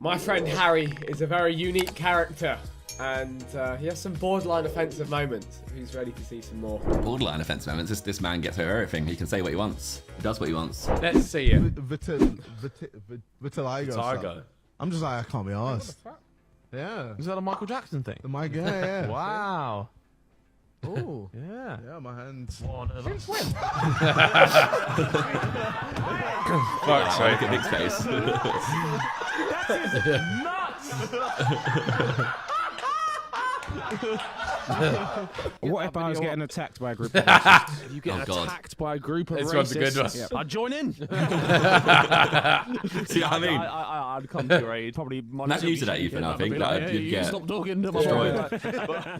My friend Harry is a very unique character, and he has some borderline offensive moments. Who's ready to see some more? Borderline offensive moments. This man gets over everything. He can say what he wants. He does what he wants. Let's see it. Vitiligo. I'm just like, I can't be asked. Yeah. Is that a Michael Jackson thing? The mic, yeah. Wow. Oh. Yeah. Yeah, my hands. Since when? Fuck's sake, at Nick's face. What if I was getting attacked by a group of racists? You get attacked by a group of racists. This one's a good one. Yep. I'd join in. See what I mean? I'd come to your aid. Probably. Not used to that, Ethan, I think. Like, You'd get stop talking to my destroyed.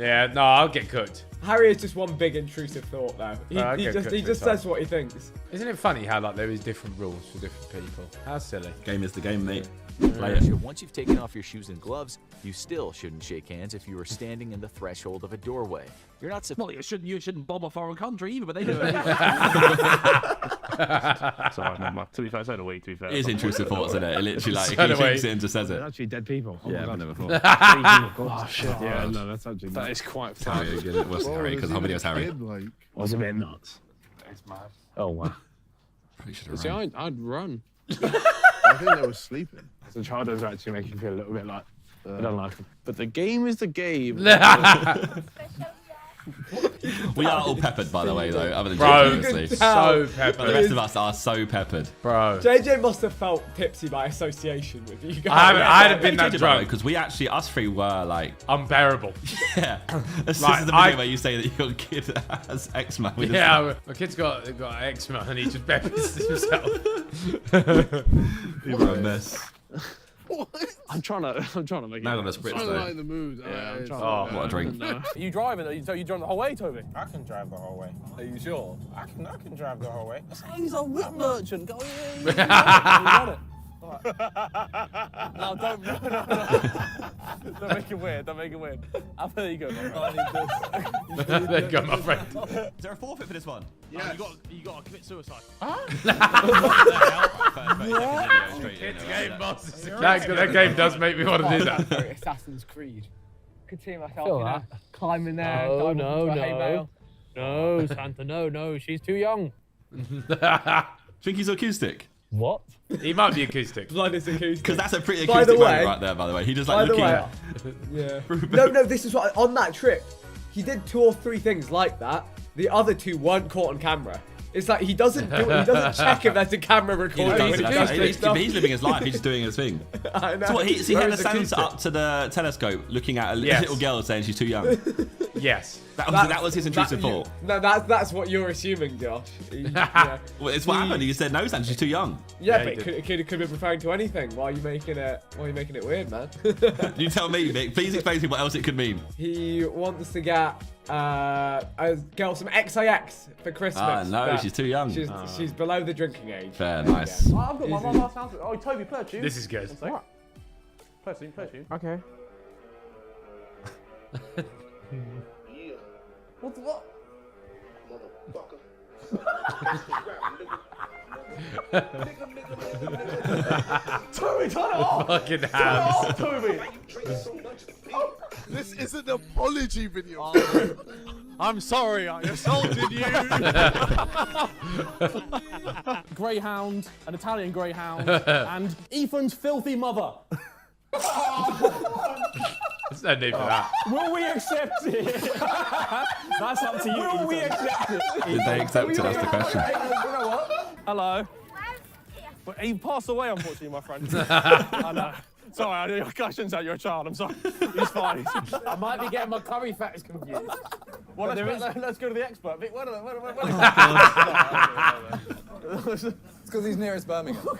Yeah, no, I'll get cooked. Harry is just one big intrusive thought, though. He just says what he thinks. Isn't it funny how like there is different rules for different people? How silly. Game is the game, mate. Play it. Once you've taken off your shoes and gloves, you still shouldn't shake hands if you are standing in the threshold of a doorway. You're not supposed. Well, you shouldn't bomb a foreign country either, but they do it. Sorry, to be fair, so do we, to be fair. It is intrusive thoughts, isn't it? It literally, like, So he do we. thinks it and just says it. They're actually dead people. Oh Yeah, I've never before. oh shit! Yeah, no, that's actually That is quite Harry, funny. it was Harry, because the whole video was Harry. Like, was a bit nuts. It's mad. Oh wow. Probably should have See, run. I'd run. I think they were sleeping. The child does actually make you feel a little bit like I don't like him. But the game is the game. We are all peppered, by the way, though, other than Bro, JJ, obviously. so But the peppered. rest of us are so peppered. Bro. JJ must have felt tipsy by association with you guys. I'd have been that drunk. Because we actually, us three were like, Unbearable. yeah. This Like, is the video where you say that your kid has eczema. We just- Yeah, my kid's got eczema and he just peppers himself. You were a mess. I'm trying to make it. Mad on a spritz, I though. like the mood. Yeah, I'm trying Oh, What a drink. No. You driving? You driving the whole way, Toby? I can drive the whole way. Are you sure? I can drive the whole way. He's a whip merchant. Go in. You got it. No, don't. No. Don't make it weird. Don't make it weird. There you go, my friend. There you go, my friend. Is there a forfeit for this one? Yeah. You got to commit suicide. Game, boss. That game does make me want to do that. Assassin's Creed. Could see myself, climbing there. No, Santa, no, she's too young. Think he's acoustic? What? He might be acoustic. Blood is acoustic. Because that's a pretty By the acoustic moment way- right there, by the way. He just By like the looking way, at... yeah. No, this is what on that trip, he did 2 or 3 things like that. The other 2 weren't caught on camera. It's like he doesn't check if there's a camera He recording. does, when he that's does right. this stuff. He's living his life. He's just doing his thing. I know. So what, he had Very a Santa acoustic. up to the telescope looking at a Yes. little girl saying she's too young. Yes. That was his intrusive thought. No, that's what you're assuming, Josh. Yeah, Well, it's what happened. He said, no, Santa, she's too young. yeah, he but it could be referring to anything. Why are you making it weird, man? You tell me, Nick. Please explain to me what else it could mean. He wants to get a girl some XIX for Christmas. No, but she's too young. She's below the drinking age. Fair, nice. Oh, I've got my last answer. Oh, Toby, play a tune. This is good. Play a tune. Okay. What? Toby, turn it off! Fucking hands. Toby! This is an apology video. I'm sorry, I assaulted you. Greyhound, an Italian greyhound, and Ethan's filthy mother. There's no need for that. Will we accept it? That's up to you. Will we accept it? Did they accept it? That's the question. You know what? Hello. But he passed away, unfortunately, my friend. I know. Sorry, I shouldn't say you're a child. I'm sorry. He's fine. I might be getting my curry facts confused. Well, let's go to the expert. Vic, wait. It's because he's nearest Birmingham.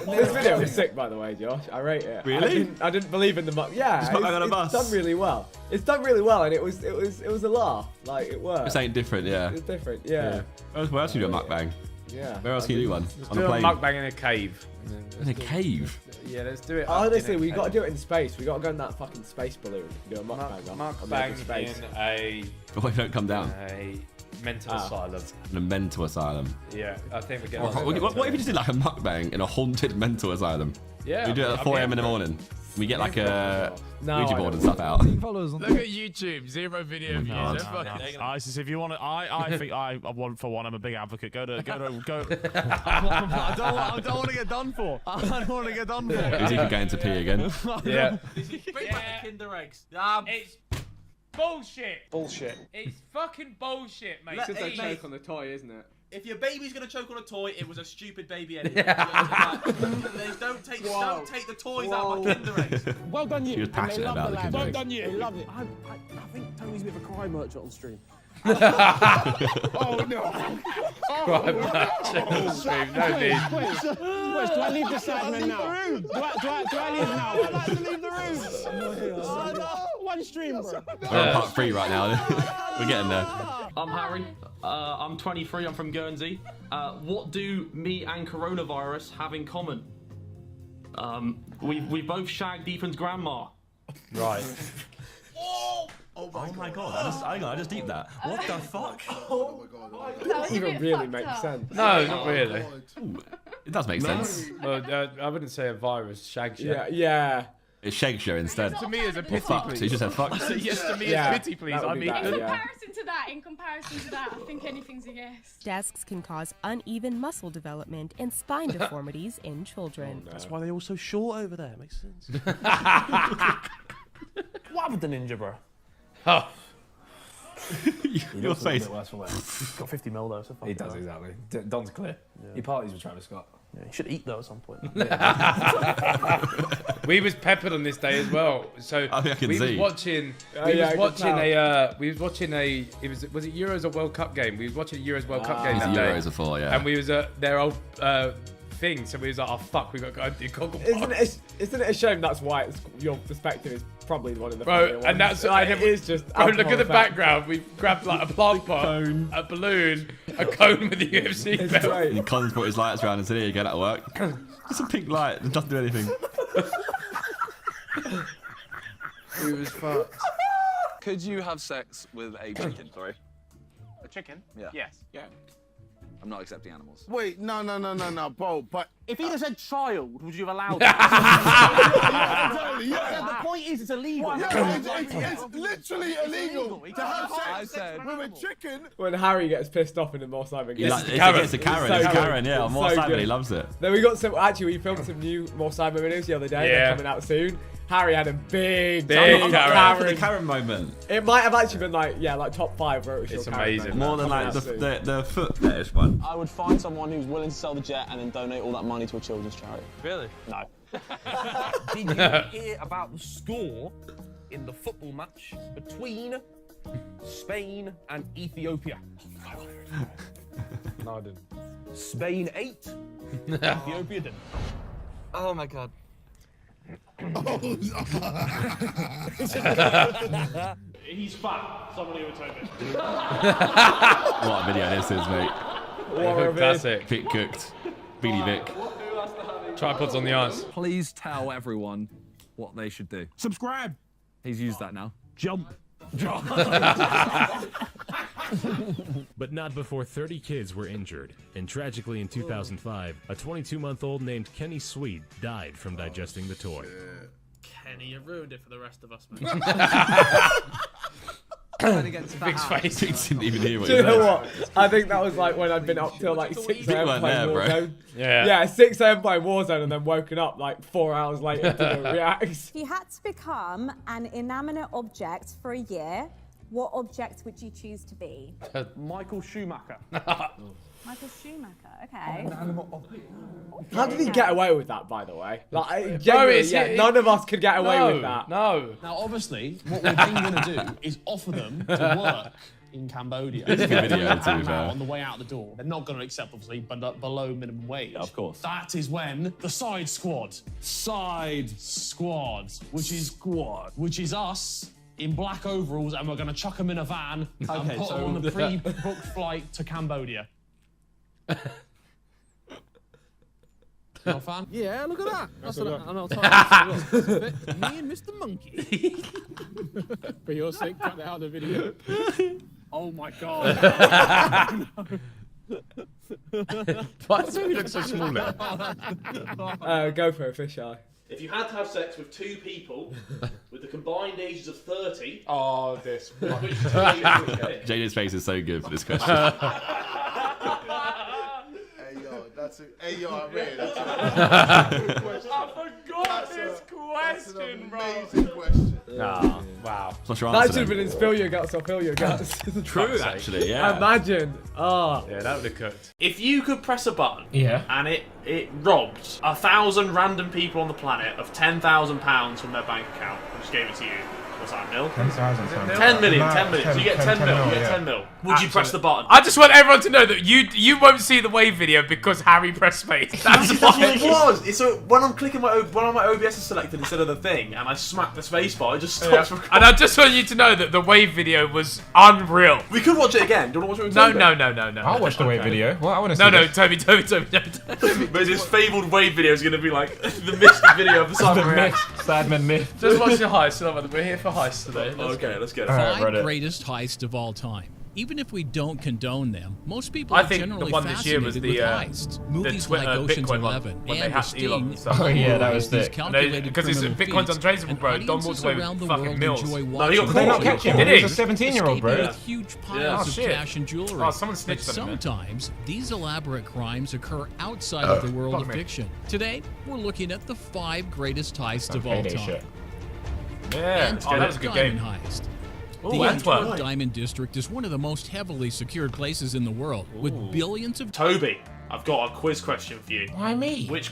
This video is sick, by the way, Josh. I rate it. Really? I didn't believe in the yeah. Just put that on a bus. It's done really well. It's done really well, and it was a laugh. Like it worked. This ain't different, yeah. It's different, yeah. Where else can you do a mukbang? Yeah. Where else can you do one? On Do a a plane? mukbang in a cave. In a cave? Yeah, let's do it. Honestly, we got to do it in space. We got to go in that fucking space balloon. Do a mukbang on the edge of space. Mukbang in Why don't come down? a mental asylum. In a mental asylum. Yeah, I think we're What if you just did like a mukbang in a haunted mental asylum? Yeah. We do it at 4 a.m. in the morning. We get like a Ouija board and stuff out. Look at YouTube, 0 video views. God. ISIS, if you want to, I think I want for one. I'm a big advocate. Go. I don't want to get done for. I don't want to get done for. Is he going to pee again? Yeah. Bring back the Kinder eggs. It's bullshit. Bullshit. It's fucking bullshit, mate. Since I choke on the toy, isn't it? If your baby's gonna choke on a toy, it was a stupid baby anyway. Don't take the toys out of my Kinder eggs. Well done, you. She was passionate about the Kinder Well eggs. done, you. They love it. I think Tony's a bit of a cry merchant on stream. Oh no! Right, stream, no need. Wes, do I leave the Sidemen now? Do I leave now? I'd like to leave the room. One stream, bro. We're on part 3 right now. We're getting there. I'm Harry. I'm 23. I'm from Guernsey. What do me and coronavirus have in common? We both shagged Ethan's grandma. Right. Oh my god! I just deep that. What the fuck? Oh my god! That doesn't even really make sense. No, not really. It does make sense. Well, I wouldn't say a virus shags you. Yeah. It shakes you instead. To me as a Or pity, fucked. please. He just said fucked. Yes, to me Yeah, as pity, please. that would I be mean, better, yeah. In comparison to that, I think anything's a yes. Desks can cause uneven muscle development and spine deformities in children. Oh, no. That's why they're all so short over there. Makes sense. What happened to Ninja, bro? Oh. Your face. Worse for wear. Got 50 mil though, so fuck He it, does, right? exactly. Don's clear. He parties with Travis Scott. Yeah, he should eat though at some point. We was peppered on this day as well. So I think I can we see. was watching. We was watching a. It was it Euros or World Cup game? We was watching a Euros World Cup game It's that day. Euros before, yeah. And we was at their old thing, so we was like, oh fuck, we got to go and do Cockle Isn't it a shame that's why your perspective is probably one of the Bro, funnier ones? and that's like, and it is just. Bro, look at the alcohol effect. background. We grabbed like a plant pot, a balloon, a cone with the UFC It's belt. great. And Colin's brought his lights around and said, here you go, that'll work. It's a pink light. It doesn't do anything. We was fucked. Could you have sex with a chicken? Sorry. A chicken? Yeah. Yes. Yeah. I'm not accepting animals. Wait, no, bro. But If he'd have said child, would you have allowed it? The point is, it's illegal. it's literally illegal He to can't have have sex sex with a chicken. When Harry gets pissed off in the More Simon He's game. like, Karen. it's a Karen. It's It's so Karen, good. yeah. It's More so Simon, good. he loves it. Then we got some. Actually, we filmed some new More Simon videos the other day. Yeah. They're coming out soon. Harry had a big Karen. The Karen moment. It might have actually been like top 5 where it was It's your Karen amazing. moment. More than Coming like out soon. the foot fetish one. I would find someone who's willing to sell the jet and then donate all that money to a children's charity. Really? No. Did you hear about the score in the football match between Spain and Ethiopia? No, I didn't. Spain 8, Ethiopia didn't. Oh my god. He's fat. Someone who would take it. What a video this is, mate. Classic. Vic cooked. Beanie Vic. Tripods on the ice. Please tell everyone what they should do. Subscribe. He's used that now. Jump. But not before 30 kids were injured. And tragically in 2005, a 22-month-old named Kenny Sweet died from digesting the toy. Kenny, you ruined it for the rest of us, mate. Vic's face. He didn't even hear what Do he you know said. what? I think that was like when I'd been up till like 6 You a.m. weren't playing there, bro. Warzone. Yeah. Yeah, 6 a.m. playing Warzone and then woken up like 4 hours later to the reacts. If you had to become an inanimate object for a year, what object would you choose to be? Michael Schumacher. Michael Schumacher, okay. How did he get away with that, by the way? Like, Bro, genuinely, it's- yeah, none of us could get away No, with that. no. Now, obviously, what we're then going to do is offer them to work in Cambodia. It's a good video, to be fair. On the way out the door. They're not going to accept, obviously, but below minimum wage. Of course. That is when the Side Squad, which is us in black overalls, and we're going to chuck them in a van and put them on the pre-booked flight to Cambodia. You're a fan? Yeah, look at that. That's me and Mr. Monkey. For your sake, cut that out of the video. Oh my god. Why does he look so small now? Go for it, fisheye. If you had to have sex with 2 people with the combined ages of 30, oh, this. which 2 ages would you pick? JJ's face is so good for this question. Hey yo, that's a. Hey yo, I mean, that's a good question. I forgot this question, That's an bro. amazing question. Nah, wow. What's your That answer should have then? been in spill your guts or fill your guts. True, actually, yeah. Imagine. Oh. Yeah, that would have cooked. If you could press a button Yeah. and it robbed 1,000 random people on the planet of £10,000 from their bank account and just gave it to you, what's that, mil? 10,000. 10 million, 10 million. So you get 10 mil, you get 10 mil. Would you press the button? I just want everyone to know that you won't see the wave video because Harry pressed space. That's That's what it was. It's so when I'm clicking when my OBS is selected instead of the thing, and I smack the space bar, it just stops recording. And I just want you to know that the wave video was unreal. We could watch it again. Do you want to watch it No, with no. I'll watch the wave video. Well, I want to see No, this. Toby. But this fabled wave video is going to be like the mystic video of the Sidemen react. Sidemen myth. Just watch the heist. We're here for heists today. Okay, let's get it. Alright, Greatest heists of all time. Even if we don't condone them, most people I are think the generally one this year was fascinated the, with heists. Movies like Twitter Ocean's Bitcoin one, 11 when they and The hacked Elon Sting and stuff. Oh, yeah, that was these sick. calculated Because it's criminal Bitcoin's feats, untraceable, and bro. Don audiences walked away around with the fucking world mills. enjoy No, he got watching caught. They not them catch him. Did He he? was a 17-year-old, bro. escaping with huge piles of shit. cash and jewelry. Oh, someone but snitched on him, man. sometimes these elaborate crimes occur outside of the world of fuck me. fiction. Today, we're looking at the 5 greatest heists of all Payday time. shit. Yeah. And Oh, that was a good game. Diamond Heist. Ooh, The Antwerp. Antwerp Diamond District is one of the most heavily secured places in the world, with billions of Toby, I've got a quiz question for you. Why me? Which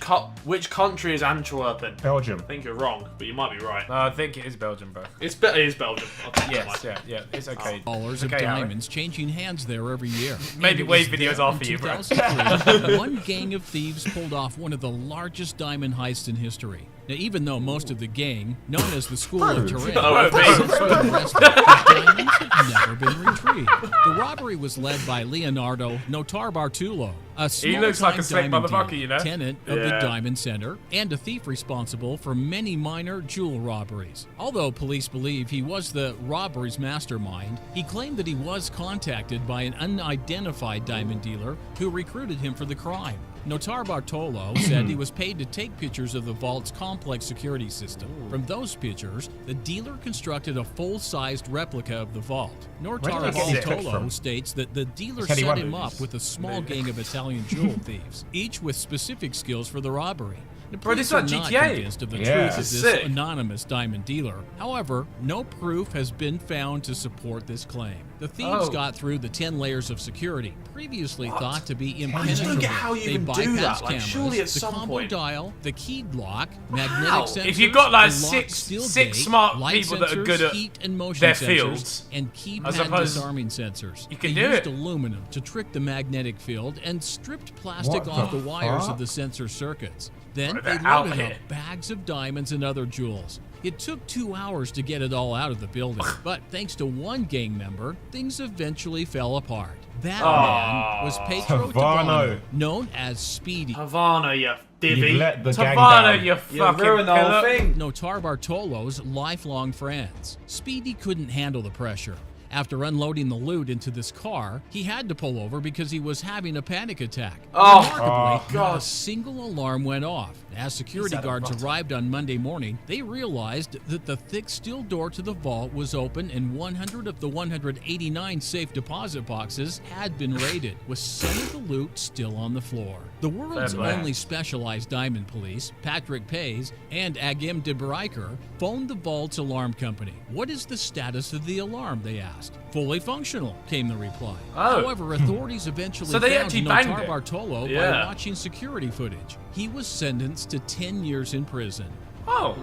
country is Antwerp in? Belgium. I think you're wrong, but you might be right. No, I think it is Belgium, bro. It is Belgium. I'll take that Yes, one. yeah, it's okay. dollars of Okay, Harry. diamonds changing hands there every year. Maybe And it wave was videos there are in for you, bro. 2003, one gang of thieves pulled off one of the largest diamond heists in history. Now, even though most of the gang, known as the School of Turin, has been arrested, the diamonds have never been retrieved. The robbery was led by Leonardo Notar Bartulo, a He looks like a small-time sick diamond motherfucker, dealer, you know? tenant of the Yeah. Diamond Center, and a thief responsible for many minor jewel robberies. Although police believe he was the robbery's mastermind, he claimed that he was contacted by an unidentified diamond dealer who recruited him for the crime. Notar Bartolo said he was paid to take pictures of the vault's complex security system. From those pictures, the dealer constructed a full-sized replica of the vault. Where Notar did they get these pictures Bartolo from? states that the dealer Said he set wanted him these. up with a small gang of Italian jewel thieves, each with specific skills for the robbery. The Bro, this police is are like not GTA. convinced of the Yeah. truth of This is this sick. anonymous diamond dealer. However, no proof has been found to support this claim. The thieves Oh. got through the 10 layers of security, previously thought to be I just impenetrable. don't get how you They even do bypassed that. Like, cameras, surely at the some combo point. dial, the keyed lock, magnetic How? sensors, If you've got, like, the lock six steel six gate, smart light people that are sensors, good at heat and motion their sensors, fields, and I keypad suppose disarming sensors. you can They do used it. aluminum to trick the magnetic field and stripped plastic What off the the wires fuck? of the sensor circuits. Then Bro, they they're out loaded here. up bags of diamonds and other jewels. It took 2 hours to get it all out of the building, but thanks to one gang member, things eventually fell apart. That man was Pedro Tavano. Tavano, known as Speedy. Havana, you divvy. You've let the gang Tavana, down. you fucking ruined the whole pillar. thing. Notar Bartolo's lifelong friends. Speedy couldn't handle the pressure. After unloading the loot into this car, he had to pull over because he was having a panic attack. Oh, Remarkably, not a God. single alarm went off. As security guards arrived on Monday morning, they realized that the thick steel door to the vault was open and 100 of the 189 safe deposit boxes had been raided, with some of the loot still on the floor. The world's Fair play. only specialized diamond police, Patrick Pays and Agim de Breiker, phoned the vault's alarm company. What is the status of the alarm, they asked. Fully functional, came the reply. Oh. However, authorities eventually So they found actually banged Notar it. Bartolo by Yeah. watching security footage. He was sentenced to 10 years in prison. Oh.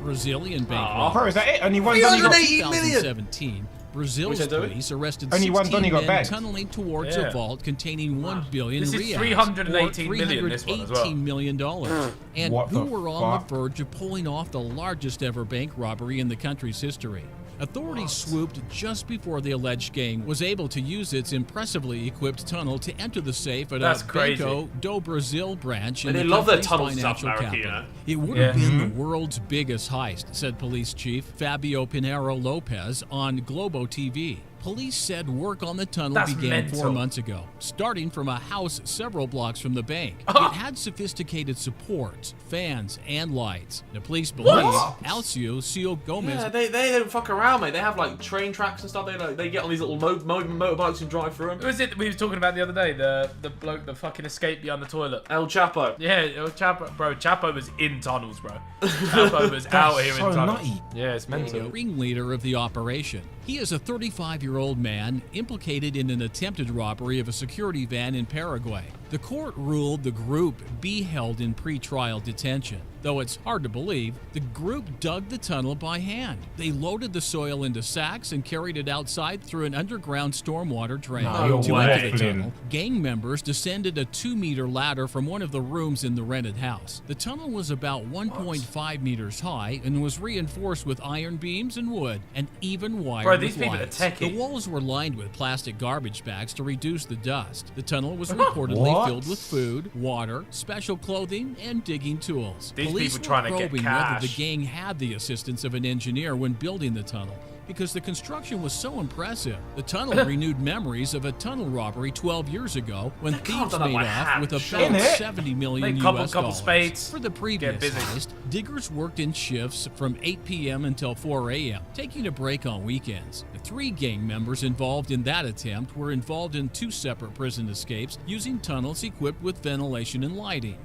Brazilian bank Aw. robbery. Bro, is that it? Only one Donny got... 380 million. 2017, Brazil's Which I do. police arrested Only one 16 Donny got men bagged. tunneling towards Yeah. a vault containing 1 billion This is reais, 318 or million, this one as well. $318 million, and What who the were on fuck? the verge of pulling off the largest ever bank robbery in the country's history. Authorities swooped just before the alleged gang was able to use its impressively equipped tunnel to enter the safe at That's a crazy. Banco do Brazil branch in They the love their country's tunnels in South financial America, you capital. know? It would have been the world's biggest heist, said police chief Fabio Pinheiro Lopez on Globo TV. Police said work on the tunnel That's began mental. 4 months ago, starting from a house several blocks from the bank. It had sophisticated supports, fans, and lights. The police believe Alcio Cio Gomez. Yeah, they don't fuck around, mate. They have like train tracks and stuff. They get on these little motorbikes and drive through them. Who was it we were talking about the other day? The bloke that fucking escaped behind the toilet. El Chapo. Yeah, El Chapo, bro. Chapo was in tunnels, bro. Chapo was out here in tunnels. Nutty. Yeah, it's The mental. ringleader of the operation. He is a 35-year-old man implicated in an attempted robbery of a security van in Paraguay. The court ruled the group be held in pre-trial detention. Though it's hard to believe, the group dug the tunnel by hand. They loaded the soil into sacks and carried it outside through an underground stormwater drain. No To way. enter the tunnel, gang members descended a 2-meter ladder from one of the rooms in the rented house. The tunnel was about 1.5 meters high and was reinforced with iron beams and wood and even wired Bro, these with people are lights. techie. The walls were lined with plastic garbage bags to reduce the dust. The tunnel was reportedly What? filled with food, water, special clothing, and digging tools. These Police people were trying to get probing cash. whether the gang had the assistance of an engineer when building the tunnel, because the construction was so impressive. The tunnel renewed memories of a tunnel robbery 12 years ago when thieves done that made by off hand, with about surely. $70 million Make US couple dollars. spades. For the previous heist, diggers worked in shifts from 8 p.m. until 4 a.m., taking a break on weekends. The 3 gang members involved in that attempt were involved in 2 separate prison escapes using tunnels equipped with ventilation and lighting.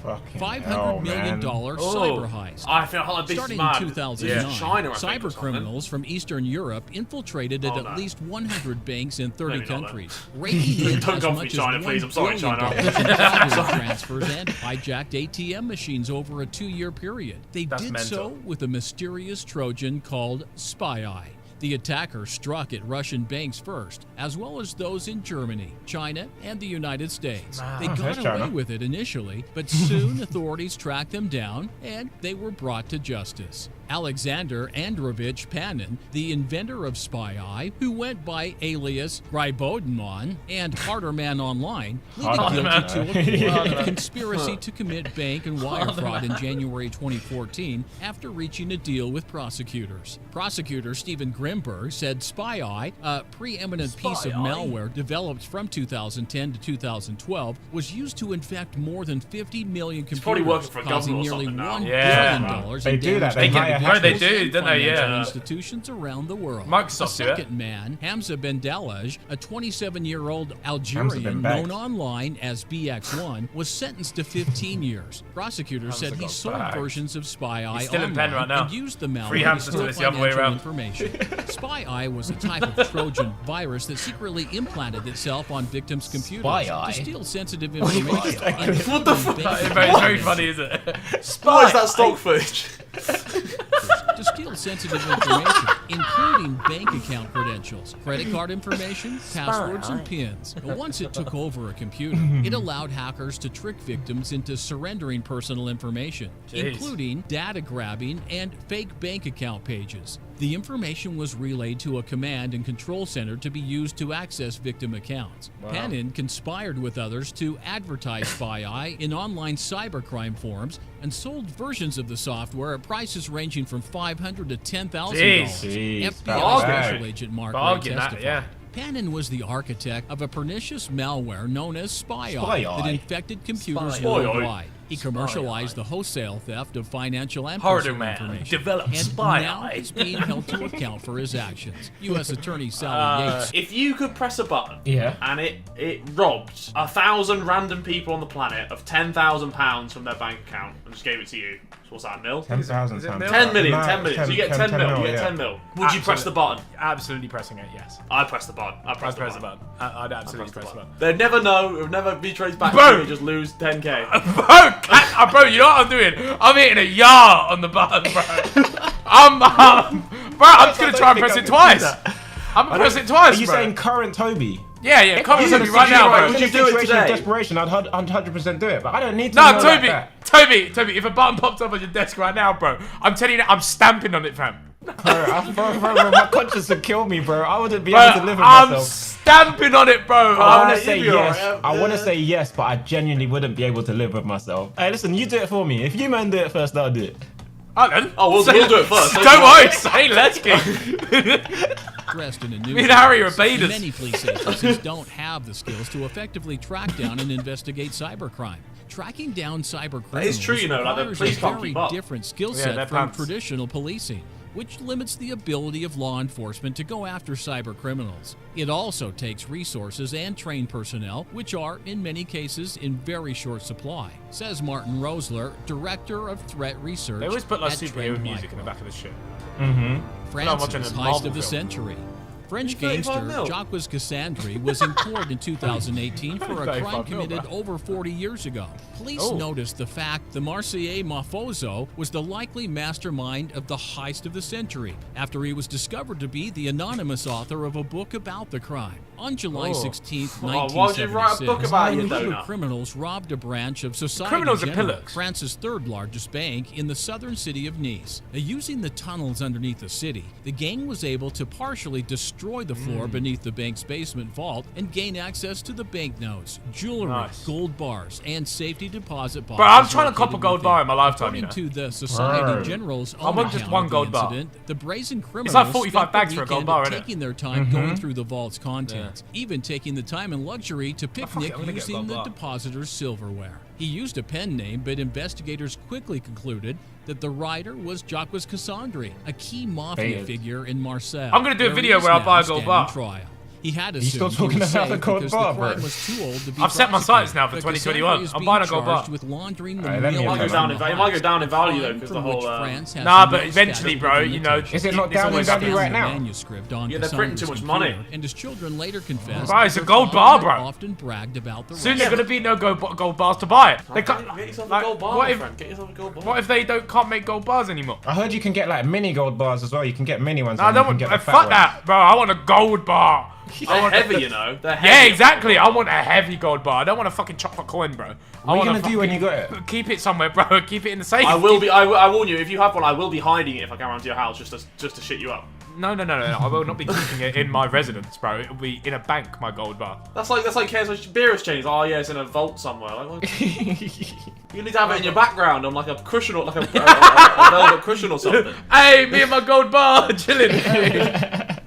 $500 million cyber heist. I feel like this Starting is mad. in 2009, Yeah. China, I think, or cyber something. criminals from Eastern Europe infiltrated at no. least 100 banks in 30 Maybe not, then. countries, raking in Don't as come for me, much China, as please. $1 I'm sorry, billion China. in fraudulent transfers and hijacked ATM machines over a 2-year period. They That's did mental. so with a mysterious Trojan called Spy Eye. The attacker struck at Russian banks first, as well as those in Germany, China, and the United States. They got there's away China. with it initially, but soon authorities tracked them down and they were brought to justice. Alexander Androvich Panin, the inventor of Spy Eye, who went by alias Rybodenman and Harderman Online, pleaded guilty to a count of conspiracy to commit bank and wire fraud in January 2014 after reaching a deal with prosecutors. Prosecutor Stephen Grimberg said Spy Eye, a preeminent piece of malware developed from 2010 to 2012, was used to infect more than 50 million computers, probably working for a causing government or nearly something now. $1 Yeah. billion in They do that. damage They to hire Bro, they hospitals do, and don't they? financial Yeah. institutions around the world. Microsoft A do it. second man, Hamza Bendelaj, a 27-year-old Hamza Algerian Ben Bag. known online as BX1, was sentenced to 15 years. Prosecutors said he got sold bagged. versions of Spy Eye He's still in online pen right now. and used the malware Free to Hamza to steal this the other way financial around. information. Spy Eye was a type of Trojan virus that secretly implanted itself on victims' computers Spy Eye? to steal sensitive information. What the fuck? It's very funny, isn't it? Why is that stock footage? To steal sensitive information, including bank account credentials, credit card information, passwords, and PINs. But once it took over a computer, it allowed hackers to trick victims into surrendering personal information, Jeez. including data grabbing and fake bank account pages. The information was relayed to a command and control center to be used to access victim accounts. Panin conspired with others to advertise Spy Eye in online cybercrime forums and sold versions of the software at prices ranging from $500 to $10,000. Jeez. FBI Bargain. Special Agent Mark Ray Bargain, that, testified. yeah. Panin was the architect of a pernicious malware known as Spy Eye that Eye. infected computers Spy Eye. worldwide. He commercialized the wholesale theft of financial and Harder personal man information. developed And Spy now Eye. he's being held to account for his actions. U.S. Attorney Sally Yates. If you could press a button Yeah. and it robbed 1,000 random people on the planet of £10,000 from their bank account and just gave it to you, so what's that, a mil? 10,000 Is it times. mil? 10 million, No, 10 million. So you get 10 mil, you get 10 mil. Would you press the button? Absolutely pressing it, yes. I press the button. I I'd press press the the button. button. I'd absolutely press the button. They'd never know. It would never be traced back Bro! to you. Just lose 10k. Bro, you know what I'm doing? I'm hitting a yard on the button, bro. I'm just gonna try and press it twice. I'm gonna press it twice, Are you bro. saying current Toby? Yeah, comment you Toby was right now, right, bro. would In you a do it situation of today? desperation, I'd 100% do it, but I don't need to No, know Toby, like that. Toby, if a button pops up on your desk right now, bro, I'm telling you, I'm stamping on it, fam. Bro, my conscience would kill me, bro. I wouldn't be Bro, able to live with I'm myself. stamping on it, bro. I want to you'd say be yes. alright, I want to say yes, but I genuinely wouldn't be able to live with myself. Hey, listen, you do it for me. If you man do it first, I'll do it. Oh, then. Oh, we'll do it first. Don't worry, say let's go. Dressed in a new Me and Harry are baiters. Many police agencies don't have the skills to effectively track down and investigate cybercrime. Tracking down cyber That is criminals true, you know, like the requires police a can't very keep up. different skill Yeah, set they're from pants. traditional policing, which limits the ability of law enforcement to go after cyber criminals. It also takes resources and trained personnel, which are, in many cases, in very short supply, says Martin Rosler, Director of Threat Research. They always put like at superhero Trend music in the Micro. back of the shit. France's heist of the century. French gangster Jacques Cassandre was in court in 2018 for a crime committed over 40 years ago. Police noticed the fact the Marseillais Mafozo was the likely mastermind of the heist of the century after he was discovered to be the anonymous author of a book about the crime. On July 16, 1976, why would you write a book about your a group donut? of criminals robbed a branch of Société Criminals are Générale, pillars. France's third largest bank in the southern city of Nice. Using the tunnels underneath the city, the gang was able to partially destroy the floor beneath the bank's basement vault and gain access to the banknotes, jewelry, gold bars, and safety deposit boxes. Bro, I'm trying to cop a located gold within. bar in my lifetime, According you know. to the Société Générale's I own want just account one of gold the bar. incident, the brazen criminals like 45 spent the bags for a gold weekend bar, innit? taking their time going through the vault's contents, even taking the time and luxury to picnic I'm gonna get a using gold the bar. depositor's silverware. He used a pen name, but investigators quickly concluded that the writer was Jacques Cassandre, a key mafia figure in Marseille. I'm gonna do a where video he is where I now buy a gold standing bar. Trial. He had You still assumed he talking was about the safe gold because bar, the crime bro? was too old to be I've set my sights prosecuted. now for But 2021. Cassandre is I'm being buying a gold bar. charged with laundering the Alright, let me millions have It might go that. down in, it might go down in value though, because for the which whole. France has Nah, no but eventually, statute bro, of you know. limitations. Is it not it's down in always value down. right now? Manuscript on Yeah, they're printing Cassandre's too much money. computer, and his children later confessed Bro, it's that a their gold father bar, bro. often bragged about the Soon right. there's gonna be no gold bars to buy. They can't. Get yourself a Like, gold bar, what my if? friend. Get yourself a gold bar. What if they can't make gold bars anymore? I heard you can get like mini gold bars as well. You can get mini ones. No, I and you don't can want. get the fat Fuck ones. that, bro. I want a gold bar. They're heavy, you know. They're heavy. Yeah, exactly. I want a heavy gold bar. I don't want a fucking chocolate coin, bro. What are you gonna do when you got it? Keep it somewhere, bro. Keep it in the safe. I will be. I warn you. If you have one, I will be hiding it if I come around to your house just to shit you up. No. I will not be keeping it in my residence, bro. It will be in a bank, my gold bar. That's like KSI beer exchange. Oh yeah, it's in a vault somewhere. Like, what? You need to have it in your background on like a cushion or like a velvet cushion or something. Hey, me and my gold bar chilling.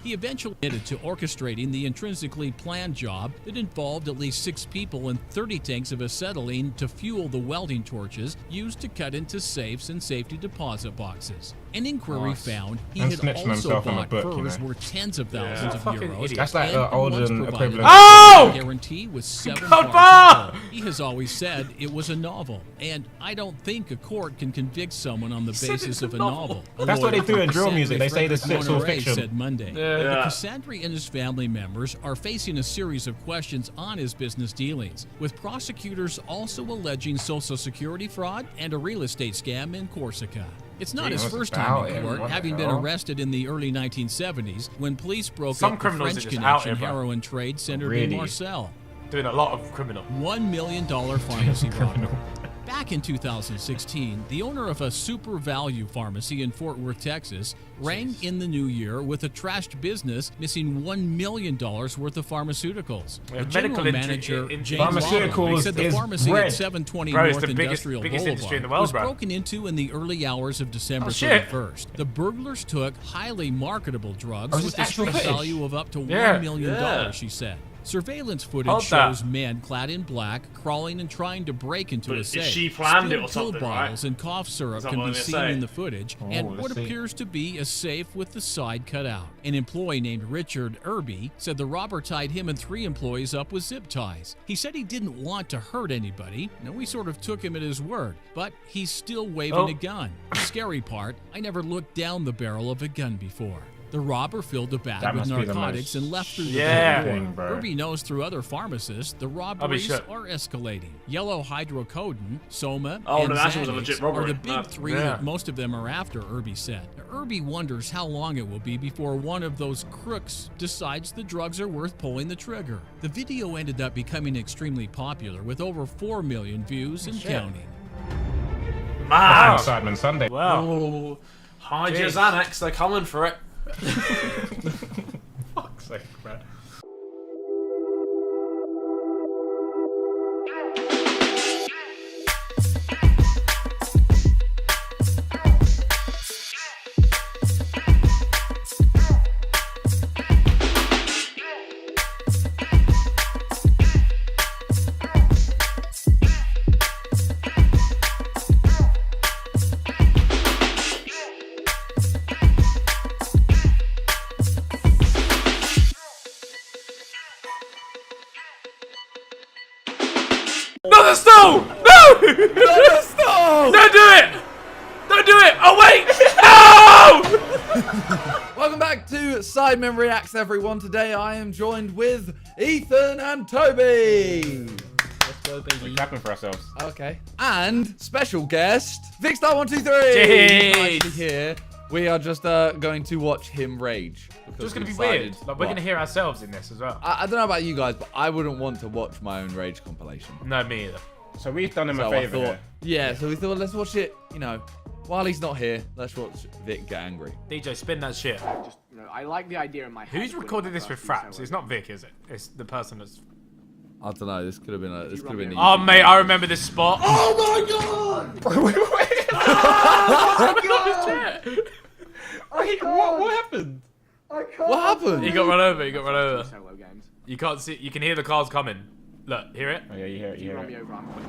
He eventually admitted to orchestrating the intrinsically planned job that involved at least 6 people and 30 tanks of acetylene to fuel the welding torches used to cut into safes and safety deposit boxes. An inquiry Nice. found he And had snitching also himself on bought the book, you furs know. worth tens of thousands of Fucking euros. idiot. That's like and the olden once provided equivalent. Oh! a guarantee with 7 Gold bars bar! to go. He has always said it was a novel, and I don't think a court can convict someone on the said basis it's a of a novel. novel. A That's what they lawyer do in for drill Cassandre, music. They say this Frederick shit's all Monterey, fiction. said Monday. Yeah. The Cassandre and his family members are facing a series of questions on his business dealings, with prosecutors also alleging social security fraud and a real estate scam in Corsica. It's not his what's first about time in him? court, What the having been hell? arrested in the early 1970s when police broke Some up the criminals French are just out Connection here, bro. heroin trade centered Really? in Marseille. Doing a lot of criminal. $1 million pharmacy robbery. Back in 2016, the owner of a super value pharmacy in Fort Worth, Texas, rang in the new year with a trashed business missing $1 million worth of pharmaceuticals. Yeah, The general medical manager, in- James Pharmaceuticals Lawler, said the is pharmacy bread. at 720 Bro, it's North the biggest Industrial industry in the Boulevard world, was bro. broken into in the early hours of December Oh, shit. 31st. The burglars took highly marketable drugs Oh, is with this a actual street footage? value of up to Yeah. $1 million, Yeah. she said. Surveillance footage Hold that. shows men clad in black crawling and trying to break into But a if safe. she planned it or Steel something, bottles right? and cough syrup Is that can what be they seen say? in the footage, and let's what see. appears to be a safe with the side cut out. An employee named Richard Irby said the robber tied him and 3 employees up with zip ties. He said he didn't want to hurt anybody. Now, we sort of took him at his word, but he's still waving Oh. a gun. The scary part, I never looked down the barrel of a gun before. The robber filled a bag That with must be the narcotics most and left through the Yeah. back door. thing, bro. Irby knows through other pharmacists the robberies shit. are escalating. Yellow hydrocodone, Soma, Oh, and no, that was a Xanax legit are robbery. the big No. 3 Yeah. that most of them are after, Irby said. Irby wonders how long it will be before one of those crooks decides the drugs are worth pulling the trigger. The video ended up becoming extremely popular with over 4 million views and counting. Man. Sidemen Sunday. Wow. Oh, hide your Jeez. Xanax. They're coming for it. Fuck's sake, bro. Not a stall! Don't do it! Don't do it! Oh wait! No! Welcome back to Sidemen Reacts, everyone. Today I am joined with Ethan and Toby. Let's go, baby. We're clapping for ourselves. Okay. And special guest, Vicstar123. Jeez. Nicely here. We are just going to watch him rage. It's just gonna be weird. Like we're gonna hear ourselves in this as well. I don't know about you guys, but I wouldn't want to watch my own rage compilation. No, me either. So we've done him a favour here. Yeah, so we thought let's watch it, you know, while he's not here, let's watch Vic get angry. DJ, spin that shit. I like the idea in my head. Who's recorded this with Fraps? It's not Vic, is it? It's the person that's... I don't know, this could have been a... This could have been a oh, mate, I remember this spot. Oh my god! Wait. Oh my god! Wait, what happened? I can't. What happened? He got run over, he got run over. Solo games. You can't see, you can hear the cars coming. Look, hear it? Oh yeah, you hear it, you hear Run me it. over, I'm quick.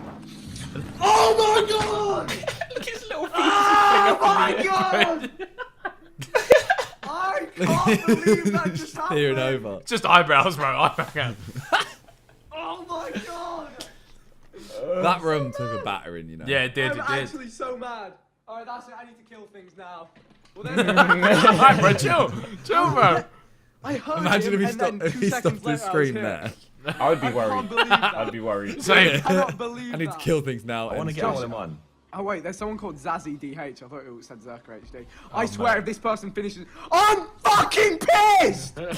Oh my god! Look at his little feet. Oh my god! I can't believe that just happened. Hearing over. Just eyebrows, bro. Eyebrows. Oh my god! That room took a battering, you know. Yeah, it did, I'm it did. actually so mad. Alright, that's it. I need to kill things now. Well, Alright, bro, chill. Chill, bro. I heard Imagine him, if he and then stopped, 2 he seconds stopped his later, I was screen here. there. I would be worried. can't believe that. I'd be worried. Same. I cannot believe I need to that. kill things now. I want to get all in one. Oh wait, there's someone called Zazzy DH. I thought it said Zerker HD. I swear, if this person finishes, I'm fucking pissed. I'm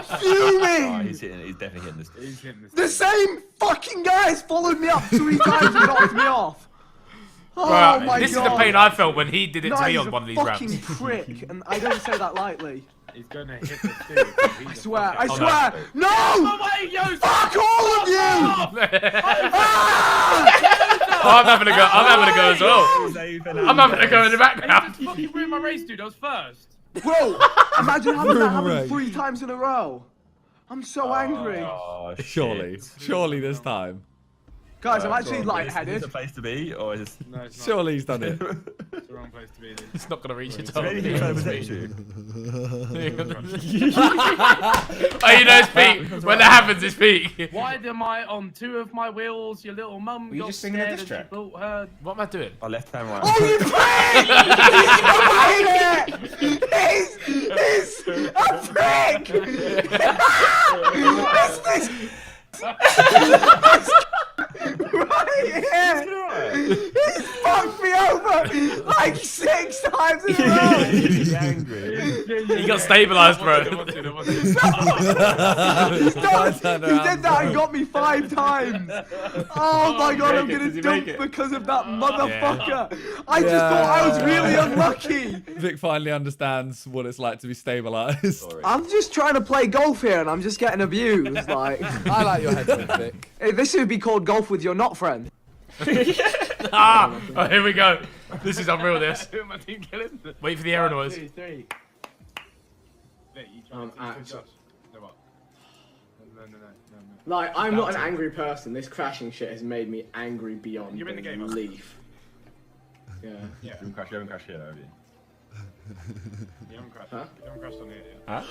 fuming. Oh, he's definitely hitting this. He's hitting this. The same fucking guy has followed me up 3 times and knocked me off. Oh Bro, my this god. is the pain I felt when he did it No, to me he's on a one of these fucking rounds. prick, and I don't say that lightly. He's gonna hit the dude. I swear, I Oh, swear. No! Fuck all of you! Oh, I'm having a go. I'm having a go as well. I'm having a go in the background. You fucking ruined my race, dude. I was first. Bro, imagine having that happen 3 times in a row. I'm so angry. Oh, Surely. Surely this time. Guys, I'm actually Is this lightheaded. the place to be, or is? No, it's not. Surely he's done it. It's the wrong place to be. Dude. It's not gonna reach your Maybe top. he's trying to protect you. Oh, you know it's peak. When that happens, it's peak. Why am I on 2 of my wheels? Your little mum you got just singing a scared diss and she track? built her. What am I doing? Oh, left hand, right. Oh, you prick! He's a prick! Right here! He's fucked me over like 6 times in a row! He's angry. He got stabilized, bro. He did that and got me 5 times! Oh my god, I'm gonna dump because of that motherfucker! I just thought I was really unlucky! Vic finally understands what it's like to be stabilized. I'm just trying to play golf here and I'm just getting abused, like... I like your headphones, Vic. Hey, this would be called golf with your not friend. Oh, here we go. This is unreal, this. Wait for the error noise. 2, 3. Like, I'm not an angry person. This crashing shit has made me angry beyond You're in the game, belief. Yeah. You haven't crashed here, have you? You haven't crashed. Huh? You haven't crashed on here, yeah?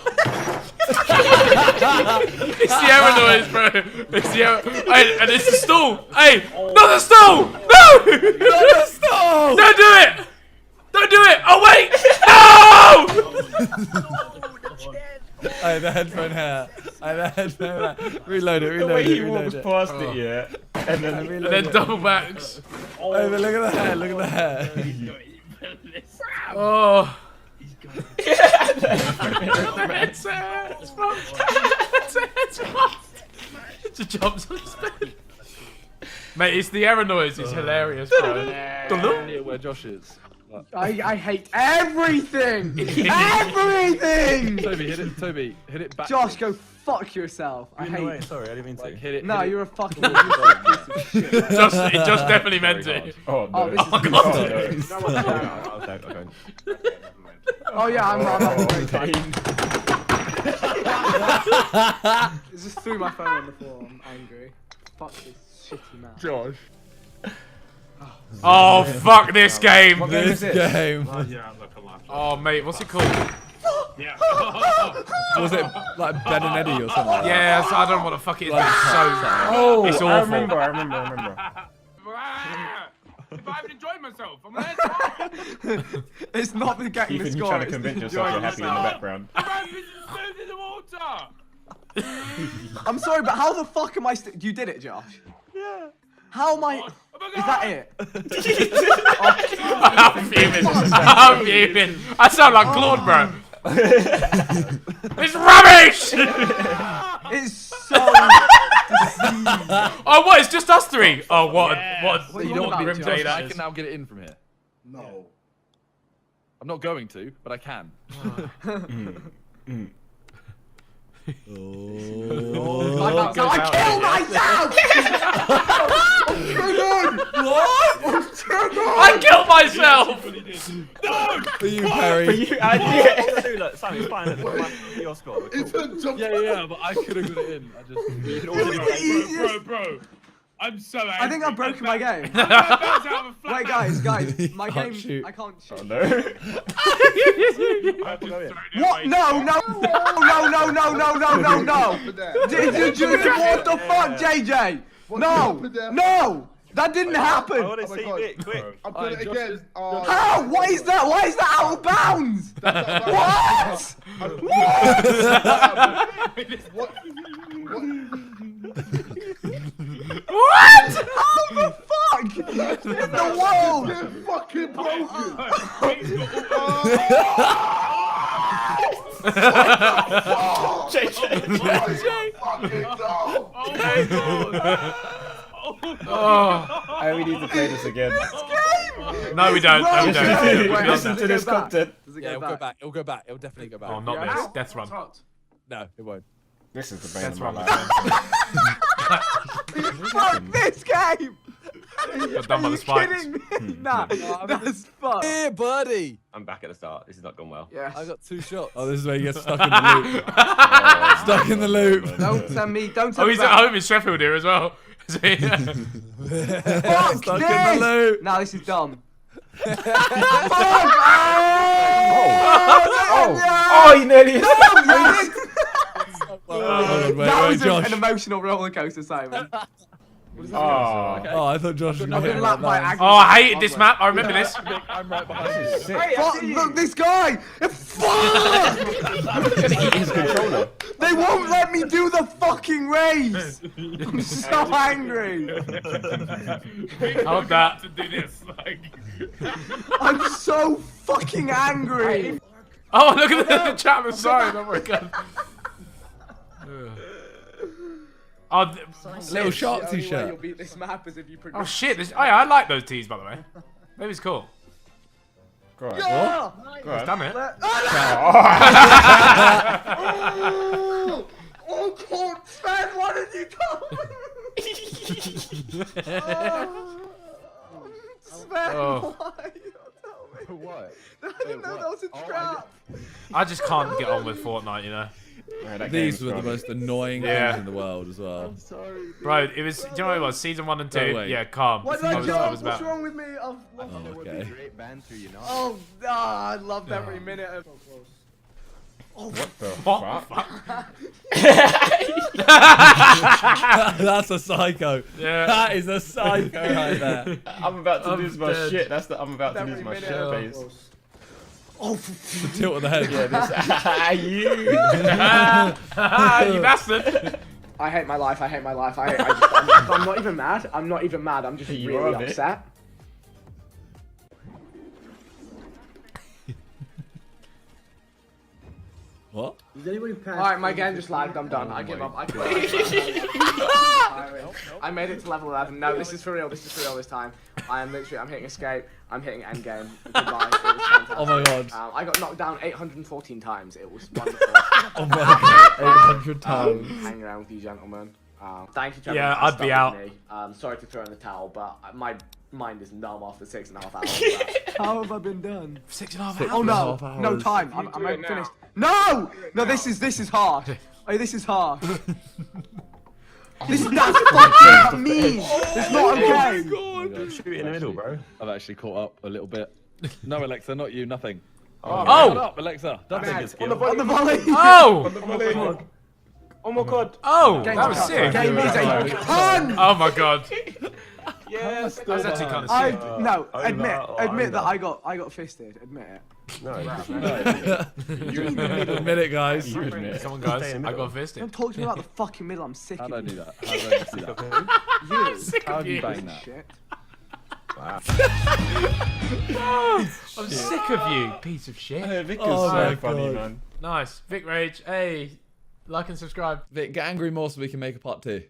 It's the error noise, bro. It's the error. Hey, and it's the stall. Hey, not the stall. No! Not the stall! Don't do it! Don't do it! Oh, wait! No! Hey, the headphone hair. Hey, the headphone hair. Reload it, The reload way it, he reload walks it. past it, yeah, and then And then double backs. Hey, but look at the hair, look at the hair. Oh. It just jumps on his bed. Mate, it's the error noise. It's hilarious, bro. Yeah, where Josh is. I hate everything! Everything! Toby, hit it back. Josh, go fuck yourself. I hate. Sorry, I didn't mean to. Hit it. No, hit you're a fucking piece of shit. Just definitely meant it. Oh, Oh, no. this is God. Okay. Oh yeah, I'm very tight. It's just threw my phone on the floor. I'm angry. Fuck this shitty man. Josh. Oh, fuck this game. This game. Yeah, look alive. Oh, mate, what's it called? Yeah. Was it like Ben and Eddie or something? Yes, I don't know what the fuck it is. But it's so. It's awful. I remember. If I haven't enjoyed myself, I'm It's not the getting the score. You're trying to convince yourself you're happy in the background. in the water. I'm sorry, but how the fuck am I you did it, Josh? Yeah. How am I... Is that it? I'm fuming. I'm fuming. I sound like Claude, bro. It's rubbish! It's so Oh, what? It's just us three. Oh, what? You know what, grim day I that can is. now get it in from here. No. I'm not going to, but I can. I killed myself! I killed myself! For you, Perry. For you, look, Simon, it's fine. Your score. Yeah, but I could have got it in. Bro. I'm so angry. I think I've broken my game. Wait, guys, my game. Shoot. I can't shoot. Oh, no. What? No. What the fuck, JJ? No. That didn't happen. I want to see it quick. I'm doing it again. How? What is that? Why is that out of bounds? What? What? How the fuck? In the world? You're fucking broken. JJ. Oh, we need to play this again. No, we don't. No, we don't. Listen to this content. Yeah, it'll go back. It'll go back. It'll definitely go back. Oh, not this. Death Run. No, it won't. This is the bane Death of my Run. life. Fuck this game! Got done by the spikes. Kidding me? Nah, that's fucked. Here, buddy. I'm back at the start. This has not gone well. Yeah. I got 2 shots. Oh, this is where he gets stuck in the loop. Stuck in the loop. Don't tell me. Don't Oh, tell he's me. at home in Sheffield here as well. Fuck Stuck this! in the loop. Nah, this is dumb. Oh, you nearly. That was Josh. an emotional roller coaster, Simon. Oh, I thought Josh was going to hit lapped by that. Oh, I hated this map. I remember this. I'm right behind you. Fuck, look, this guy! Fuck! His controller. They won't let me do the fucking race! I'm so angry! How about to do this? Like... I'm so fucking angry! Oh, look at the chat. I'm sorry. Don't worry, guys. Oh, Little shark t-shirt. You'll beat this map is if you oh shit! This, oh yeah, I like those tees by the way. Maybe it's cool. Go on. Yeah! He's done it. Oh, God, Sven, why did you come? Sven, Oh. why? Tell me. What? I didn't know that was a trap. I just can't get on with Fortnite, you know. These were the most annoying things in the world as well. I'm sorry. Bro, it was. Do you know what it was? Season 1 and 2. wait. Yeah, calm. Why did I jump? What's wrong with me? I've lost okay. Oh, I loved every minute of. Oh, what the What? fuck? That's a psycho. Yeah. That is a psycho right there. I'm about to lose my dead. shit. I'm about to Every lose my minute shit of face. Oh, The tilt of the head. Yeah, this. You. You bastard. I hate my life. I'm not even mad. I'm not even mad. I'm just You are really a bit. upset. What? Alright, my game just lagged. I'm done. I give up. I quit. I made it to level 11. No, this is for real. This is for real this time. I'm hitting escape. I'm hitting endgame. Goodbye. It was fantastic. Oh my god. I got knocked down 814 times. It was wonderful. Oh my god. 800 times. Hanging around with you gentlemen. Thank you, Trevor. Yeah, for I'd be stuck out. with me. Sorry to throw in the towel, but my mind is numb after 6.5 hours. How have I been done? 6.5 hours. Oh no, no time. I'm finished. No, no, this is hard. Oh, this is hard. That's fucking mean. It's not okay. Shoot it in the middle, bro. I've actually caught up a little bit. No, Alexa, not you. Nothing. Oh! Shut up, Alexa. That's a good On skill. the volley. Oh! Oh my god. Oh, that was sick. Game is a cunt. Oh my god. Yes. That was actually kind of sick. No, admit that I got fisted. Admit it. Admit it, guys. Come on, guys. I got fisted. Don't talk to me about the fucking middle. I'm sick How of do I you. do that? How do I see that? You. How do you bang that? Shit. I'm sick of you, piece of shit. Hey, Vic is Oh my so funny, God. man. Nice. Vic Rage. Hey, like and subscribe. Vic, get angry more so we can make a part 2.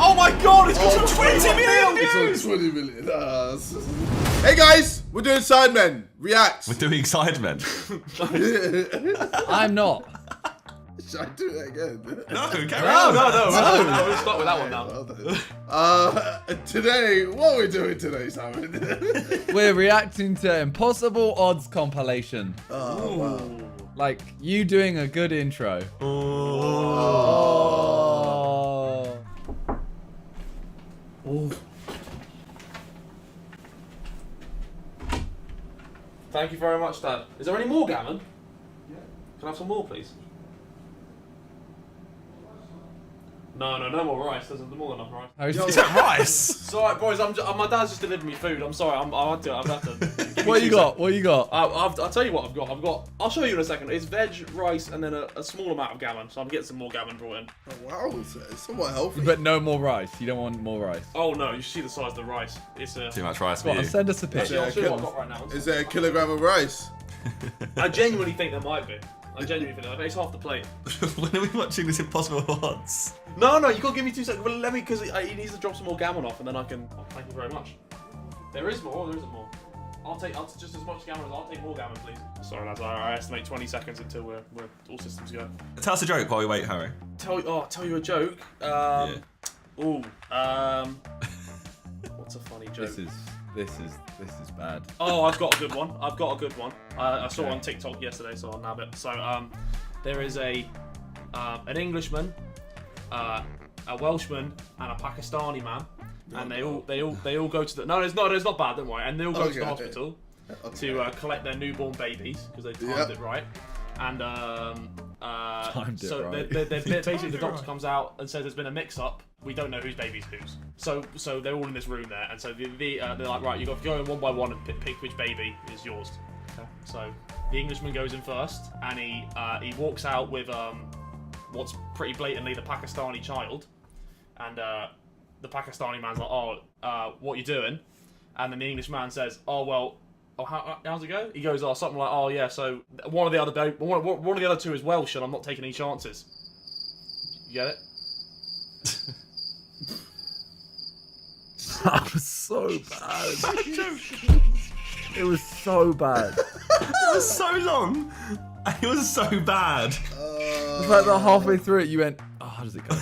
Oh my god, it's got 20 million views! It's on 20 million. Hey guys, we're doing Sidemen. React. We're doing Sidemen. I'm not. Should I do it again? No, carry No, on. no, we'll start with that one now. Today, what are we doing today, Simon? We're reacting to Impossible Odds compilation. Oh, wow. Like, you doing a good intro. Thank you very much, Dad. Is there any more gammon? Yeah. Can I have some more, please? No more rice. There's more than enough rice. How is Is that rice? Sorry, boys. My dad's just delivered me food. I'm sorry. I've had to. What you got? What you got? I'll tell you what I've got. I'll show you in a second. It's veg, rice, and then a small amount of gammon. So I'm getting some more gammon brought in. Oh, wow, it's somewhat healthy. But no more rice. You don't want more rice. Oh no, you see the size of the rice. It's Too much rice Go for on, you. send us a pic. Actually, I'll show you what I've got right now. Is there a kilogram of rice? I genuinely think there might be. I genuinely think that. It's half the plate. When are we watching this Impossible Odds? No, you can't give me 2 seconds. Well, let me, because he needs to drop some more gammon off, and then I can. Oh, thank you very much. There is more. There isn't more. I'll take just as much gammon as I'll take more gammon, please. Sorry, lads. I estimate 20 seconds until we're all systems go. Tell us a joke while we wait, Harry. Tell you a joke. What's a funny joke? This is bad. Oh, I've got a good one. I saw it on TikTok yesterday, so I'll nab it. So, there is an Englishman, a Welshman, and a Pakistani man, and they all go to the. No, it's not bad. Don't worry. And they all go to the hospital to collect their newborn babies because they timed it right. And basically the doctor comes out and says there's been a mix-up. We don't know whose baby's whose. So they're all in this room there, and so they're like, right, you got to go in one by one and pick which baby is yours. Okay. So the Englishman goes in first, and he walks out with what's pretty blatantly the Pakistani child, and the Pakistani man's like, what you doing? And then the English man says, how's it go? He goes, something like, yeah. So one of the other two is Welsh, and I'm not taking any chances. You get it? That was so bad. It was so bad. It was so long. It was so bad. It's like that halfway through it, you went, oh, how does it go?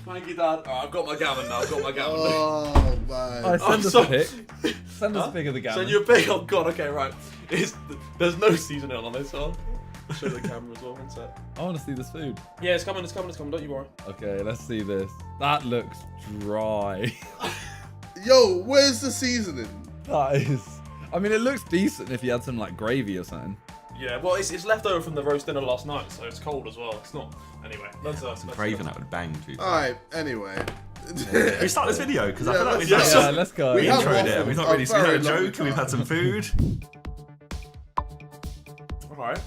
Thank you, Dad. I've got my gammon now. Oh, man. Send us a pic. Send us a pic of the gammon. Send you a pic? Oh, God. Okay, right. There's no seasoning on this one. I'll show the camera as well. One sec. I want to see this food. Yeah, it's coming. Don't you worry. Okay, let's see this. That looks dry. Yo, where's the seasoning? That is... I mean, it looks decent if you had some, like, gravy or something. Yeah, well, it's left over from the roast dinner last night, so it's cold as well. It's not... Anyway, let's Craving that would bang, dude. Alright, anyway. We start this video, because I feel like let's go. We introed it, and we've not really seen a joke, and we've had some food. Alright.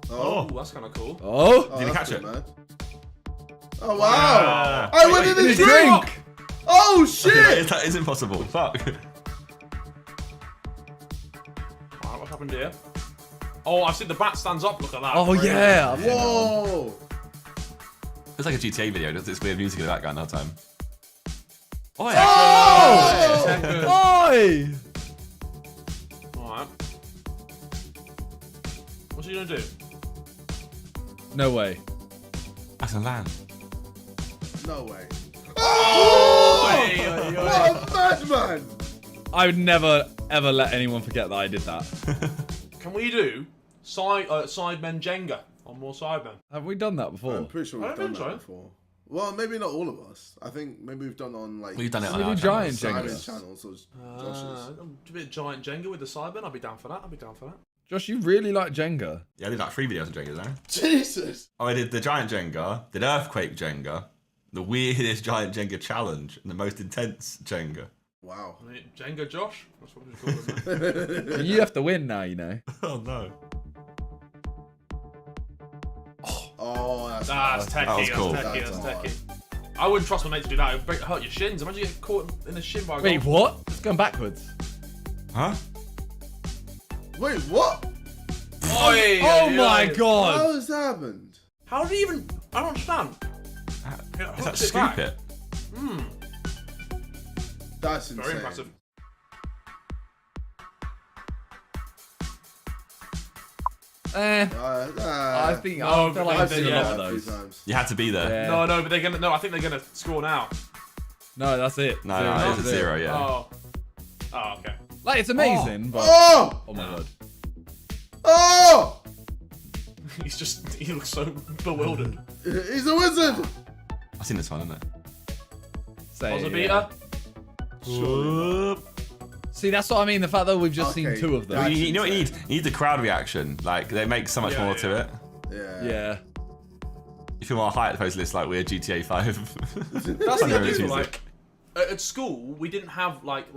Oh, that's kind of cool. Oh, did you catch it? Man. Oh, wow. I went in his drink. Oh, shit. That is impossible. Fuck. Alright, what happened here? Oh, I've seen the bat stands up. Look at that. Oh, yeah. Whoa. It's like a GTA video. There's this weird music in the background the whole time. Oh! Oi! Alright. What's he gonna do? No way. That's a land. No way. Oh! What a madman! I would never, ever let anyone forget that I did that. Can we do Sidemen Jenga on more Sidemen? Have we done that before? I'm pretty sure we've done that before. Well, maybe not all of us. I think maybe we've done on like. We've done it on We our do giant channels. Jenga. Channels or Josh's. A bit of giant Jenga with the Sidemen. I'll be down for that. I'll be down for that. Josh, you really like Jenga. Yeah, I did like 3 videos of Jenga there. Jesus! Oh, I did the giant Jenga, did earthquake Jenga, the weirdest giant Jenga challenge, and the most intense Jenga. Wow. Jenga Josh? That's what we call him. You have to win now, you know. Oh no. Oh, that's techie. That was cool. That's techie. I wouldn't trust my mate to do that. It would hurt your shins. Imagine you get caught in the shin by a Wait, golf. what? It's going backwards. Huh? Wait, what? Oh my god! How has that happened? How did he even... I don't understand. Is that scoop it? That's insane. Very impressive. I think No, I feel like but I've seen a yeah. lot of those. You had to be there. Yeah. No, but they're gonna... No, I think they're gonna score now. No, that's it. No, it's a 0, yeah. Oh. Oh, okay. Like, it's amazing, but... Oh! Oh my god. Oh! He's just... He looks so bewildered. He's a wizard! I've seen this one, isn't it? Say, Was a beater? See, that's what I mean. The fact that we've just seen 2 of them. You know what you need? You need the crowd reaction. Like, they make so much more to it. Yeah. You feel more hyped opposed to this, like, weird GTA 5. That's the other thing, like... At school, we didn't have like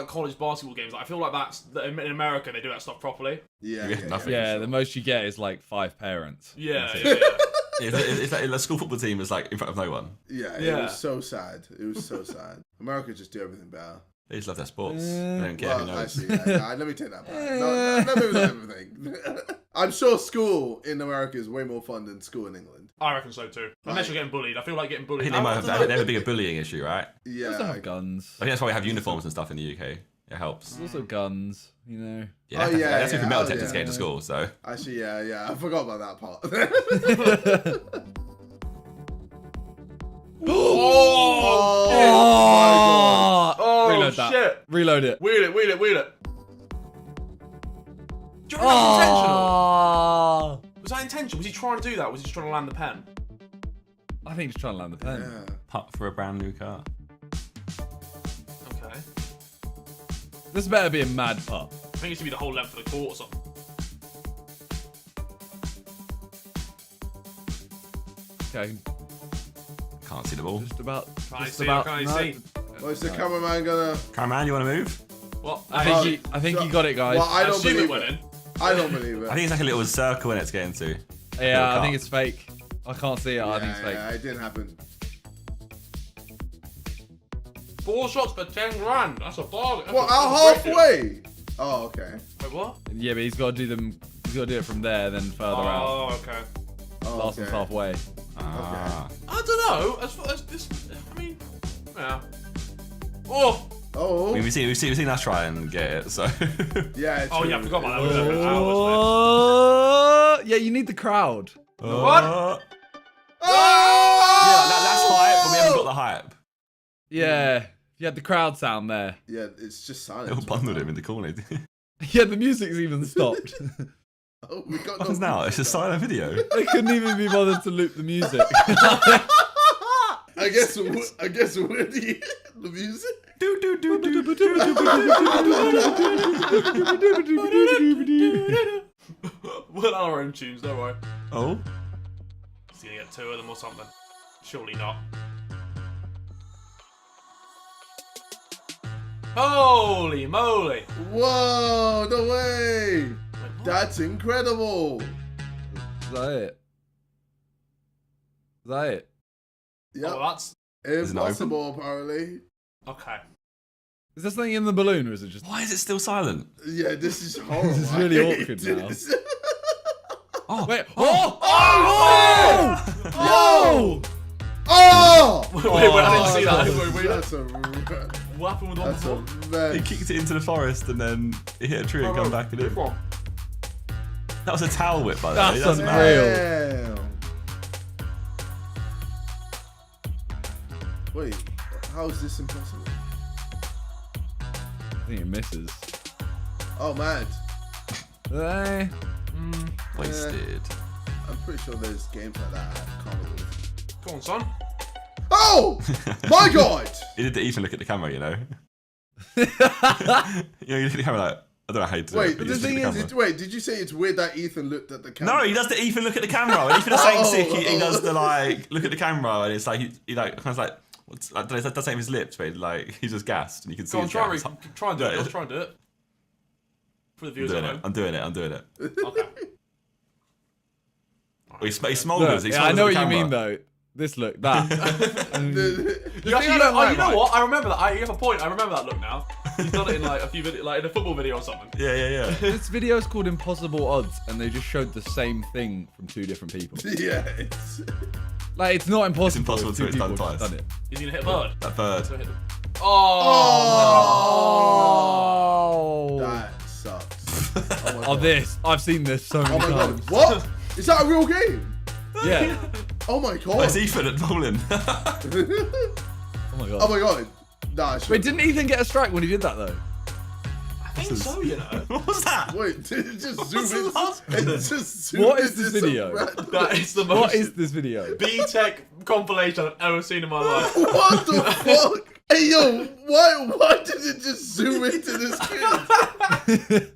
college basketball games. Like, I feel like that in America they do that stuff properly. Yeah, the most you get is like 5 parents. Yeah. It's like the school football team is like in front of no one. Yeah, it was so sad. It was so sad. America just do everything better. They just love their sports. They don't care who knows. Actually, let me take that back. No, maybe not everything. I'm sure school in America is way more fun than school in England. I reckon so too. Unless you're getting bullied. I feel like getting I bullied. think they might have, they have a bigger bullying issue, right? Yeah. They also have guns. I think that's why we have uniforms and stuff in the UK. It helps. There's also guns, you know. Yeah, that's for metal detectors getting to school, so. Actually, yeah, I forgot about that part. Reload that. Shit. Reload it. Wheel it. Do you reckon Oh. was that intentional? Was he trying to do that? Or was he just trying to land the pen? I think he's trying to land the pen. Yeah. Putt for a brand new car. Okay. This better be a mad putt. I think it should be the whole length of the court or something. Okay. Can't see the ball. Just about. Can I just see? about. Can I no. see? What's the cameraman gonna? Cameraman, you want to move? What? I think you got it, guys. Well, I don't assume believe it went in. I don't believe it. I think it's like a little circle in it's getting to. Yeah, I think it's fake. I can't see it. I think it's fake. Yeah, it didn't happen. 4 shots for 10 grand. That's a bargain. What? Halfway? Oh, okay. Wait, what? Yeah, but he's got to do them. He's got to do it from there, then further out. Oh, okay. Last one's halfway. Ah. I don't know. As this, I mean, yeah. Oh. Oh. I mean, we've seen us try and get it, so. Yeah. Oh yeah, I forgot about that. We were Yeah, you need the crowd. What? Yeah, that's hype, but we haven't got the hype. Yeah, you had the crowd sound there. Yeah, it's just They silent. all bundled him in the corner. Yeah, the music's even stopped. Oh, we got What happens now? It's a silent video. They couldn't even be bothered to loop the music. I guess we're the music. We'll have our own tunes, don't worry. Oh? He's gonna get 2 of them or something. Surely not. Holy moly! Whoa! No way! That's incredible. Is that it? Is that it? Yep. Oh, that's Impossible, apparently. okay. Is there something in the balloon, or is it just? Why is it still silent? Yeah, this is horrible. This is really awkward now. Oh, wait. Oh! Oh! Oh! Wait, I didn't see that. That's a What happened with one That's before? a mess. He kicked it into the forest and then it hit a tree and come back and in. That was a towel whip, by the way. That's unreal. Damn. Wait, how is this impossible? I think it misses. Oh, man. Wasted. I'm pretty sure there's games like that at Carnival. Come on, son. Oh! My God! He did the Ethan look at the camera, you know? You look at the camera like, I don't know how you do Wait, it. But the you just thing look at the is, camera. did you say it's weird that Ethan looked at the camera? No, he does the Ethan look at the camera. When Ethan is saying sick, he does the like, look at the camera and it's like, he like, kind of like, what's, I don't know, that doesn't have his lips, but like, he's just gassed and you can see Go on, his try and do it. Yeah. Let's try and do it. For the viewers at home. I'm doing it. Okay. He smoulders. Yeah, I know what you mean though. This look, that. You know what? I remember that. You have a point. I remember that look now. He's done it in like a few videos, like in a football video or something. Yeah. This video is called Impossible Odds, and they just showed the same thing from two different people. Yeah. Like, it's not impossible. It's impossible to Two it's done people twice. have done it. He's gonna hit a bird. That bird. Oh! That sucks. Oh, this. I've seen this so many Oh my times. God. What? Is that a real game? Yeah. Oh my God. Where's Ethan at bowling? Oh my God. Oh my God. Nah, Wait, didn't Ethan get a strike when he did that though? I think so, you know. What was that? Wait, did it just zoom in? What is this video? That is the most. What is this video? B-Tech compilation I've ever seen in my life. What the fuck? Hey yo, why did it just zoom into this kid?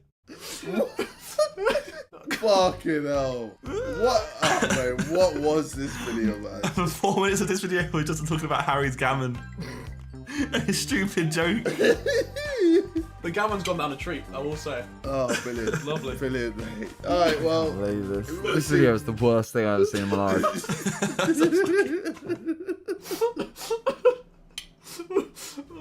Fucking hell. What? Oh, man, what was this video, man? For 4 minutes of this video, we're just talking about Harry's gammon. His stupid joke. The gammon's gone down a treat, I will say. Oh, brilliant. Lovely. Brilliant, mate. Alright, well. This video is the worst thing I've ever seen in my life.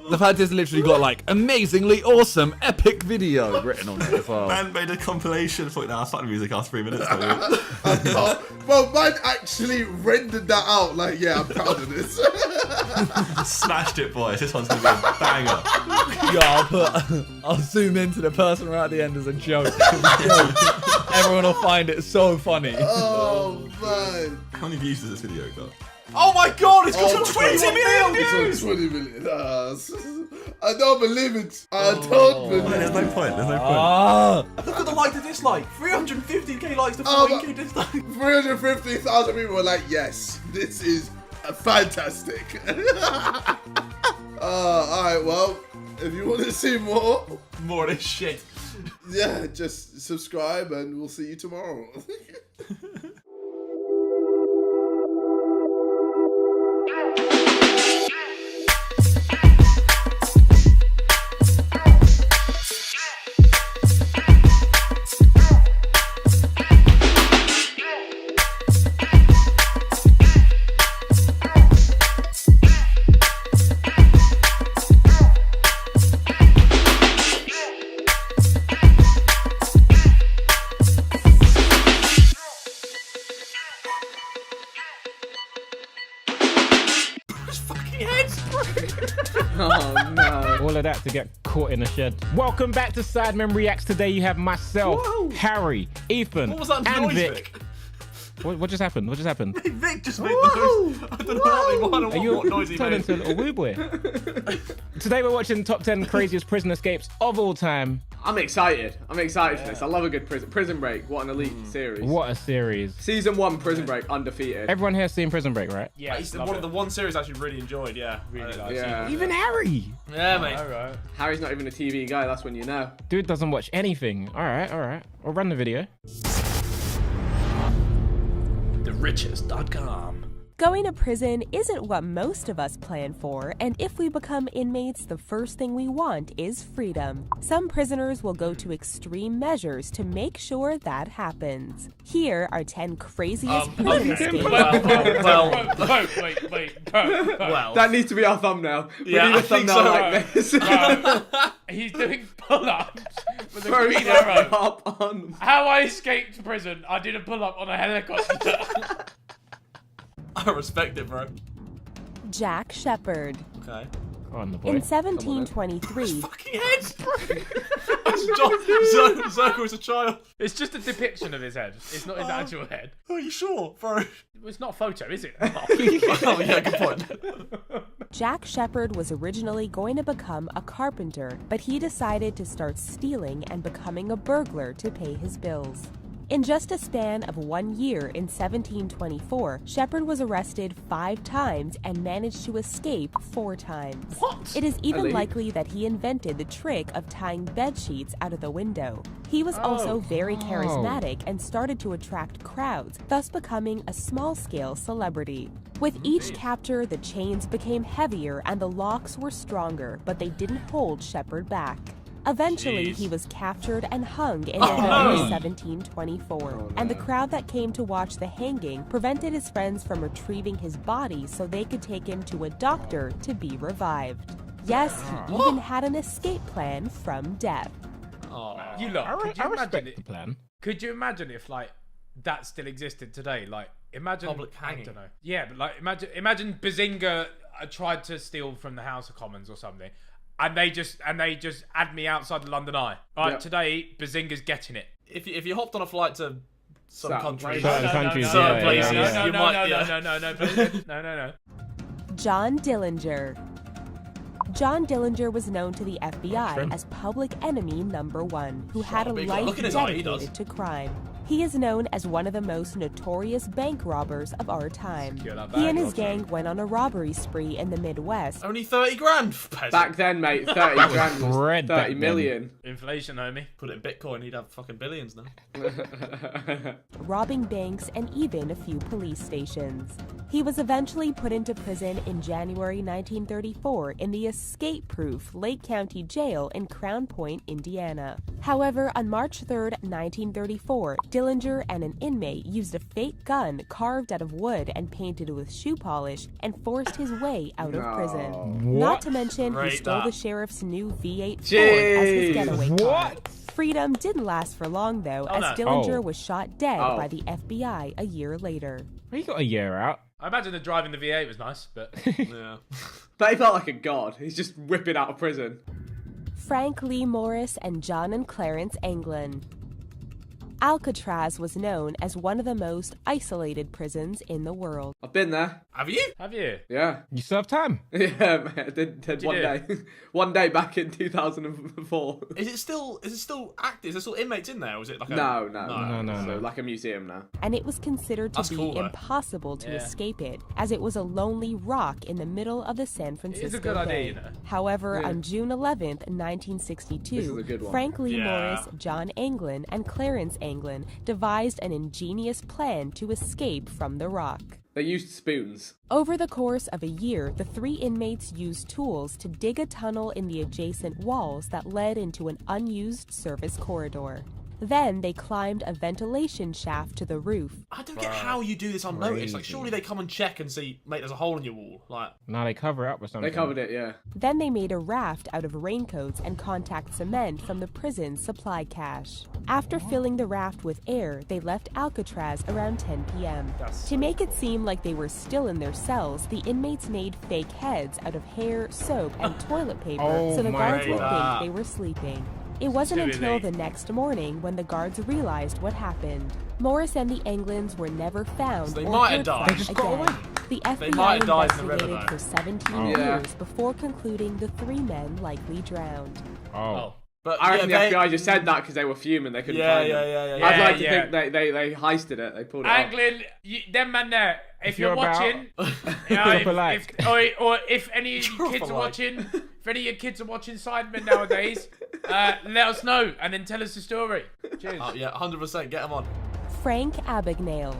The fact is literally got like amazingly awesome epic video written on it as well. Man made a compilation. Thought, nah, I'll start the music after 3 minutes. Well, man actually rendered that out. Like, yeah, I'm proud of this. Smashed it, boys. This one's gonna be a banger. Yeah, I'll zoom into the person right at the end as a joke. Everyone will find it so funny. Oh man! How many views does this video got? Oh my God! It's got 20 million views. 20 million. I don't believe it. I don't believe it. There's no point. There's no point. Look at the like to dislike. 350k likes to 14k dislike. 350,000 people were like, yes, this is fantastic. Alright, well, if you want to see more of this shit, yeah, just subscribe and we'll see you tomorrow. Oh no. All of that to get caught in a shed. Welcome back to Sidemen Reacts. Today you have myself, Harry, Ethan, what was that and noise, Vic. What just happened? What just happened? Vic just made the noise. I don't know what noise he turned made. into a little woo boy. Today we're watching top 10 craziest prison escapes of all time. I'm excited. I'm excited for this. I love a good Prison Break. What an elite series. What a series. Season 1 Prison Break, undefeated. Everyone here's seen Prison Break, right? Yeah, it's the one series I actually really enjoyed. Yeah, really liked. Yeah. Even Harry. Yeah, mate. Alright. Harry's not even a TV guy, that's when you know. Dude doesn't watch anything. Alright. I'll run the video. TheRichest.com. Going to prison isn't what most of us plan for, and if we become inmates, the first thing we want is freedom. Some prisoners will go to extreme measures to make sure that happens. Here are 10 craziest prison escapes. Well, that needs to be our thumbnail. We Yeah, need a I think thumbnail so. like this. He's doing pull-ups with a Bro, green he's arrow. up on. How I escaped prison, I did a pull-up on a helicopter. I respect it, bro. Jack Shepherd. Okay. On the In 1723, Fucking heads, bro. Zerko is a child. It's just a depiction of his head. It's not his actual head. Are you sure, bro? It's not a photo, is it? Oh, yeah, good point. Jack Shepherd was originally going to become a carpenter, but he decided to start stealing and becoming a burglar to pay his bills. In just a span of 1 year in 1724, Shepherd was arrested 5 times and managed to escape 4 times. What? It is even Elite. likely that he invented the trick of tying bed sheets out of the window. He was also very charismatic and started to attract crowds, thus becoming a small-scale celebrity. With each capture, the chains became heavier and the locks were stronger, but they didn't hold Shepherd back. Eventually, Jeez. he was captured and hung in November 1724, and the crowd that came to watch the hanging prevented his friends from retrieving his body so they could take him to a doctor to be revived. Yes, he even had an escape plan from death. Oh, you look. Could you I imagine respect it? the plan. Could you imagine if like that still existed today? Like, imagine Public hanging. I don't know. Yeah, but like imagine Bazinga tried to steal from the House of Commons or something. And they just had me outside the London Eye. All right, Yep. Today Bazinga's getting it. If you hopped on a flight to some Certain country, places. Certain countries, certain yeah, places, yeah, yeah. you might. No. John Dillinger. John Dillinger was known to the FBI Shrimp. as public enemy number 1, who had a big life look at his eye, he dedicated does. to crime. He is known as one of the most notorious bank robbers of our time. Secure that He bag, and his Roger. gang went on a robbery spree in the Midwest. Only 30 grand. Peasant. Back then, mate, 30 grand was bread back 30 then. million. Inflation, homie. Put it in Bitcoin, he'd have fucking billions now. Robbing banks and even a few police stations. He was eventually put into prison in January 1934 in the escape-proof Lake County Jail in Crown Point, Indiana. However, on March 3, 1934, Dillinger and an inmate used a fake gun carved out of wood and painted with shoe polish and forced his way out of prison. Not to mention, he Rate stole that. the sheriff's new V8 Ford as his Jeez. getaway car. What? Freedom didn't last for long, though, as no. Dillinger Oh. was shot dead Oh. by the FBI a year later. He got a year out. I imagine the driving the V8 was nice, but Yeah. But he felt like a god. He's just whipping out of prison. Frank Lee Morris and John and Clarence Anglin. Alcatraz was known as one of the most isolated prisons in the world. I've been there. Have you? have you? Yeah. You served time. Yeah, mate, I did you one do? day. One day back in 2004. Is it still active? Is there still inmates in there? Or is it like a No. No. So, like a museum now. And it was considered to That's be cool, though. impossible to Yeah. escape it, as it was a lonely rock in the middle of the San Francisco good Bay. idea, you know. However, Yeah. on June 11th, This is 1962, a good one. Frank Lee Yeah. Morris, John Anglin, and Clarence Anglin devised an ingenious plan to escape from the rock. They used spoons. Over the course of a year, the 3 inmates used tools to dig a tunnel in the adjacent walls that led into an unused service corridor. Then they climbed a ventilation shaft to the roof. I don't get how you do this unnoticed. Like, surely they come and check and see, mate, there's a hole in your wall. Like, No, they cover it up with something. They covered it, yeah. Then they made a raft out of raincoats and contact cement from the prison's supply cache. After filling the raft with air, they left Alcatraz around 10 p.m. To make it seem like they were still in their cells, the inmates made fake heads out of hair, soap, and toilet paper Oh so the my guards would God. think they were sleeping. It wasn't Too until late. the next morning when the guards realized what happened. Morris and the Anglins were never found So they or might have heard died. from They just got again. away. The They FBI might have died in the river, investigated though. for 17 Oh. Yeah. years before concluding the 3 men likely drowned. Oh. but I reckon yeah, the FBI just said that because they were fuming. They couldn't Yeah, find yeah, them. yeah, yeah, I'd yeah. like to Yeah, think they heisted it. They pulled it off. Anglin, them man there. If you're you're about- watching, Drop a like. or if any of you Drop kids a are like. watching, if any of your kids are watching Sidemen nowadays, let us know and then tell us the story. Cheers. Oh, yeah, 100%. Get them on. Frank Abagnale.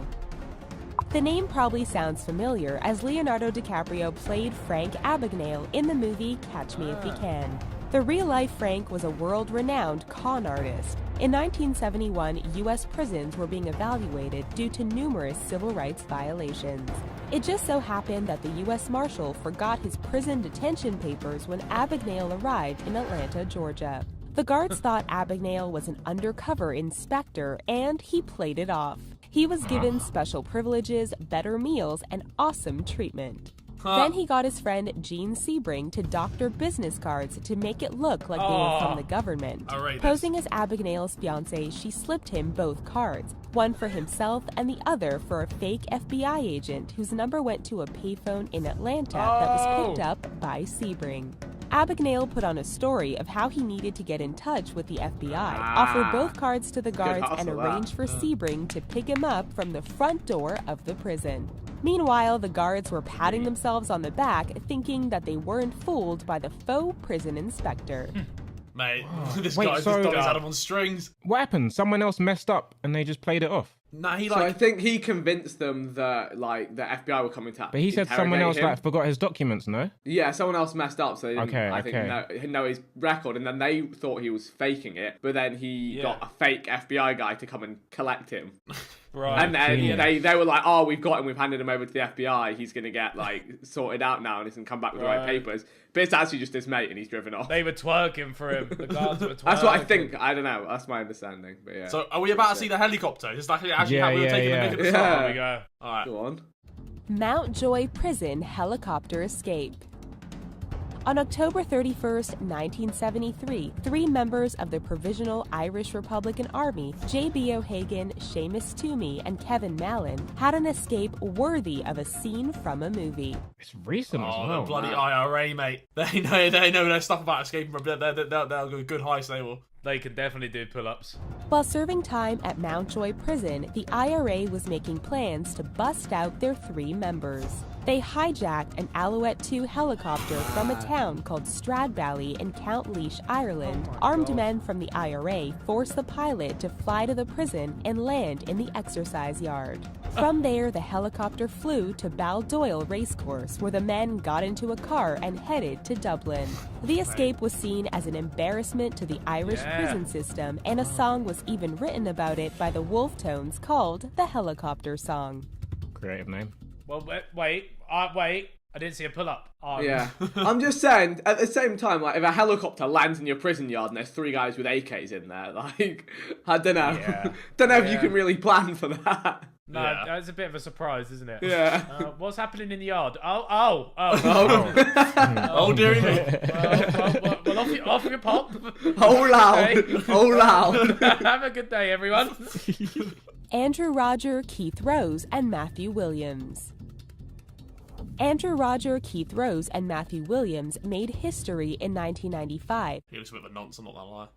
The name probably sounds familiar as Leonardo DiCaprio played Frank Abagnale in the movie Catch Me If You Can. The real-life Frank was a world-renowned con artist. In 1971, U.S. prisons were being evaluated due to numerous civil rights violations. It just so happened that the U.S. Marshal forgot his prison detention papers when Abagnale arrived in Atlanta, Georgia. The guards thought Abagnale was an undercover inspector, and he played it off. He was given special privileges, better meals, and awesome treatment. Then he got his friend Gene Sebring to doctor business cards to make it look like they were from the government. Posing as Abagnale's fiancée, she slipped him both cards, one for himself and the other for a fake FBI agent whose number went to a payphone in Atlanta that was picked up by Sebring. Abagnale put on a story of how he needed to get in touch with the FBI, offered both cards to the guards, and arranged for Sebring to pick him up from the front door of the prison. Meanwhile, the guards were patting themselves on the back, thinking that they weren't fooled by the faux prison inspector. Mate, this Wait, guy's so- just got his Adam on strings. What happened? Someone else messed up and they just played it off. Nah, he So I think he convinced them that like the FBI were coming to. But he said someone else interrogate him. like forgot his documents, no? Yeah, someone else messed up, so they didn't, Okay, I think, know his record, and then they thought he was faking it, but then he got a fake FBI guy to come and collect him. Right. And then Genius. they were like, oh, we've got him, we've handed him over to the FBI, he's going to get like sorted out now and he's going to come back with the right papers. But it's actually just his mate and he's driven off. They were twerking for him. The guards were twerking. That's what I think. I don't know. That's my understanding. But yeah. So, are we about to see the helicopter? Is this like actually Yeah, how we were yeah, taking yeah. the mic at the start? Yeah. There we go. All right. Go on. Mount Joy Prison helicopter escape. On October 31st, 1973, 3 members of the Provisional Irish Republican Army, J.B. O'Hagan, Seamus Toomey, and Kevin Mallon, had an escape worthy of a scene from a movie. It's recent as Oh, well. the bloody IRA, mate. They know their stuff about escaping from. They'll go good heist. They will. They can definitely do pull-ups. While serving time at Mount Joy Prison, the IRA was making plans to bust out their 3 members. They hijacked an Alouette 2 helicopter from a town called Stradbally in Countleash, Ireland. Armed men from the IRA forced the pilot to fly to the prison and land in the exercise yard. From there, the helicopter flew to Baldoyle Racecourse, where the men got into a car and headed to Dublin. The escape was seen as an embarrassment to the Irish prison system, and a song was even written about it by the Wolf Tones called the Helicopter Song. Creative name. Well, wait. I didn't see a pull-up. Yeah. I'm just saying, at the same time, like, if a helicopter lands in your prison yard and there's 3 guys with AKs in there, like, I don't know. Yeah. Don't know if you can really plan for that. No, that's a bit of a surprise, isn't it? Yeah. What's happening in the yard? Oh. Oh, dearie me. Well, off your pop. Oh, loud. Okay. Oh, loud. Have a good day, everyone. Andrew Roger, Keith Rose, and Matthew Williams. Andrew Roger, Keith Rose, and Matthew Williams made history in 1995 He looks a bit of a nonce, I'm not gonna lie.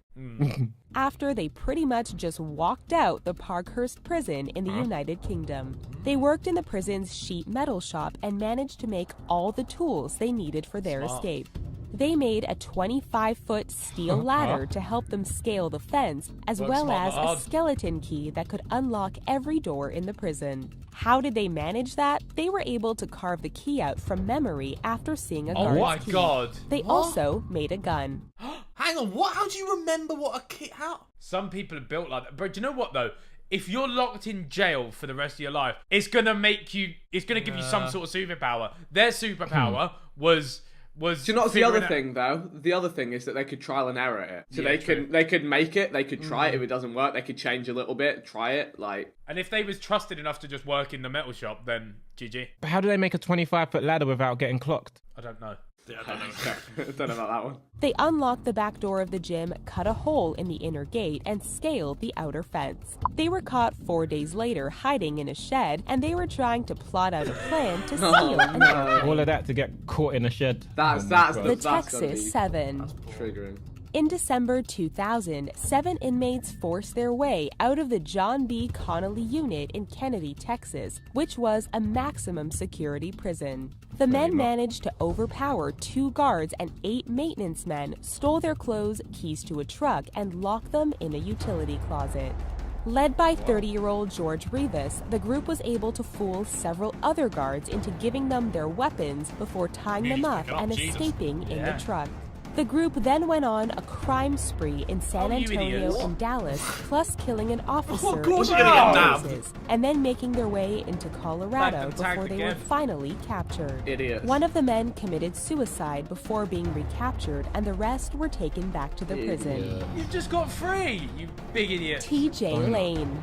after they pretty much just walked out the Parkhurst prison in the United Kingdom. They worked in the prison's sheet metal shop and managed to make all the tools they needed for their escape. They made a 25-foot steel ladder to help them scale the fence, as Work well smart as but a hard. skeleton key that could unlock every door in the prison. How did they manage that? They were able to carve the key out from memory after seeing a Oh guard's my key. God. They also made a gun. Hang on, what? How do you remember what a kit? How? Some people are built like that. But do you know what, though? If you're locked in jail for the rest of your life, it's going to make you... It's going to give you some sort of superpower. Their superpower was... Do you know what's the other figuring thing though? The other thing is that they could trial and error it. So Yeah, they could make it, they could try it. If it doesn't work, they could change a little bit, try it. Like, And if they was trusted enough to just work in the metal shop, then GG. But how do they make a 25-foot ladder without getting clocked? I don't know. Yeah, I don't know. don't know about that one. They unlocked the back door of the gym, cut a hole in the inner gate, and scaled the outer fence. They were caught 4 days later hiding in a shed, and they were trying to plot out a plan to steal an All of that to get caught in a shed. That's The that's gotta Texas be 7. triggering. In December 2000, 7 inmates forced their way out of the John B. Connolly unit in Kennedy, Texas, which was a maximum security prison. The men managed to overpower 2 guards and 8 maintenance men, stole their clothes, keys to a truck, and locked them in a utility closet. Led by 30-year-old George Rivas, the group was able to fool several other guards into giving them their weapons before tying them up and escaping in the truck. The group then went on a crime spree in San Antonio and Dallas, plus killing an officer and then making their way into Colorado before they were finally captured. Idiots. One of the men committed suicide before being recaptured, and the rest were taken back to the prison. You just got free, you big idiot. T.J. Lane.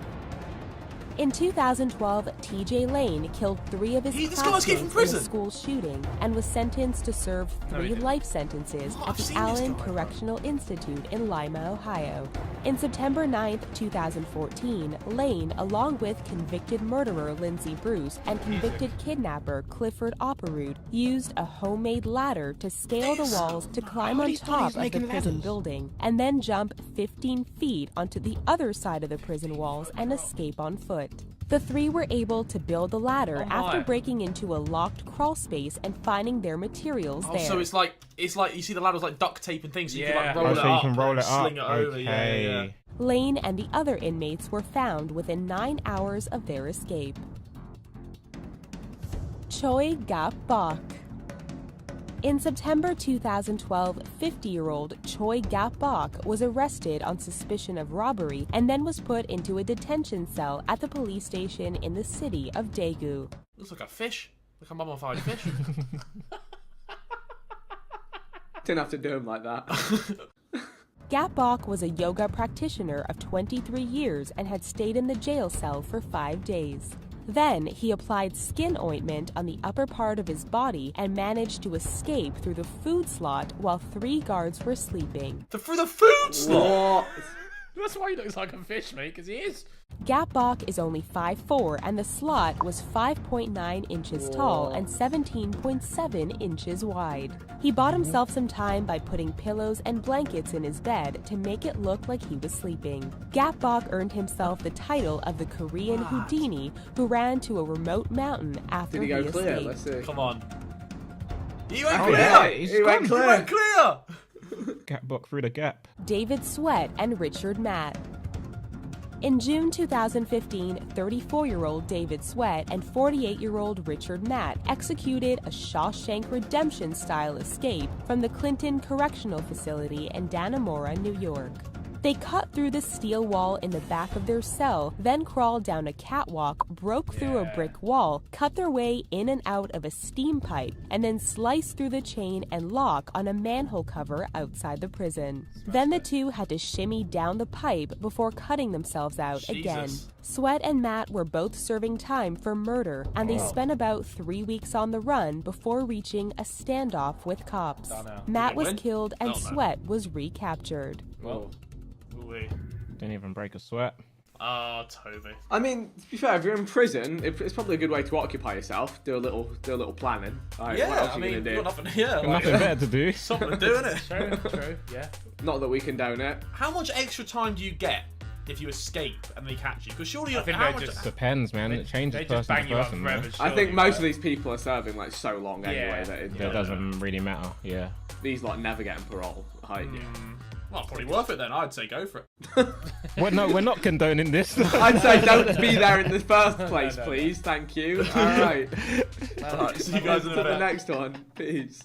In 2012, T.J. Lane killed 3 of his classmates in a school shooting and was sentenced to serve 3 life sentences at the Allen Correctional Institute in Lima, Ohio. In September 9, 2014, Lane, along with convicted murderer Lindsay Bruce and convicted kidnapper Clifford Opperud, used a homemade ladder to scale the walls to climb on top of the prison building and then jump 15 feet onto the other side of the prison walls and escape on foot. The 3 were able to build the ladder after breaking into a locked crawl space and finding their materials there. So it's like you see the ladders like duct tape and things, so you can like roll it so up, you can roll it up. sling it over. Yeah. Lane and the other inmates were found within 9 hours of their escape. Choi Gap-bok. In September 2012, 50-year-old Choi Gap-bok was arrested on suspicion of robbery and then was put into a detention cell at the police station in the city of Daegu. Looks like a fish, like a mummified fish. Didn't have to do him like that. Gap-bok was a yoga practitioner of 23 years and had stayed in the jail cell for 5 days. Then, he applied skin ointment on the upper part of his body and managed to escape through the food slot while 3 guards were sleeping. Through the food slot? That's why he looks like a fish, mate, because he is. Gap-bok is only 5'4", and the slot was 5.9 inches tall and 17.7 inches wide. He bought himself some time by putting pillows and blankets in his bed to make it look like he was sleeping. Gap-bok earned himself the title of the Korean Houdini, who ran to a remote mountain after Did he go clear? escaped. Let's see. Come on. He went clear! Yeah, he went clear! He went clear! Gap-bok through the gap. David Sweat and Richard Matt. In June 2015, 34-year-old David Sweat and 48-year-old Richard Matt executed a Shawshank Redemption-style escape from the Clinton Correctional Facility in Dannemora, New York. They cut through the steel wall in the back of their cell, then crawled down a catwalk, broke through a brick wall, cut their way in and out of a steam pipe, and then sliced through the chain and lock on a manhole cover outside the prison. Then the 2 had to shimmy down the pipe before cutting themselves out again. Sweat and Matt were both serving time for murder, and they spent about 3 weeks on the run before reaching a standoff with cops. Matt was killed and Sweat was recaptured. Well. Didn't even break a sweat. Oh, Toby. I mean, to be fair, if you're in prison, it's probably a good way to occupy yourself. Do a little planning. Right, Yeah, what else I are you mean, gonna you've do? got nothing, Got nothing better to do. Something to do, innit? True, yeah. Not that we condone it. How much extra time do you get if you escape and they catch you? Because surely I think how they much... just Depends, man. It changes they just person bang to you up person. forever, man. I think surely, most but- of these people are serving like so long anyway that It doesn't really matter. Yeah. these like never getting parole. Well, probably worth it then. I'd say go for it. We're not condoning this. I'd say don't be there in the first place, please. Thank you. All right. Alright, see you guys in a To the bit. next one. Peace.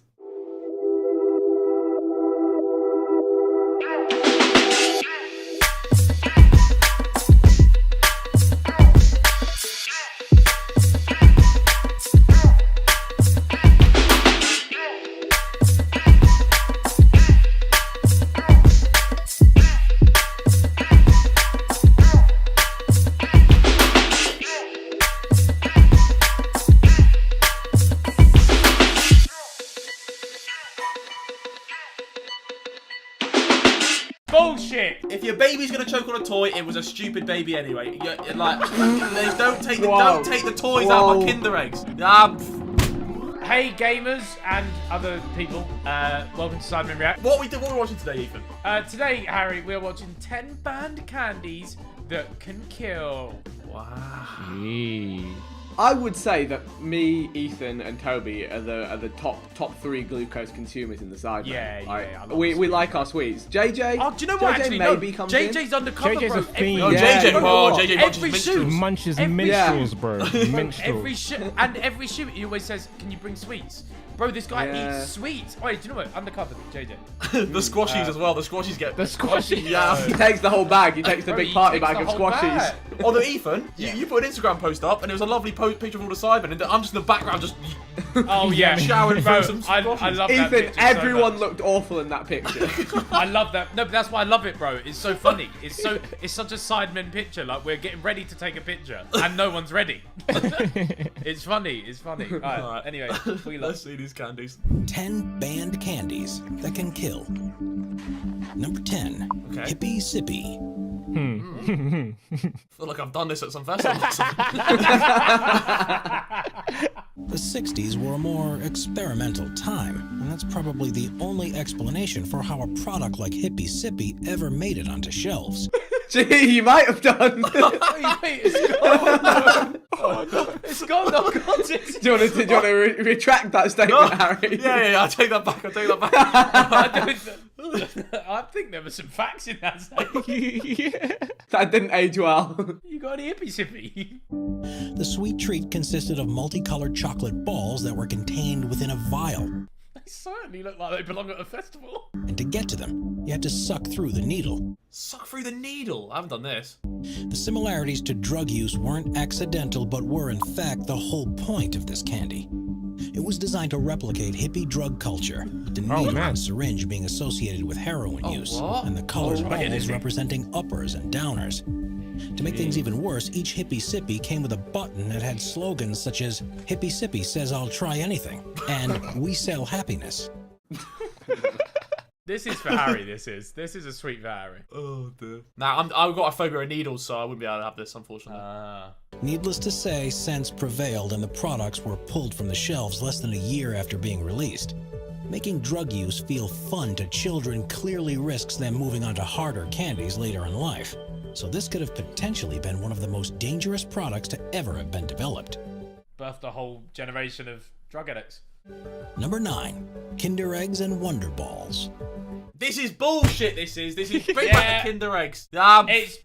Bullshit! If your baby's gonna choke on a toy, it was a stupid baby anyway. You're like, don't take the toys out of my Kinder eggs. Hey gamers and other people, welcome to Sidemen React. What are we watching today, Ethan? Today, Harry, we're watching 10 banned candies that can kill. Wow. Gee. I would say that me, Ethan, and Toby are the top 3 glucose consumers in the side. Yeah, yeah. I love We like our sweets. JJ. Oh, do you know what? JJ Actually, maybe no. comes JJ's in. undercover, JJ's bro. a fiend. Oh, Yeah. JJ, bro. JJ Every munches shoot. Munches Every minstrels, bro. Minstrels. Every shoot, he always says, "Can you bring sweets?" Bro, this guy eats sweets. Wait, do you know what? Undercover, JJ. The squashies as well. The squashies get the squashies. Yeah. He takes the whole bag. He takes the Bro, big he party takes bag the of whole squashies. bag. Although Ethan, you put an Instagram post up and it was a lovely picture of all the Sidemen, and I'm just in the background just Oh yeah, showering bro, through some I squashies. love that Ethan, picture everyone so looked awful in that picture. I love that. No, but that's why I love it, bro. It's so funny. It's such a Sidemen picture. Like we're getting ready to take a picture and no one's ready. It's funny. It's funny. All right. Anyway, Let's see these candies. 10 banned candies that can kill. Number 10, Okay. Hippie Sippy. I feel like I've done this at some festival. The 60s were a more experimental time, and that's probably the only explanation for how a product like Hippie Sippy ever made it onto shelves. Gee, you might have done. Wait, it's gone. It's gone. Oh God. Do you want to retract that statement, Harry? Yeah, I'll take that back. I think there were some facts in that statement. That didn't age well. You got any hippie sippy? The sweet treat consisted of multicolored chocolate balls that were contained within a vial. They certainly look like they belong at a festival. And to get to them, you had to suck through the needle. Suck through the needle. I haven't done this. The similarities to drug use weren't accidental, but were in fact the whole point of this candy. It was designed to replicate hippie drug culture, with the needle and syringe being associated with heroin use, and the colored balls representing uppers and downers. To make things even worse, each Hippie Sippy came with a button that had slogans such as, "Hippie Sippy says I'll try anything," and "We sell happiness." This is for Harry. This is a sweet for Harry. Oh dear. Now I've got a phobia of needles, so I wouldn't be able to have this, unfortunately. Needless to say, sense prevailed and the products were pulled from the shelves less than a year after being released. Making drug use feel fun to children clearly risks them moving on to harder candies later in life. So this could have potentially been one of the most dangerous products to ever have been developed. Birthed a whole generation of drug addicts. Number 9, Kinder Eggs and Wonder Balls. This is bullshit. This is bring Yeah. back the Kinder Eggs. It's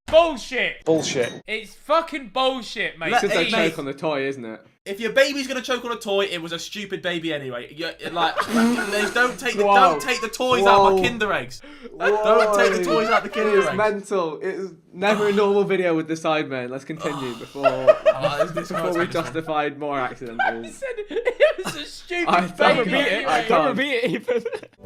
bullshit. Bullshit. It's fucking bullshit, mate. It's a choke on the toy, isn't it? If your baby's gonna choke on a toy, it was a stupid baby anyway. Don't take the toys out of my Kinder Eggs. Don't take the toys out of the Kinder Eggs. It's mental. It's never a normal video with the Sidemen. Let's continue before we justified more accidentals. It was a stupid baby. I can't.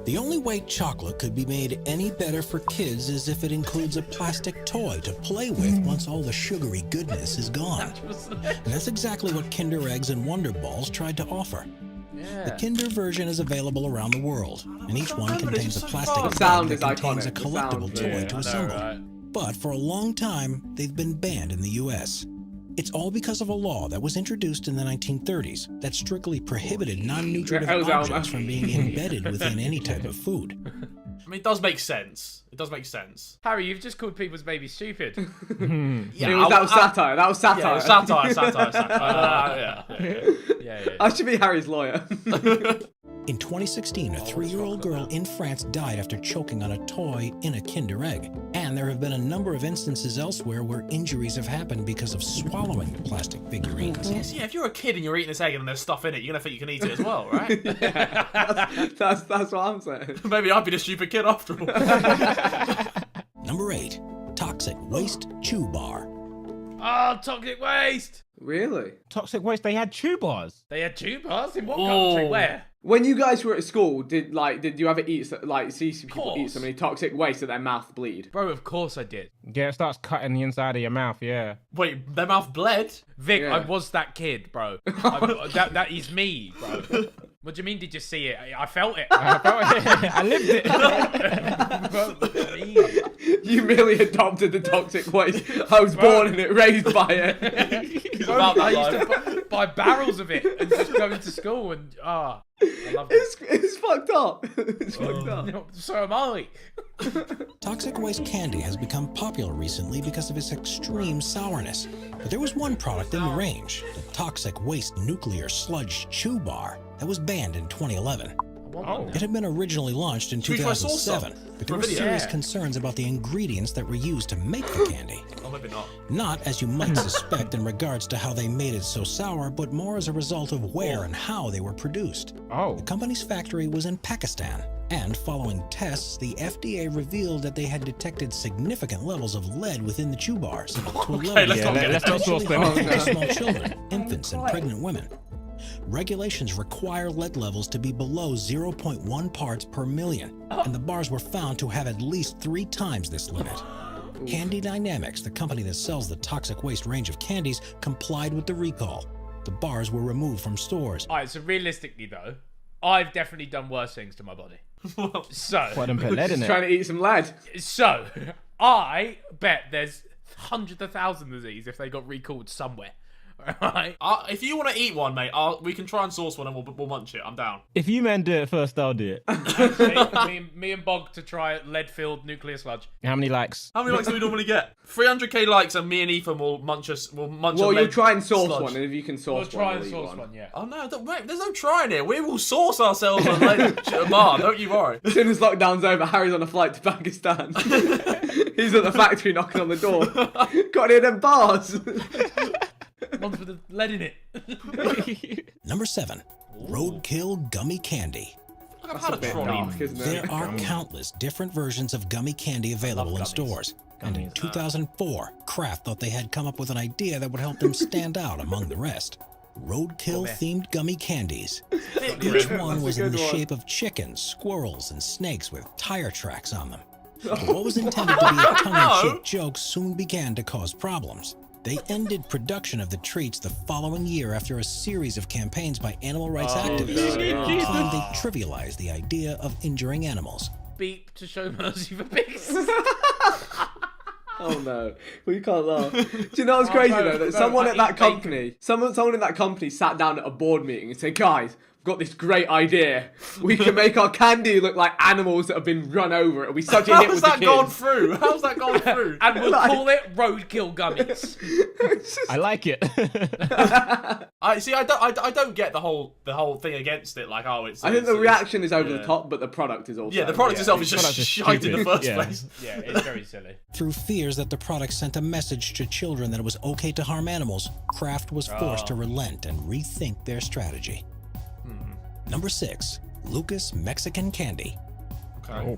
The only way chocolate could be made any better for kids is if it includes a plastic toy to play with once all the sugary goodness is gone. And that's exactly what Kinder Eggs and Wonder Balls tried to offer. The Kinder version is available around the world, and each one contains a plastic bag that contains a collectible toy to assemble. But for a long time, they've been banned in the US. It's all because of a law that was introduced in the 1930s that strictly prohibited non-nutritive objects from being embedded within any type of food. I mean, it does make sense. It does make sense. Harry, you've just called people's babies stupid. That was satire. That was satire. Yeah, satire. Yeah. I should be Harry's lawyer. In 2016, a 3-year-old girl in France died after choking on a toy in a Kinder Egg. And there have been a number of instances elsewhere where injuries have happened because of swallowing the plastic figurines. Yeah, if you're a kid and you're eating this egg and there's stuff in it, you're gonna think you can eat it as well, right? That's what I'm saying. Maybe I'd be the stupid kid after all. Number 8, Toxic Waste Chew Bar. Oh, toxic waste. Really? Toxic Waste, they had chew bars. They had chew bars? In what country? Where? When you guys were at school, did you ever see people eat so many toxic waste that their mouth bleed? Bro, of course I did. Yeah, it starts cutting the inside of your mouth, yeah. Wait, their mouth bled? Vic, Yeah. I was that kid, bro. That is me, bro. What do you mean, did you see it? I felt it. I felt it. I lived it. You merely adopted the toxic waste. I was born in it, raised by it. I used to buy barrels of it and just go into school and I love it. It's fucked up. It's fucked up. So am I. Toxic waste candy has become popular recently because of its extreme sourness. But there was one product in the range, the toxic waste nuclear sludge chew bar, that was banned in 2011. It had been originally launched in 2007, but there were serious concerns about the ingredients that were used to make the candy. Oh, maybe not. Not, as you might suspect, in regards to how they made it so sour, but more as a result of where and how they were produced. The company's factory was in Pakistan, and following tests, the FDA revealed that they had detected significant levels of lead within the chew bars, to a level that potentially harmed small children, infants, and pregnant women. Regulations require lead levels to be below 0.1 parts per million, and the bars were found to have at least 3 times this limit. Candy Dynamics, the company that sells the toxic waste range of candies, complied with the recall. The bars were removed from stores. Alright, so realistically though, I've definitely done worse things to my body. So Why didn't put lead in it? Trying to eat some lead. So I bet there's hundreds of thousands of these if they got recalled somewhere. Right. If you want to eat one, mate, we can try and source one and we'll munch it. I'm down. If you men do it first, I'll do it. Actually, me and Bog to try lead-filled nuclear sludge. How many likes? How many likes do we normally get? 300k likes, and me and Ethan will munch us. Well, you'll try and source one, and if you can source we'll try one, and source one. Yeah. Oh no, wait, there's no trying here. We will source ourselves a lead bar. Don't you worry. As soon as lockdown's over, Harry's on a flight to Pakistan. He's at the factory knocking on the door. Got any of them bars? Ones with the lead in it. Number 7, Roadkill Gummy Candy. That's a bit dark, isn't it? There are countless different versions of gummy candy available in stores. And in 2004, Kraft thought they had come up with an idea that would help them stand out among the rest. Roadkill-themed gummy candies. Each one was in the shape of chickens, squirrels, and snakes with tire tracks on them. But what was intended to be a tongue-in-cheek joke soon began to cause problems. They ended production of the treats the following year after a series of campaigns by animal rights activists who claimed they trivialized the idea of injuring animals. Beep to show mercy for pigs. Oh no, we can't laugh. Do you know what's crazy though? That someone at that company, someone in that company sat down at a board meeting and said, "Guys, we've got this great idea. We can make our candy look like animals that have been run over. It'll be such a hit with the kids." How's that gone through? And we'll call it Roadkill Gummies. I like it. I don't get the whole thing against it. Like, oh, I think the reaction is over the top, but the product is also. Yeah, the product itself is just shite in the first place. Yeah, it's very silly. Through fears that the product sent a message to children that it was okay to harm animals, Kraft was forced to relent and rethink their strategy. Number 6, Lucas Mexican Candy. Okay.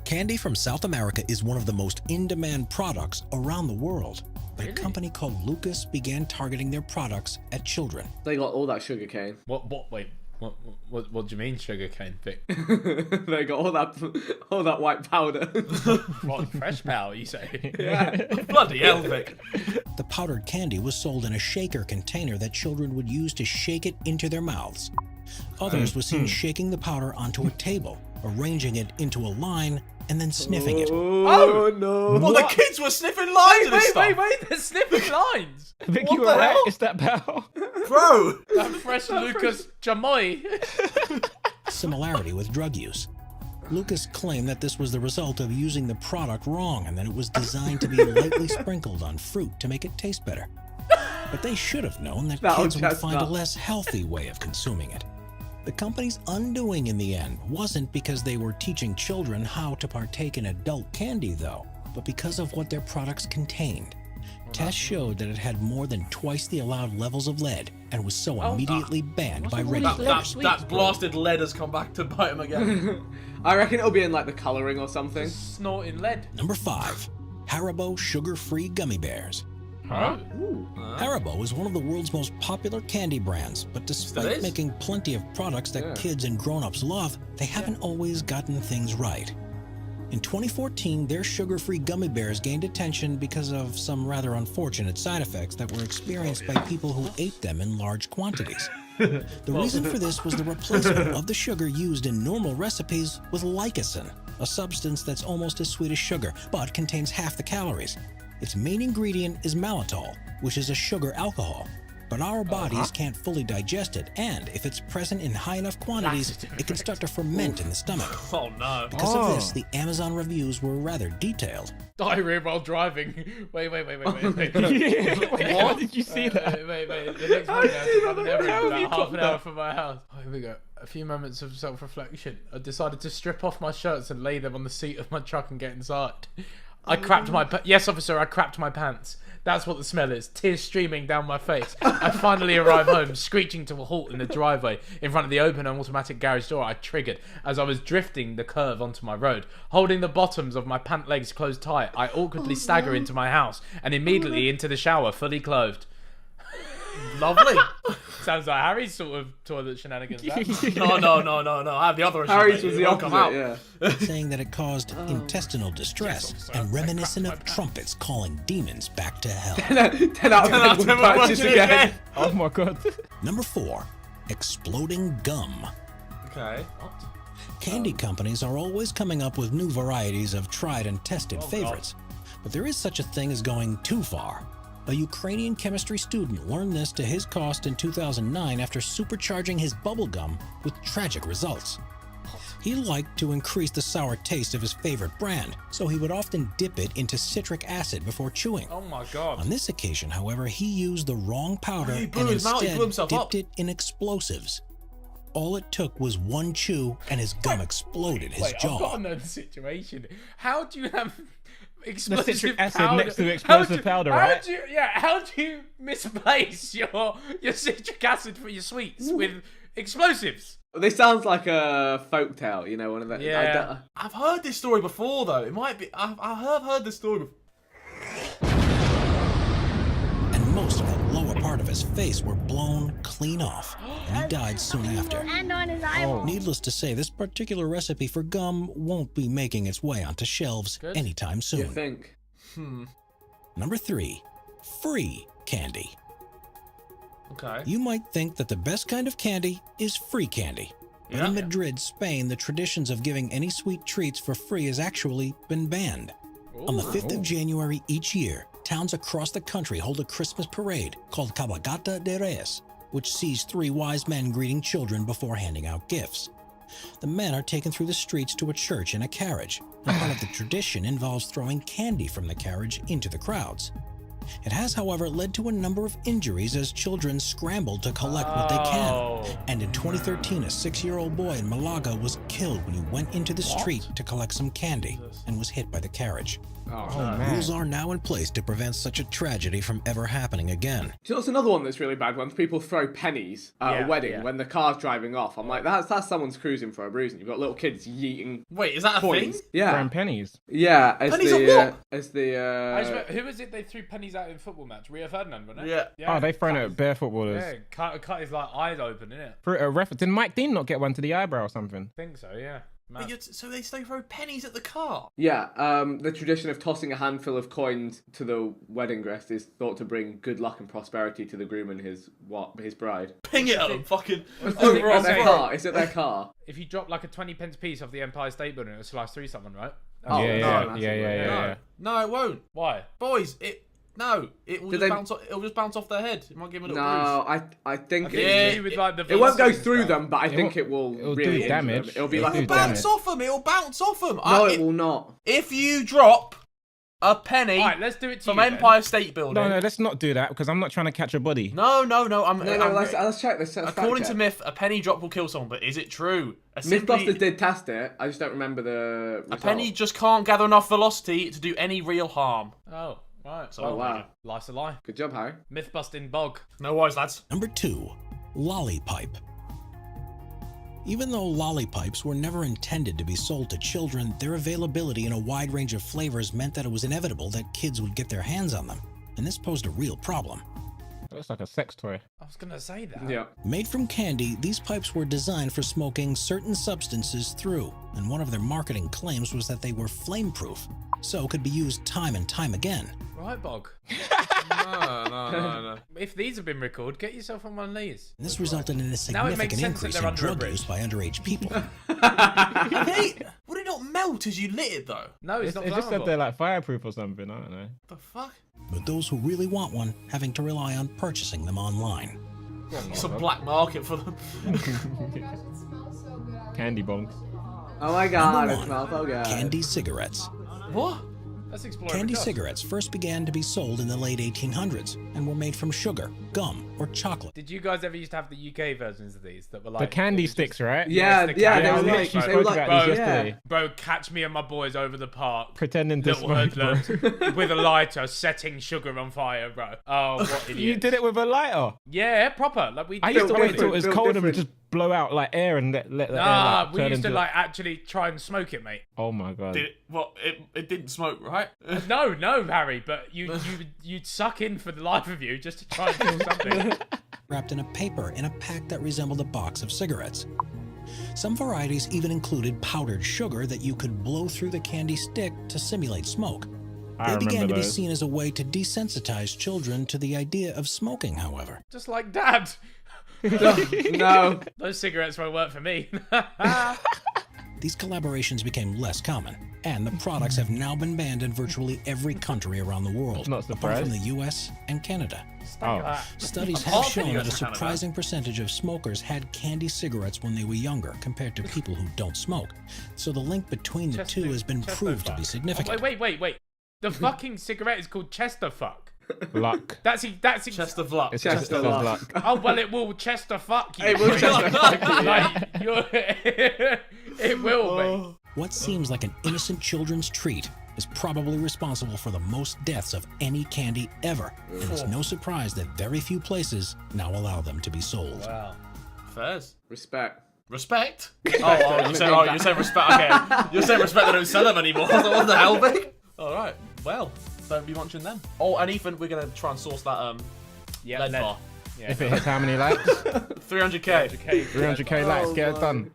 Candy from South America is one of the most in-demand products around the world. But a company called Lucas began targeting their products at children. They got all that sugar cane. What do you mean sugar cane, Vic? They got all that white powder. What, fresh powder, you say? Yeah. Bloody hell, Vic. The powdered candy was sold in a shaker container that children would use to shake it into their mouths. Others were seen shaking the powder onto a table, arranging it into a line, and then sniffing it. Oh no! Well, the kids were sniffing lines. Wait! They're sniffing lines. Vic, you alright? Is that pal? Bro, that fresh Lucas Chamoy. Similarity with drug use. Lucas claimed that this was the result of using the product wrong and that it was designed to be lightly sprinkled on fruit to make it taste better. But they should have known that kids would find a less healthy way of consuming it. The company's undoing in the end wasn't because they were teaching children how to partake in adult candy though, but because of what their products contained. Tests showed that it had more than twice the allowed levels of lead and was so immediately banned by regulators. That blasted lead has come back to bite him again. I reckon it'll be in like the colouring or something. Snorting lead. Number 5, Haribo sugar-free gummy bears. Huh? Haribo is one of the world's most popular candy brands, but despite making plenty of products that kids and grown-ups love, they haven't always gotten things right. In 2014, their sugar-free gummy bears gained attention because of some rather unfortunate side effects that were experienced by people who ate them in large quantities. The reason for this was the replacement of the sugar used in normal recipes with lycocin, a substance that's almost as sweet as sugar, but contains half the calories. Its main ingredient is mannitol, which is a sugar alcohol. But our bodies can't fully digest it, and if it's present in high enough quantities, it can start to ferment in the stomach. Oh no. Because of this, the Amazon reviews were rather detailed. Diarrhea while driving. Wait. Wait, how did you see that? Wait. The next morning I had to run an errand about half an hour from my house. Oh, here we go. A few moments of self-reflection. I decided to strip off my shirts and lay them on the seat of my truck and get inside. I crapped my yes, officer. I crapped my pants. That's what the smell is. Tears streaming down my face. I finally arrive home, screeching to a halt in the driveway in front of the open and automatic garage door I triggered as I was drifting the curve onto my road. Holding the bottoms of my pant legs closed tight, I awkwardly stagger into my house and immediately into the shower, fully clothed. Lovely. Sounds like Harry's sort of toilet shenanigans. No. I have the other issue. Harry's mate. was It the won't come opposite, out. yeah. Saying that it caused intestinal distress and reminiscent of trumpets calling demons back to hell. 10 out of 10 would purchase again. Oh my god. Number 4, exploding gum. Okay. Candy companies are always coming up with new varieties of tried and tested favorites. But there is such a thing as going too far. A Ukrainian chemistry student learned this to his cost in 2009 after supercharging his bubblegum with tragic results. He liked to increase the sour taste of his favorite brand, so he would often dip it into citric acid before chewing. Oh my god. On this occasion, however, he used the wrong powder he and blew his mouth, he blew instead himself up. dipped it in explosives. All it took was one chew and his gum exploded his Wait, jaw. I've got to know the situation. How do you have explosive citric acid powder next to explosive powder, right? How do you misplace your citric acid for your sweets with explosives? This sounds like a folktale, you know, one of the. Yeah. I've heard this story before, though. It might be. I have heard this story before. And most of the lower part of his face were blown clean off, and he died soon after. And on his eyeball. Needless to say, this particular recipe for gum won't be making its way onto shelves anytime soon. You think? Number 3, free candy. Okay. You might think that the best kind of candy is free candy. But in Madrid, Spain, the traditions of giving any sweet treats for free has actually been banned. On the 5th of January each year, towns across the country hold a Christmas parade called Cabalgata de Reyes, which sees 3 wise men greeting children before handing out gifts. The men are taken through the streets to a church in a carriage, and part of the tradition involves throwing candy from the carriage into the crowds. It has, however, led to a number of injuries as children scrambled to collect what they can. And in 2013, a 6-year-old boy in Malaga was killed when he went into the street to collect some candy and was hit by the carriage. Rules are now in place to prevent such a tragedy from ever happening again. Do you know what's another one that's really bad? When people throw pennies at a wedding when the car's driving off. I'm like, that's someone's cruising for a reason. You've got little kids yeeting. Wait, is that a coins. thing? Yeah. Throwing pennies. Yeah. Pennies at what? I just who was it they threw pennies out in football match? Rio Ferdinand, wasn't it? Oh, they thrown it at bare footballers. Yeah, cut his like eyes open, innit? For a reference, did Mike Dean not get one to the eyebrow or something? I think so, yeah. So they throw pennies at the car? Yeah, the tradition of tossing a handful of coins to the wedding guest is thought to bring good luck and prosperity to the groom and his bride. Ping it at them, fucking over on their car. Is it their car? If you drop like a 20p piece off the Empire State Building, it'll slice through someone, right? Yeah. No, it won't. Why? Boys, it will just bounce off their head. It might give them a little bruise. I think it won't go through them, but I think it will really do damage. It'll be like It'll bounce off them. It'll bounce off them. No, it will not. If you drop a penny let's do it from Empire State Building. No, let's not do that because I'm not trying to catch a body. No. Let's check this. According to myth, a penny drop will kill someone, but is it true? Mythbusters did test it. I just don't remember the result. A penny just can't gather enough velocity to do any real harm. Oh, right. Oh, wow. Life's a lie. Good job, Harry. Myth busting bog. No worries, lads. Number 2, lollipipe. Even though lollipipes were never intended to be sold to children, their availability in a wide range of flavors meant that it was inevitable that kids would get their hands on them, and this posed a real problem. Looks like a sex toy. I was gonna say that. Yeah. Made from candy, these pipes were designed for smoking certain substances through, and one of their marketing claims was that they were flame-proof, so could be used time and time again. Right, Bog. No. If these have been recorded, get yourself on one of these. This resulted in a Now it makes significant sense that increase they're in under a drug bridge. use by underage people. Would it not melt as you lit it though? No, it's not It just said flammable. they're like fireproof or something. I don't know. The fuck? But those who really want one, having to rely on purchasing them online. It's a black market for them. Candy bongs. Oh my god, Number it one, smells so good. Candy cigarettes. What? Let's explore Candy it. cigarettes first began to be sold in the late 1800s and were made from sugar, gum, or chocolate. Did you guys ever used to have the UK versions of these that were like The candy sticks, right? Yeah, the yeah, candy they were sticks, like, bro. they were spoke like, about these yeah. yesterday. Bro, catch me and my boys over the park. Pretending to Little smoke, bro. hoodlums with a lighter, setting sugar on fire, bro. Oh, what idiots. You did it with a lighter. Yeah, proper. Like we. I did used to it wait with- till it was Built cold and different. just blow out like air and let the air Nah, like, we turn used to into- like actually try and smoke it, mate. Oh my god. Did it? What? It didn't smoke, right? No, Harry, but you'd suck in for the life of you just to try and kill something. Wrapped in a paper in a pack that resembled a box of cigarettes. Some varieties even included powdered sugar that you could blow through the candy stick to simulate smoke. I They began remember to be those. seen as a way to desensitize children to the idea of smoking, however. Just like Dad. No. Those cigarettes won't work for me. These collaborations became less common, and the products have now been banned in virtually every country around the world, Not apart from surprised. the US and Canada. Oh. Studies have Apart from shown the US that a and Canada. surprising percentage of smokers had candy cigarettes when they were younger compared to people who don't smoke. So the link between the two has been proved to be significant. Wait. The fucking cigarette is called Chester Fuck. Luck. That's Chest of luck. It's Chester just luck. luck. Oh well, it will Chester fuck you. It will Chester fuck you, Like, it will be. What seems like an innocent children's treat is probably responsible for the most deaths of any candy ever, and it's no surprise that very few places now allow them to be sold. Wow. Fairs. Respect. Respect? You said respect. Okay. You said respect. They don't sell them anymore. So what the hell, mate? All right. Well, don't be watching them. Oh, and Ethan, we're gonna try and source that lead bar. Yeah. If it hits how many likes? 300k. 300k likes, get it done.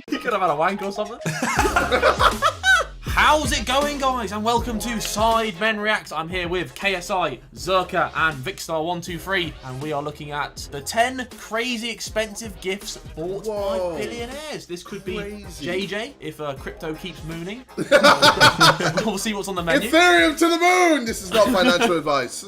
You could have had a wank or something. How's it going, guys? And welcome to Sidemen React. I'm here with KSI, Zerka, and Vicstar123, and we are looking at the 10 crazy expensive gifts bought by billionaires. This could be JJ if crypto keeps mooning. We'll see what's on the menu. Ethereum to the moon! This is not financial advice.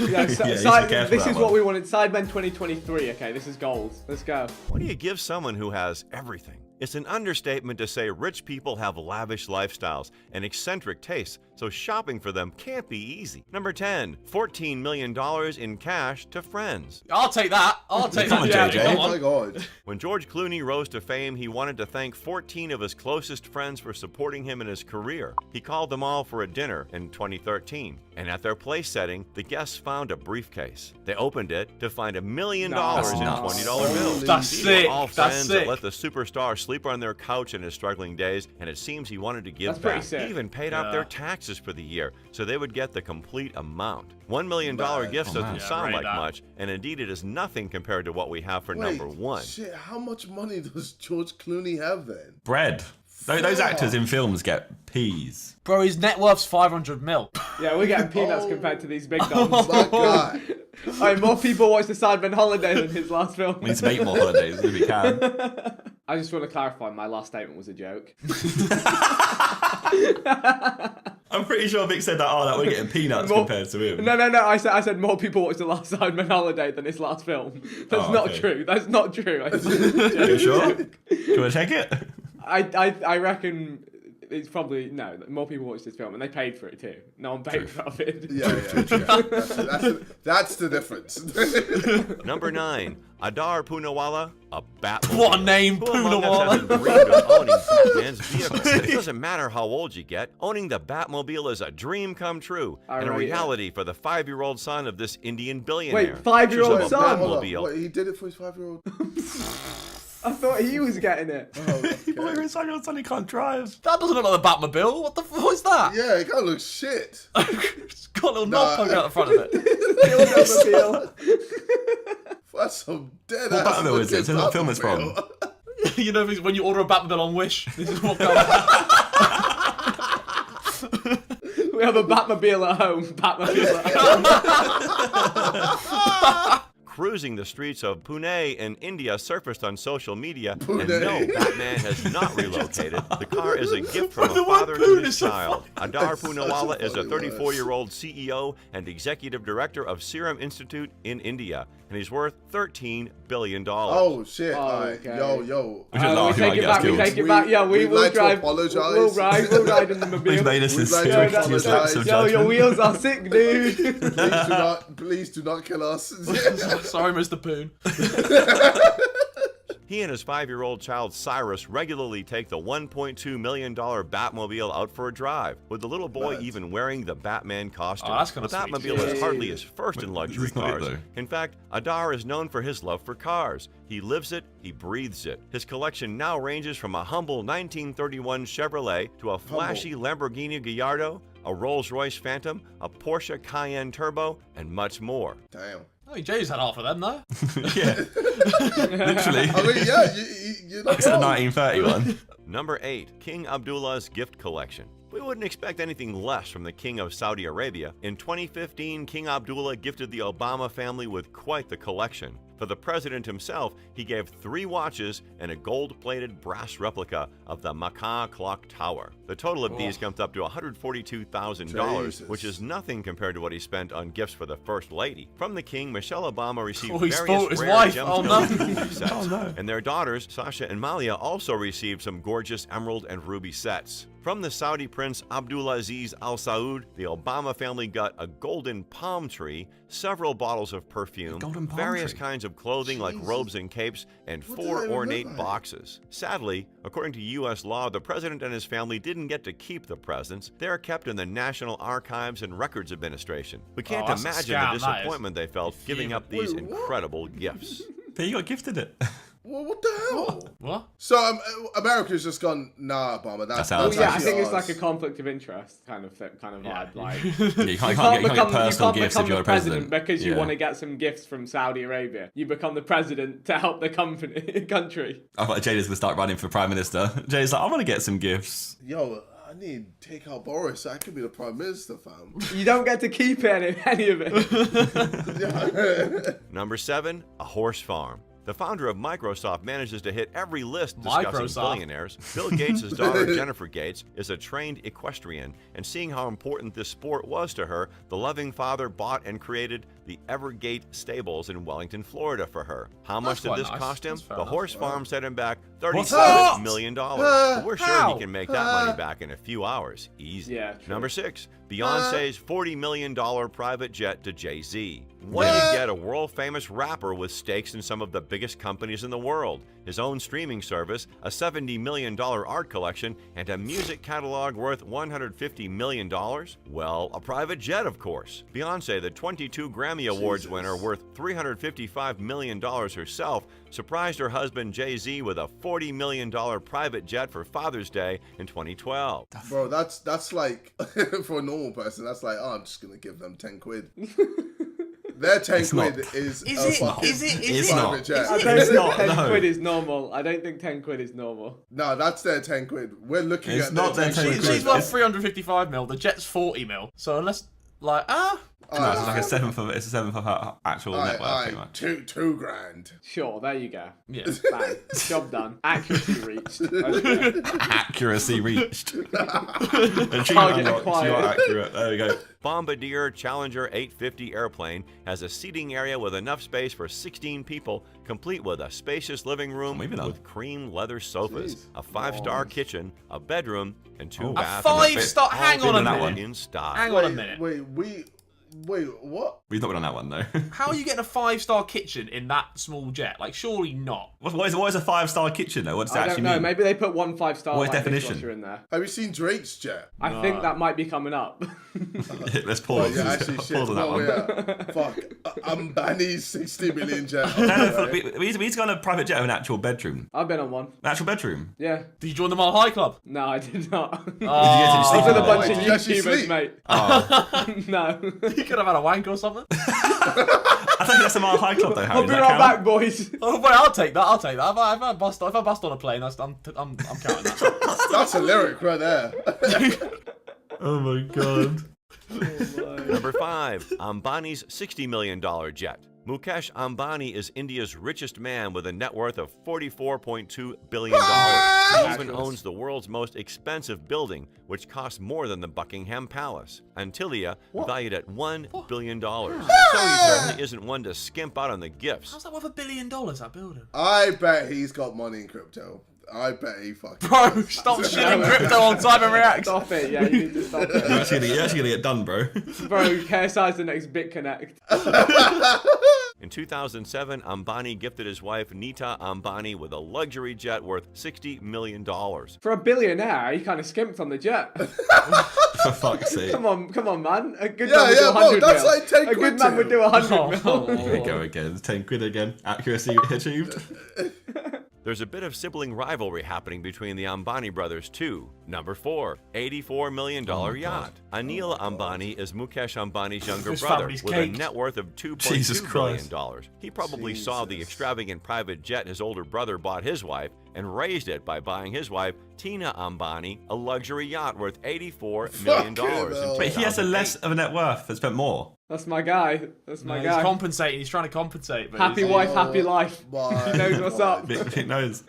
Yeah, this is what we wanted. Sidemen 2023. Okay, this is gold. Let's go. What do you give someone who has everything? It's an understatement to say rich people have lavish lifestyles and eccentric tastes, so shopping for them can't be easy. Number 10, $14 million in cash to friends. I'll take that. I'll take that. JJ. Come Oh on. my god. When George Clooney rose to fame, he wanted to thank 14 of his closest friends for supporting him in his career. He called them all for a dinner in 2013, and at their place setting, the guests found a briefcase. They opened it to find $1 million in $20 bills. That's These sick. were all That's friends that sick. let the superstar sleep on their couch in his struggling days, and it seems he wanted to give That's pretty back. sick. He even paid off their taxes for the year, so they would get the complete amount. $1 million gifts doesn't sound right, like that. much, and indeed it is nothing compared to what we have for number one. Shit, how much money does George Clooney have then? Bread. Those actors in films get peas. Bro, his net worth's 500 mil. Yeah, we're getting peanuts compared to these big dogs. Oh my god. Alright, more people watch the Sidemen Holiday than his last film. We need to make more holidays if we can. I just want to clarify, my last statement was a joke. I'm pretty sure Vic said that, that we're getting peanuts compared to him. No, I said more people watch the last Sidemen Holiday than his last film. That's not okay. true. That's not true. You sure? Do you want to check it? I reckon it's probably no. More people watched this film, and they paid for it too. No one paid for it. Yeah. That's the difference. Number 9, Adar Poonawalla, a Batmobile. What a name, Who among us Poonawalla. hasn't dreamed of owning Batman's vehicle? It doesn't matter how old you get, owning the Batmobile is a dream come true and a reality for the 5-year-old son of this Indian billionaire. Wait, 5-year-old Pictures of a son? Batmobile. Wait, he did it for his 5-year-old. I thought he was getting it. Where his 5-year-old son, he can't drive. That doesn't look like the Batmobile. What the fuck is that? Yeah, it kind of looks shit. It's got a little knob poking out the front of it. That's some dead What ass. Batmobile is it? Tell me what film it's from. You know, when you order a Batmobile on Wish, this is what comes. We have a Batmobile at home. Batmobile at home. Cruising the streets of Pune in India surfaced on social media, Pune. and no, Batman has not relocated. The car is a gift from a The word father to Pune his is so child. Adar Poonawalla is a funny 34-year-old CEO and executive director of Serum Institute in India, and he's worth $13 billion. Oh shit! Oh, Alright, okay. yo. We should laugh, we he take might it get back. us We killed. take it back. Yeah, we We'd will like to drive. apologise. We'll ride in the mobile. We've made us this We'd like to serious apologise. lapse of Yo, your judgment. wheels are sick, dude. Please do not kill us. Sorry, Mr. Poon. He and his 5-year-old child Cyrus regularly take the $1.2 million Batmobile out for a drive, with the little boy even wearing the Batman costume. Oh, that's the kinda sweet. Batmobile is hardly his first in luxury this is not it, cars. though. In fact, Adar is known for his love for cars. He lives it, he breathes it. His collection now ranges from a humble 1931 Chevrolet to a flashy Lamborghini Gallardo, a Rolls-Royce Phantom, a Porsche Cayenne Turbo, and much more. Damn. Oh, Jay's had half of them, though. Yeah. Literally. I mean, yeah, you're not It's a wrong. 1931. Number 8, King Abdullah's gift collection. We wouldn't expect anything less from the King of Saudi Arabia. In 2015, King Abdullah gifted the Obama family with quite the collection. For the president himself, he gave 3 watches and a gold-plated brass replica of the Makkah Clock Tower. The total of these comes up to $142,000, Jesus. which is nothing compared to what he spent on gifts for the First Lady. From the King, Michelle Obama received he various spoiled his rare wife. gemstone Oh, no. jewelry sets. Oh, no. And their daughters, Sasha and Malia, also received some gorgeous emerald and ruby sets. From the Saudi Prince Abdulaziz Al Saud, the Obama family got a golden palm tree, several bottles of perfume, golden palm various tree? kinds of clothing like robes and capes, and What does 4 that even ornate look like? boxes. Sadly, according to U.S. law, the president and his family didn't get to keep the presents. They're kept in the National Archives and Records Administration. We can't that's a imagine scam, the that is. disappointment they felt giving up these Wait, what? incredible gifts. But you got gifted it. Well, what the hell? What? So America's just gone, nah, Obama. That's Oh ours. yeah, I actually think it's ours. like a conflict of interest kind of vibe. Like Yeah, you can't get you personal can't gifts become if you're the a president. because you Yeah. want to get some gifts from Saudi Arabia. You become the president to help the country. I thought Jada's gonna start running for prime minister. Jada's like, I want to get some gifts. Yo, I need to take out Boris. I could be the prime minister, fam. You don't get to keep any of it. Number 7, a horse farm. The founder of Microsoft manages to hit every list discussing Microsoft. billionaires. Bill Gates' daughter, Jennifer Gates, is a trained equestrian, and seeing how important this sport was to her, the loving father bought and created the Evergate Stables in Wellington, Florida for her. How much did quite this nice. cost him? That's fair The enough. horse farm set him back What? $37 million. But we're sure How? he can make that money back in a few hours. Easy. Yeah, true. Number 6, Beyonce's $40 million private jet to Jay-Z. What do you get a world-famous rapper with stakes in some of the biggest companies in the world? His own streaming service, a $70 million art collection, and a music catalog worth $150 million? Well, a private jet, of course. Beyonce, the 22 Grammy Awards winner worth $355 million herself, surprised her husband Jay-Z with a $40 million private jet for Father's Day in 2012. Bro, that's like, for a normal person, that's like, oh, I'm just going to give them 10 quid. Their 10 quid is a fucking private jet. I don't think 10 quid is normal. I don't think 10 quid is normal. No, that's their 10 quid. We're looking It's at not their their 10 10 quid. She's worth 355 mil. The jet's 40 mil. So unless, like, No, it's like a seventh of her actual net worth, pretty much. $2 grand. Sure, there you go. Yeah. Bang. Job done. Accuracy reached. Accuracy reached. Target acquired. You are accurate. There we go. Bombardier Challenger 850 airplane has a seating area with enough space for 16 people, complete with a spacious living room with cream leather sofas, a 5-star kitchen, a bedroom, and 2 bathrooms. A 5-star? Hang on a minute. In style. Hang on a minute. Wait, what? We've not been on that one though. How are you getting a 5-star kitchen in that small jet? Like, surely not. What is a 5-star kitchen though? What does that I don't actually know. mean? Maybe they put one 5-star What is like definition? dishwasher in there. Have you seen Drake's jet? I think that might be coming up. Let's pause. Oh, yeah, actually, shit. Pause on that one. Yeah. Fuck. Ambani's 60 million jet. We need to go on a private jet with an actual bedroom. I've been on one. An actual bedroom? Yeah. Did you join the Mile High Club? No, I did not. Did you get to I sleep was with in a there? bunch of Did you actually YouTubers, sleep? mate. Oh. No. You could have had a wank or something. I think that's the Mile High Club though, Harry. I'll be Does that right count? back, boys. Oh, wait, I'll take that. If I bust on a plane, I'm counting that. That's a lyric right there. Oh my god. Number 5, Ambani's $60 million jet. Mukesh Ambani is India's richest man with a net worth of $44.2 billion. He even owns the world's most expensive building, which costs more than the Buckingham Palace, Antilia, valued at $1 billion. So he certainly isn't one to skimp out on the gifts. How's that worth $1 billion, that building? I bet he's got money in crypto. I bet he fucking... Bro, stop shitting crypto on Sidemen Reacts. Stop it, yeah, you need to stop it. You're actually gonna get done, bro. Bro, KSI's the next BitConnect. In 2007, Ambani gifted his wife Nita Ambani with a luxury jet worth $60 million. For a billionaire, he kind of skimped on the jet. For fuck's sake. Come on, man. A good Yeah, man would do yeah, 100 bro, that's mil. like 10 A quid good man to would do 100 mil. Here we go again. 10 quid again. Accuracy achieved. There's a bit of sibling rivalry happening between the Ambani brothers, too. Number 4, $84 million yacht. Anil Ambani is Mukesh Ambani's younger His brother family's with caked. a net worth of Jesus $2.2 Christ. billion. He probably saw the extravagant private jet his older brother bought his wife and raised it by buying his wife, Tina Ambani, a luxury yacht worth $84 million. But he has a less of a net worth and spent more. That's my guy. That's my He's guy. compensating. He's trying to compensate. But Happy wife, happy life. He knows what's up. Vic knows.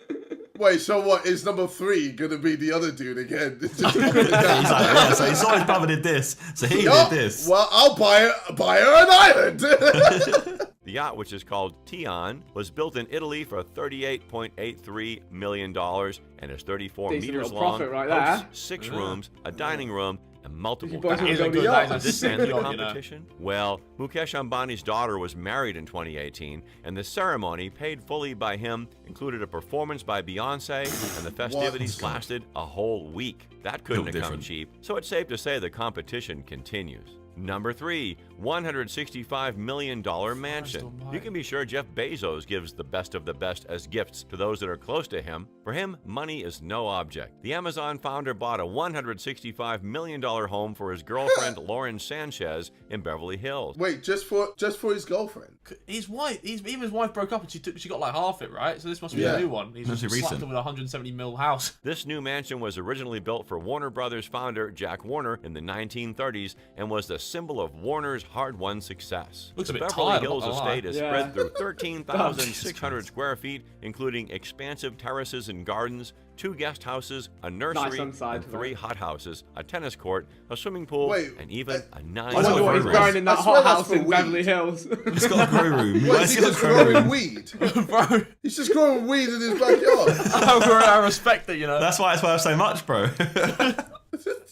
Wait, so what? Is number 3 gonna be the other dude again? He's like, yeah, so he saw his brother did this, so he did this. Well, I'll buy her an island. The yacht, which is called Tian, was built in Italy for $38.83 million and is 34 Decent meters little long, profit right hosts there. 6 rooms, a dining room, and multiple You boys decks. will go to yacht. Does this end the Yacht, you know. competition? Well, Mukesh Ambani's daughter was married in 2018, and the ceremony, paid fully by him, included a performance by Beyonce, and the festivities lasted a whole week. That couldn't have come cheap, so it's safe to say the competition continues. Number 3, $165 million mansion. You can be sure Jeff Bezos gives the best of the best as gifts to those that are close to him. For him, money is no object. The Amazon founder bought a $165 million home for his girlfriend Lauren Sanchez in Beverly Hills. Wait, just for his girlfriend? His wife, even his wife broke up and she got like half it, right? So this must be a new one. He's just slapped her with a 170 mil house. This new mansion was originally built for Warner Brothers founder Jack Warner in the 1930s and was the symbol of Warner's hard-won success. Looks the a bit Beverly tired, Hills I'm not gonna estate lie. is spread through 13,600 square feet, including expansive terraces and gardens, 2 guest houses, a nursery, and 3 hothouses, a tennis court, a swimming pool, and even a 9 I wonder what he's growing in that hot house in Beverly Hills. He's got a grow room. What, is he just growing weed? Bro. He's just growing weed in his backyard. I respect it, you know. That's why it's worth so much, bro.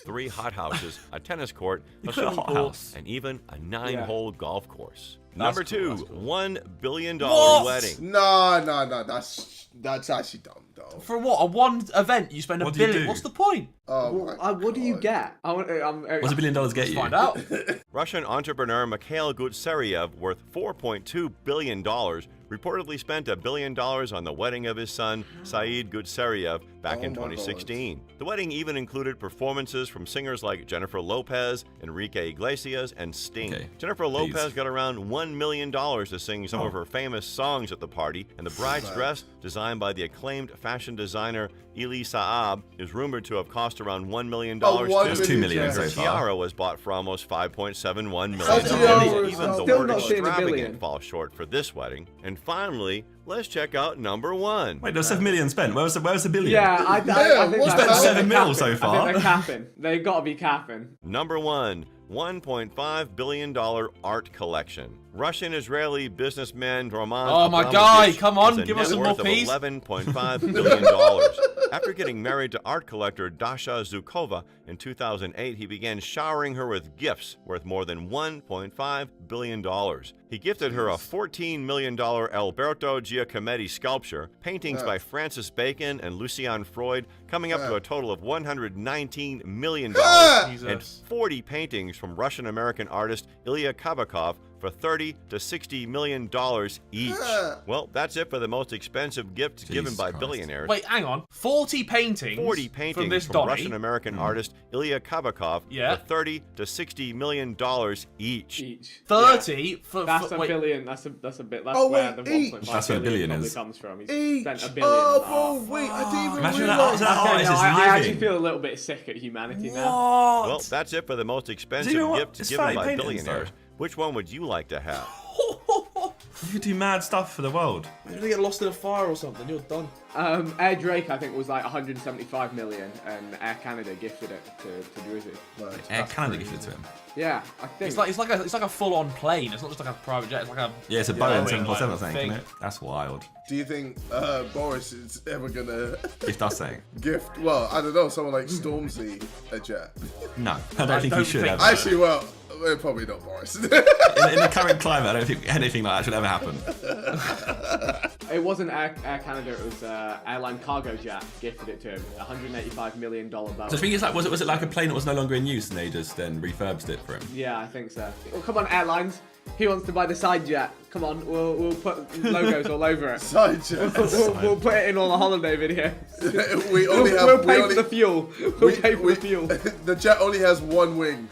3 hothouses, a tennis court, a got a swimming hot pool, house. and even a 9-hole golf course. That's Number cool, 2, that's cool. $1 billion What? wedding. No, that's actually dumb, though. For what? A one event you spend a What do you billion. do? What's the point? What do you get? What's $1 billion get you? Find out. Russian entrepreneur Mikhail Gutseriev, worth $4.2 billion, reportedly spent $1 billion on the wedding of his son, Saeed Gutseriev, back in 2016. The wedding even included performances from singers like Jennifer Lopez, Enrique Iglesias, and Sting. Okay, Jennifer Lopez got around $1 million to sing some of her famous songs at the party, and the bride's dress, designed by the acclaimed fashion designer Elie Saab, is rumored to have cost cost around $1 million. Oh, $1 That's $2 million Her so far. tiara was bought for almost $5.71 million. Even the Still word not seeing a billion. extravagant falls short for this wedding. And finally, let's check out number 1. Wait, there was $7 million spent. Where's the billion? Yeah, I think what's that's that? $7 mil capping. so I far. think they're capping. They gotta be capping. Number 1, $1.5 billion art collection. Russian-Israeli businessman Roman Oh my Abramovich guy, come on, has a give net us some worth more of peas. $11.5 billion. After getting married to art collector Dasha Zhukova in 2008, he began showering her with gifts worth more than $1.5 billion. He gifted her a $14 million Alberto Giacometti sculpture, paintings by Francis Bacon and Lucien Freud, coming up to a total of $119 million, and 40 paintings from Russian-American artist Ilya Kabakov for $30 to $60 million each. Well, that's it for the most expensive gifts given by billionaires. Wait, hang on. 40 paintings. 40 paintings from this from Donny. Russian-American artist Ilya Kabakov for $30 to $60 million each. 30 for That's a wait. billion. That's a bit. That's Oh, where wait, the each. 1.5 That's where the billion probably is. comes from. He's Each. spent $1 billion. Oh, bro, wait, I didn't even Imagine realize. that artist is I actually living. feel a little bit sick at humanity now. Well, that's it for the most expensive know what? gifts It's given 30 by paintings, billionaires. though. Which one would you like to have? You could do mad stuff for the world. Maybe they get lost in a fire or something. You're done. Air Drake, I think, was like 175 million, and Air Canada gifted it to Drizzy. Air Canada gifted it to him. Yeah, I think. It's like a full-on plane. It's not just like a private jet. It's like a Yeah, it's a Boeing 747 thing, isn't it? That's wild. Do you think Boris is ever gonna Gift us saying. gift? Well, I don't know. Someone like Stormzy a jet. No, I don't think he should have. Actually, well, probably not Boris. In the current climate, I don't think anything like that should ever happen. It wasn't Air Canada, it was Airline Cargo Jet gifted it to him. $185 million Boeing. So the thing is, like, was it like a plane that was no longer in use and they just then refurbished it for him? Yeah, I think so. Oh, come on, airlines. He wants to buy the side jet. Come on, we'll put logos all over it. Side jet. We'll put it in all the holiday videos. We'll pay for the fuel. We'll pay for the fuel. The jet only has one wing.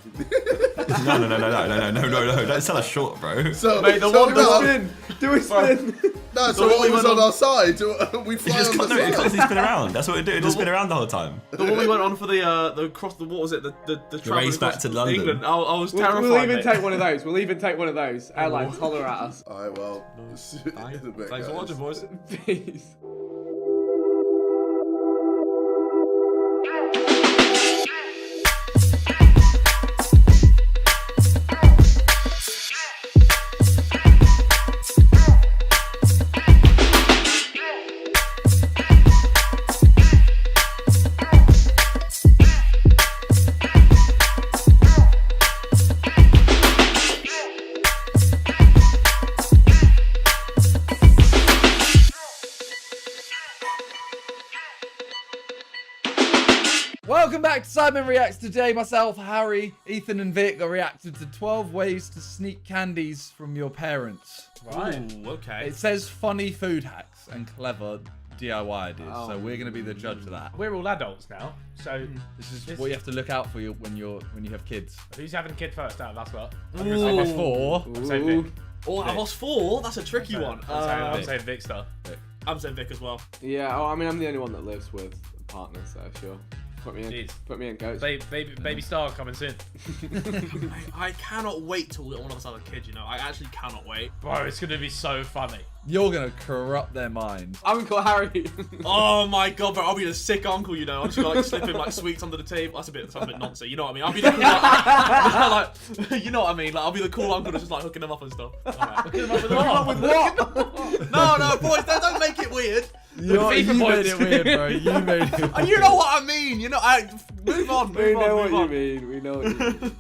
No, don't sell us short, bro. So, Mate, the one spin. Do a spin. No, so what was on our side? We fly It just on the side. constantly spin around. That's what it do. It just spin around the whole time. The one we went on for the cross the what was it? The travel race back across to London. England. I was terrified. We'll even mate. take one of those. We'll even take one of those. Airlines, holler at us. Alright, well, in a bit, Thanks for guys. watching, boys. Peace. Welcome back to Sidemen Reacts. Today, myself, Harry, Ethan, and Vic are reacting to 12 ways to sneak candies from your parents. Right. Ooh, okay. It says funny food hacks and clever DIY ideas, so we're going to be the judge of that. We're all adults now, so This is what you have to look out for when you have kids. who's having a kid first out of us lot? I guess 4. I'm saying Vic. Oh, I was 4. That's a tricky one. I'm saying Vic Star. I'm saying Vic as well. Yeah, I mean, I'm the only one that lives with a partner, so sure. Put me in. Jeez. Put me in, coach. Baby Star coming soon. I cannot wait till one of us has a kid, you know. I actually cannot wait. Bro, it's going to be so funny. You're going to corrupt their minds. Uncle Harry. Oh my god, bro, I'll be a sick uncle, you know. I'm just gonna like slip him like sweets under the table. That's a bit nonsense, you know what I mean? I'll be the cool like, you know what I mean? Like, I'll be the cool uncle that's just like hooking them up and stuff. Hooking them up with what? No, boys, don't make it weird. You made it weird, bro. You made it weird. You know what I mean? You know, move on. We know what you mean. We know what you mean.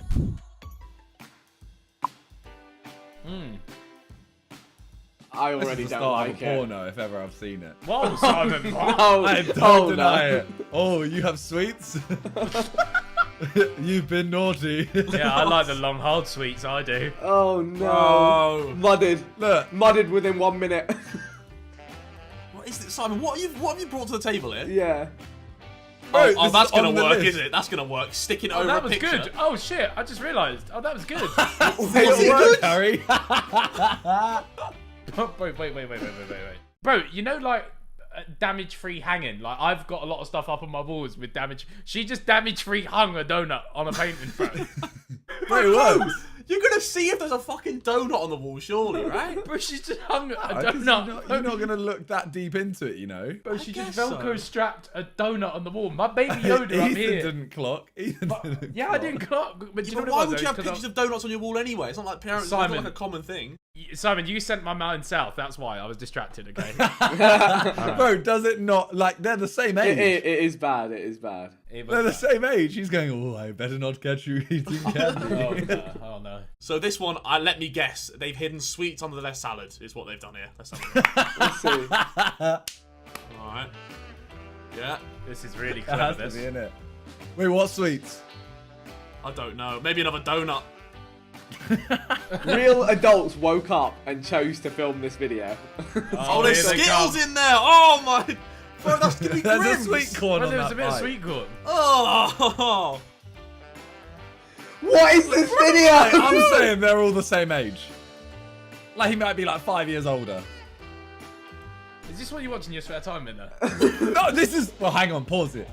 I already don't like it. Porno, if ever I've seen it. Whoa, Simon. I don't deny it. Oh, you have sweets? You've been naughty. Yeah, I like the long hard sweets, I do. Oh no. Oh. Mudded. Look. Mudded within 1 minute. What is it, Simon? What have you brought to the table here? Yeah. Bro, Oh, that's gonna on the work, list. is it? That's gonna work. Sticking over That a was picture. good. Oh shit, I just realised. Oh, that was good. It worked, Harry. wait. Bro, you know, like, damage-free hanging. Like, I've got a lot of stuff up on my walls with damage. She just damage-free hung a donut on a painting, bro. Bro, you're gonna see if there's a fucking donut on the wall, surely, right? Bro, she just hung a donut. You're not gonna look that deep into it, you know. Bro, she just Velcro strapped a donut on the wall. My baby Yoda up Ethan here. didn't clock. I didn't clock. But do you know what why it was, would you have though? pictures of donuts on your wall anyway? It's not like parents. It's not Simon. like a common thing. Simon, you sent my mind south. That's why I was distracted. Okay. Bro, does it not? Like, they're the same age. It is bad. It is bad. They're the same age. He's going, oh, I better not catch you eating candy. Oh no. So this one, let me guess, they've hidden sweets under their salad. Is what they've done here. Let's have a look. Let's see. All right. Yeah. This is really It clever. has to be, innit? Wait, what sweets? I don't know. Maybe another donut. Real adults woke up and chose to film this video. Oh, there's Skittles in there. Oh my. Bro, that's gonna be There's grim. a sweet corn on There's that a bit of bite. sweet corn. Oh. What is this video? I'm saying they're all the same age. Like, he might be like 5 years older. Is this what you watch in your spare time, Minna? No, this is... Well, hang on. Pause it.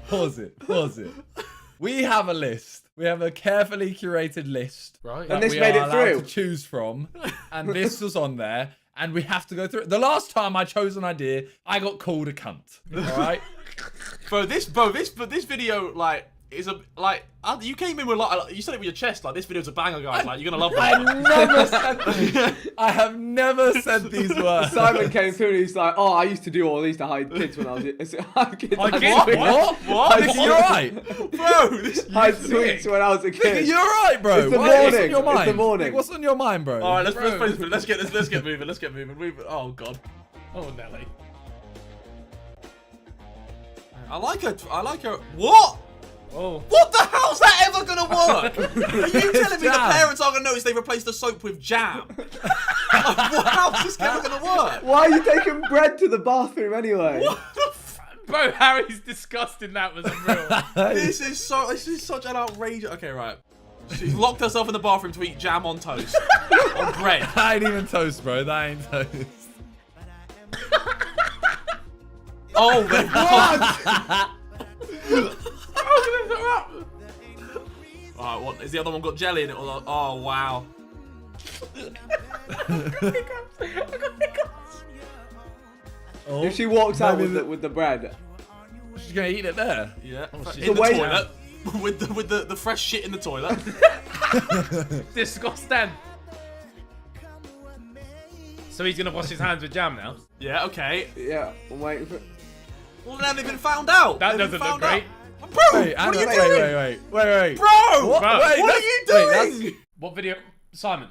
We have a list. We have a carefully curated list. Right. And that this we made are it allowed through. to choose from. And this was on there. And we have to go through it. The last time I chose an idea, I got called a cunt. All right? This video, like, is a, like, you came in with, like, you said it with your chest, like, this video's a banger, guys, like, you're gonna love that. I have never said these words. Simon came through and he's like, "Oh, I used to do all these to hide kids when I was hide kids. What? Hide Nigga, you're right. Bro, this hide sweets when I was a kid. Nigga, you're right, bro. It's the What's morning. on your mind? It's the morning. What's on your mind, bro? All right, let's get moving. Oh god. Oh, Nelly. I like her. What? Oh. What the hell's that ever gonna work? Are you telling me the parents aren't gonna notice they replaced the soap with jam? How's this ever gonna work? Why are you taking bread to the bathroom anyway? Bro, Harry's disgusting. That was unreal. This is such an outrageous. Okay, right. She's locked herself in the bathroom to eat jam on toast. On bread. That ain't even toast, bro. That ain't toast. Oh, what? Alright, what? Is the other one got jelly in it? Or, oh, wow. If she walks out with the bread, she's gonna eat it there. Yeah. Oh, in the toilet. with the fresh shit in the toilet. Disgusting. So he's gonna wash his hands with jam now? Yeah, okay. Yeah, I'm waiting for... Well, now they've been found out. That doesn't look great. Bro, Wait, what are you doing? Wait. Bro! What? Wait, What are you doing? Wait, What video? Simon.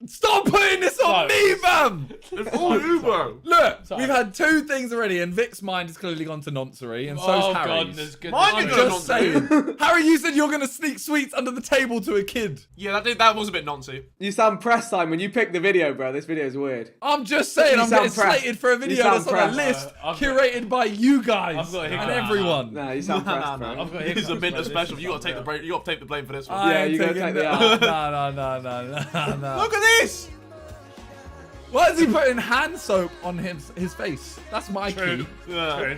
Stop putting this on me, fam! It's all you, bro. Look, Sorry. we've had 2 things already, and Vic's mind has clearly gone to noncery, and so's Harry's. Goodness. Mine didn't I'm just saying. Harry, you said you're gonna sneak sweets under the table to a kid. Yeah, that was a bit noncy. You sound pressed, Simon. When you picked the video, bro. This video's weird. I'm just saying, You I'm getting sound pressed. slated for a You video sound that's on a pressed. list I've got- curated by you guys I've got and hiccups. everyone. Nah, you sound pressed, bro. I've got This is a hiccups, minter bro. special. This You gotta is take the unreal. you gotta take the blame for this one. I Yeah, ain't you gotta taking take the that. out. No. Look at this. Why is he putting hand soap on his face? That's my key. Yeah.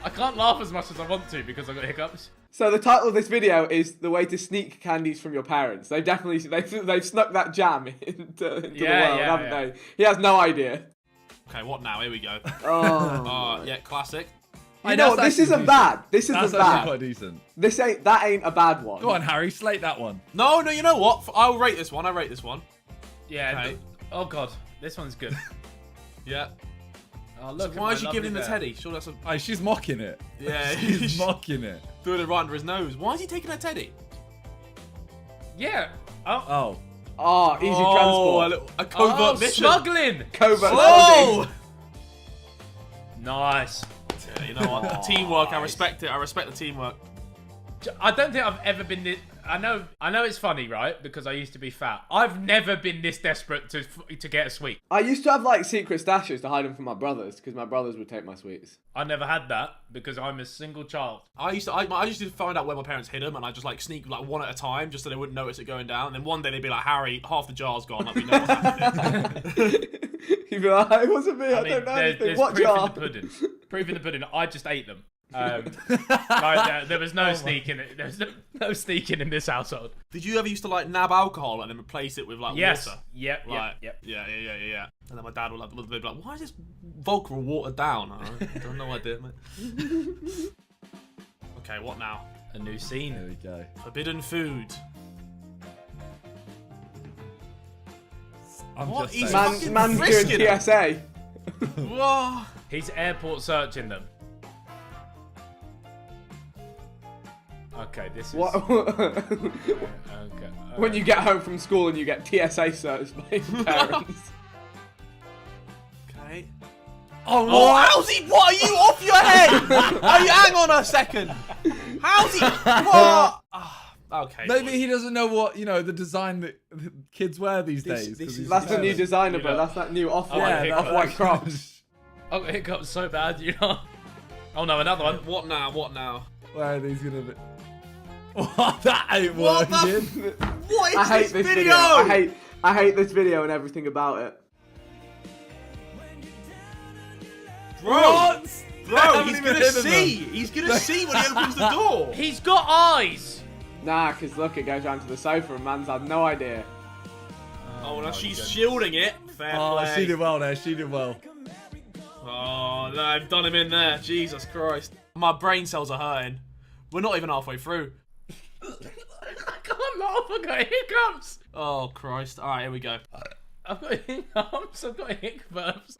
I can't laugh as much as I want to because I've got hiccups. So the title of this video is "The Way to Sneak Candies from Your Parents." They've definitely they've snuck that jam into the world, haven't they? He has no idea. Okay, what now? Here we go. Oh, Yeah, classic. you know what? This isn't bad. This isn't That's actually bad. quite decent. That ain't a bad one. Go on, Harry, slate that one. No, you know what? I'll rate this one. Yeah. Okay. Oh god, this one's good. Yeah. Oh look. Why is she giving him the teddy? Sure, that's a. Oh, she's mocking it. Yeah, She's mocking it. doing it right under his nose. Why is he taking her teddy? Yeah. Oh. Oh, easy transport. A covert mission. Smuggling. Covert. Oh! Nice. Yeah, you know what? Teamwork. I respect it. I respect the teamwork. I don't think I've ever been this. I know it's funny, right? Because I used to be fat. I've never been this desperate to get a sweet. I used to have like secret stashes to hide them from my brothers because my brothers would take my sweets. I never had that because I'm a single child. I used to find out where my parents hid them, and I just like sneak like one at a time, just so they wouldn't notice it going down. And then one day they'd be like, "Harry, half the jar's gone." Like we know what's happening. You'd be like, it wasn't me. I don't know anything. There's What proof jar? in the pudding. Proof in the pudding. I just ate them. There was no sneaking. There was no sneaking in this household. Did you ever used to like nab alcohol and then replace it with like Yes. water? Yep. Yeah. And then my dad would be like, "Why is this vodka all watered down?" I don't know. I did, mate. Okay, what now? A new scene. There we go. Forbidden food. I'm What? just He's saying. fucking Man's frisking doing them. TSA. Whoa. He's airport searching them. Okay, this is. What? Okay. When you get home from school and you get TSA searched by your parents. Okay. Oh, how's he? What are you off your head? Oh, you hang on a second. How's he? What? Okay. Maybe he doesn't know what, the design that kids wear these days. That's the new designer, bro. That's that new off-white Crocs. Oh, hiccups so bad, Oh no, another one. What now? What now? Where are these gonna be? What? That ain't working. What is I hate this video. I hate this video and everything about it. Bro, he's even gonna hidden see. them. He's gonna see when he opens the door. He's got eyes. Nah, because look, it goes round to the sofa and man's had no idea. Oh, now she's shielding it. Fair play. She did well there. She did well. Oh, no, I've done him in there. Jesus Christ. My brain cells are hurting. We're not even halfway through. I can't laugh. I've got hiccups. Oh, Christ. All right, here we go. I've got hiccups. I've got hiccups.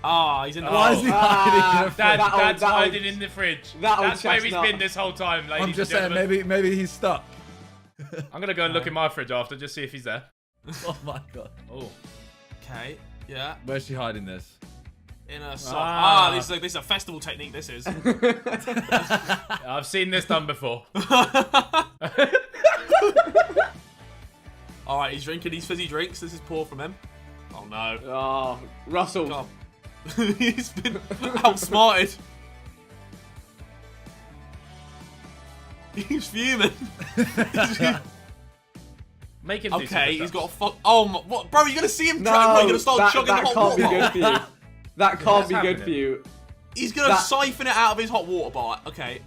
Ah, he's in the Why is he hiding in the fridge? Dad's hiding in the fridge. That's where he's chestnut. been this whole time, ladies I'm just and saying, gentlemen. maybe he's stuck. I'm gonna go and look in my fridge after, just see if he's there. Oh my god. Oh. Okay, yeah. Where's she hiding this? In a sock. This is a festival technique, this is. I've seen this done before. Alright, he's drinking these fizzy drinks. This is poor from him. Oh no. Oh, Russell. God. He's been outsmarted. He's fuming. Make him okay, he's got a fuck. Oh, my, what, bro? You're gonna see him No, drag. What, you're gonna start chugging that the hot can't water be good for you. That can't be good for you. He's gonna siphon it out of his hot water bottle. Okay.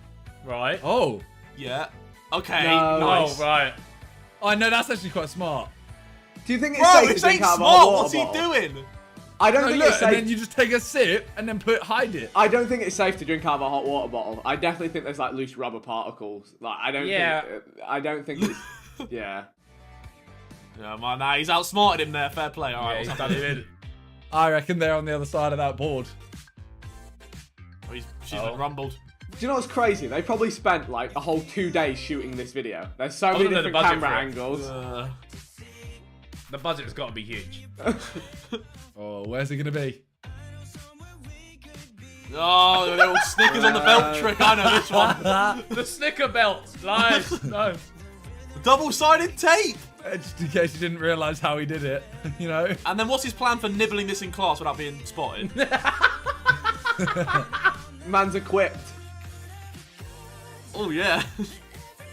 Right. Oh. Yeah. Okay. No. Nice. Oh, right. Oh no, that's actually quite smart. Do you think it's Bro, safe this to drink ain't out of a smart. hot water What's he bottle? doing? I don't No, think look, it's safe. and then you just take a sip and then hide it. I don't think it's safe to drink out of a hot water bottle. I definitely think there's like loose rubber particles. Like I don't. Yeah. Think, I don't think. It's, yeah. Yeah, man. Nah, he's outsmarted him there. Fair play. All right. He's what's done happening? it. I reckon they're on the other side of that board. Oh, she's been rumbled. Do you know what's crazy? They probably spent like a whole 2 days shooting this video. There's so many Wasn't there the different budget camera for it? angles. The budget has got to be huge. Oh, where's it gonna be? Oh, the little Snickers on the belt trick. I know this one. The Snicker belt. Nice. Nice. Double-sided tape. Just in case you didn't realise how he did it, And then what's his plan for nibbling this in class without being spotted? Man's equipped. Oh yeah.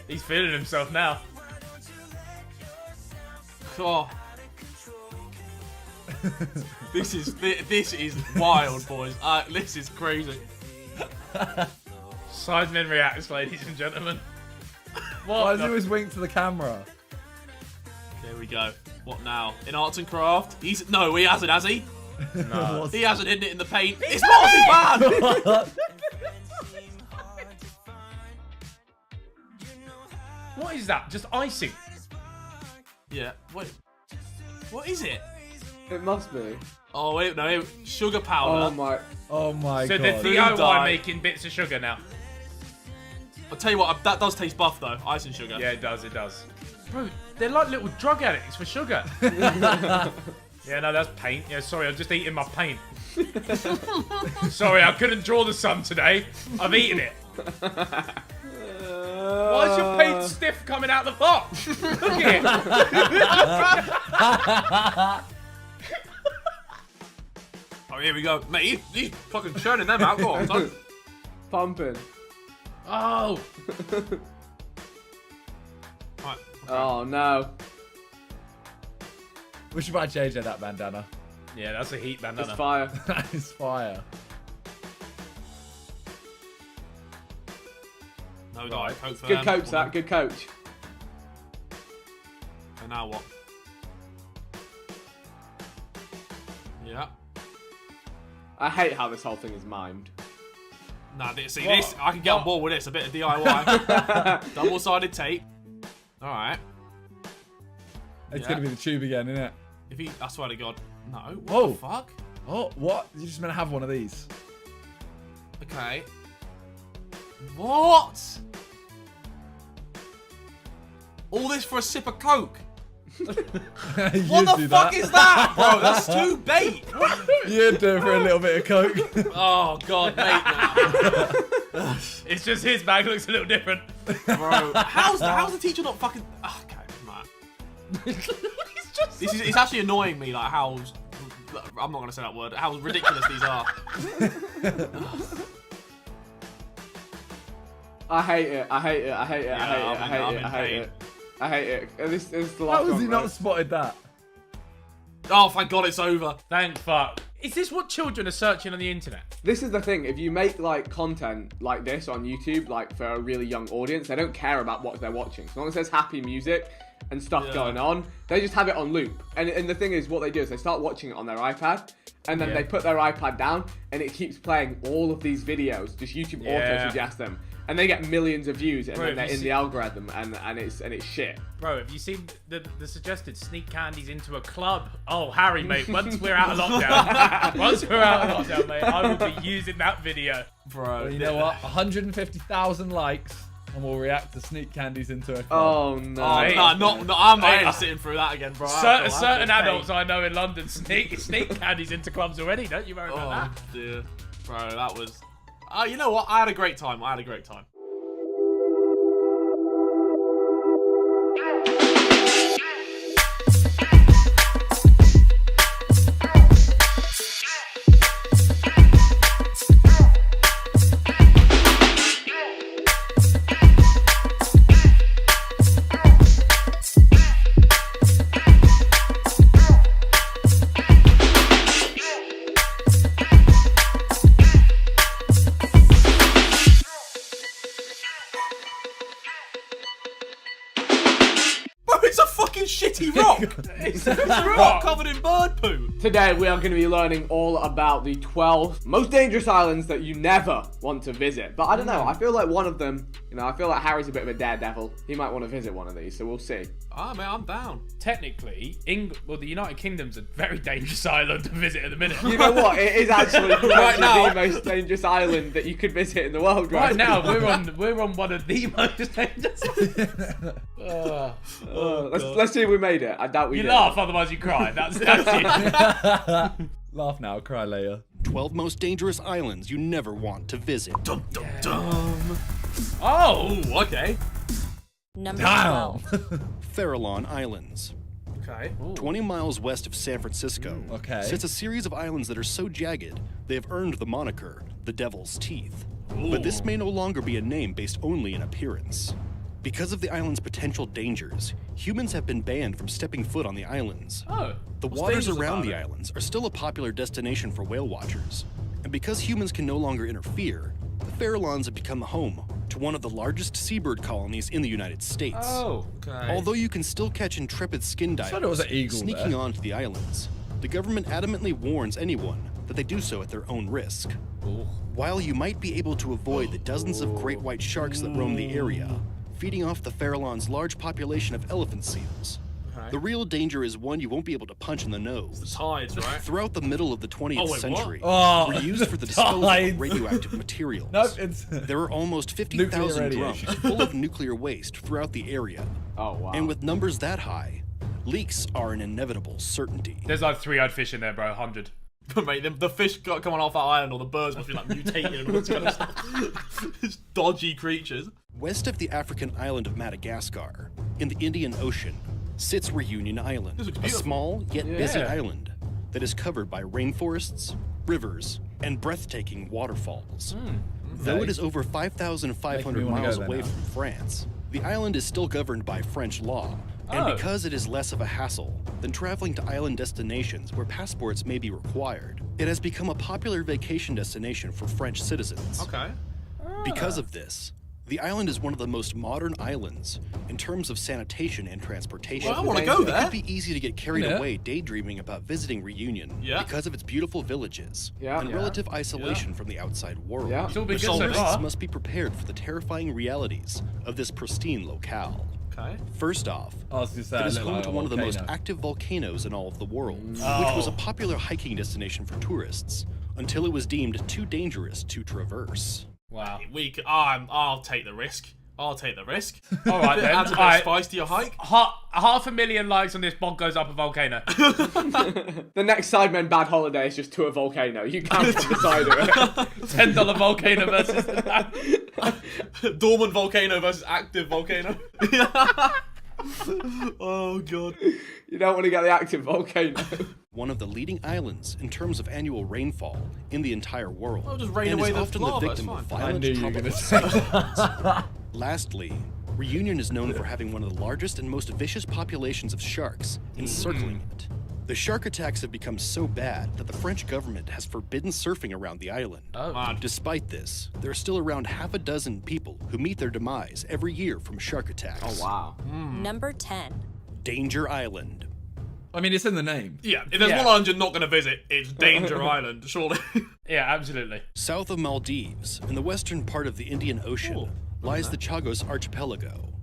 He's feeling himself now. Oh. This is wild, boys. This is crazy. Sidemen reacts, ladies and gentlemen. Why does he always wink to the camera? There we go. What now? In arts and craft? He hasn't, has he? No. He hasn't hidden it in the paint. It's not too bad. What is that? Just icing? Yeah. Wait. What is it? It must be. Oh wait, no, sugar powder. Oh my So god. they're DIY making bits of sugar now. I'll tell you what, that does taste buff though, ice and sugar. Yeah, it does, it does. Bro, they're like little drug addicts for sugar. Yeah, no, that's paint. Yeah, sorry, I'm just eating my paint. Sorry, I couldn't draw the sun today. I've eaten it. Why is your paint stiff coming out the pot? Look at it. Oh, here we go. Mate, he's fucking churning them out. Go on, son. Pumping. Oh. Right, okay. Oh no. We should buy JJ that bandana. Yeah, that's a heat bandana. It's fire. That is fire. No Diet Coke for Good them. coach, that. Good coach. And now what? Yeah. I hate how this whole thing is mimed. Nah, see this, I can get on board with this. A bit of DIY. Double-sided tape. All right. It's gonna be the tube again, isn't it? If he, I swear to God, no. What Whoa. the fuck? Oh, what? You just meant to have one of these. Okay. What? All this for a sip of Coke? What the fuck is that, bro? That's too bait. You'd do it for a little bit of Coke. Oh God, mate. It's just his bag looks a little different. Bro, how's the teacher not fucking? Okay, man. It's actually annoying me, like how I'm not gonna say that word. How ridiculous these are. I hate it. I hate it. I hate it. I hate it. I hate it. I hate it. I hate it. This is the last How has one, he bro. not spotted that? Oh, thank God it's over. Thank fuck. Is this what children are searching on the internet? This is the thing. If you make like content like this on YouTube, like for a really young audience, they don't care about what they're watching. As long as there's happy music and stuff going on, they just have it on loop. And the thing is, what they do is they start watching it on their iPad, and then they put their iPad down, and it keeps playing all of these videos. Just YouTube auto suggest them, and they get millions of views, and then they're in the algorithm, and it's shit. Bro, have you seen the suggested sneak candies into a club? Oh, Harry, mate, once we're out of lockdown, mate, I will be using that video. Bro, well, you know what? 150,000 likes, and we'll react to sneak candies into a club. Oh no! Oh, no, I'm not sitting through that again, bro. Certain adults I know in London sneak candies into clubs already. Don't you worry about that? Oh dear, bro, that was. You know what? I had a great time. It's a fucking shitty rock. It's a rock covered in bird poo. Today we are going to be learning all about the 12 most dangerous islands that you never want to visit. But I don't know, I feel like one of them, I feel like Harry's a bit of a daredevil. He might want to visit one of these, so we'll see. Ah, man, I'm down. Technically, the United Kingdom's a very dangerous island to visit at the minute. You know what? It is actually right now the most dangerous island that you could visit in the world. Right now, we're on one of the most dangerous. Let's see if we made it. I doubt we did. You laugh, otherwise you cry. That's it. Laugh now, cry later. 12 most dangerous islands you never want to visit. Dum dum dum. Oh, okay. Number 12. Farallon Islands. Okay. 20 miles west of San Francisco sits a series of islands that are so jagged they have earned the moniker the Devil's Teeth. But this may no longer be a name based only in appearance. Because of the island's potential dangers, humans have been banned from stepping foot on the islands. The waters around the islands are still a popular destination for whale watchers. And because humans can no longer interfere, the Farallons have become home to one of the largest seabird colonies in the United States. Although you can still catch intrepid skin divers sneaking onto the islands, the government adamantly warns anyone that they do so at their own risk. While you might be able to avoid the dozens of great white sharks that roam the area, feeding off the Farallon's large population of elephant seals, the real danger is one you won't be able to punch in the nose. The tides, right? Throughout the middle of the 20th century, what? were used for the disposal of radioactive materials. There are almost 50,000 drums full of nuclear waste throughout the area. Oh, wow. And with numbers that high, leaks are an inevitable certainty. There's like 3-eyed fish in there, bro. 100. Mate, the fish coming off that island, or the birds must be like mutating and all this kind of stuff. It's dodgy creatures. West of the African island of Madagascar, in the Indian Ocean, sits Reunion Island, a small yet busy island that is covered by rainforests, rivers, and breathtaking waterfalls. Though it is over 5,500 miles away from France, the island is still governed by French law, And because it is less of a hassle than traveling to island destinations where passports may be required, it has become a popular vacation destination for French citizens. Okay. Because of this, the island is one of the most modern islands in terms of sanitation and transportation. Well, I want to go there. It could be easy to get carried away daydreaming about visiting Reunion because of its beautiful villages and relative isolation from the outside world. It's all been good so Tourists far. must be prepared for the terrifying realities of this pristine locale. Okay. First off, it is home to one of the most active volcanoes in all of the world, which was a popular hiking destination for tourists until it was deemed too dangerous to traverse. Wow. I'll take the risk. All right, then. Adds a bit of spice to your hike. 500,000 likes on this bog goes up a volcano. The next Sidemen Bad Holiday is just to a volcano. You can't decide it. $10 volcano versus dormant volcano versus active volcano. Oh god. You don't want to get the active volcano. One of the leading islands in terms of annual rainfall in the entire world. I'll just rain and away is the often lava, the victim it's of fine. violent I knew you were tropical gonna say cyclones. Lastly, Reunion is known for having one of the largest and most vicious populations of sharks encircling it. The shark attacks have become so bad that the French government has forbidden surfing around the island. Despite this, there are still around half a dozen people who meet their demise every year from shark attacks. Oh, wow. Number 10. Danger Island. I mean, it's in the name. Yeah, if there's one island you're not going to visit, it's Danger Island, surely. Yeah, absolutely. South of Maldives, in the western part of the Indian Ocean, lies the Chagos Archipelago,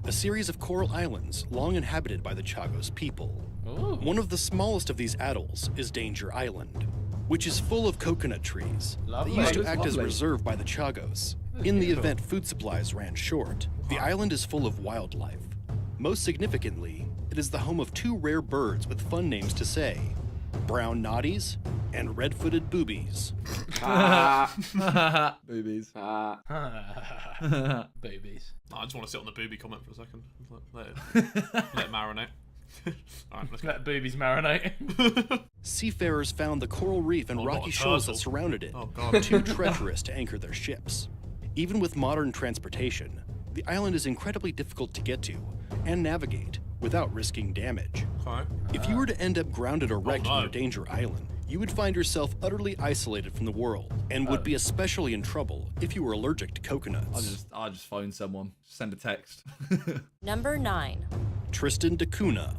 a series of coral islands long inhabited by the Chagos people. One of the smallest of these atolls is Danger Island, which is full of coconut trees that used to act as reserve by the Chagos. In the event food supplies ran short, the island is full of wildlife. Most significantly, it is the home of two rare birds with fun names to say: brown noddies and red-footed boobies. Boobies. Boobies. I just want to sit on the booby comment for a second. Let it marinate. Alright, let's let boobies marinate. Seafarers found the coral reef and rocky shores that surrounded it too treacherous to anchor their ships. Even with modern transportation, the island is incredibly difficult to get to and navigate without risking damage. If you were to end up grounded or wrecked near Danger Island, you would find yourself utterly isolated from the world and would be especially in trouble if you were allergic to coconuts. I'll just phone someone, send a text. Number 9. Tristan da Cunha.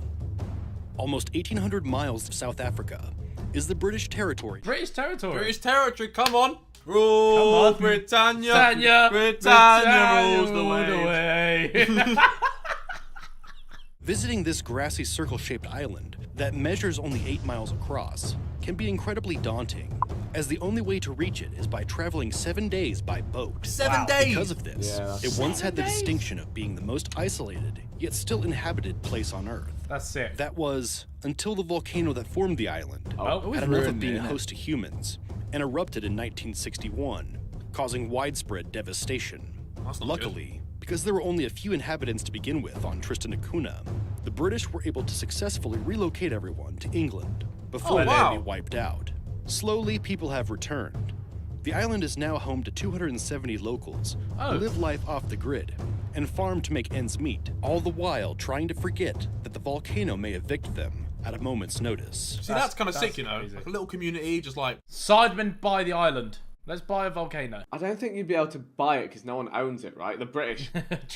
Almost 1,800 miles to South Africa is the British territory. British territory? British territory, come on! Rule Britannia! Britannia rules the way! Visiting this grassy circle-shaped island that measures only 8 miles across can be incredibly daunting, as the only way to reach it is by traveling 7 days by boat. 7 days! Because of this, it once had the distinction of being the most isolated, yet still inhabited place on Earth. That's sick. That was until the volcano that formed the island had enough of being host to humans and erupted in 1961, causing widespread devastation. Luckily, because there were only a few inhabitants to begin with on Tristan da Cunha, the British were able to successfully relocate everyone to England before they'd be wiped out. Slowly, people have returned. The island is now home to 270 locals who live life off the grid and farm to make ends meet, all the while trying to forget that the volcano may evict them at a moment's notice. See, that's kind of sick, you know? Crazy. Like a little community, just like... Sidemen buy the island. Let's buy a volcano. I don't think you'd be able to buy it because no one owns it, right? The British.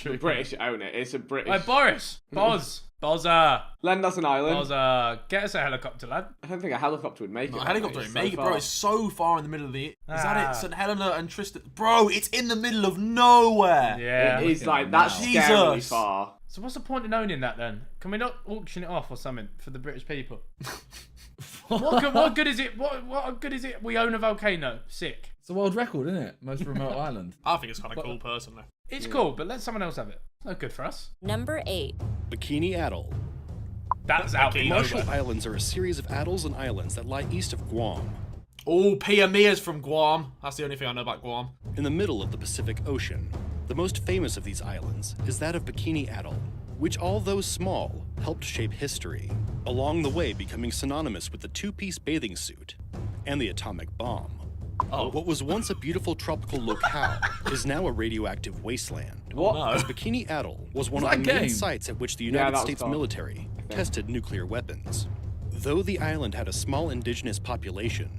The British own it. It's a British. Hey, Boris. Bozza. Lend us an island. Bozza. Get us a helicopter, lad. I don't think a helicopter would make it. A helicopter would make it, bro. It's so far in the middle of the... Is that it? St. Helena and Tristan... Bro, it's in the middle of nowhere. Yeah. It is like, that's scarily far. So what's the point in owning that then? Can we not auction it off or something for the British people? What good is it? What good is it? We own a volcano. Sick. It's a world record, isn't it? Most remote island. I think it's kind of cool, personally. It's cool, but let someone else have it. No good for us. Number 8. Bikini Atoll. That's out. Marshall Islands are a series of atolls and islands that lie east of Guam. Oh, Pia Mia's from Guam. That's the only thing I know about Guam. In the middle of the Pacific Ocean, the most famous of these islands is that of Bikini Atoll, which, although small, helped shape history, along the way becoming synonymous with the two-piece bathing suit and the atomic bomb. What was once a beautiful tropical locale is now a radioactive wasteland. What? No. As Bikini Atoll was one Was of the that main game? sites at which the Yeah, United that was States fun. military tested nuclear weapons. Though the island had a small indigenous population,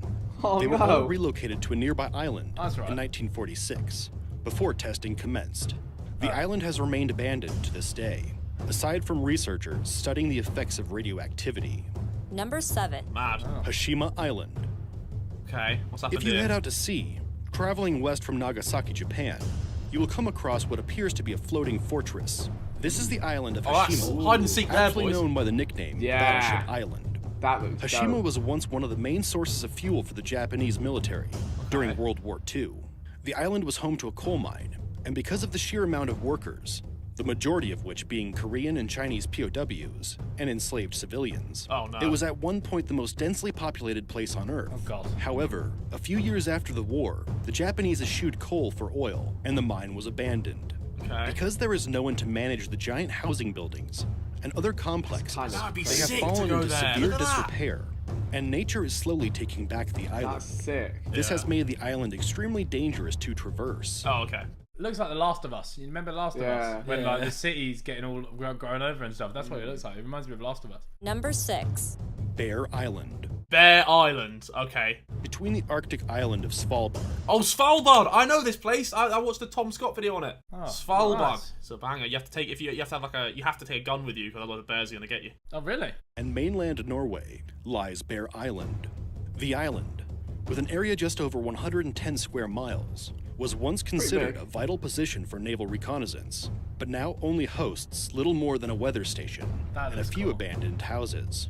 Oh, they were no. all relocated to a nearby island That's right. in 1946, before testing commenced. The island has remained abandoned to this day, aside from researchers studying the effects of radioactivity. Number 7. Mad. Hashima Island. Okay, what's happened If you here? head out to sea, traveling west from Nagasaki, Japan, you will come across what appears to be a floating fortress. This is the island of Oh, that's Hashima, hide and seek there, aptly boys. known by the nickname Yeah. Battleship Island. That looks Hashima dope. was once one of the main sources of fuel for the Japanese military during World War II. The island was home to a coal mine, and because of the sheer amount of workers, the majority of which being Korean and Chinese POWs and enslaved civilians, it was at one point the most densely populated place on Earth. Oh, God. However, a few years after the war, the Japanese eschewed coal for oil, and the mine was abandoned. Because there is no one to manage the giant housing buildings and other complexes, That'd be they have sick to fallen go into there. severe Look at that. disrepair, and nature is slowly taking back the island. That's sick. This has made the island extremely dangerous to traverse. Oh, okay. Looks like The Last of Us. You remember Last of Yeah. Us? When Yeah. like the city's getting all grown over and stuff. That's what it looks like. It reminds me of Last of Us. Number 6. Bear Island. Bear Island. Okay. Between the Arctic island of Svalbard. Oh, Svalbard! I know this place. I watched the Tom Scott video on it. Oh, Svalbard. nice. It's a banger. You have to take you have to have like a take a gun with you because otherwise the bears are gonna get you. Oh, really? And mainland Norway lies Bear Island. The island, with an area just over 110 square miles, was once considered big. a vital position for naval reconnaissance, but now only hosts little more than a weather station That and a is few cool. abandoned houses.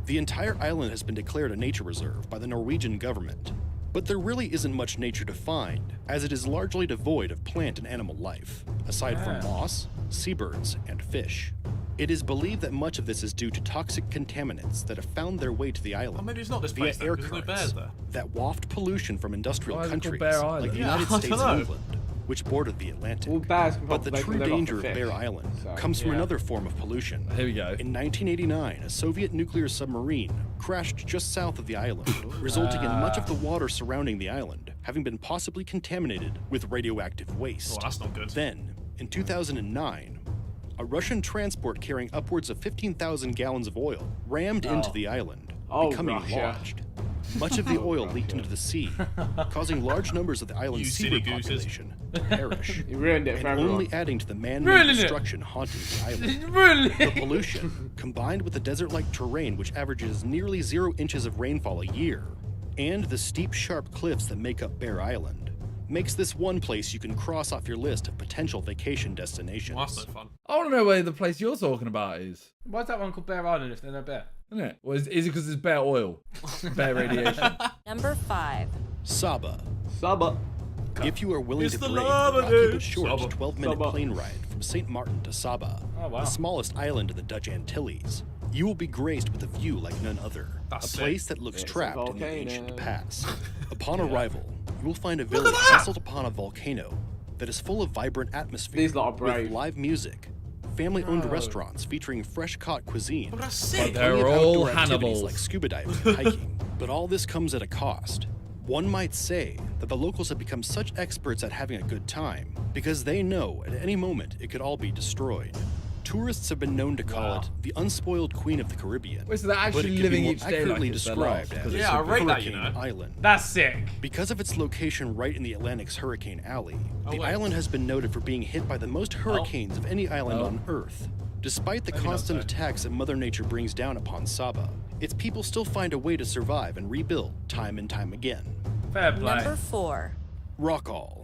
The entire island has been declared a nature reserve by the Norwegian government, but there really isn't much nature to find, as it is largely devoid of plant and animal life, aside from moss, seabirds, and fish. It is believed that much of this is due to toxic contaminants that have found their way to the island Oh, maybe it's not this via place then, air 'cause there's no currents bears there. that waft pollution from industrial Why is it called countries Bear like Island? the Yeah, United I States don't and know. England, which bordered the Atlantic. Well, bears can But the probably true live off danger the of fish. Bear Island So, comes from yeah. another form of pollution. Here we go. In 1989, a Soviet nuclear submarine crashed just south of the island, resulting in much of the water surrounding the island having been possibly contaminated with radioactive waste. Oh, that's not good. Then, in 2009, a Russian transport carrying upwards of 15,000 gallons of oil rammed into the island, Oh, becoming Russia. lodged. Much of the oil leaked into the sea, causing large numbers of the island's You silly seabird gooses. population to perish, You ruined it for and everyone. only adding to the man-made Ruining it. destruction haunting the island. Really? The pollution, combined with the desert-like terrain which averages nearly 0 inches of rainfall a year, and the steep, sharp cliffs that make up Bear Island, makes this one place you can cross off your list of potential vacation destinations. Well, that's no fun. I want to know where the place you're talking about is. Why is that one called Bear Island if there's no bear? Isn't it? Well, is it because it's bear oil? Bear radiation. Number 5. Saba. Saba. If you are willing It's to the brave lava, the rocky dude. but short Saba. 12-minute Saba. plane ride from St. Martin to Saba, Oh, wow. the smallest island in the Dutch Antilles, you will be graced with a view like none other. That's a place sick. that looks It's a trapped in the volcano. ancient past. Upon arrival, you will find a village nestled upon a volcano that is full of vibrant atmosphere These lot are brave. with live music, family-owned restaurants featuring fresh-caught cuisine, Oh, that's and sick. They're plenty of all outdoor activities Hannibals. like scuba diving and hiking. But all this comes at a cost. One might say that the locals have become such experts at having a good time because they know at any moment it could all be destroyed. Tourists have been known to call it the unspoiled queen of the Caribbean. Wait, so they're but actually it can living be more each day accurately like it's their described life, as Yeah, I a rate that, you hurricane know. island. That's sick. Because of its location right in the Atlantic's Hurricane Alley, the wait. island has been noted for being hit by the most hurricanes of any island Oh. on Earth. Despite the Maybe not constant so. attacks that Mother Nature brings down upon Saba, its people still find a way to survive and rebuild time and time again. Fair play. Number 4. Rockall.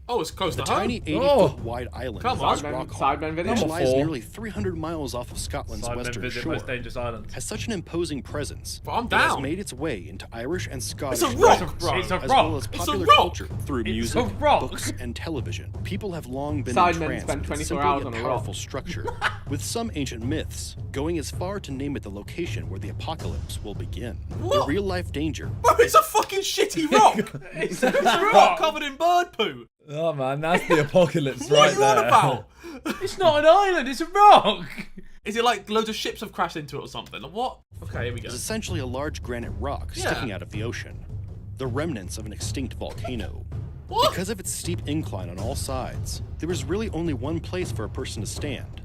Oh, it's close The to home. tiny 80-foot Oh. wide island Come known as on. Rockall, Sidemen video. which Number lies 4. nearly 300 miles off of Scotland's Sidemen western visit shore, most dangerous islands. has such an imposing presence But I'm that it has down. made its way into Irish and Scottish It's a rock, customs, bro. It's a as rock. well as It's a popular rock. culture through It's music, a rock. books, and television. People have long been Sidemen entranced spend with 24 its simple hours yet on a powerful rock. structure, with some ancient myths going as far to name it the location where the apocalypse will begin. What? The real-life danger. Bro, it's a fucking shitty rock. it's a rock covered in bird poo. Oh man, that's the apocalypse What right are you there. on about? It's not an island, it's a rock. Is it like loads of ships have crashed into it or something? Like, what? Okay, here we go. Is essentially a large granite rock Yeah. sticking out of the ocean, the remnants of an extinct volcano. Because of its steep incline on all sides, there is really only one place for a person to stand: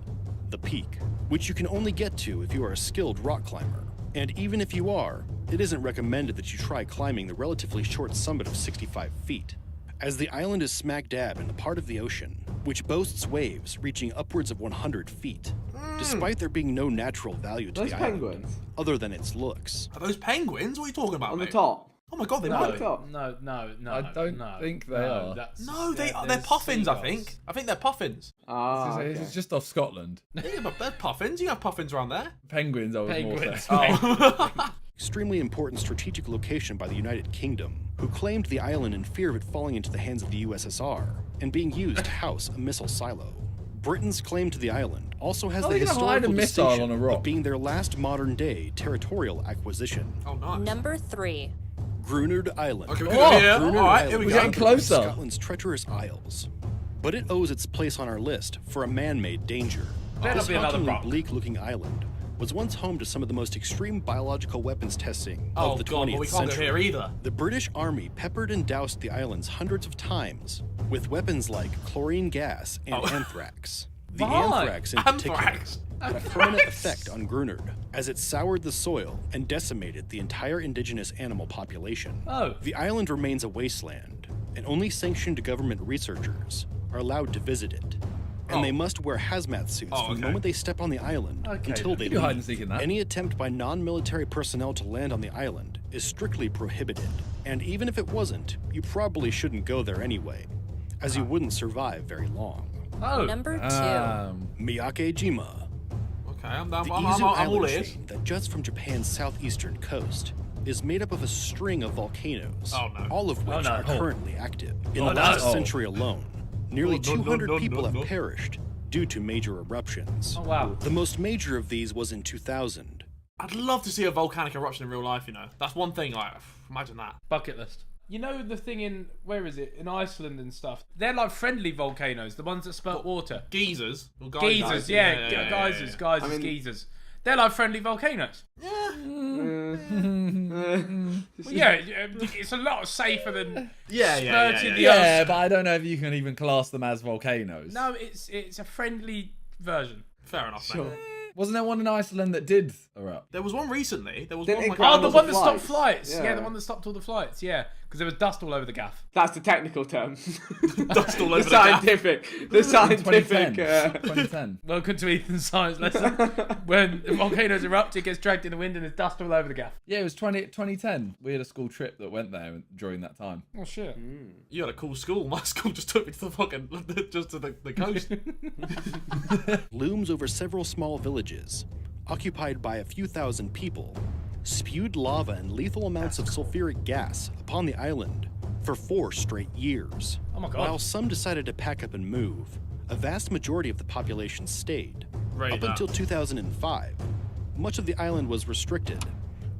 the peak, which you can only get to if you are a skilled rock climber. And even if you are, it isn't recommended that you try climbing the relatively short summit of 65 feet, as the island is smack dab in the part of the ocean which boasts waves reaching upwards of 100 feet, despite there being no natural value to the island, other than its looks. Are those penguins? What are you talking about, On the mate? top. Oh my god, they No, might be. no. I don't think they are. No, they're puffins, I think. I think they're puffins. Ah, It's just off Scotland. Yeah, but they're puffins. You have puffins around there. Penguins, I was more Penguins. saying. Extremely important strategic location by the United Kingdom, who claimed the island in fear of it falling into the hands of the USSR and being used to house a missile silo. Britain's claim to the island also has the historical distinction of being their last modern-day territorial acquisition. Oh, nice. Number 3. Grunard Island. Okay, yeah. Grunard All right, Island here we is go. one of Closer. Scotland's treacherous isles, but it owes its place on our list for a man-made danger. Better This be another hauntingly rock. bleak-looking island was once home to some of the most extreme biological weapons testing Oh, of the God, 20th but we can't go century. here either. The British Army peppered and doused the islands hundreds of times with weapons like chlorine gas and anthrax. The Why? anthrax in particular Anthrax. had a permanent effect on Grunard, as it soured the soil and decimated the entire indigenous animal population. Oh. The island remains a wasteland, and only sanctioned government researchers are allowed to visit it. And they must wear hazmat suits from the moment they step on the island until they You can do hide and leave. seek in that. Any attempt by non-military personnel to land on the island is strictly prohibited. And even if it wasn't, you probably shouldn't go there anyway, as you wouldn't survive very long. Oh. Number 2. Miyake-jima, Okay, I'm the all Izu ears. chain that juts from Japan's southeastern coast, is made up of a string of volcanoes, Oh, no. all of which no. are currently active. In Oh, the last no. century alone, nearly No, no, no, 200 no, people no, have no. perished due to major eruptions. Oh, wow. The most major of these was in 2000. I'd love to see a volcanic eruption in real life, you know. That's one thing, like, imagine that. Bucket list. You know the thing in, where is it? In Iceland and stuff. They're like friendly volcanoes, the ones that spurt water. Geysers. Or Geysers, geysers, geysers. They're like friendly volcanoes. Well, yeah, it's a lot safer than splurging the Yeah, but I don't know if you can even class them as volcanoes. No, it's a friendly version. Fair enough, Sure. mate. Wasn't there one in Iceland that did erupt? There was one recently. There was Didn't one it like... ground Oh, the all one the that stopped flights? flights. Yeah, the one that stopped all the flights. Yeah, because there was dust all over the gaff. That's the technical term. Dust all over the the gaff. scientific. The scientific. 2010. Welcome to Ethan's science lesson. When volcanoes erupt, it gets dragged in the wind and there's dust all over the gaff. Yeah, it was 2010. We had a school trip that went there during that time. Oh shit! You had a cool school. My school just took me to the fucking... just to the coast. Looms over several small villages, occupied by a few thousand people, spewed lava and lethal amounts of sulfuric gas upon the island for 4 straight years. Oh my God. While some decided to pack up and move, a vast majority of the population stayed. Right Up now. until 2005, much of the island was restricted,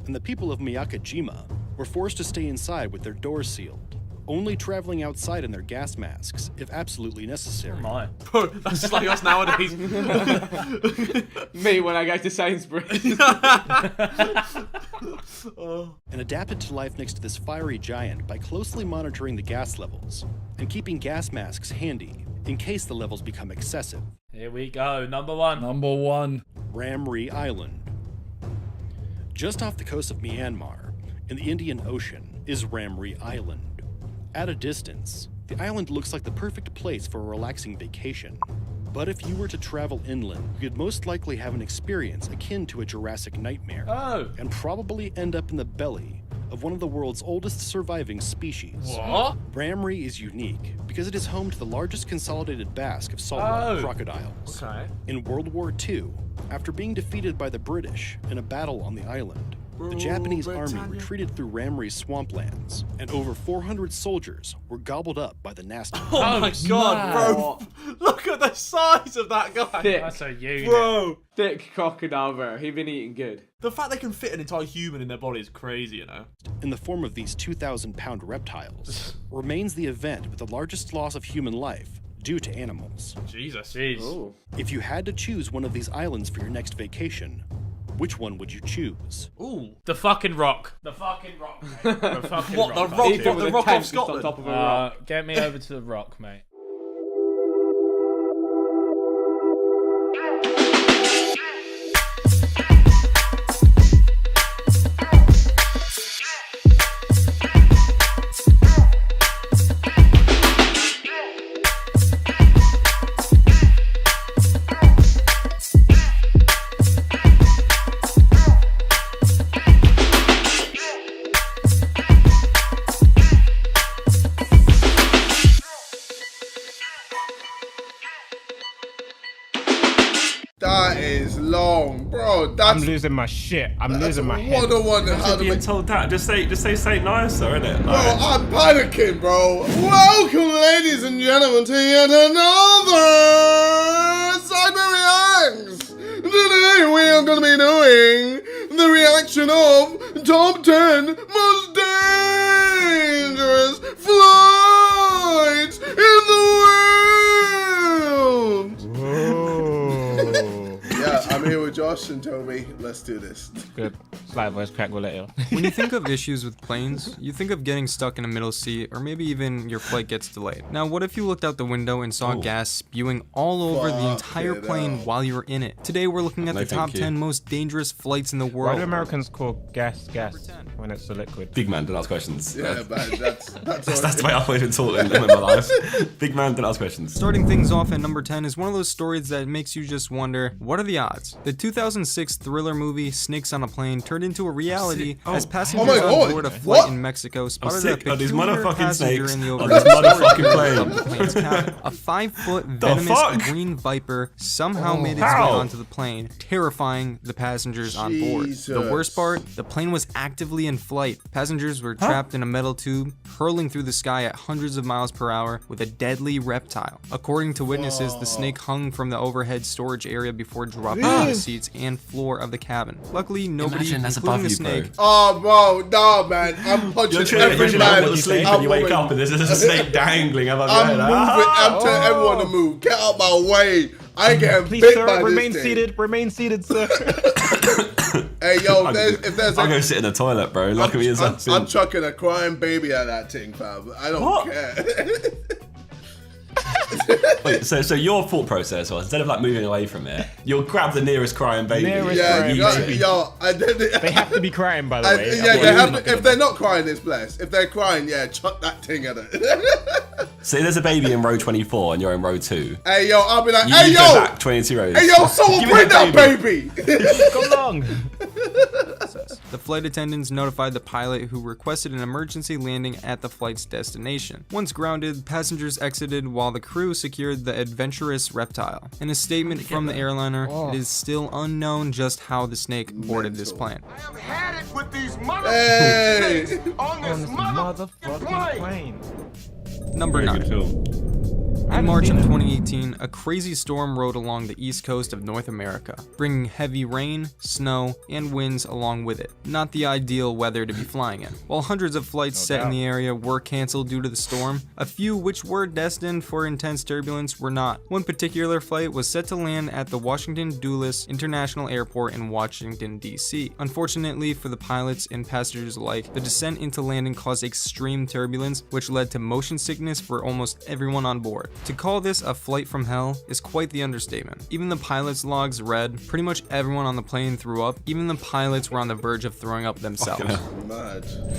and the people of Miyake-jima were forced to stay inside with their doors sealed, only traveling outside in their gas masks if absolutely necessary. Oh my. Bro, that's just like us nowadays. Me when I go to Sainsbury's. And adapted to life next to this fiery giant by closely monitoring the gas levels and keeping gas masks handy in case the levels become excessive. Here we go. Number 1. Number 1. Ramri Island. Just off the coast of Myanmar, in the Indian Ocean, is Ramri Island. At a distance, the island looks like the perfect place for a relaxing vacation. But if you were to travel inland, you'd most likely have an experience akin to a Jurassic nightmare. Oh. And probably end up in the belly of one of the world's oldest surviving species. What? Ramri is unique because it is home to the largest consolidated basque of saltwater crocodiles. Okay. In World War II, after being defeated by the British in a battle on the island, the Japanese army retreated through Ramri's swamplands, and over 400 soldiers were gobbled up by the nasty. Oh my god, bro! Look at the size of that guy. Thick. That's a unit. Bro, thick crocodile, bro. He been eating good. The fact they can fit an entire human in their body is crazy, you know. In the form of these 2,000-pound reptiles, remains the event with the largest loss of human life due to animals. Jesus. Jeez. Oh. If you had to choose one of these islands for your next vacation, Which one would you choose? Ooh. The fucking Rock. The fucking Rock, mate. The fucking Rock. The Rock of Scotland? On top of a rock. Get me over to the Rock, mate. That is long, bro. That's I'm losing my shit. I'm losing my head. What a wonder how to Being make. told that, just say St. Nicer, innit? Bro, I'm panicking, bro. Welcome, ladies and gentlemen, to yet another Sidemen Reacts. Today we are going to be doing the reaction of top 10 most dangerous flights in the world. Yeah, I'm here with Josh and Toby. Let's do this. Good. Slight voice crack will let you. When you think of issues with planes, you think of getting stuck in a middle seat, or maybe even your flight gets delayed. Now, what if you looked out the window and saw gas spewing all over the entire plane while you were in it? Today, we're looking at the top 10 most dangerous flights in the world. Why do Americans call gas when it's a liquid? Big man, don't ask questions. Yeah, man, that's the way I've always been taught in my life. Big man, don't ask questions. Starting things off at number 10 is one of those stories that makes you just wonder, what are the odds? The 2006 thriller movie Snakes on a Plane turned into a reality as passengers on board a flight in Mexico spotted a peculiar passenger in the overhead plane. Of the plane's cabin. A 5-foot venomous green viper somehow made its way onto the plane, terrifying the passengers on board. The worst part, the plane was actively in flight. Passengers were trapped in a metal tube, hurling through the sky at hundreds of miles per hour with a deadly reptile. According to witnesses, the snake hung from the overhead storage area before dropping to the seats and floor of the cabin. Luckily, nobody, including the snake. Oh, bro, no, man. I'm punching every man. You're sleep and you wake up and there's a snake dangling above your head. I'm telling everyone to move. Get out my way. I ain't getting Please, bit sir, by remain this seated. Remain seated, sir. Hey, yo, if there's I'll go sit in the toilet, bro. Lock me inside. I'm chucking a crying baby at that thing, fam. I don't care. Wait, so your thought process was, instead of like moving away from it, you'll grab the nearest crying baby. They have to be crying, by the way. Yeah, they have to, if they're not crying, it's blessed. If they're crying, yeah, chuck that thing at it. So there's a baby in row 24 and you're in row 2. Hey, yo, I'll be like, you hey, yo! Go back 22 rows. Hey, yo, someone bring that baby! Come along. The flight attendants notified the pilot, who requested an emergency landing at the flight's destination. Once grounded, passengers exited while the crew secured the adventurous reptile. In a statement from the airliner, it is still unknown just how the snake boarded this plane. I have had it with these motherfucking on this motherfucking plane. Number 9. In March of 2018, a crazy storm rode along the east coast of North America, bringing heavy rain, snow, and winds along with it. Not the ideal weather to be flying in. While hundreds of flights set in the area were canceled due to the storm, a few which were destined for intense turbulence were not. One particular flight was set to land at the Washington Dulles International Airport in Washington, D.C. Unfortunately for the pilots and passengers alike, the descent into landing caused extreme turbulence, which led to motion sickness for almost everyone on board. To call this a flight from hell is quite the understatement. Even the pilot's logs read, pretty much everyone on the plane threw up. Even the pilots were on the verge of throwing up themselves.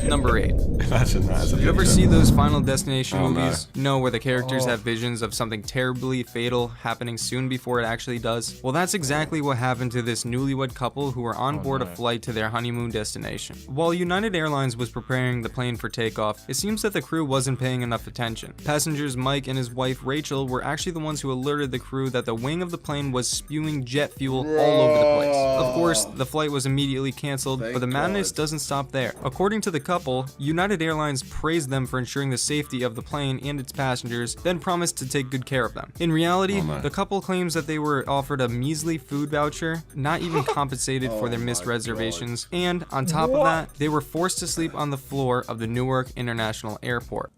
Number 8. Imagine that. You ever see those Final Destination movies? No, where the characters have visions of something terribly fatal happening soon before it actually does? Well, that's exactly what happened to this newlywed couple who were on board a flight to their honeymoon destination. While United Airlines was preparing the plane for takeoff, it seems that the crew wasn't paying enough attention. Passengers Mike and his wife Rachel were actually the ones who alerted the crew that the wing of the plane was spewing jet fuel all over the place. Of course, the flight was immediately canceled, but the madness doesn't stop there. According to the couple, United Airlines praised them for ensuring the safety of the plane and its passengers, then promised to take good care of them. In reality, the couple claims that they were offered a measly food voucher, not even compensated for their missed reservations, and on top of that, they were forced to sleep on the floor of the Newark International Airport.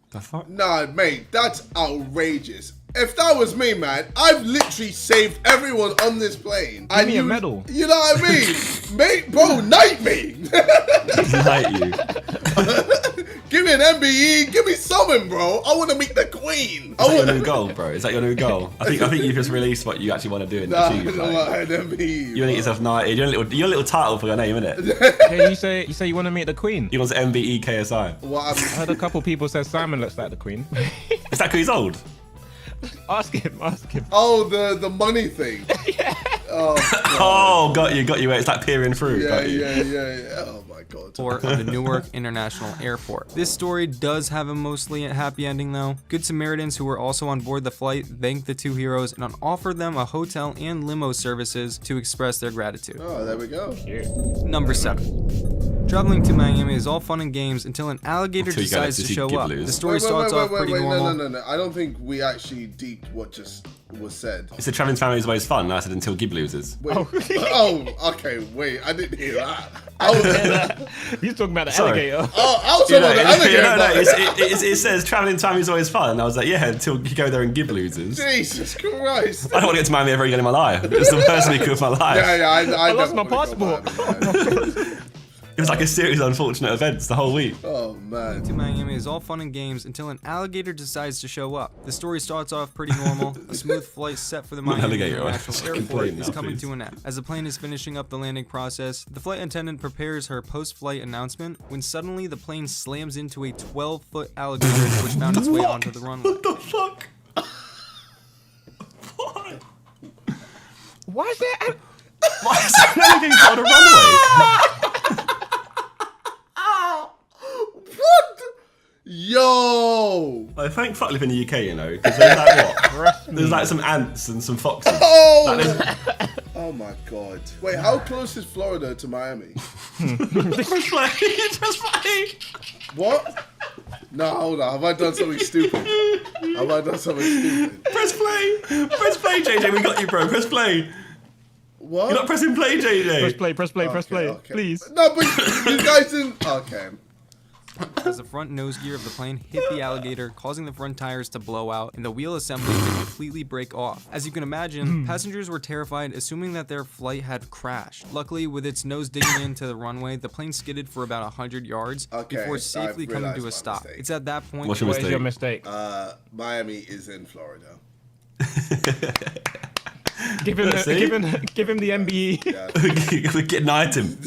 Nah, mate, that's outrageous. If that was me, man, I've literally saved everyone on this plane. Give me a medal. You know what I mean? Mate, bro, knight me. Knight you. Give me an MBE. Give me something, bro. I want to meet the queen. Is that your new goal, bro? Is that your new goal? I think you've just released what you actually want to do and achieve. No, Like, an MBE. you want to get yourself knighted. You want a little title for your name, innit? Yeah, you say you want to meet the queen. He wants MBE KSI. What? I heard a couple people say Simon looks like the queen. Is that because he's old? Ask him. Oh, the money thing. Oh, oh, got you. It's like peering through. Yeah. Oh my god. Of the Newark International Airport. This story does have a mostly happy ending though. Good Samaritans who were also on board the flight thanked the two heroes and offered them a hotel and limo services to express their gratitude. Oh, there we go. Number 7. Traveling to Miami is all fun and games until an alligator decides to show up. The story starts off pretty normal. No. I don't think we actually deeped what just was said. It's a traveling family is always fun. I said until Gib loses. Wait. Okay, wait. I didn't hear that. He's talking about the alligator. Oh, I was talking about the alligator. It says traveling time is always fun. And I was like, yeah, until you go there and Gib loses. Jesus Christ. I don't want to get to Miami ever again in my life. It's the first week of my life. Yeah, I lost my passport. It was like a series of unfortunate events the whole week. Oh man. To Miami is all fun and games until an alligator decides to show up. The story starts off pretty normal. A smooth flight set for the Miami International Airport is coming to an end. As the plane is finishing up the landing process, the flight attendant prepares her post-flight announcement when suddenly the plane slams into a 12-foot alligator which found its way onto the runway. What the fuck? What? Why is there an alligator on a runway? What? Yo! Like, thank fuck live in the UK, you know, because there's like what? There's like some ants and some foxes. Oh! Oh my god. Wait, how close is Florida to Miami? Just play. What? No, hold on. Have I done something stupid? Press play, JJ. We got you, bro. Press play. What? You're not pressing play, JJ. Press play, please. No, but you guys didn't. Okay. As the front nose gear of the plane hit the alligator, causing the front tires to blow out and the wheel assembly to completely break off. As you can imagine, passengers were terrified, assuming that their flight had crashed. Luckily, with its nose digging into the runway, the plane skidded for about 100 yards before safely coming to a stop. Mistake. It's at that point. What's your mistake? Miami is in Florida. Give him the MBE. Knight him.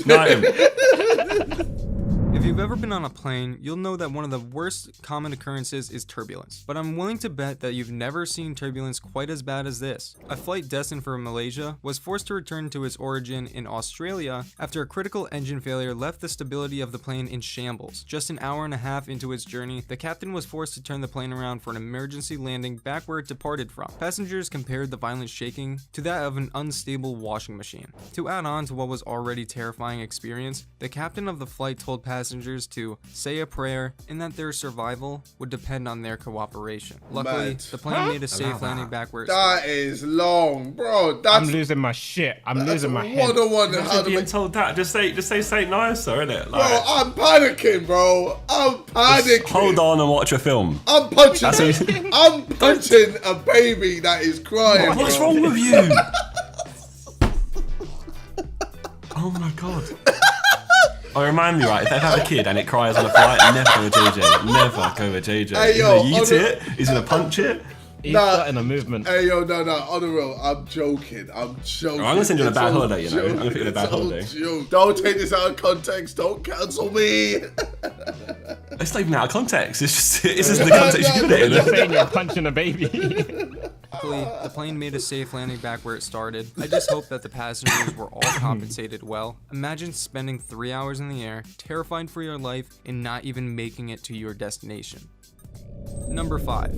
If you've ever been on a plane, you'll know that one of the worst common occurrences is turbulence. But I'm willing to bet that you've never seen turbulence quite as bad as this. A flight destined for Malaysia was forced to return to its origin in Australia after a critical engine failure left the stability of the plane in shambles. Just an hour and a half into its journey, the captain was forced to turn the plane around for an emergency landing back where it departed from. Passengers compared the violent shaking to that of an unstable washing machine. To add on to what was already terrifying experience, the captain of the flight told passengers to say a prayer and that their survival would depend on their cooperation. Luckily, the plane made a safe landing back where it That is long, bro. I'm losing my shit. I'm losing my head. Imagine being told that. Just say Saint Nicer, innit? Like, bro, I'm panicking, bro. I'm panicking. Hold on and watch a film. I'm punching a baby that is crying. What's wrong with you? Oh my god. Oh, remind me, right? If I have a kid and it cries on a flight, never go with JJ. Never go with JJ. Hey, He's yo, gonna yeet it. He's gonna punch it. He's starting a movement. Hey, yo, no, on the real, I'm joking. I'm joking. I'm gonna send you on a bad holiday, you know? I'm gonna put you on a bad holiday. Don't take this out of context. Don't cancel me. It's not even out of context. It's just the context you put it in. You're saying you're punching a baby. Luckily, the plane made a safe landing back where it started. I just hope that the passengers were all compensated well. Imagine spending 3 hours in the air, terrified for your life, and not even making it to your destination. Number 5.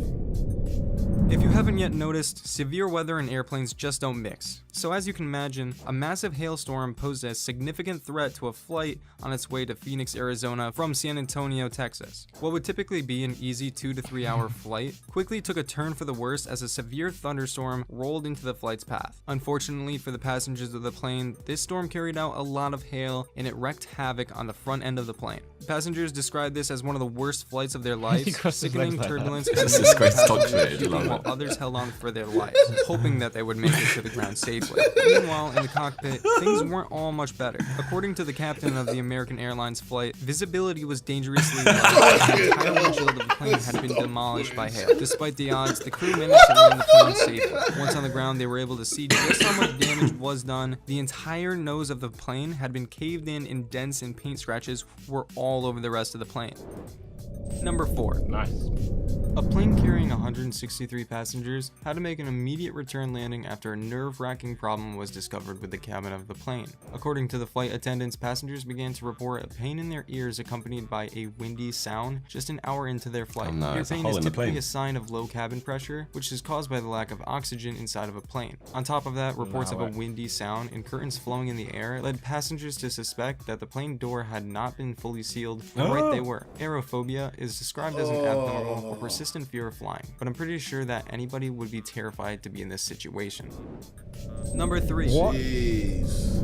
If you haven't yet noticed, severe weather and airplanes just don't mix. So as you can imagine, a massive hailstorm posed a significant threat to a flight on its way to Phoenix, Arizona from San Antonio, Texas. What would typically be an easy 2 to 3 hour flight quickly took a turn for the worse as a severe thunderstorm rolled into the flight's path. Unfortunately for the passengers of the plane, this storm carried out a lot of hail and it wreaked havoc on the front end of the plane. Passengers described this as one of the worst flights of their lives. Sickening turbulence. This is great talk to it. frantically while others held on for their lives, hoping that they would make it to the ground safely. Meanwhile, in the cockpit, things weren't all much better. According to the captain of the American Airlines flight, visibility was dangerously low, and the entire windshield of the plane had been demolished by hail. Despite the odds, the crew managed to land the plane safely. Once on the ground, they were able to see just how much damage was done. The entire nose of the plane had been caved in, and dents and paint scratches were all over the rest of the plane. Number 4. Nice. A plane carrying 163 passengers had to make an immediate return landing after a nerve-wracking problem was discovered with the cabin of the plane. According to the flight attendants, passengers began to report a pain in their ears accompanied by a windy sound just an hour into their flight. Ear pain is typically a sign of low cabin pressure, which is caused by the lack of oxygen inside of a plane. On top of that, reports of a windy sound and curtains flowing in the air led passengers to suspect that the plane door had not been fully sealed, and right they were. Aerophobia is described as an abnormal or persistent fear of flying, but I'm pretty sure that anybody would be terrified to be in this situation. Number 3.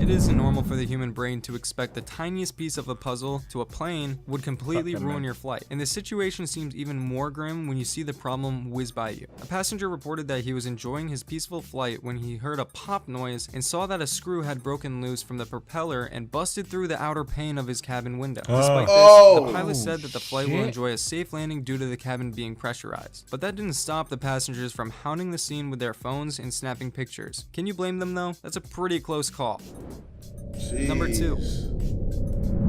It isn't normal for the human brain to expect the tiniest piece of a puzzle to a plane would completely ruin your flight, and the situation seems even more grim when you see the problem whiz by you. A passenger reported that he was enjoying his peaceful flight when he heard a pop noise and saw that a screw had broken loose from the propeller and busted through the outer pane of his cabin window. Despite this, the pilot said that the flight will enjoy a safe landing due to the cabin being pressurized. But that didn't stop the passengers from hounding the scene with their phones and snapping pictures. Can you blame them though? That's a pretty close call. Number 2.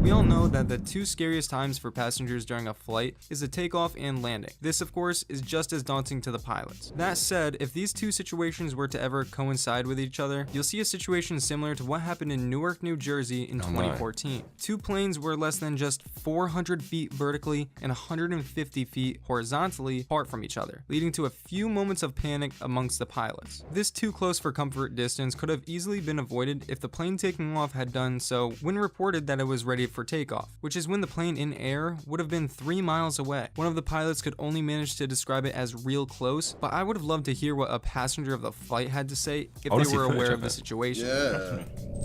We all know that the two scariest times for passengers during a flight is the takeoff and landing. This, of course, is just as daunting to the pilots. That said, if these two situations were to ever coincide with each other, you'll see a situation similar to what happened in Newark, New Jersey in 2014. Two planes were less than just 400 feet vertically and 150 feet horizontally apart from each other, leading to a few moments of panic amongst the pilots. This too close for comfort distance could have easily been avoided if the plane taking off had done so when reported that it was ready for takeoff, which is when the plane in air would have been 3 miles away. One of the pilots could only manage to describe it as real close, but I would have loved to hear what a passenger of the flight had to say if they were aware of the situation.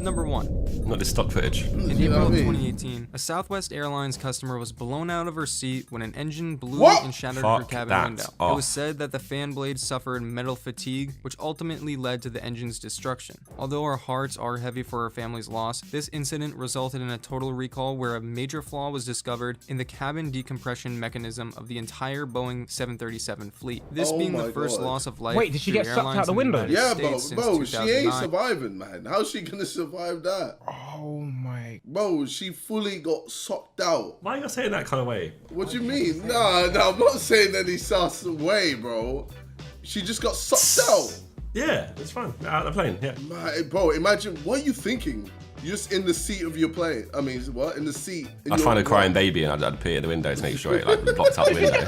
Number 1. Not this stock footage. In April of 2018, a Southwest Airlines customer was blown out of her seat when an engine blew and shattered her cabin window. It was said that the fan blades suffered metal fatigue, which ultimately led to the engine's destruction. Although our hearts are heavy for her family's loss, this incident resulted in a total recall where a major flaw was discovered in the cabin decompression mechanism of the entire Boeing 737 fleet. This being the first loss of life. Wait, did she get sucked out the window? Yeah, bro, she ain't surviving, man. How's she gonna survive that? Oh my. Bro, she fully got sucked out. Why are you saying that kind of way? What do you mean? No, I'm not saying any sus way, bro. She just got sucked out. Yeah, it's fine. Out of the plane, yeah. Man, bro, imagine, what are you thinking? You're just in the seat of your plane. I mean, what? In the seat. I'd find a crying baby and I'd peer at the window to make sure it like blocked out the window.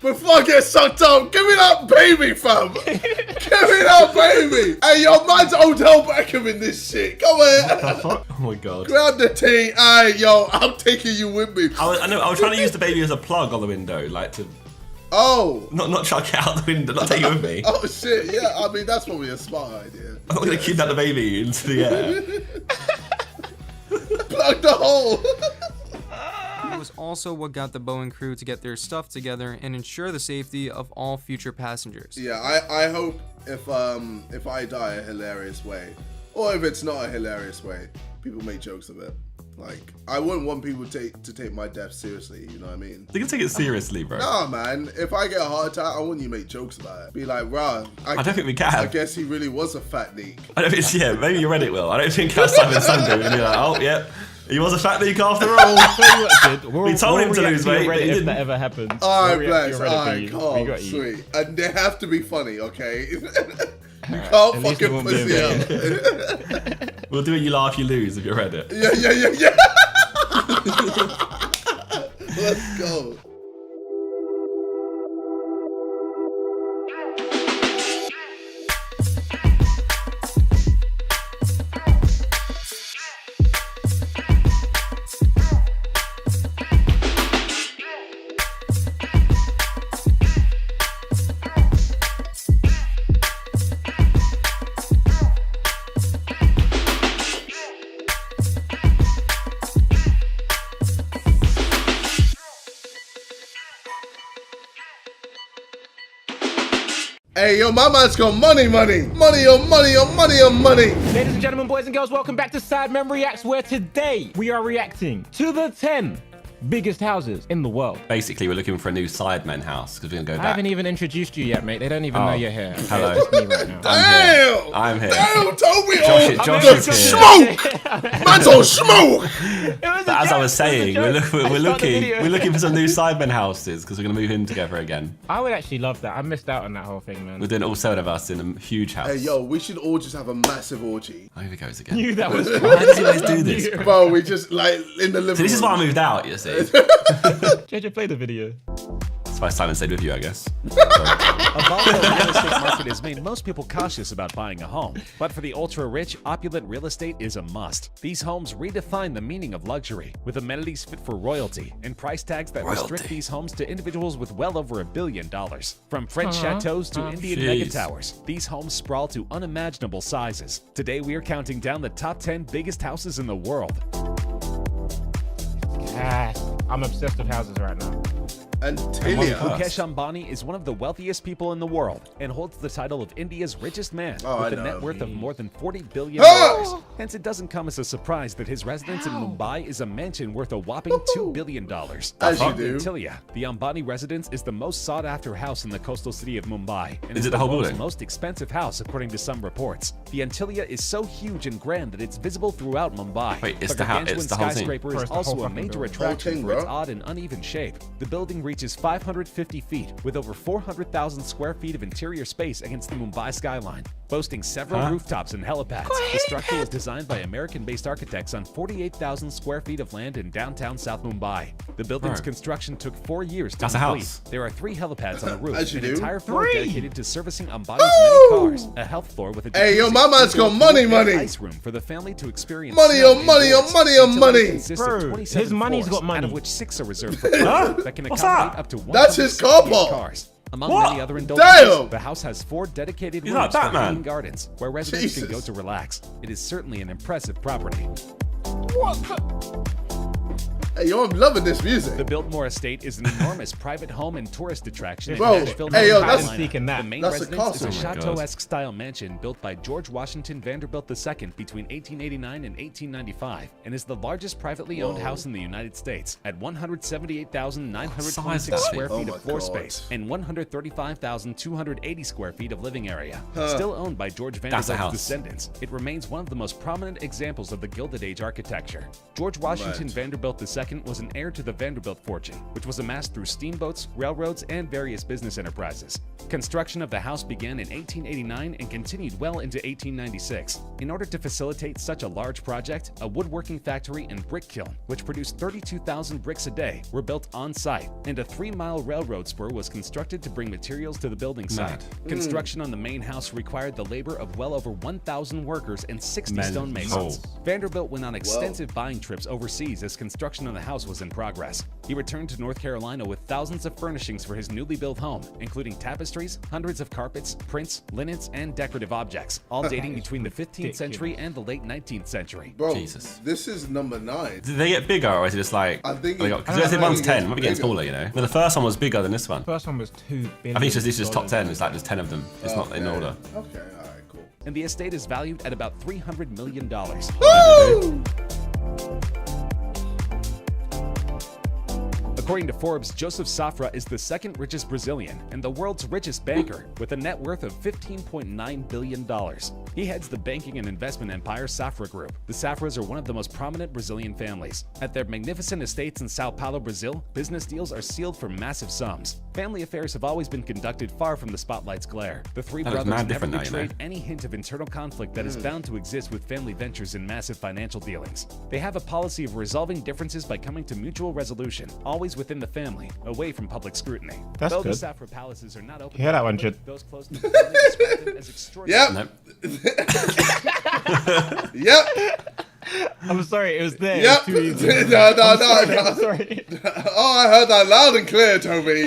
Before I get sucked up, give me that baby, fam. Give me that baby. Hey, yo, man's Odell Beckham in this shit. Come on. Oh my god. Grab the tea. Hey, yo, I'm taking you with me. I was trying to use the baby as a plug on the window, like to. Oh. Not chuck it out the window, not take it with me. Oh shit, yeah. I mean, that's probably a smart idea. I'm not gonna kidnap the baby into the air. Plug the hole. It was also what got the Boeing crew to get their stuff together and ensure the safety of all future passengers. Yeah, I hope if I die a hilarious way, or if it's not a hilarious way, people make jokes of it. Like, I wouldn't want people to take my death seriously, you know what I mean? You can take it seriously, bro. Nah, man. If I get a heart attack, I want you to make jokes about it. Be like, rah. I don't think we can. I guess he really was a fat leak. I don't think, yeah, maybe you read it, Will. I don't think how Simon Sunday and you're like, oh, yeah. He was a fat leak after all. We told him to lose weight, but he didn't. If that ever happens. Alright, bless. Alright, calm, sweet. And they have to be funny, okay? You can't fucking pussy up. We'll do it, you laugh, you lose if you read it. Yeah. Let's go. Hey, yo, my man's got money. Money on money on money on money. Ladies and gentlemen, boys and girls, welcome back to Sidemen Reacts, where today we are reacting to the 10 biggest houses in the world. Basically, we're looking for a new Sidemen house because we're gonna go back. I haven't even introduced you yet, mate. They don't even know you're here. Okay, Hello. it's just me right now. I'm here. Damn, Toby. Josh is here. Smoke. Man's on smoke. But as I was saying, we're looking for some new Sidemen houses because we're gonna move in together again. I would actually love that. I missed out on that whole thing, man. We're doing all 7 of us in a huge house. Hey, yo, we should all just have a massive orgy. Oh, here it goes again. Knew that was Why does he always do this? Bro, we just like in the living room. So this is why I moved out, you see. JJ, play the video. That's why Simon stayed with you, I guess. A volatile real estate market has made most people cautious about buying a home. But for the ultra-rich, opulent real estate is a must. These homes redefine the meaning of luxury, with amenities fit for royalty and price tags that restrict these homes to individuals with well over $1 billion. From French chateaus to Indian mega towers, these homes sprawl to unimaginable sizes. Today we are counting down the top 10 biggest houses in the world. I'm obsessed with houses right now. Antilia. Mukesh Ambani is one of the wealthiest people in the world and holds the title of India's richest man with a net worth of more than $40 billion. Hence, it doesn't come as a surprise that his residence in Mumbai is a mansion worth a whopping $2 billion. As you do. Antilia, the Ambani residence is the most sought-after house in the coastal city of Mumbai and Is it the whole world's building? most expensive house, according to some reports. The Antilia is so huge and grand that it's visible throughout Mumbai. Wait, it's The the house. gargantuan It's the whole thing. skyscraper is also a major attraction for bro. its odd and uneven shape. The building reaches 550 feet with over 400,000 square feet of interior space against the Mumbai skyline. Boasting several rooftops and helipads, the structure was designed by American-based architects on 48,000 square feet of land in downtown South Mumbai. The building's construction took 4 years to That's a complete. house. There are 3 helipads on the roof, As you an do. entire floor 3. dedicated to servicing Ambani's many cars, a health floor with a Hey, yo, jacuzzi, my man's got money. ice room for the family to experience Money snow on money on indoors. money on Antilia money. consists of Bro, 27 his money's floors, got money. out of which 6 are reserved for cars that can What's accommodate that? up to 168 That's his car park. cars. Among What? many other indulgences, Damn. the house has 4 dedicated He's rooms like for Batman. hanging gardens, where residents can go Jesus. to relax. It is certainly an impressive property. Hey, yo, I'm loving this music. The Biltmore Estate is an enormous private home and tourist attraction in Bro, Nashville, hey, yo, North that's- Carolina. Seeking that. The main That's a residence is a castle. Oh my God. chateau-esque style mansion built by George Washington Vanderbilt II between 1889 and 1895 and is the largest privately owned house in the United States at 178,926 square Oh feet my of floor God. space and 135,280 square feet of living area. Still owned by George That's a Vanderbilt's house. descendants, it remains one of the most prominent examples of the Gilded Age architecture. George Washington Vanderbilt II was an heir to the Vanderbilt fortune, which was amassed through steamboats, railroads, and various business enterprises. Construction of the house began in 1889 and continued well into 1896. In order to facilitate such a large project, a woodworking factory and brick kiln, which produced 32,000 bricks a day, were built on site, and a 3-mile railroad spur was constructed to bring materials to the building site. Construction on the main house required the labor of well over 1,000 workers and 60 stonemasons. Vanderbilt went on extensive buying trips overseas as construction on the house was in progress. He returned to North Carolina with thousands of furnishings for his newly built home, including tapestries, hundreds of carpets, prints, linens, and decorative objects, all dating between the 15th century and the late 19th century. Bro, Jesus. this is number 9. Did they get bigger or is it just like... I think Because I said one's 10, might be getting smaller, you know? But the first one was bigger than this one. First one was $2 billion. I think it's just top 10. It's like there's 10 of them. It's not in order. Okay, alright, cool. And the estate is valued at about $300 million. Woo! According to Forbes, Joseph Safra is the 2nd richest Brazilian and the world's richest banker with a net worth of $15.9 billion. He heads the banking and investment empire Safra Group. The Safras are one of the most prominent Brazilian families. At their magnificent estates in Sao Paulo, Brazil, business deals are sealed for massive sums. Family affairs have always been conducted far from the spotlight's glare. The 3 That looks brothers mad never different now, you betrayed know. any hint of internal conflict that is bound to exist with family ventures and massive financial dealings. They have a policy of resolving differences by coming to mutual resolution, always within the family, away from public scrutiny. That's Though good. the Safra palaces are not open You hear to that one, public, Jid? those close to the family describe them as extraordinary. Yep. Yep. I'm sorry, it was there. Yep. It was too easy. No. I'm sorry. Oh, I heard that loud and clear, Toby.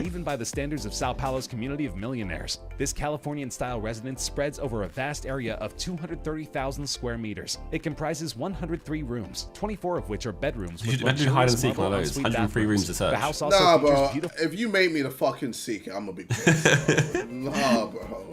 Even Even by the standards of Sao Paulo's community of millionaires, this Californian-style residence spreads over a vast area of 230,000 square meters. It comprises 103 rooms, 24 of which are bedrooms. You should do hide and seek one of those. 103 rooms to search. The house also Nah, features bro. beautiful... If you make me the fucking seeker, I'm gonna be pissed. Bro. Nah, bro.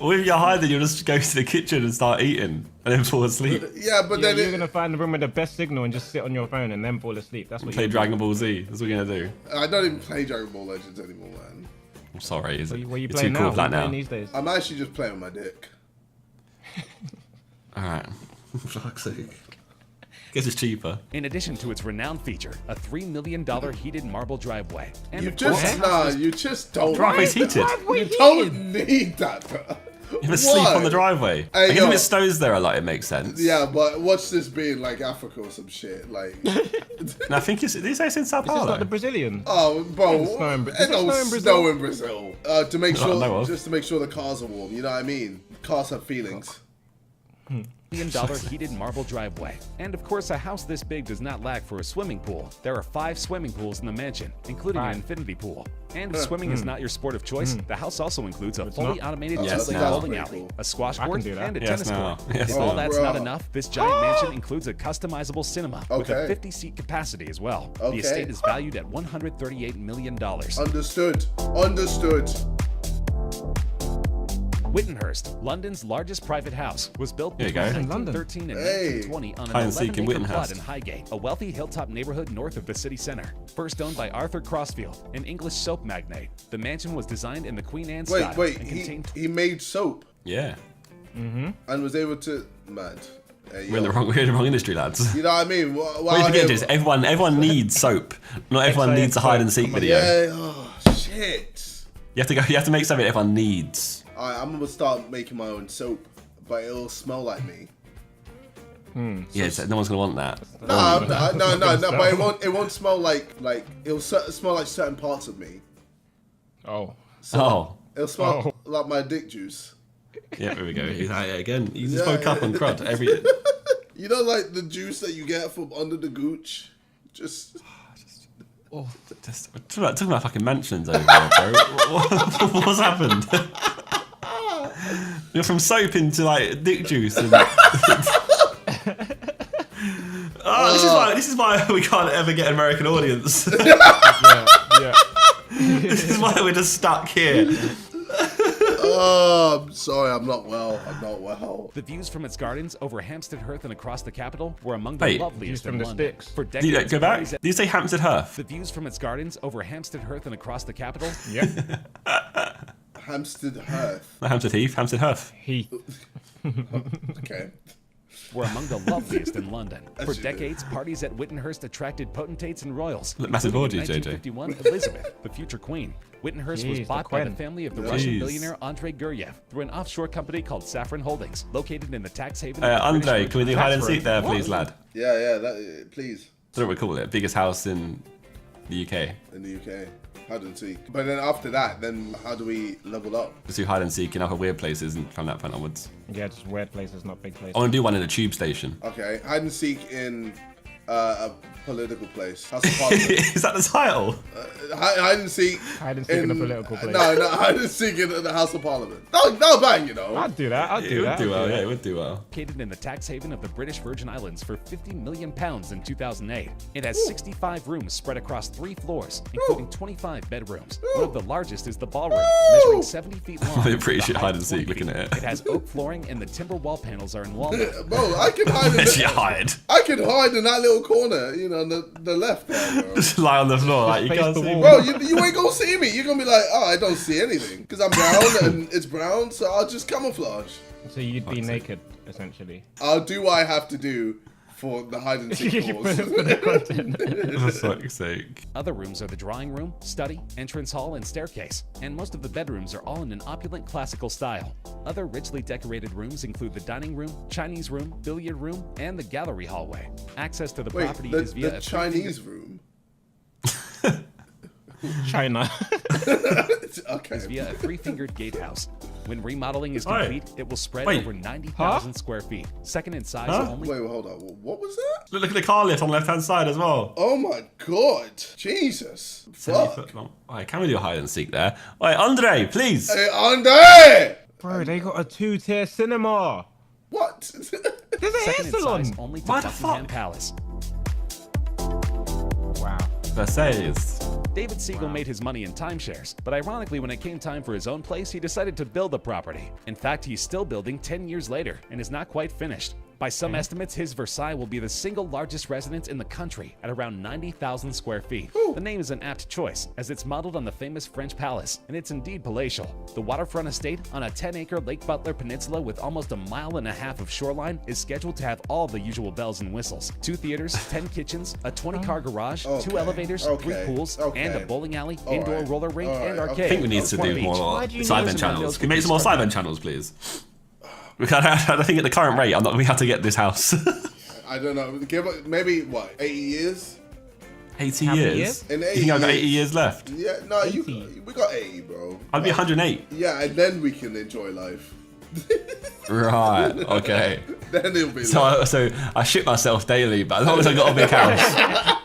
Or if you're hiding, you'll just go to the kitchen and start eating, and then fall asleep. Yeah, but then you're gonna find the room with the best signal and just sit on your phone and then fall asleep. That's what Play you Dragon Ball Z. That's what we're gonna do. I don't even play Dragon Ball Legends anymore, man. I'm sorry. Is it? What are you You're playing too cool now? for that What are you now. playing these days? I'm actually just playing with my dick. All right. For fuck's sake. Guess it's cheaper. In addition to its renowned feature, a $3 million heated marble driveway. And You of just course, you just don't. Driveway's heated. You don't need that, bro. You ever sleep on the driveway? Hey, I guess yo. if it snows there a lot, it makes sense. Yeah, but watch this being like Africa or some shit. Like, And I think it's in Sao This is Paulo. like the Brazilian. oh, bro, It's snow in Bra- it does it don't snow in Brazil? snow in Brazil. To make Not I know sure, of. just to make sure the cars are warm. You know what I mean? Cars have feelings. $1 million heated marble driveway. And of course, a house this big does not lack for a swimming pool. There are 5 swimming pools in the mansion, including an infinity pool. And if swimming is not your sport of choice, the house also includes a fully automated Yes, two-lane now. bowling alley, a squash I court, can do that. and a Yes, tennis now. court. Yes, If all now. that's Bruh. not enough, this giant mansion includes a customizable cinema with a Okay. 50-seat capacity as well. Okay. The estate is valued at $138 million. Understood. Understood. Wittenhurst, London's largest private house, was built There you between go. 1913 and Hey. 1920 on Hide an and seek in 11-acre plot Wittenhurst. in Highgate, a wealthy hilltop neighborhood north of the city center. First owned by Arthur Crossfield, an English soap magnate, the mansion was designed in the Queen Anne style Wait. and He contained made soap Yeah. and was able to. Mad. Hey, We're in yo. the wrong industry, lads. You know what I mean? Well, What you forget is everyone needs soap. Not everyone needs a hide and seek video. Yeah. Oh shit. You have to make something everyone needs. Alright, I'm gonna start making my own soap, but it'll smell like me. Yeah, no one's gonna want that. No, but it won't smell like it'll smell like certain parts of me. Oh. It'll smell like my dick juice. Yeah, there we go. Again, you just spoke up on crud. You know, like the juice that you get from under the gooch. Just talking about fucking mansions over there, bro. What's happened? You're from soap into like dick juice. And... this is why we can't ever get an American audience. Yeah. This is why we're just stuck here. Oh, I'm sorry, I'm not well. The views from its gardens over Hampstead Heath and across the capital were among the Wait. loveliest Views in from the London. sticks. For Do you decades, go back? parties Did you say Hampstead Heath? The views from its gardens over Hampstead Heath and across the capital Yeah. Hampstead Heath. Not Hampstead Heath, Hampstead Heath. Okay. were among the loveliest in London. For That's decades, parties at Wittenhurst attracted potentates and royals. Look, massive including orgies, in 1951, Elizabeth, the future queen. Wittenhurst was Jeez, the bought by the queen. family of the Jeez. Russian billionaire Andrei Guryev through an offshore company called Saffron Holdings, located in the tax haven. of the British Andre, can we do Virgin hide and Islands. seek there, please, lad? Yeah, please. I don't know what we call it. Biggest house in the UK. In the UK. Hide and seek. But then after that, then how do we level up? Let's do hide and seek in other weird places and from that point onwards. Yeah, just weird places, not big places. I want to do one in a tube station. Okay, hide and seek in a political place. House of Parliament. Is that the title? Hide and seek. Hide and seek in a political place. No, hide and seek in the House of Parliament. No, bang, you know. I'd do that. I'd do that. It would do well, yeah, it would do well. Located in the tax haven of the British Virgin Islands for £50 million in 2008. It has 65 rooms spread across 3 floors, including 25 bedrooms. One of the largest is the ballroom, measuring 70 feet long. I'm pretty with a shit height hide of and seek 20 looking at feet. it. It has oak flooring and the timber wall panels are in walnut. Bro, I can hide in Where'd you hide? I can hide in that little corner, you know, on the left there, bro. Just lie on the floor like you Face can't the see wall. me. Bro, you ain't gonna see me. You're gonna be like, oh, I don't see anything. Because I'm brown and it's brown, so I'll just camouflage. So you'd be naked, essentially. I'll do what I have to do for the hide and seek course. For the content. For fuck's sake. Other rooms are the drawing room, study, entrance hall, and staircase, and most of the bedrooms are all in an opulent classical style. Other richly decorated rooms include the dining room, Chinese room, billiard room, and the gallery hallway. Access to the Wait, property is via the a Chinese room? China. Okay. is via a 3-fingered gatehouse. When remodeling is complete, it will spread over 90,000 square feet. Second in size only. Wait, hold on. What was that? Look at the car lift on the left-hand side as well. Oh my god. Jesus. 70 foot long. Alright, can we do a hide and seek there? Alright, Andre, please. Hey, Andre! Bro, they got a 2-tier cinema. What? There's a hair Second in salon. size only to What the Buckingham fuck? Palace. Wow. Versailles. David Siegel made his money in timeshares, but ironically, when it came time for his own place, he decided to build the property. In fact, he's still building 10 years later and is not quite finished. By some estimates, his Versailles will be the single largest residence in the country at around 90,000 square feet. The name is an apt choice, as it's modeled on the famous French palace, and it's indeed palatial. The waterfront estate on a 10-acre Lake Butler peninsula with almost a mile and a half of shoreline is scheduled to have all the usual bells and whistles. 2 theaters, 10 kitchens, a 20-car garage, 2 elevators, 3 pools, and a bowling alley, indoor roller rink, and arcade. I think we need to do more Sidemen channels. Can we make some more Sidemen channels, please? I think at the current rate, I'm not going to have to get this house. I don't know. Give it maybe what, 80 years? 80 years? In 80 you think I've got 80 years left? Yeah, no, we got 80, bro. I'd be 108. Yeah, and then we can enjoy life. Right. Okay. Then it'll be. So I shit myself daily, but as long as I got a big house.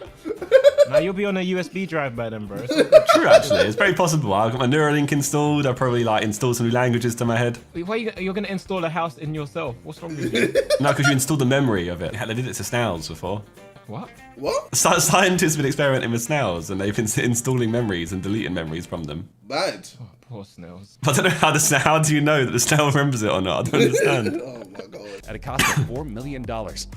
Now you'll be on a USB drive by then, bro. True, actually, it's very possible. I've got my Neuralink installed. I'll probably like install some new languages to my head. Wait, why you're gonna install a house in yourself? What's wrong with you? No, because you install the memory of it. They did it to snails before. What? What? Scientists have been experimenting with snails, and they've been installing memories and deleting memories from them. Bad. Oh, poor snails. I don't know how do you know that the snail remembers it or not? I don't understand. Oh my god. At a cost of $4 million.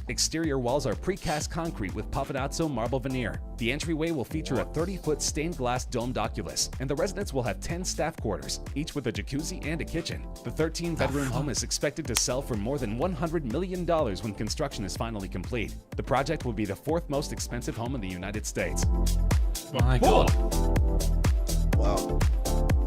Exterior walls are precast concrete with Pavonazzo marble veneer. The entryway will feature a 30-foot stained glass domed oculus, and the residents will have 10 staff quarters, each with a jacuzzi and a kitchen. The 13-bedroom home is expected to sell for more than $100 million when construction is finally complete. The project will be the 4th most expensive home in the United States. My god. Wow.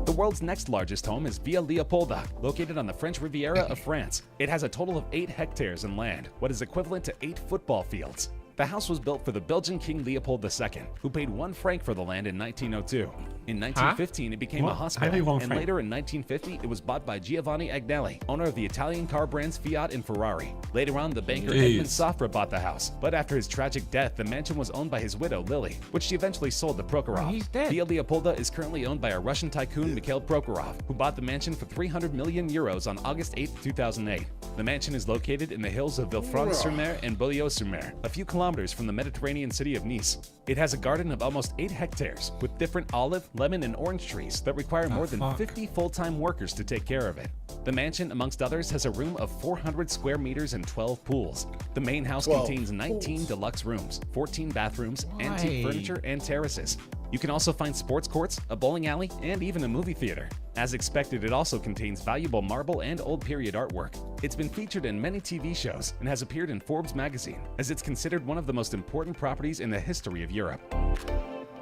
The world's next largest home is Villa Leopolda, located on the French Riviera of France. It has a total of 8 hectares in land, what is equivalent to 8 football fields. The house was built for the Belgian King Leopold II, who paid 1 franc for the land in 1902. In 1915, it became a hospital, and later in 1950, it was bought by Giovanni Agnelli, owner of the Italian car brands Fiat and Ferrari. Later on, the banker Edmund Safra bought the house, but after his tragic death, the mansion was owned by his widow, Lily, which she eventually sold to Prokhorov. He's dead. Villa Leopolda is currently owned by a Russian tycoon, Mikhail Prokhorov, who bought the mansion for 300 million euros on August 8, 2008. The mansion is located in the hills of Villefranche-sur-Mer and Beaulieu-sur-Mer, a few kilometers from the Mediterranean city of Nice. It has a garden of almost 8 hectares, with different olive, lemon, and orange trees that require more than 50 full-time workers to take care of it. The mansion, amongst others, has a room of 400 square meters and 12 pools. The main house contains 19 deluxe rooms, 14 bathrooms, antique furniture, and terraces. You can also find sports courts, a bowling alley, and even a movie theater. As expected, it also contains valuable marble and old period artwork. It's been featured in many TV shows and has appeared in Forbes magazine, as it's considered one of the most important properties in the history of Europe.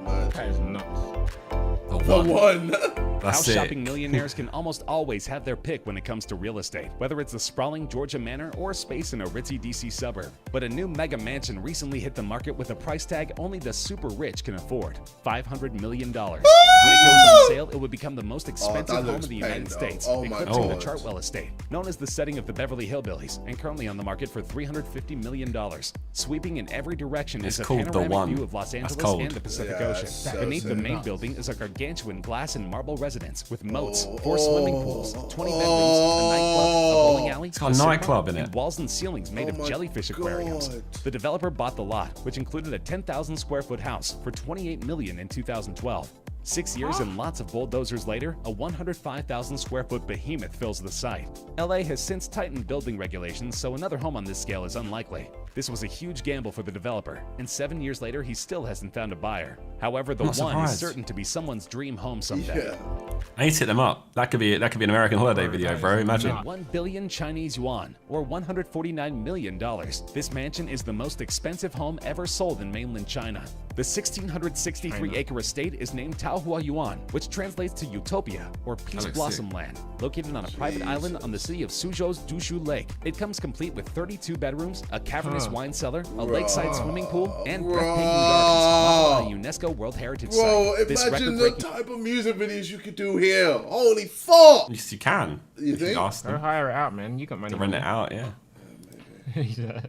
That is nuts. The one. House shopping millionaires can almost always have their pick when it comes to real estate, whether it's the sprawling Georgia manor or a space in a ritzy DC suburb. But a new mega mansion recently hit the market with a price tag only the super rich can afford, $500 million. When it goes on sale, it would become the most expensive home in the United States, eclipsing the Chartwell estate, known as the setting of the Beverly Hillbillies, and currently on the market for $350 million. Sweeping in every direction is a panoramic view of Los Angeles and the Pacific Ocean. Beneath the main building is a gargantuan glass and marble residence with moats, 4 swimming pools, 20 bedrooms, a nightclub, a bowling alley, it's got a nightclub in it, and walls and ceilings made of jellyfish aquariums. The developer bought the lot, which included a 10,000 square foot house for $28 million in 2012. 6 years and lots of bulldozers later, a 105,000 square foot behemoth fills the site. LA has since tightened building regulations, so another home on this scale is unlikely. This was a huge gamble for the developer, and 7 years later, he still hasn't found a buyer. However, the one is certain to be someone's dream home someday. Yeah. I need to hit them up. That could be an American holiday video, bro. Imagine. 1 billion Chinese yuan, or $149 million. This mansion is the most expensive home ever sold in mainland China. The 1,663-acre estate is named Taohua Yuan, which translates to Utopia, or Peace Blossom Land, located on a private island on the city of Suzhou's Dushu Lake. It comes complete with 32 bedrooms, a cavernous spacious wine cellar, a lakeside swimming pool, and breathtaking gardens on a UNESCO World Heritage Bro, Site. This imagine the record-breaking type of music videos you could do here. Holy fuck! Yes, you can. You think? Ask Go them hire it out, man. You got money. to rent it out, yeah.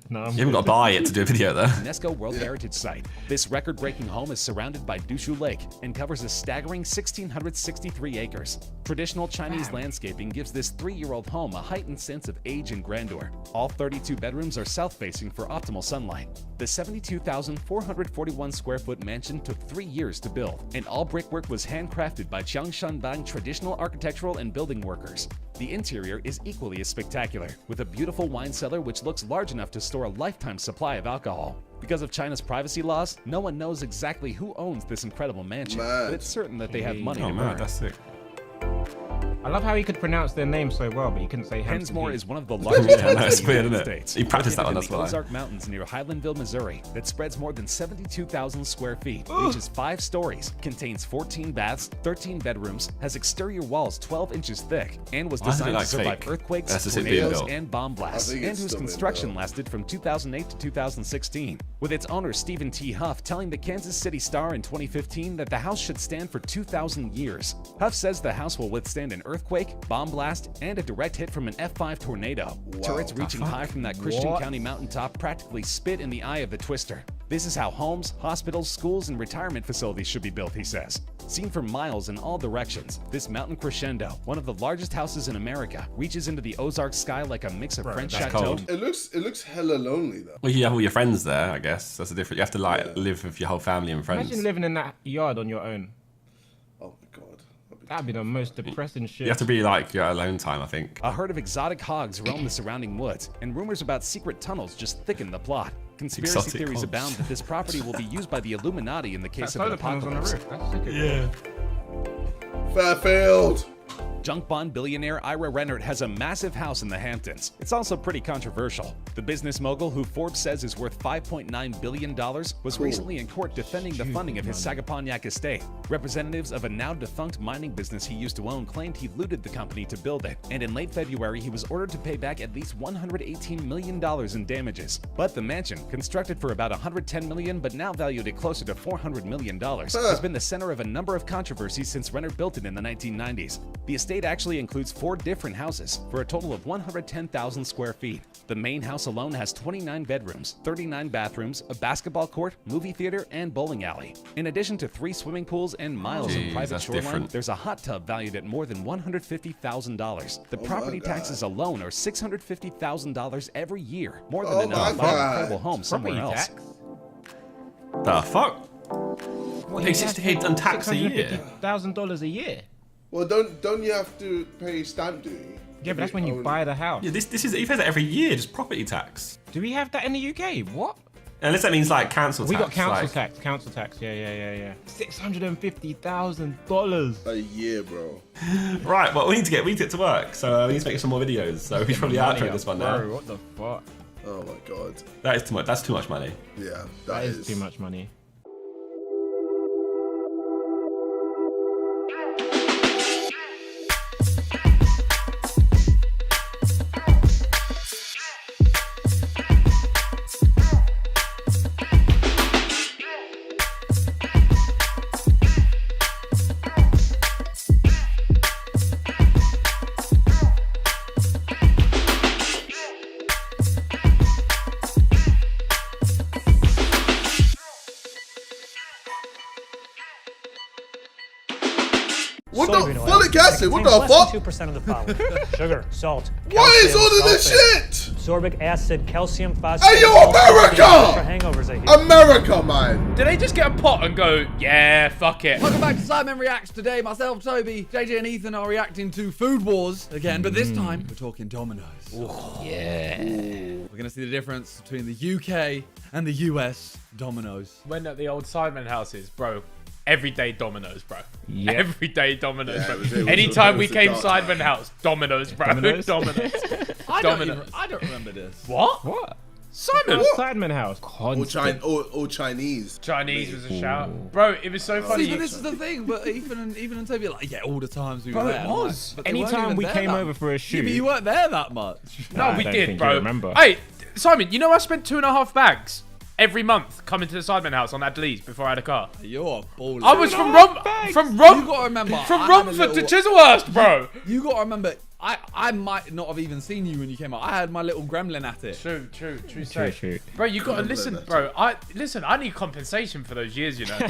No, You haven't got to buy it to do a video, though. UNESCO World Heritage Site. This record-breaking home is surrounded by Dushu Lake and covers a staggering 1,663 acres. Traditional Chinese landscaping gives this 3-year-old home a heightened sense of age and grandeur. All 32 bedrooms are south-facing for optimal sunlight. The 72,441 square foot mansion took 3 years to build, and all brickwork was handcrafted by Changshanbang traditional architectural and building workers. The interior is equally as spectacular, with a beautiful wine cellar which looks large enough to store a lifetime supply of alcohol. Because of China's privacy laws, no one knows exactly who owns this incredible mansion, but it's certain that they have money to burn. That's sick. I love how he could pronounce their name so well, but he couldn't say Hensmore is one of the largest towns in the United States. He practiced that one, Located that's in the why. Ozark Mountains near Highlandville, Missouri, that spreads more than 72,000 square feet, reaches 5 stories, contains 14 baths, 13 bedrooms, has exterior walls 12 inches thick, and was Why is it designed like to survive fake? earthquakes, That's just it being tornadoes, built. and bomb blasts, I think and it's whose still being construction built. lasted from 2008 to 2016, with its owner Stephen T. Huff telling the Kansas City Star in 2015 that the house should stand for 2,000 years. Huff says the house will withstand an earthquake, bomb blast, and a direct hit from an F5 tornado. Turrets reaching high from that Christian County mountaintop practically spit in the eye of the twister. This is how homes, hospitals, schools, and retirement facilities should be built, he says. Seen for miles in all directions, this mountain crescendo, one of the largest houses in America, reaches into the Ozark sky like a mix of French that's chateau. cold. It looks hella lonely though. Well, you have all your friends there, I guess. That's a different. You have to like live with your whole family and friends. Imagine living in that yard on your own. Oh my god. That'd be the most depressing shit. You have to be like your alone time, I think. A herd of exotic hogs roam the surrounding woods, and rumors about secret tunnels just thicken the plot. Conspiracy Exotic theories hogs. abound that this property will be used by the Illuminati in the case of an Solar panels on the apocalypse. roof. That's sick. Fairfield. Junk bond billionaire Ira Rennert has a massive house in the Hamptons. It's also pretty controversial. The business mogul, who Forbes says is worth $5.9 billion, was recently in court defending the funding of his Sagaponyak estate. Representatives of a now-defunct mining business he used to own claimed he looted the company to build it, and in late February he was ordered to pay back at least $118 million in damages. But the mansion, constructed for about $110 million but now valued at closer to $400 million, has been the center of a number of controversies since Rennert built it in the 1990s. The estate actually includes 4 different houses for a total of 110,000 square feet. The main house alone has 29 bedrooms, 39 bathrooms, a basketball court, movie theater, and bowling alley. In addition to 3 swimming pools and miles Jeez, of private that's shoreline, different. there's a hot tub valued at more than $150,000. The property taxes alone are $650,000 every year, more than enough to buy an incredible home somewhere else. The fuck? What, Pay $68 on tax a year. $650,000 a year. Well, don't you have to pay stamp duty? Yeah, but that's when you buy the house. Yeah, this is he pays that every year, just property tax. Do we have that in the UK? What? Unless that means like council tax. We got council like, tax. Council tax. Yeah. $650,000 a year, bro. Right, well we need to get to work, so we need to make some more videos. So we should probably outro this one now. Bro, what the fuck? Oh my god. That is too much. That's too much money. Yeah, That is too much money. What the folic acid? What the fuck? 2% of the power. Sugar, salt. What is all of this sulfate, shit? Ascorbic acid, calcium, phosphate. Hey yo, For America! hangovers, I hear. America, man. Did they just get a pot and go, yeah, fuck it? Welcome back to Sidemen Reacts. Today, myself, Toby, JJ, and Ethan are reacting to Food Wars again, but this time we're talking Domino's. Yeah. We're gonna see the difference between the UK and the US Domino's. When at the old Sidemen houses, bro, everyday Domino's, bro. Yeah. Everyday Domino's, Yeah, bro. it was Anytime a we came dark Sidemen house, Domino's, bro. Domino's? Domino's. I Domino's. don't remember this. What? What? Simon! Sidemen house. Or Chinese. Chinese was a shout. Bro, it was so funny. See, but this is the thing. But Ethan and Toby are like, yeah, all the times we were Bro, there. it was. Like, but they weren't Anytime even we there came that- over for a shoot. Yeah, but you weren't there that much. No, I we don't did, think bro. you remember. Hey, Simon, you know I spent 2.5 bags every month coming to the Sidemen house on Adlees before I had a car. You're a baller. I was from You gotta remember. from I had a Romford to little- Chislehurst, bro. You gotta remember. I might not have even seen you when you came out. I had my little gremlin at it. True. True. Bro, you gotta listen, bro. I need compensation for those years, you know. No.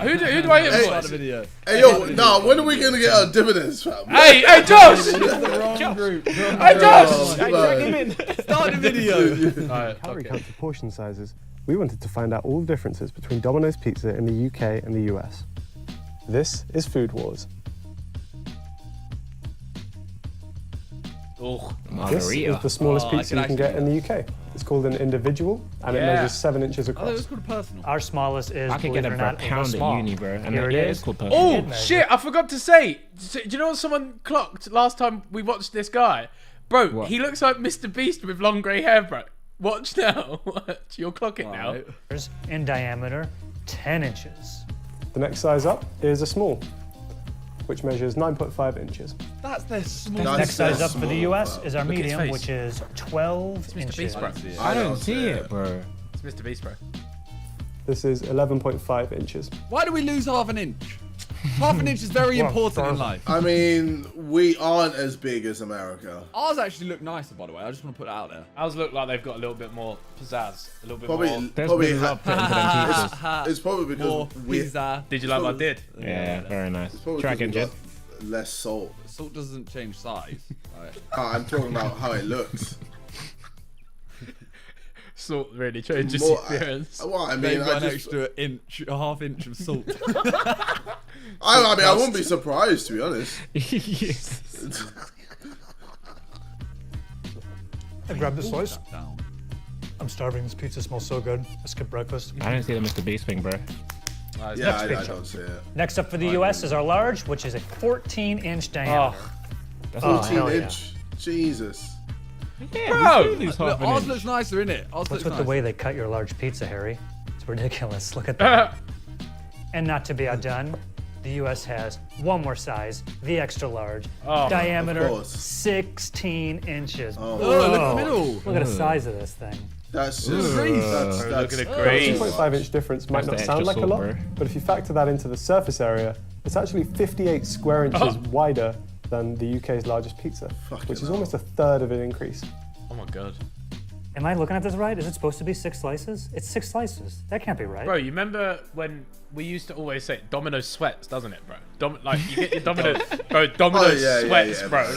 Who do I Start influence? the video. Hey, yo, nah, when are we gonna get our dividends, fam? Hey, Josh! This is the wrong group. Hey, Josh! Hey, drag him in. Start the video. Alright, Calorie count to portion sizes, we wanted to find out all the differences between Domino's Pizza in the UK and the US. This is Food Wars. Oh, This is the smallest pizza you can get in the UK. It's called an individual, and it measures 7 inches Oh, it was across. called personal. Our smallest is, I could believe get it it or for a not, pound at small. uni, bro. And Here it yeah, is. it's called personal. Oh shit! I forgot to say. Do you know what someone clocked last time we watched this guy, bro? What? He looks like Mr. Beast with long grey hair, bro. Watch now. Watch. You'll clock it now. In diameter, 10 inches. The next size up is a small, which measures 9.5 inches. That's their small. Next size up for the US is our Look at his medium, face. which is 12 Mr. inches. Beast, bro. I don't see it, bro. It's Mr. Beast, bro. This is 11.5 inches. Why do we lose half an inch? Half an inch is very important in life. I mean, we aren't as big as America. Ours actually look nicer, by the way. I just want to put that out there. Ours look like they've got a little bit more pizzazz, a little bit more. Probably been a lot put into them pizzas. it's probably More because we pizza. Did you like what I did? Yeah, very nice. probably Track because we engine. got less salt. Salt doesn't change size. Right. I'm talking about how it looks. Salt really changes More- appearance. Well, I mean, They've got I an just, extra inch, a half inch of salt. I mean, I wouldn't be surprised, to be honest. Yes. I grabbed this slice. I'm starving. This pizza smells so good. I skipped breakfast. I didn't see the Mr. Beast thing, bro. Yeah, I don't see it. Next up for the US is our large, which is a 14-inch diameter. That's 14 hell yeah. inch. Jesus. Bro! Look, ours looks nicer, innit? Ours What's looks with nicer. the way they cut your large pizza, Harry? It's ridiculous. Look at that. And not to be outdone, the US has one more size, the extra large, diameter of course. 16 inches. Oh. Oh, look at the middle. Look at the size of this thing. That's Look just at the grease. Look at the The grease. 2.5 inch difference might That's not the sound like extra a lot, salt, bro. but if you factor that into the surface area, it's actually 58 square inches wider than the UK's largest pizza, which is almost a third of an increase. Oh my god. Am I looking at this right? Is it supposed to be 6 slices? It's 6 slices. That can't be right. Bro, you remember when we used to always say Domino's sweats, doesn't it, bro? Like you get your Domino's, bro. Domino's sweats, bro.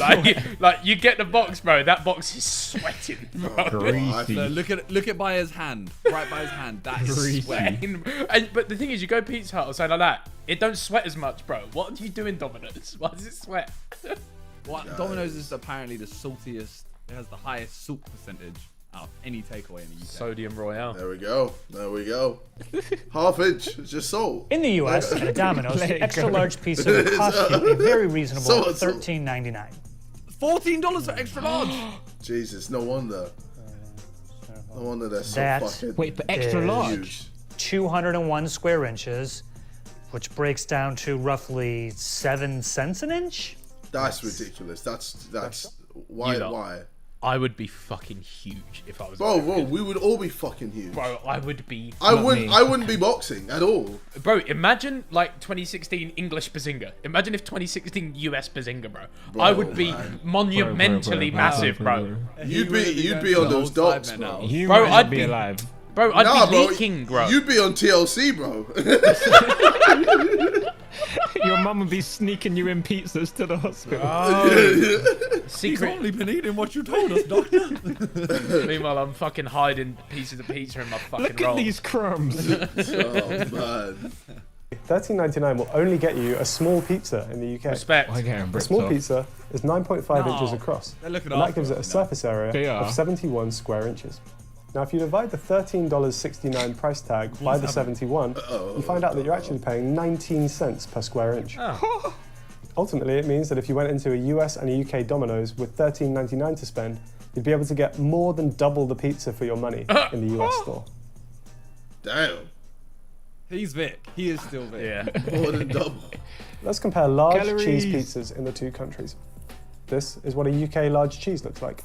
Like you get the box, bro. That box is sweating, bro. Greasy. No, look at by his hand, right by his hand. That is Greasy. sweating. But the thing is, you go Pizza Hut or something like that, it don't sweat as much, bro. What do you do in Domino's? Why does it sweat? What Domino's is apparently the saltiest. It has the highest salt percentage out of any takeaway in the UK. Sodium Royale. There we go. There we go. Half inch. It's just salt. In the US, at Domino's, Let the it extra go. large pizza will cost you a very reasonable $13.99. $14 for extra large. Jesus, no wonder. No wonder they're so That fucking Wait, for extra is large? huge. 201 square inches, which breaks down to roughly 7 cents an inch. That's ridiculous. That's why You lot. why? I would be fucking huge if I was. Bro, we would all be fucking huge. Bro, I would be. I wouldn't be boxing at all. Bro, imagine like 2016 English Bazinga. Imagine if 2016 US Bazinga, bro. I would be monumentally massive, bro. You'd be on those docks, bro. You Bro, might I'd not be be alive. Bro, I'd Nah, be bro, leaking, bro. You'd be on TLC, bro. Your mum would be sneaking you in pizzas to the hospital. He's only been eating what you told us, doctor. Meanwhile, I'm fucking hiding pieces of pizza in my fucking Look at roll. these crumbs. Oh man. $13.99 will only get you a small pizza in the UK. Respect. A small pizza is 9.5 inches across, They're looking and that after gives it a us, you know. surface area of 71 square inches. Now, if you divide the $13.69 price tag by the 71, you find out that you're actually paying 19 cents per square inch. Ultimately, it means that if you went into a US and a UK Domino's with $13.99 to spend, you'd be able to get more than double the pizza for your money in the US store. Damn. He's Vic. He is still Vic. Yeah. More than double. Let's compare large Calories. cheese pizzas in the two countries. This is what a UK large cheese looks like.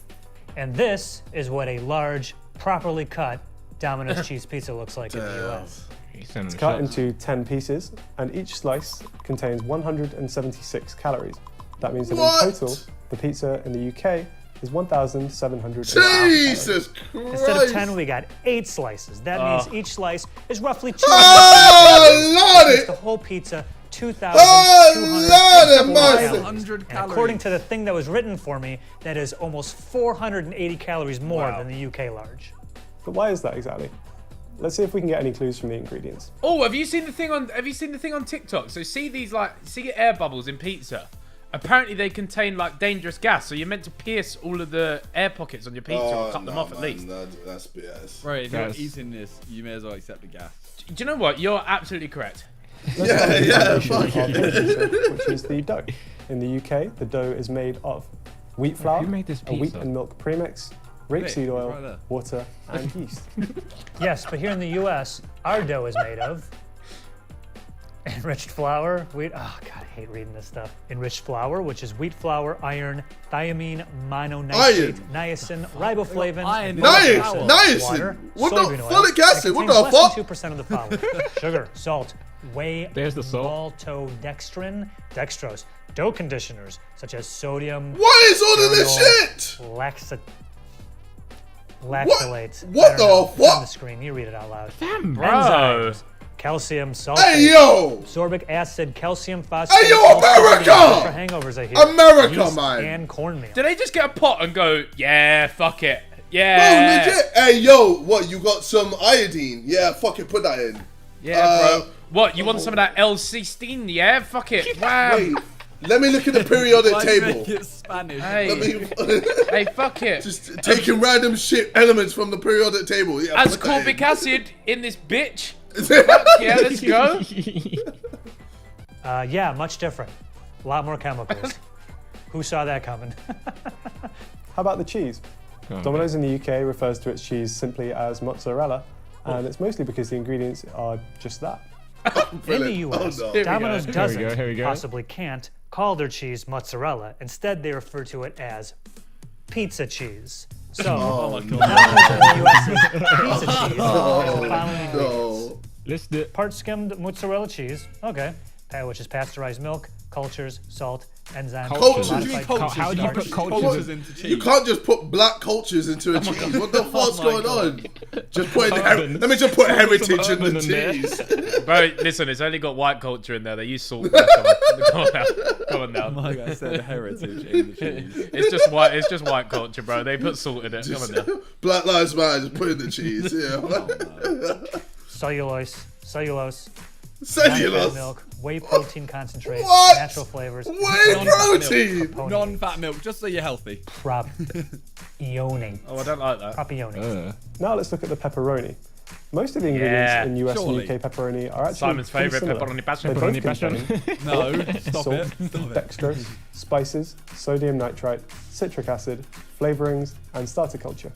And this is what a large, properly cut Domino's cheese pizza looks like in the US. It's cut into 10 pieces, and each slice contains 176 calories. That means that in total, the pizza in the UK is 1,700 Jesus Christ! Instead of 10, we got 8 slices. That means each slice is roughly 200 Lordy! The whole pizza, 2,200 100 calories. According to the thing that was written for me, that is almost 480 calories more than the UK large. But why is that exactly? Let's see if we can get any clues from the ingredients. Oh, have you seen the thing on TikTok? So see these see air bubbles in pizza. Apparently they contain like dangerous gas, so you're meant to pierce all of the air pockets on your pizza or cut them off at least. That's BS. Right, if you're eating this, you may as well accept the gas. Do you know what? You're absolutely correct. Fuck it. Which is the dough. In the UK, the dough is made of wheat flour, Who made this a wheat pizza? and milk premix, rapeseed oil, right there. water, and yeast. Yes, but here in the US, our dough is made of enriched flour, wheat. Oh God, I hate reading this stuff. Enriched flour, which is wheat flour, iron, thiamine, mononitrate, niacin, riboflavin, Niacin? water, What the soybean oil. folic acid? It What contains the less fuck? than 2% of the flour. Sugar, salt, whey, There's the salt. maltodextrin, dextrose, dough conditioners such as sodium. What is all of this shit? Lactalates. What the On fuck? the screen, you read it out loud. Damn, bro. Enzymes, calcium, sulfate, Hey, yo! sorbic acid, calcium phosphate. Hey, yo, America! For hangovers, I hear. America, Yeast man. And cornmeal. Did they just get a pot and go, yeah, fuck it. No, Yeah. legit. Hey, yo, what? You got some iodine? Yeah, fuck it, put that in. Yeah, bro. What, you want some of that L16? Yeah, fuck it. Wow. Wait, let me look at the periodic Why do you table. make it Spanish? Hey, hey, fuck it. Just taking random shit elements from the periodic table. Yeah, put that in. Ascorbic acid in this bitch. Fuck yeah, let's go. Yeah, much different. A lot more chemicals. Who saw that coming? How about the cheese? Domino's in the UK refers to its cheese simply as mozzarella, and it's mostly because the ingredients are just that. In the US, Oh, no. Domino's doesn't, Here we go. possibly can't, call their cheese mozzarella. Instead, they refer to it as pizza cheese. So, Oh my god. Domino's in the US is pizza cheese. Oh, The following ingredients. no. List it. Part skimmed mozzarella cheese, okay, which is pasteurized milk, cultures, salt, enzymes. Cultures? What do you mean cultures? How do you put cultures into cheese? You can't just put black cultures into a cheese. What the fuck's going on? Just put let me just put heritage in urban the in there. cheese. Bro, listen, it's only got white culture in there. They use salt. Come on now. Come on now. Like I said, heritage in the cheese. It's just white. It's just white culture, bro. They put salt in it. Come on now. Black Lives Matter, just put in the cheese. Yeah. Cellulose, Cellulose. non-fat milk, whey protein concentrate, What? natural flavors, Whey protein. Non-fat milk, just so you're healthy. Propione. Oh, I don't like that. Propione. Now let's look at the pepperoni. Most of the ingredients Yeah, in US surely. and UK pepperoni are actually Simon's pretty favourite similar. pepperoni passion. They both Pepperoni passion. contain No, stop salt, it. Stop it. dextrose, spices, sodium nitrite, citric acid, flavorings, and starter culture.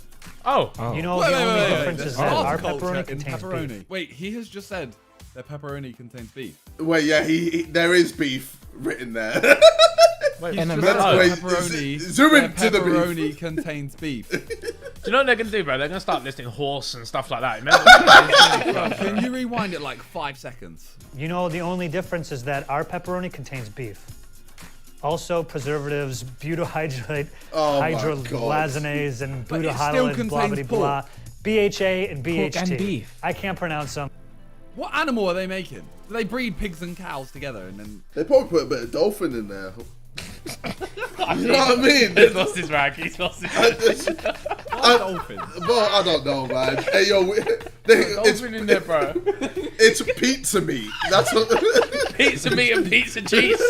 Oh. You know, Wait, the wait, only wait, difference wait. is that our Culture pepperoni in contains pepperoni. beef. Wait, he has just said that pepperoni contains beef. Wait, yeah, there is beef written there. He's And just America- said Wait, pepperoni. zoom where into the beef. pepperoni contains beef. Do you know what they're gonna do, bro? They're gonna start listing horse and stuff like that. Remember? Can you rewind it like 5 seconds? You know, the only difference is that our pepperoni contains beef. Also, preservatives, butahydrate, Oh my hydrolazanase, and But it still butahydrogen, blah, contains blah, blah, BHA and BHT. and beef. I can't pronounce them. What animal are they making? Do they breed pigs and cows together and then? They probably put a bit of dolphin in there. You know what I mean? He's lost his rag. He's lost his rag. Dolphins. Well, I don't know, man. Hey, yo, it's Dolphin in there, bro. It's pizza meat. That's what. Pizza meat and pizza cheese.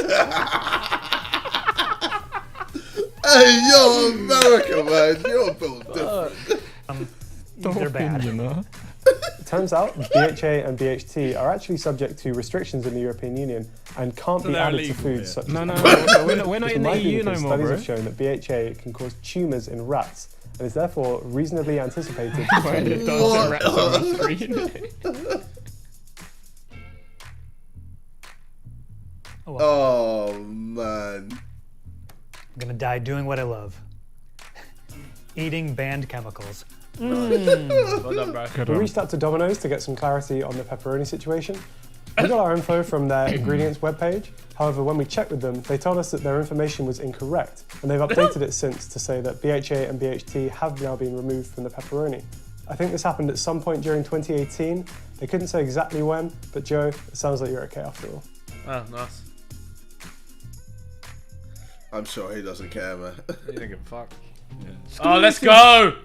Hey, yo, America, man, you're built different. They're bad. You know? It turns out BHA and BHT are actually subject to restrictions in the European Union and can't So be they're added to illegal foods here. such No, as no, we're not This in the might be EU because no more, studies bro. have shown that BHA can cause tumours in rats and is therefore reasonably anticipated. Oh man. I'm gonna die doing what I love. Eating banned chemicals. Well done, bro. We reached out to Domino's to get some clarity on the pepperoni situation. We got our info from their ingredients webpage. However, when we checked with them, they told us that their information was incorrect, and they've updated it since to say that BHA and BHT have now been removed from the pepperoni. I think this happened at some point during 2018. They couldn't say exactly when, but Joe, it sounds like you're okay after all. Oh, nice. I'm sure he doesn't care, man. You don't give a fuck. Yeah. Oh, let's go!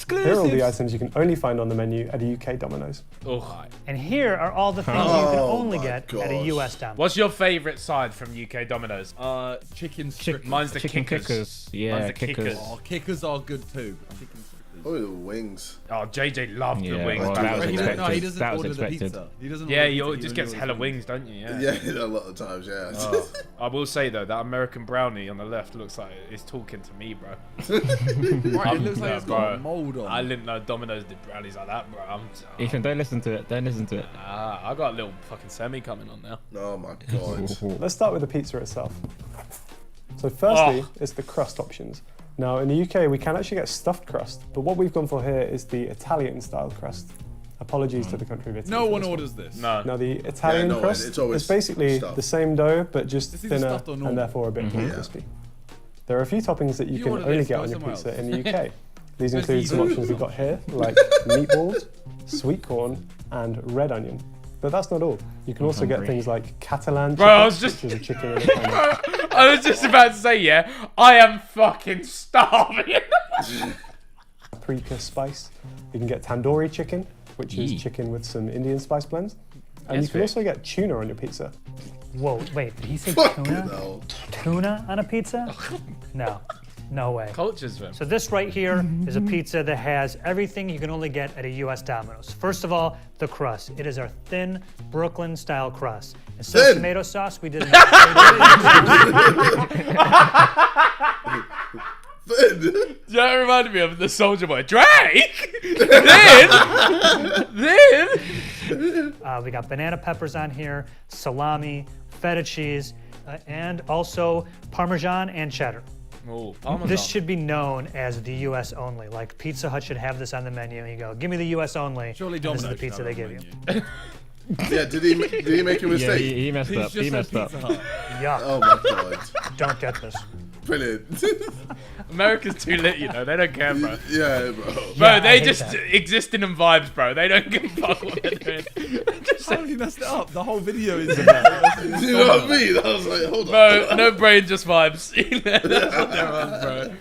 Here are all the items you can only find on the menu at a UK Domino's. Oh. And here are all the things you can only get at a US Domino's. What's your favourite side from UK Domino's? Chicken strippers. Mine's the Chicken kickers. Yeah, Mine's the kickers. Oh, kickers are good too. Oh, the wings. Oh, JJ loved the Yeah, wings. well, that was expected. No, he doesn't That was order the expected. pizza. He doesn't Yeah, order the you pizza, just he gets only hella orders wings, don't you? Yeah. Yeah, a lot of times, yeah. Oh, I will say though, that American brownie on the left looks like it's talking to me, bro. Right, it looks like it's got bro. mold on. I didn't know Domino's did brownies like that, bro. Ethan, don't listen to it. Don't listen to it. I got a little fucking semi coming on now. Oh my god. Let's start with the pizza itself. So firstly, it's the crust options. Now in the UK, we can actually get stuffed crust, but what we've gone for here is the Italian style crust. Apologies to the country of Italy. No for one this orders this. No. Now the Italian no, crust it's always is basically stuffed. the same dough, but just It's either thinner stuffed or normal. and therefore a bit more Yeah. crispy. There are a few toppings that you You can order only this, get go on your somewhere pizza else. in the UK. These Where's include the some easy? options we've got here, like meatballs, sweet corn, and red onion. But that's not all. You can also get hungry. things like Catalan Bro, I chicken, was just- which is a chicken in a kind of I was just about to say, yeah, I am fucking starving. paprika spice. You can get tandoori chicken, which is Yee. chicken with some Indian spice blends. And Yes, you can Vic. also get tuna on your pizza. Whoa, wait, did he say Fucking tuna? hell. Tuna on a pizza? No, no way. Cultures, man. So this right here is a pizza that has everything you can only get at a US Domino's. First of all, the crust. It is our thin Brooklyn style crust. Instead of Thin. tomato sauce, we did an That reminded me of the Soldier Boy. Drake! then! we got banana peppers on here, salami, feta cheese, and also Parmesan and cheddar. Oh, Parmesan. This should be known as the US only. Like Pizza Hut should have this on the menu. And you go, give me the US only. Surely and this is Domino's the pizza should they have give it on you. Yeah, did he make a Yeah, mistake? he messed He's up. just He said messed up. Pizza Hut. Yuck. Oh my god. Don't get this. Brilliant. America's too lit, you know. They don't care, bro. Yeah, bro. Bro, Yeah, I they hate just that. exist in vibe, bro. They don't give a fuck what they're doing. Just How have you messed it up? The whole video is You know what I mean? I was like, hold on. Bro, no brain, just vibes. That's what they're on, bro.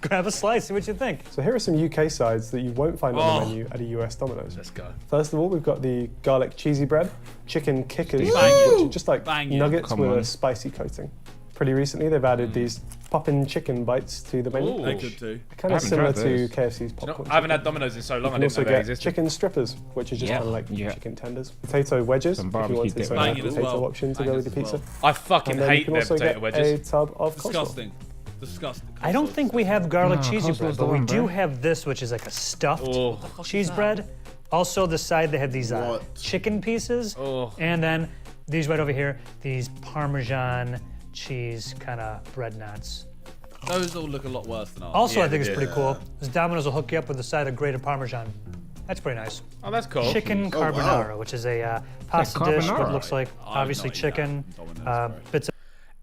Grab a slice, see what you think. So here are some UK sides that you won't find on the menu at a US Domino's. Let's go. First of all, we've got the garlic cheesy bread, chicken kickers, Bang. which are just like Bang, yeah. nuggets Come with on. a spicy coating. Pretty recently, they've added these poppin' chicken bites to the menu. Ooh. They could do. Kind I of haven't similar tried to those. KFC's You popcorn. know, I haven't had chicken. Domino's in so long, You I can didn't know also they get existed. chicken strippers, which is just Yeah. kind of like Yeah. chicken tenders. Potato wedges, Some if you barbecue wanted dip. some Banging as potato well. option to go Banging with your as pizza. I fucking And then you hate can their also potato get wedges. a tub of coleslaw. Disgusting. Disgusting. I don't think we have garlic No, cheesy coleslaw's bread, the but we one, do bro. have this, which is like a stuffed Oh. cheese bread. Also, the side they have these What? chicken pieces, Oh. and then these right over here, these Parmesan cheese kind of bread knots. Those all look a lot worse than ours. Also, Yeah, I think they it's do. pretty cool. This Domino's will hook you up with a side of grated Parmesan. That's pretty nice. Oh, that's cool. Chicken Oh, wow. carbonara, which is a pasta dish that carbonara? looks like obviously not eaten chicken, that from Domino's, bro. bits of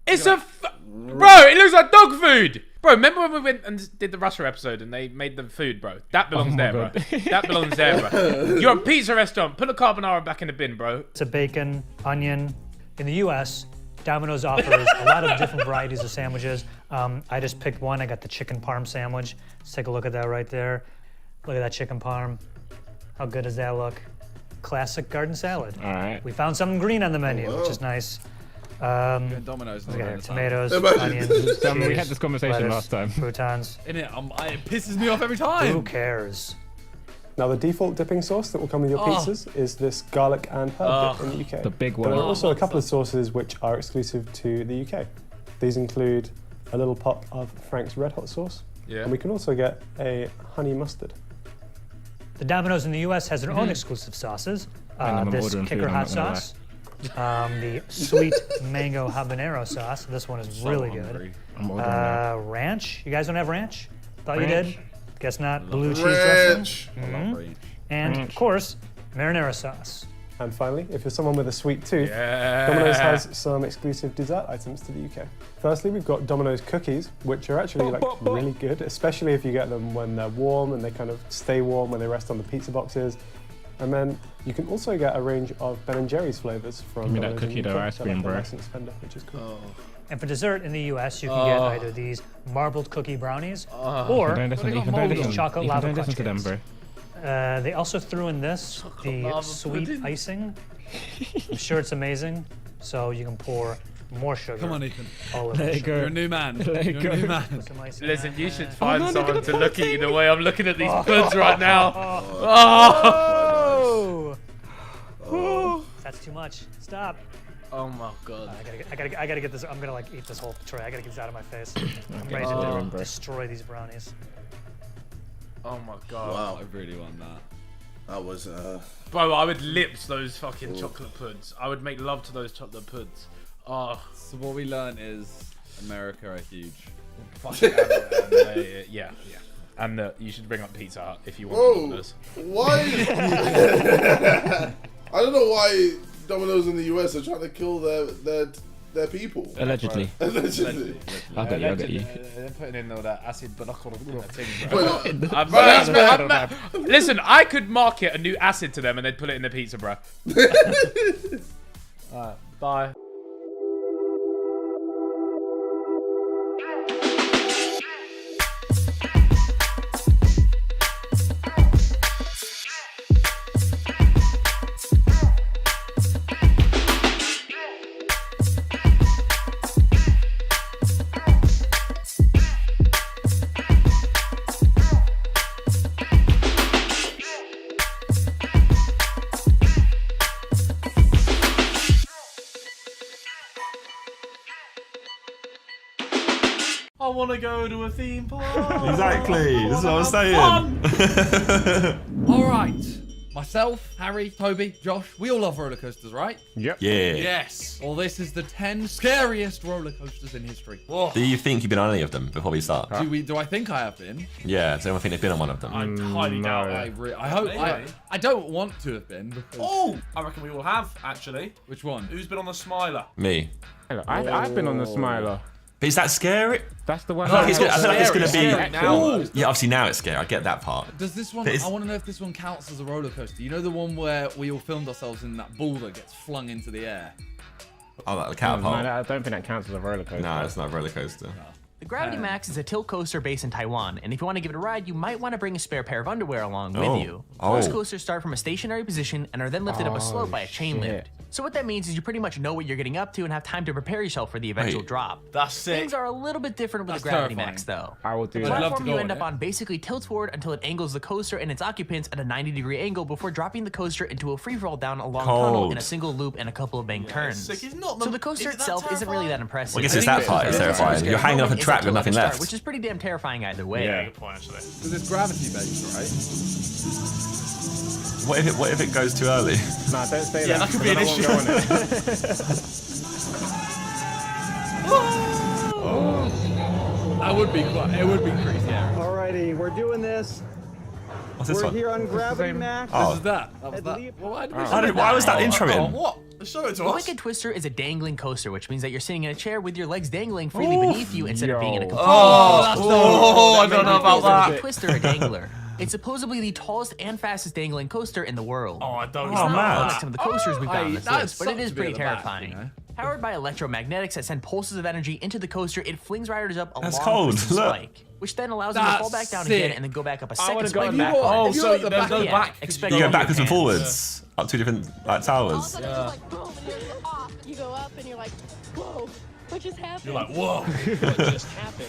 It's a bro. It looks like dog food, bro. Remember when we went and did the Russia episode and they made the food, bro? That belongs there, bro. That belongs there, bro. You're a pizza restaurant. Put the carbonara back in the bin, bro. bits of bacon, onion. In the U.S., Domino's offers a lot of different varieties of sandwiches. I just picked one. I got the chicken parm sandwich. Let's take a look at that right there. Look at that chicken parm. How good does that look? Classic garden salad. All right. We found something green on the menu, which is nice. Domino's. We got here tomatoes, Imagine. onions, We cheese, had this conversation lettuce, last time. croutons. Innit? It pisses me off every Who time. cares? Now, the default dipping sauce that will come with your Oh. pizzas is this garlic and herb dip in the UK. The big But there one. are also a couple of sauces which are exclusive to the UK. These include a little pot of Frank's Red Hot sauce, Yeah. And we can also get a honey mustard. The Domino's in the US has their own exclusive sauces. This ordering kicker food, I'm hot not gonna sauce, the sweet mango habanero sauce. This one is really hungry. I'm ordering that. Ranch. You guys don't have ranch? Thought you Ranch? did. Guess not. Blue cheese Ranch. dressing. I love ranch. And of course, marinara sauce. And finally, if you're someone with a sweet tooth, Yeah. Domino's has some exclusive dessert items to the UK. Firstly, we've got Domino's cookies, which are actually really good, especially if you get them when they're warm and they kind of stay warm when they rest on the pizza boxes. And then you can also get a range of Ben & Jerry's flavors from Give me that Domino's in cookie the dough UK. ice So cream, like a bro. nice and spender, which is cool. And for dessert in the US, you can get either these marbled cookie brownies or You can don't these listen, chocolate you can lava don't listen crunch to them, cakes. bro. They also threw in this, the sweet icing. I'm sure it's amazing. So you can pour more sugar. Come on, Ethan. All over Let the it go. You're a new man. Let it You're go. a new man. Put some icing Listen, on you there. should find no, they're someone gonna to pour look at you it. the way I'm looking at these puds right now. Oh! That's too much. Stop. Oh my god. I gotta get this. I'm gonna like eat this whole tray. I gotta get this out of my face. I'm Okay, ready so they're to in, bro. destroy these brownies. Oh my god. Wow. I really want that. That was Bro, I would lips those fucking chocolate puds. I would make love to those chocolate puds. Oh. So what we learned is America are huge. Fucking yeah. And you should bring up Pizza Hut if you want Whoa. Domino's. Why? I don't know why Domino's in the US are trying to kill their people. Allegedly. Allegedly. I'll get you. They're putting in all that acid binocular thing, But- listen, I could market a new acid to them and they'd put it in the pizza, bro. Alright, bye. I want to go to a theme park. Exactly. This is what I was saying. All right. Myself, Harry, Toby, Josh, we all love roller coasters, right? Yep. Yeah. Yes. Well, this is the 10 scariest roller coasters in history. Whoa. Do you think you've been on any of them before we start? Do I think I have been? Yeah. Does anyone think they've been on one of them? I highly doubt I, it. I hope. Maybe. I don't want to have been. Because... Oh, I reckon we all have, actually. Which one? Who's been on the Smiler? Me. Hello, I've been on the Smiler. But is that scary? That's the one. I feel like it's gonna Scary be. now. Yeah, obviously now it's scary. I get that part. Does this one? But it's- I want to know if this one counts as a roller coaster. You know the one where we all filmed ourselves in that ball that gets flung into the air. Oh, that No, catapult. I don't think that counts as a roller coaster. No, it's not a roller coaster. The Gravity Max is a tilt coaster based in Taiwan, and if you want to give it a ride, you might want to bring a spare pair of underwear along with you. Most coasters start from a stationary position and are then lifted up a slope by a chain lift. So what that means is you pretty much know what you're getting up to and have time to prepare yourself for the eventual drop. That's sick. Things are a little bit different with That's the Gravity terrifying. Max, though. I will do The that. I'd love to platform go you on end up it. on basically tilts forward until it angles the coaster and its occupants at a 90-degree angle before dropping the coaster into a free fall down a long tunnel in a single loop and a couple of banked turns. Sick. It's not So the coaster itself isn't really that impressive. Well, I guess it's that part is terrifying. You're hanging off a track with nothing left. Which is pretty damn terrifying either way. Yeah, good point, actually. Because it's gravity based, right? What if it goes too early? Nah, don't say Yeah, that. that could be an because issue. then I won't go on it. That would be quite. It would be pretty scary. Alrighty, we're doing this. What's this We're one? here on Gravity Max. Oh. This is that. That was that. Well, Why was that intro Oh, in? what? Show it to The us. Wicked Twister is a dangling coaster, which means that you're sitting in a chair with your legs dangling freely beneath you instead of being in a complete I don't know about that. Wicked Twister or dangler. It's supposedly the tallest and fastest dangling coaster in the world. Oh, I don't It's know. not like some of the coasters we've got on this that list, but it sucks is to be pretty at the back, terrifying. you know? Powered by electromagnetics that send pulses of energy into the coaster, it flings riders up a That's long cold, twisted look. spike, which then allows them to fall back down again sick. and then go back up a I second would've spike. gone back. Oh, If you're so at the there's back- no Yeah, back. expect You go all backwards your and hands. forwards up two different like towers. All of a sudden, it's like boom, and then you're off. You go up and you're like, whoa, what just happened? You're like, whoa.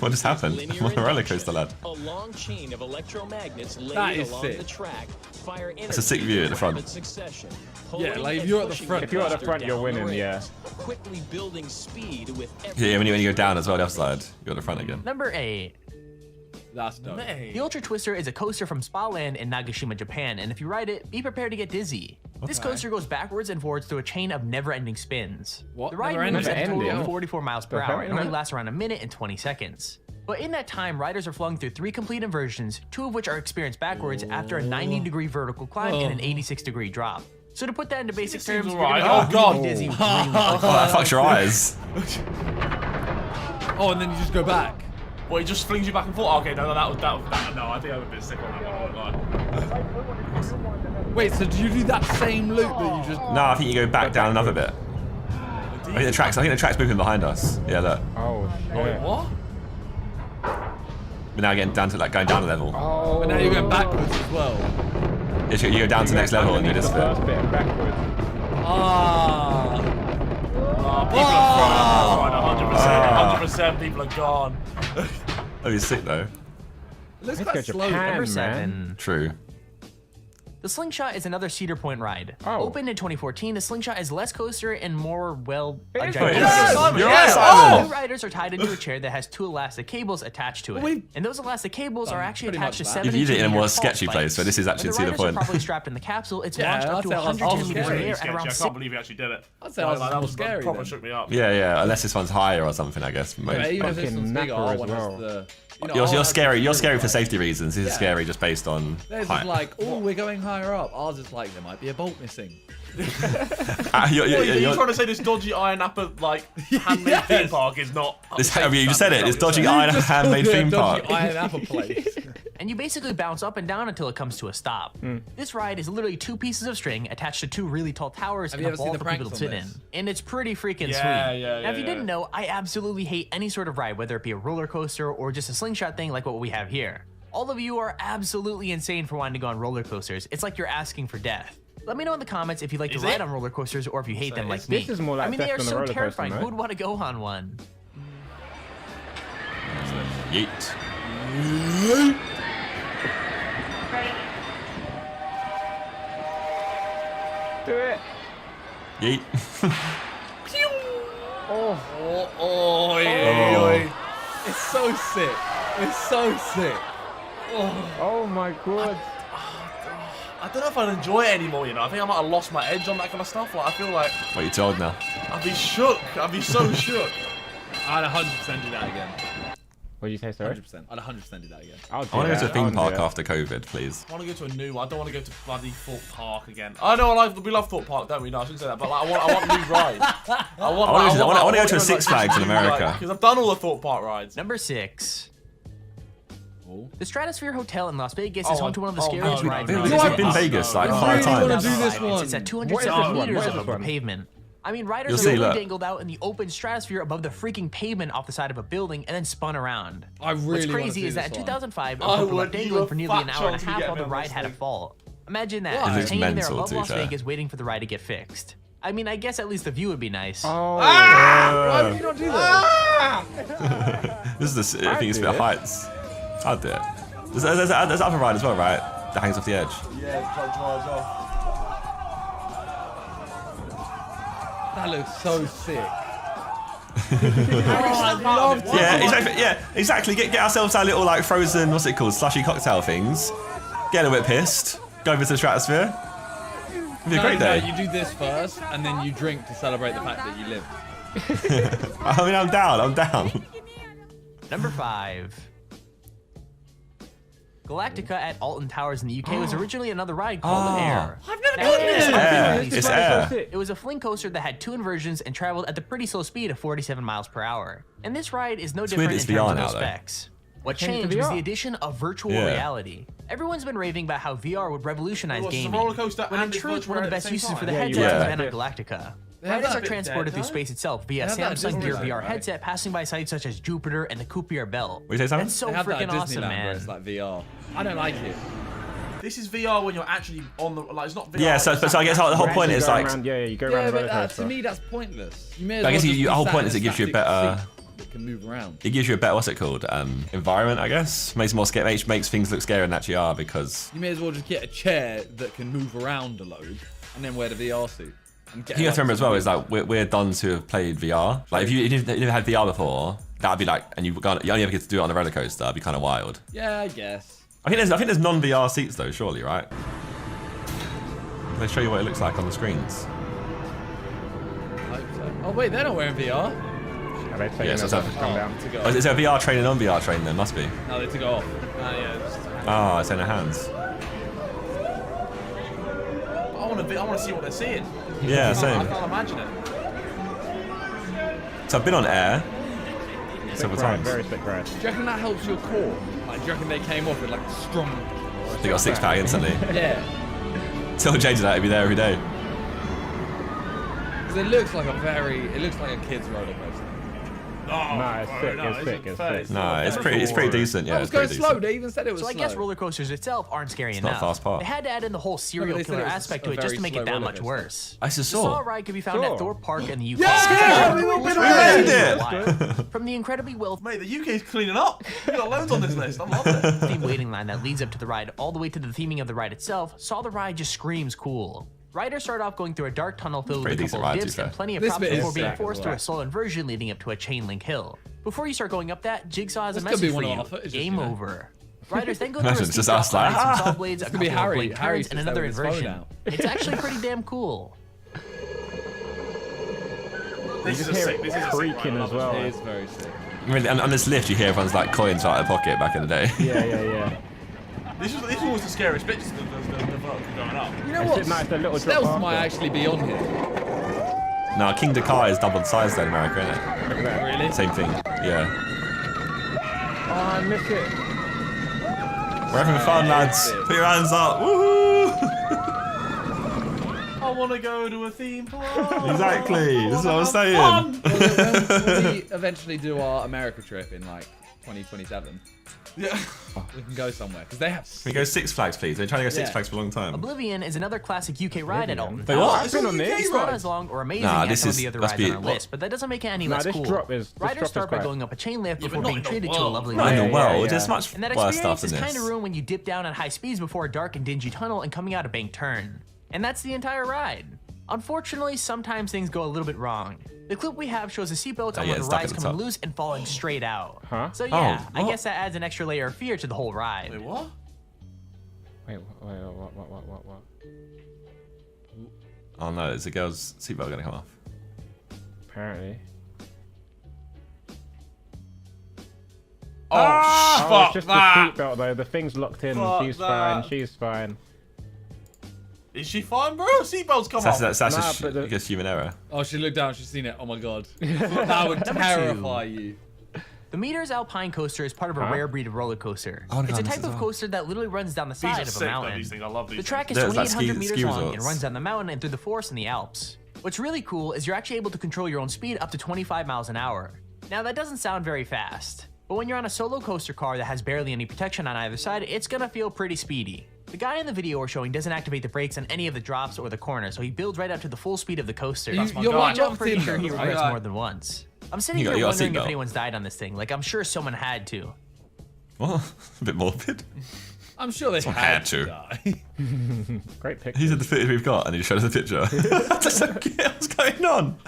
What just happened? I'm on a roller coaster, lad. A long chain of electromagnets That laid is along sick. the track fire It's a sick view at the front. in succession. Yeah, pulling like if and you're at the pushing front- If you're at the coaster front, you're down the winning, yeah. rails, quickly building speed with every Yeah, when you go down as well, the other side, you're at the front again. Number 8. That's dope. The Ultra Twister is a coaster from Spa Land in Nagashima, Japan, and if you ride it, be prepared to get dizzy. This coaster goes backwards and forwards through a chain of never-ending spins. What? The ride moves at a total Never-ending? of 44 miles per hour and only lasts around a minute and 20 seconds. But in that time, riders are flung through 3 complete inversions, 2 of which are experienced backwards after a 90-degree vertical climb and an 86-degree drop. So to put that into basic terms, you're gonna alright. get Oh, God. really dizzy really Oh, that fucks your eyes. Oh, and then you just go back. Well, he just flings you back and forth. Okay, no, that. No, I think I was a bit sick on that one. I won't lie. Wait, so do you do that same loop that you just? No, I think you go back down another bit. I think the track's moving behind us. Yeah, look. Oh shit. Wait, what? We're now getting down to like going down a level. But now you're going backwards as well. You go down to the next level and do this bit. First bit and backwards. People are fried. 100%. People are gone. Oh, he's sick though. It looks Let's quite go slow. Japan, Number man. 7. True. The Slingshot is another Cedar Point ride. Oh. Opened in 2014, the Slingshot is less coaster and more, well, a is gigantic. Yes! You're right, Simon. New riders are tied into a chair that has 2 elastic cables attached to it. And those elastic cables are actually pretty attached to much that. 72 You've used it in a more meter sketchy tall place, but this is spikes. actually When the Cedar riders are Point. properly strapped in the capsule, it's Yeah, launched up I'd to say I was 110 meters in the Really air at sketchy. around I 6. can't believe he actually did it. I'd say ours is that more was scary proper then. shook me up. Yeah, unless this one's higher or something, I guess. Yeah, even if this Fucking one's bigger, knacker I as want well. us to. You know, You're ours scary. is You're really scary for cool. safety reasons. This is Yeah. scary just based on Theirs height. is like, oh, we're going higher up. Ours is like, there might be a bolt missing. You're trying to say this dodgy Iron Apple like handmade theme park is not? you just said it. It's dodgy iron handmade theme park. Iron apple place. And you basically bounce up and down until it comes to a stop. This ride is literally 2 pieces of string attached to 2 really tall towers Have and you a ever seen ball the for people to pranks sit on in. this? And it's pretty freaking Yeah, sweet. yeah, Now, if you yeah. didn't know, I absolutely hate any sort of ride, whether it be a roller coaster or just a slingshot thing like what we have here. All of you are absolutely insane for wanting to go on roller coasters. It's like you're asking for death. Let me know in the comments if you like to ride on roller coasters or if you hate them like me. This is more like I mean, they death are on a so roller coaster, terrifying. mate. Who would want to go on one? Yeet. Do it. Yeet. It's so sick. It's so sick. Oh my god. I don't know if I'd enjoy it anymore. You know, I think I might have lost my edge on that kind of stuff. Like, I feel like What you told now? I'd be shook. I'd be so shook. I'd 100% do that again. What did you say, sorry? 100%. I'd 100% do that again. I'll I want to go to a that. theme I'll park do it. after COVID, please. I want to go to a new one. I don't want to go to bloody Thorpe Park again. I know we love Thorpe Park, don't we? No, I shouldn't say that. But like, I want new rides. I want to go to a Six Flags in America. Because I've done all the Thorpe Park rides. Number 6. The Stratosphere Hotel in Las Vegas Oh, is home to one of the oh, scariest no, rides. no, in no, the no, I've been no, Vegas like no, I 5 really times. want to do this one. It's at What is 207 this one? meters What is this above the one? pavement. I mean, riders You'll are see, literally look. dangled out in the open stratosphere above the freaking pavement off the side of a building and then spun around. I really What's wanna crazy do is that in this one. 2005, a I couple would. of You dangling were for nearly an fat hour and a chance to half get while me the on ride this had a thing. fault. Imagine that, It just looks hanging there mental, above to be Las fair. Vegas waiting for the ride to get fixed. I mean, I guess at least the view would be nice. Oh. Why would you not do that? This is I think it's a bit of heights. I'll do it. There's other ride as well, right? That hangs off the edge. Yeah, try off. That looks so sick. Yeah, exactly. Get ourselves our little like frozen, what's it called, slushy cocktail things. Get a little bit pissed. Go over to the stratosphere. It'd be a great day. No, you do this first, and then you drink to celebrate the fact that you live. I mean, I'm down. Number 5. Galactica at Alton Towers in the UK was originally another ride called Air. I've never Now, done Air this. is Air. really It's special. Air. It was a fling coaster that had 2 inversions and traveled at the pretty slow speed of 47 miles per hour. And this ride is no different in it's terms VR of now, those though. specs. What changed to changed was VR. the addition of virtual Yeah. reality. Everyone's been raving about how VR would revolutionize What's the gaming. roller coaster When in and it's truth, virtual one of the reality at best the uses same for the time? headset Yeah. has been on Galactica. have Riders that are bit transported dead, through no? space itself via They have that at Samsung Gear Disneyland, VR right? headset, passing by sites such as Jupiter and the Kuiper Belt. What you say, Simon? That's so They have that freaking at awesome, Disneyland where man. it's like VR. I don't like it. This is VR when you're actually on the like. It's not VR. Yeah, so I guess the whole You point actually is go like, around, you go Yeah, around the but roller to coaster. me that's pointless. You may as I guess well just the be whole sat point in is it gives you a static better. seat that can move around. It gives you a better, what's it called, environment, I guess. Makes things look scarier than they actually are because. You may as well just get a chair that can move around a load, and then wear the VR suit. And You have to remember as well is like we're done to have played VR. Like if you never had VR before, That'd be like, and you only ever get to do it on a roller coaster. That'd be kind of wild. Yeah, I guess. I think there's non-VR seats though, surely, right? They show you what it looks like on the screens. Oh wait, they're not wearing VR. Yes, To go. Is there a VR train and non-VR train then? Must be. No, they took it off. Ah, it's in their hands. I want to see what they're seeing. Yeah, same. I can't imagine it. So I've been on air several times. Very thick ride. Do you reckon that helps your core? Like, do you reckon they came off with like strong? They got a six-pack instantly. Yeah. Tell JJ that he'd be there every day. Because it looks like a kid's roller coaster. No, it's sick. It's sick. No, it's pretty decent. Yeah, I was it's pretty going slow. decent. They even said it was So slow. I guess roller coasters itself aren't scary It's not enough. a fast part. They had to add in the whole serial they said killer it was aspect a to it just to very make it slow that roller much coaster. worse. I just The saw. Saw ride can be found at Thorpe Park in the UK. From the incredibly wealthy Mate, the UK's cleaning up. We got loads on this list. I'm loving it. theme waiting line that leads up to the ride all the way to the theming of the ride itself, Saw the ride just screams cool. Riders start off going through a dark tunnel filled with a couple of dips and plenty of This props bit is before being sick forced as through well. a slow inversion leading up to a chain link hill. Before you start going up that, Jigsaw has a This could be message for one of you. our footages, Game you know. over. Riders then go Imagine through a it's steep just us drop like, line, some saw blades, a This could be couple of Harry. blank Harry turns, sits and there another with his phone inversion. out. It's actually pretty damn cool. This is a sick. This is a creaking as well. It is very sick. I mean, on this lift, you hear everyone's like coins out of their pocket back in the day. Yeah. This was the scariest bit, just the vertical going up. You know what? Nice, the little drop Stealth after. might actually be on here. No, King Dakar is double the size there in America, isn't it? Look at that. Really? Same thing. Yeah. Oh, I miss it. We're having fun, lads. Put your hands up. Woohoo! I want to go to a theme park. Exactly. This is what I was saying. When we eventually do our America trip in like 2027, Yeah. we can go somewhere because they have. Can we go Six Flags, please? They're trying to go Six Yeah. Flags for a long time. Oblivion is another classic UK ride at Alton. Wait, what? It's I've been on this. It's not as long or amazing Nah, as this some of is- the other must rides be- on our list, but that doesn't make it any Nah, less this cool. drop is- this drop Riders is start by quite- going up a chain lift Yeah, before but being not in the treated to a world. lovely Not in the ride. world. yeah. There's much And that worse stuff experience than is this. kind of ruined when you dip down at high speeds before a dark and dingy tunnel and coming out a banked turn. And that's the entire ride. Unfortunately, sometimes things go a little bit wrong. The clip we have shows the seatbelts on yeah, one of it's the stuck rides at the coming top. loose and falling straight out. Huh? So yeah, Oh, I what? guess that adds an extra layer of fear to the whole ride. Wait, what? Wait, what? Oh no, is the girl's seatbelt going to come off? Apparently. Oh, Oh, fuck it's just that. the seatbelt though. The thing's locked in. Fuck She's that. fine. She's fine. Is she fine, bro? Seatbelts come off. That's Nah, just, but the- I guess, human error. Oh, she looked down. She's seen it. Oh my god. That would Number terrify you. The Meteors Alpine coaster is part of a rare breed of roller coaster. Oh, It's a this type as of well. coaster that literally runs down the These side are of a sick, though, mountain. these things. I love these The track is There's like 2,800 ski meters long resorts. and runs down the mountain and through the forest and the Alps. What's really cool is you're actually able to control your own speed up to 25 miles an hour. Now that doesn't sound very fast, but when you're on a solo coaster car that has barely any protection on either side, it's gonna feel pretty speedy. The guy in the video we're showing doesn't activate the brakes on any of the drops or the corners, so he builds right up to the full speed of the coaster. You're guy. I'm pretty sure he locked in, regrets right? more than once. I'm sitting You got here a wondering if seatbelt. anyone's died on this thing. Like, I'm sure someone had to. What? A bit morbid. I'm sure they had to. die. Great picture. These are the footage we've got, and he showed us the picture. Just like, what's going on?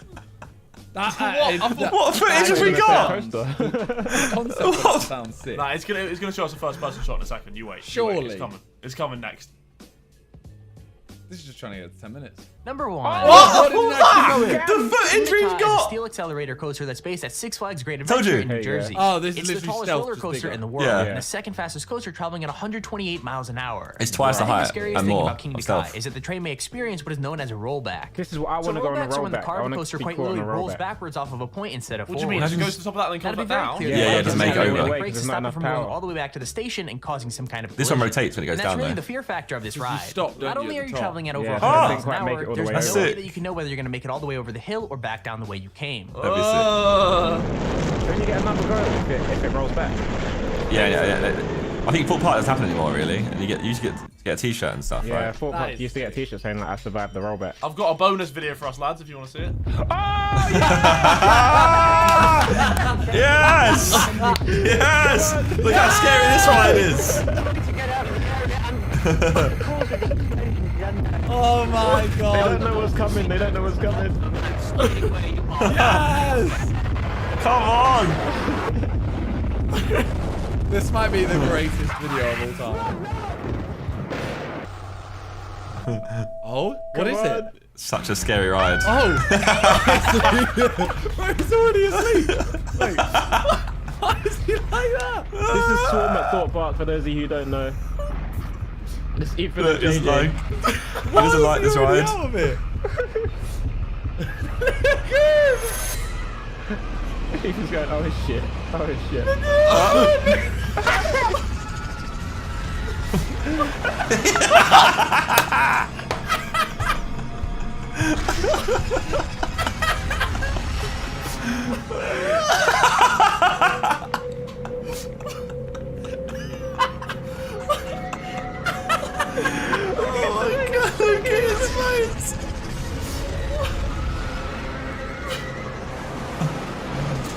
What footage have we got? The concept of it sounds sick. Nah, it's gonna show us a first person shot in a second. You wait. You wait. Surely. It's coming. It's coming next. This is just trying to get to 10 minutes. Number one. What was that? The footage Indica we've is a got. steel accelerator coaster that's based at Six Flags Great Told Adventure you. in New Jersey. Oh, this is It's the literally tallest stealth roller just coaster bigger. in the world, Yeah. and the second fastest coaster traveling at 128 miles an hour. It's twice the I think height the scariest and thing more about King of Dakar stealth. is that the train may experience what is known as a rollback. This is what I So want to go on a rollbacks are when the rollback. I car want coaster to quite be caught on a literally rolls rollback. backwards off of a point instead of What do you forward. mean? It just goes to the top of that and then Gotta comes be back very down? clear. Yeah, it doesn't make it over. The Because brakes to there's not stop it enough from going power. all the way back to the station and causing some kind of This one collision. rotates when it goes And that's down, really though. the fear factor of this You ride. stop, don't Not you, only at are the you top? traveling at over Yeah, 100 I miles didn't an quite make hour, it all the there's way no over. way that you can know whether you're going to make it all the way over the hill or back down the way you came. That'd be Don't you get another go if it rolls back? sick. Yeah. I think Fort Park doesn't happen anymore, really. And you used to get a T-shirt and stuff, Yeah, right? Fort Park used to get a t-shirt saying like I survived the rollback. I've got a bonus video for us lads if you want to see it. Yes! Yes! Look how scary this ride is. Oh my god. They don't know what's coming. They don't know what's coming. Yes! Come on! This might be the greatest video of all time. Oh, what is it? Such a scary ride. Oh! Bro, he's already asleep. Wait, why is he like that? This is Swarm at Thought Park for those of you who don't know. It's Ethan and It's JJ. like, he doesn't like this ride. Out of it? Ethan's going, oh shit, oh shit. Oh my god, look at his face!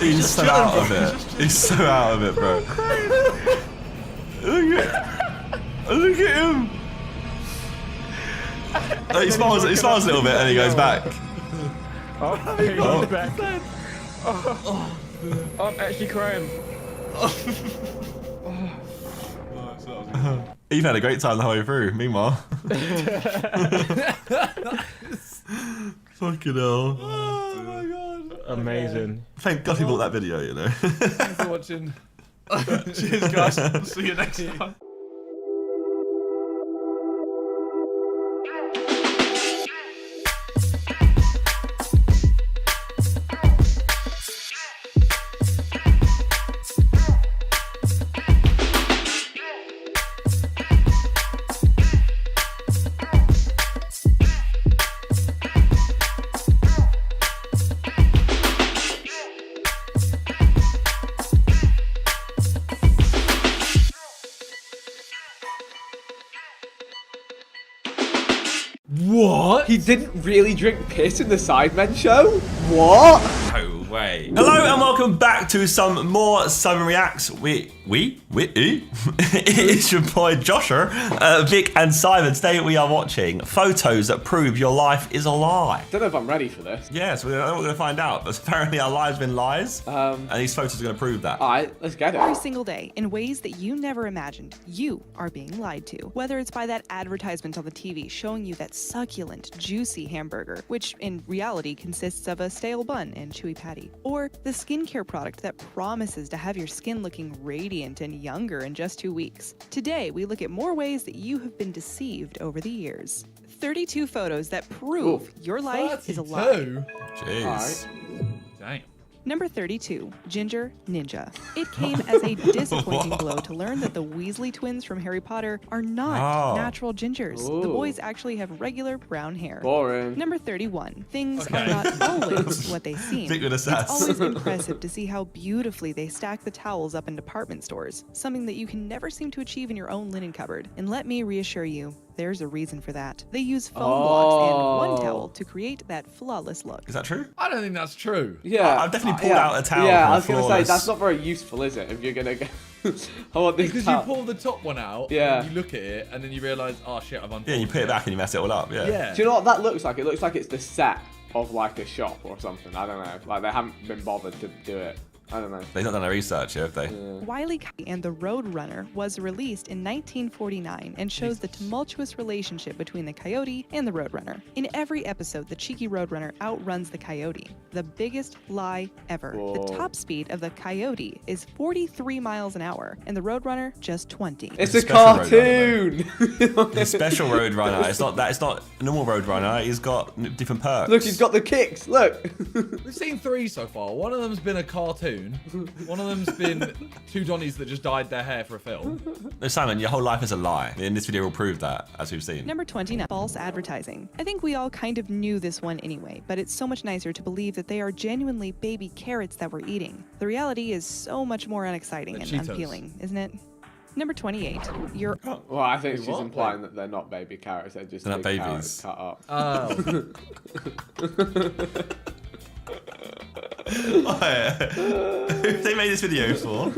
He's so out of it. He's so out of it, bro. Look at him! Oh, he smiles a little bit and he goes back. Oh, he goes back. Oh, I'm actually crying. You've had a great time the whole way through, meanwhile. Fucking hell. Oh my god. Amazing. Thank God he bought that video, you know. Thanks for watching. Cheers, guys. See you next time. What? He didn't really drink piss in the Sidemen show? What? No way. Hello and welcome back to some more Sidemen Reacts. It's your boy Josher, Vic and Simon. Today we are watching photos that prove your life is a lie. Don't know if I'm ready for this. Yes, we're going to find out. But apparently our lives have been lies, and these photos are going to prove that. All right, let's get it. Every single day, in ways that you never imagined, you are being lied to. Whether it's by that advertisement on the TV showing you that succulent, juicy hamburger, which in reality consists of a stale bun and chewy patty, or the skincare product that promises to have your skin looking radiant and younger in just 2 weeks. Today, we look at more ways that you have been deceived over the years. 32 photos that prove your life is a lie. 32? Jeez. Dang. Number 32, Ginger Ninja. It came as a disappointing blow to learn that the Weasley twins from Harry Potter are not natural gingers. Ooh. The boys actually have regular brown hair. Boring. Number 31, things are not always what they seem. Think with a It's sass. always impressive to see how beautifully they stack the towels up in department stores, something that you can never seem to achieve in your own linen cupboard. And let me reassure you, there's a reason for that. They use foam blocks and one towel to create that flawless look. Is that true? I don't think that's true. Yeah. I've definitely pulled out a towel. Yeah, from I was going to say, flawless. that's not very useful, is it? If you're going to go... I want this Because towel. you pull the top one out, Yeah. and you look at it, and then you realise, oh shit, I've unfolded Yeah, you put it back and you mess it all up. Yeah. Yeah. Do you know what that looks like? It looks like it's the set of like a shop or something. I don't know. Like they haven't been bothered to do it. I don't know. They've not done their research, have they? Wile E. Coyote and the Road Runner was released in 1949 and shows the tumultuous relationship between the coyote and the Roadrunner. In every episode, the cheeky Roadrunner outruns the coyote. The biggest lie ever. Whoa. The top speed of the coyote is 43 miles an hour, and the Roadrunner just 20. It's a special cartoon. It's a special road runner. It's not that. It's not a normal road runner. He's got different perks. Look, he's got the kicks. Look. We've seen 3 so far. One of them's been a cartoon. One of them's been 2 Donnies that just dyed their hair for a film. No, Simon, your whole life is a lie. And this video will prove that, as we've seen. Number 29, false advertising. I think we all kind of knew this one anyway, but it's so much nicer to believe that they are genuinely baby carrots that we're eating. The reality is so much more unexciting and Cheetos. unappealing, isn't it? Number 28, your... Well, I think she's what? implying that they're not baby carrots. They're just They're not big babies. carrots cut up. Who have they made this video for?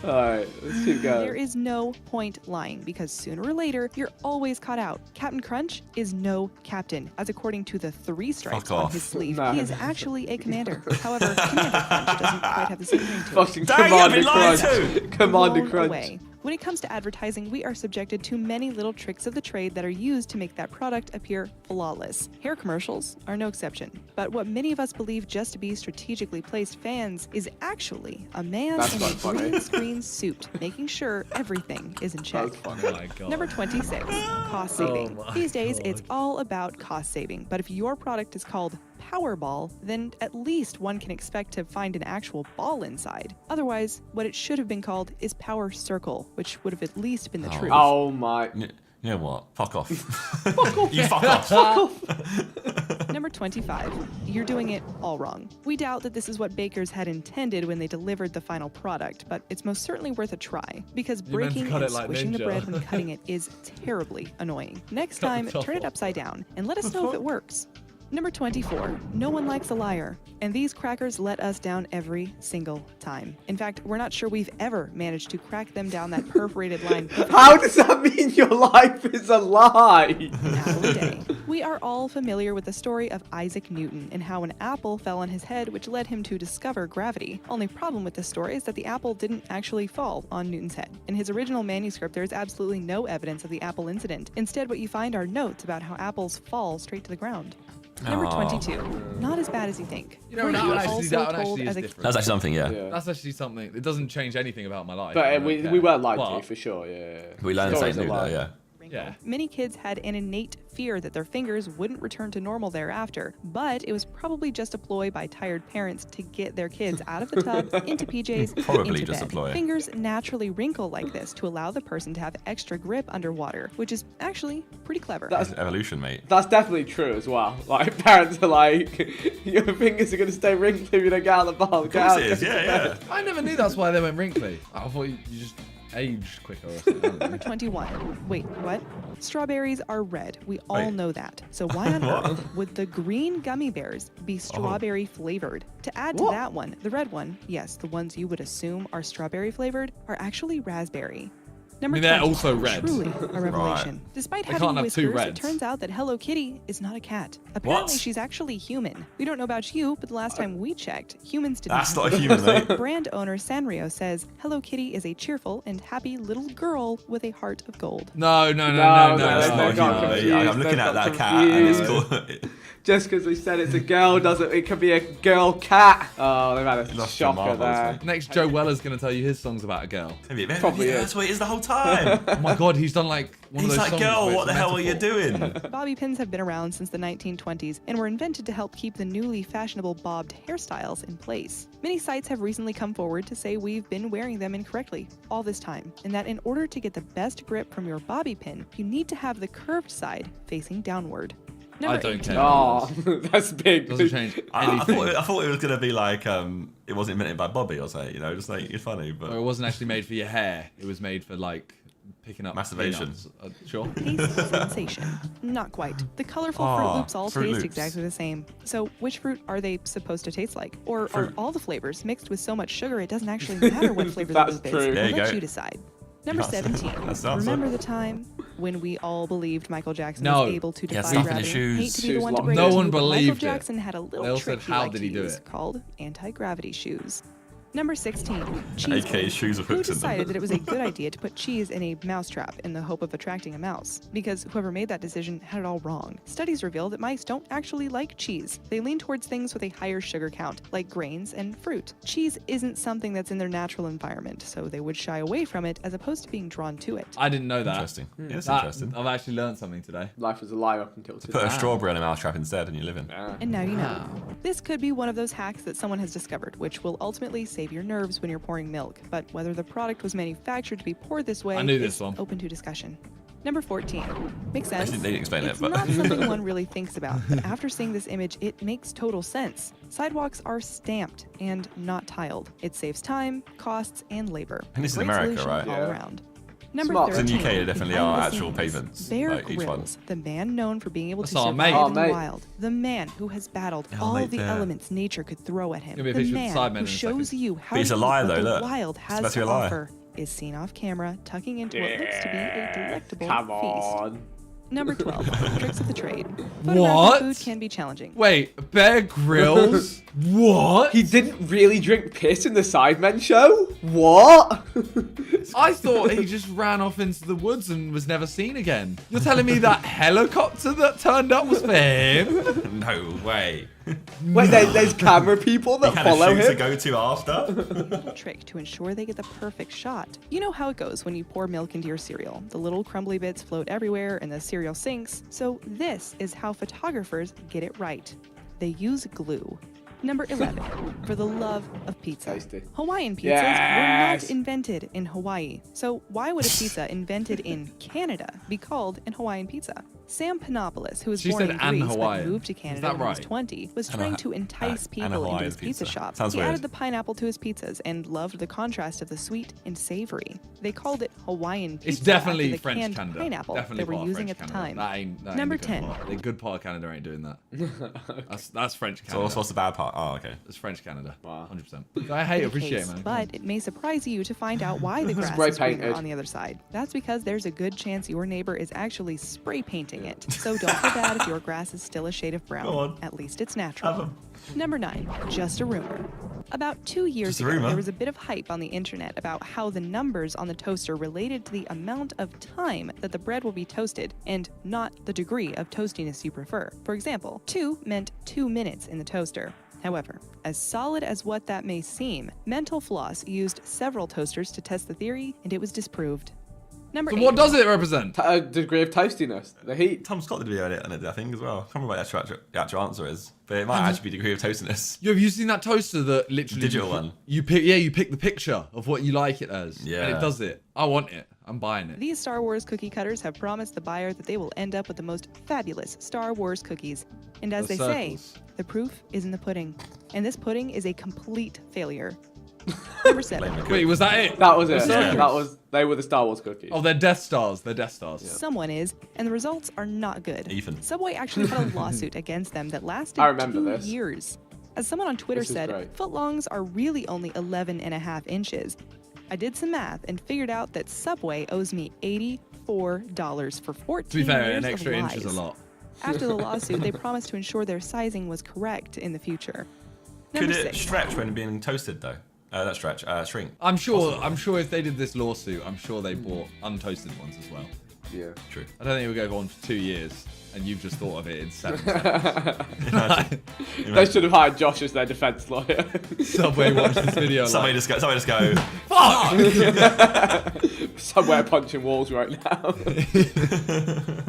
Alright, let's keep going. There is no point lying because sooner or later, you're always caught out. Captain Crunch is no captain, as according to the 3 stripes Fuck on off. his sleeve, No. he is actually a commander. However, Commander Crunch doesn't quite have the same ring to it. Fucking Dang, you've Commander been lied Crunch. to. Commander Blown Crunch. away. When it comes to advertising, we are subjected to many little tricks of the trade that are used to make that product appear flawless. Hair commercials are no exception. But what many of us believe just to be strategically placed fans is actually a man That's in a not funny. green screen suit, making sure everything is in check. Oh my god. Number 26, cost saving. Oh my These days, God. it's all about cost saving. But if your product is called Powerball, then at least one can expect to find an actual ball inside. Otherwise, what it should have been called is Power Circle, which would have at least been the truth. Oh my. You know what? Fuck off. Fuck off. You fuck off. Fuck off. Number 25, you're doing it all wrong. We doubt that this is what bakers had intended when they delivered the final product, but it's most certainly worth a try, because You meant to breaking cut and it like squishing the Ninja. bread when cutting it is terribly annoying. Next time, turn it upside down and let us know if it works. Number 24, no one likes a liar, and these crackers let us down every single time. In fact, we're not sure we've ever managed to crack them down that perforated line. How does that mean your life is a lie? Apple a day. We are all familiar with the story of Isaac Newton and how an apple fell on his head, which led him to discover gravity. Only problem with this story is that the apple didn't actually fall on Newton's head. In his original manuscript, there is absolutely no evidence of the apple incident. Instead, what you find are notes about how apples fall straight to the ground. Number 22, not as bad as you think. You know, Were that you one also actually, that one told actually is as a different. That's actually something, yeah. That's actually something. It doesn't change anything about my life. But I don't we care. weren't lied But- to for sure, yeah. We learned Stories something new, are though, lied. yeah. Yeah. Many kids had an innate fear that their fingers wouldn't return to normal thereafter, but it was probably just a ploy by tired parents to get their kids out of the tub, into PJs, Probably into just a bed. ploy. Fingers naturally wrinkle like this to allow the person to have extra grip underwater, which is actually pretty clever. That's evolution, mate. That's definitely true as well. Like, parents are like, your fingers are going to stay wrinkly if you don't get out of the bowl. Of course it is, yeah, yeah. I never knew that's why they went wrinkly. I thought you just aged quicker or something. Number 21. Wait, what? Strawberries are red. We all Wait. know that. So why on What? earth would the green gummy bears be strawberry flavored? To add to that one, the red one, yes, the ones you would assume are strawberry flavored, are actually raspberry. Number I mean, they're 20, also red. Truly a revelation. Right. Despite They having can't have two whiskers, it reds. turns out that Hello Kitty is not a cat. Apparently, What? she's actually human. We don't know about you, but the last time we checked, humans didn't. That's have not a human, mate. Brand owner Sanrio says Hello Kitty is a cheerful and happy little girl with a heart of gold. No. That's they not got human, mate. confused, I'm looking they at got that cat and it's confused. cool. Just because we said it's a girl doesn't, it could be a girl cat. Oh, they've had a Lost your shocker marbles, there. mate. Next, Joe Weller's going to tell you his song's about a girl. Probably is. That's what it is the whole time. Oh my god, he's done like one He's of those like, songs girl, where what it's the a hell are you metaphor. doing? Bobby pins have been around since the 1920s and were invented to help keep the newly fashionable bobbed hairstyles in place. Many sites have recently come forward to say we've been wearing them incorrectly all this time, and that in order to get the best grip from your bobby pin, you need to have the curved side facing downward. Number I don't 18. care. Oh, that's big. Doesn't change I anything. thought it was going to be like, it wasn't invented by Bobby or something, you know, just like, it's funny, but... Or it wasn't actually made for your hair. It was made for like picking up Masturbation. peanuts. Sure. Taste sensation. Not quite. The colorful Fruit Ah, Loops all Fruit taste Loops. exactly the same. So which fruit are they supposed to taste like? Or are Fruit. all the flavors mixed with so much sugar it doesn't actually matter what flavor the That's loop is? true. There I'll you let go. you decide. Number That's- 17. that sounds Remember like- the time when we all believed Michael Jackson No. was able to Yeah, defy stuff in gravity? his shoes. Hate to be the Shoes one to locked. break No it to one you, but believed Michael it. Jackson had a little They all trick said, he how liked did to he do use it? called anti-gravity shoes. Number 16. Cheese. AKA shoes with Who hooks in them. decided that it was a good idea to put cheese in a mousetrap in the hope of attracting a mouse? Because whoever made that decision had it all wrong. Studies reveal that mice don't actually like cheese. They lean towards things with a higher sugar count, like grains and fruit. Cheese isn't something that's in their natural environment, so they would shy away from it as opposed to being drawn to it. I didn't know that. Interesting. Yeah, that's That- interesting. I've actually learned something today. Life was a lie up until today. Put a strawberry on a mousetrap instead and you're living. And now you know. This could be one of those hacks that someone has discovered, which will ultimately save your nerves when you're pouring milk. But whether the product was manufactured to be poured this way I knew is this one. open to discussion. Number 14. Makes sense. Actually, they didn't explain It's it, but... not something one really thinks about, but after seeing this image, it makes total sense. Sidewalks are stamped and not tiled. It saves time, costs, and labor. And this is Great America, solution right? all Yeah. around. Number Smart. 13. In the UK, there definitely behind are the actual scenes, pavements, Bear like each one. Grylls, the man known for being able to That's our survive mate. in the Mate. wild. The man who has battled Our all mate the Bear. elements nature could throw at him. Give me a The picture of the man Sidemen who in a shows second. you how But he's to a eat liar, what though, the look. wild It's has about to to be a liar. offer, is seen off camera, tucking into what looks to be a delectable Come feast. on. Number 12. Tricks of the trade. What? Photographing food can be challenging. Wait, Bear Grylls? What? He didn't really drink piss in the Sidemen show? What? I thought he just ran off into the woods and was never seen again. You're telling me that helicopter that turned up was for him? No way. Wait, there's camera people that He had follow a shoot him? to go to after. Little trick to ensure they get the perfect shot. You know how it goes when you pour milk into your cereal. The little crumbly bits float everywhere and the cereal sinks. So this is how photographers get it right. They use glue. Number 11, for the love of pizza. Tasty. Hawaiian pizzas were Yes. not invented in Hawaii. So why would a pizza invented in Canada be called an Hawaiian pizza? Sam Panopoulos, who was She born said in an Greece but Hawaiian. moved to Is Canada that when he was right? 20, was An trying Ha- to entice an people into Hawaiian his pizza pizza. shop. Sounds He weird. added the pineapple to his pizzas and loved the contrast of the sweet and savory. They called it Hawaiian pizza It's definitely after the French canned Canada. pineapple Definitely they were part of using French at the Canada. time. That ain't Number the good 10. part. The good part of Canada ain't doing that. That's French So Canada. what's the bad part? Oh, okay. It's French Canada. Wow. 100%. I hate, the appreciate, case, man. but it may surprise you to find out why the grass Spray is greener painted. on the other side. That's because there's a good chance your neighbor is actually spray painting it. So don't feel bad if your grass is still a shade of brown. Go on. At least it's natural. Number 9, just a rumor. About 2 years Just a ago, rumor? there was a bit of hype on the internet about how the numbers on the toaster related to the amount of time that the bread will be toasted and not the degree of toastiness you prefer. For example, 2 meant 2 minutes in the toaster. However, as solid as what that may seem, Mental Floss used several toasters to test the theory, and it was disproved. Number So 8. what does it represent? A degree of toastiness. The heat. Tom Scott did a video on it, I think, as well. I can't remember what the actual answer is, but it might actually be degree of toastiness. Have you seen that toaster that literally Digital one. You pick the picture of what you like it as. Yeah. And it does it. I want it. I'm buying it. These Star Wars cookie cutters have promised the buyer that they will end up with the most fabulous Star Wars cookies. And as The they say, circles. the proof is in the pudding. And this pudding is a complete failure. Number 7. Wait, was that it? That was it. Yeah. They were the Star Wars cookies. Oh, they're Death Stars. They're Death Stars. Someone is, and the results are not good. Ethan. Subway actually had a lawsuit against them that lasted I remember 2 this. years. As someone on Twitter This is said, great. footlongs are really only 11.5 inches. I did some math and figured out that Subway owes me $84 for 14 To be fair, years an extra of inch is a lies. lot. After the lawsuit, they promised to ensure their sizing was correct in the future. Could Number it 6. stretch when being toasted though? Not stretch, shrink. I'm sure if they did this lawsuit, I'm sure they bought untoasted ones as well. Yeah. True. I don't think it would go on for 2 years, and you've just thought of it in 7 They should have hired Josh as their defense lawyer. Subway watched this video. Somebody just go. Fuck! Somewhere punching walls right now.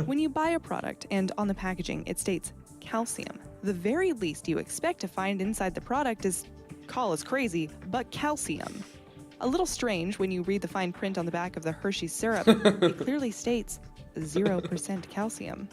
When you buy a product and on the packaging it states calcium, the very least you expect to find inside the product is, call us crazy, but calcium. A little strange when you read the fine print on the back of the Hershey syrup. It clearly states 0% calcium.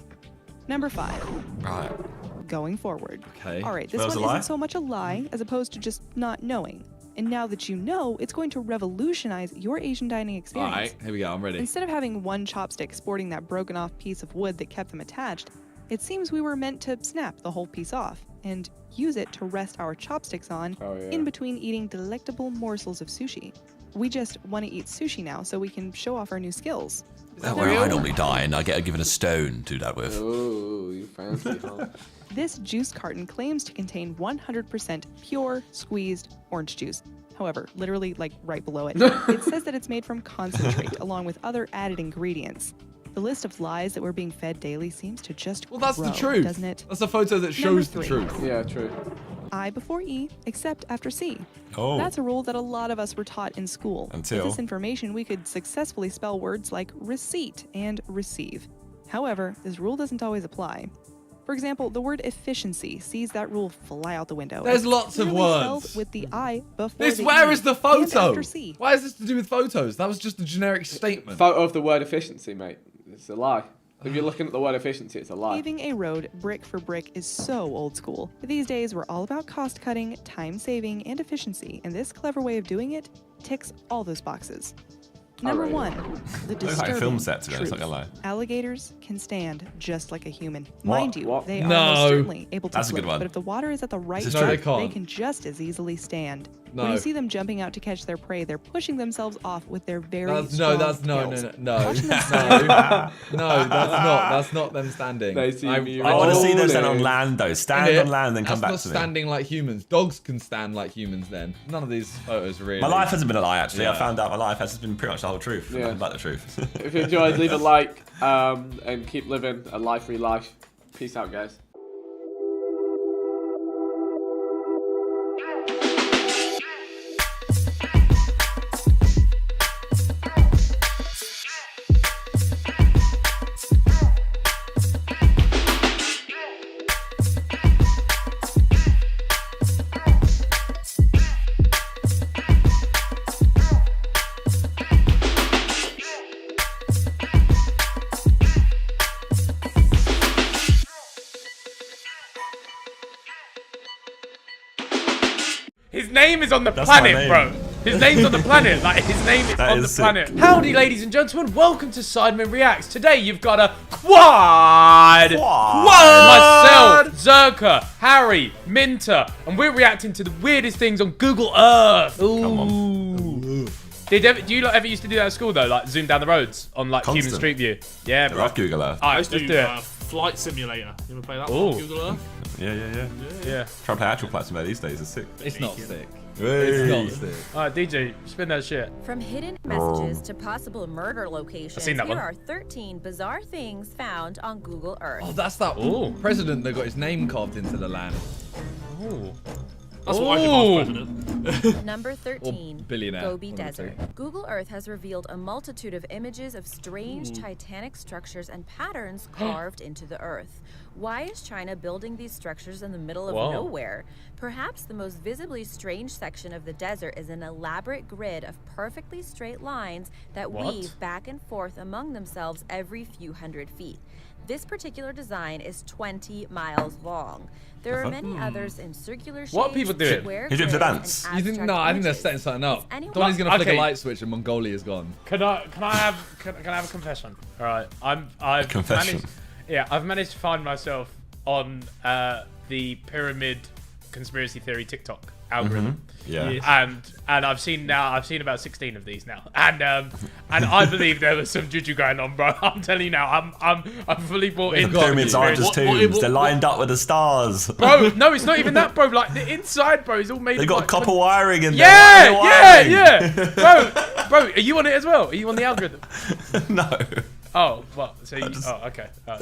Number 5. Right. Going forward. Okay. All right, this Smells one a lie? isn't so much a lie as opposed to just not knowing. And now that you know, it's going to revolutionize your Asian dining experience. Alright, here we go. I'm ready. Instead of having one chopstick sporting that broken off piece of wood that kept them attached, it seems we were meant to snap the whole piece off and use it to rest our chopsticks on in between eating delectable morsels of sushi. We just want to eat sushi now so we can show off our new skills. That's where I normally dine. I get given a stone to do that with. Oh, you fancy, huh? This juice carton claims to contain 100% pure squeezed orange juice. However, literally like right below it, it says that it's made from concentrate along with other added ingredients. The list of lies that we're being fed daily seems to just Well, that's grow, the truth. doesn't it? That's a photo that shows the 3. truth. Yeah, true. I before E, except after C. Oh. That's a rule that a lot of us were taught in school. Until- With this information, we could successfully spell words like receipt and receive. However, this rule doesn't always apply. For example, the word efficiency sees that rule fly out the window. There's It's lots of clearly spelled words. with the I before This, the where E is the and photo? after C. Why is this to do with photos? That was just a generic statement. Photo of the word efficiency, mate. It's a lie. If you're looking at the word efficiency, it's a lie. Paving a road brick for brick is so old school. These days, we're all about cost cutting, time saving, and efficiency, and this clever way of doing it ticks all those boxes. Number 1, the Looks like a disturbing film set to me, it's truth. not gonna lie. Alligators can stand just like a human. What? Mind you, What? they are No. most certainly able to That's a good float, one. but if the water is at the right This is No, they depth, can't. they can just as easily stand. No. When you see them jumping out to catch their prey, they're pushing themselves off with their very No, strong that's no. gills. No, that's not them standing. They see me I want to see them stand on rolling. land though. Stand Yeah, on land, then come back that's to not me. standing like humans. Dogs can stand like humans then. None of these photos really. My life hasn't been a lie, actually. I Yeah. found out my life has been pretty much the whole truth. Yeah. Nothing but the truth. If you enjoyed, leave a like and keep living a life-free life. Peace out, guys. His name is on the That's my planet, name. bro. His name's on the planet. Like, his name is That on is the sick. planet. Howdy, ladies and gentlemen. Welcome to Sidemen Reacts. Today, you've got a quad. Myself, Zerka, Harry, Minter, and we're reacting to the weirdest things on Google Earth. Ooh. Do you lot ever used to do that at school, though? Like, zoom down the roads on, like, Human Constant. Street View? Yeah, I bro. love Google Earth. I Alright, used to let's do do it. Flight Simulator. You ever play that Ooh. one? Google Earth? Yeah. Yeah. Try to play actual Flight Simulator these days is sick. It's not sick. Hey. It's not sick. Alright, DJ, spin that shit. From hidden messages to possible murder locations, seen that here one. are 13 bizarre things found on Google Earth. Oh, that's that president that got his name carved into the land. Ooh. That's what I do as president. Number 13, billionaire, Gobi one of the Desert. two. Google Earth has revealed a multitude of images of strange titanic structures and patterns carved into the earth. Why is China building these structures in the middle of Whoa. nowhere? Perhaps the most visibly strange section of the desert is an elaborate grid of perfectly straight lines that What? weave back and forth among themselves every few hundred feet. This particular design is 20 miles long. There are many others in circular shapes, What people doing? square He's doing it for the grids, dance. and You think? abstract No, I think they're images. setting something up. anyone- Donnie's gonna flick Okay. a light switch and Mongolia's gone. Can I have a confession? All right, I've Confession. I've managed to find myself on the pyramid conspiracy theory TikTok algorithm. Yeah. Yes. And I've seen about 16 of these now, and I believe there was some juju going on, bro. I'm telling you now, I'm fully bought The in. pyramids aren't just tombs. what- They're lined up with the stars. Bro, no, it's not even that, bro. Like the inside, bro, is all made. They've of, got like, copper wiring in there. Yeah, bro, are you on it as well? Are you on the algorithm? No. Oh, well, so you, oh, okay. No.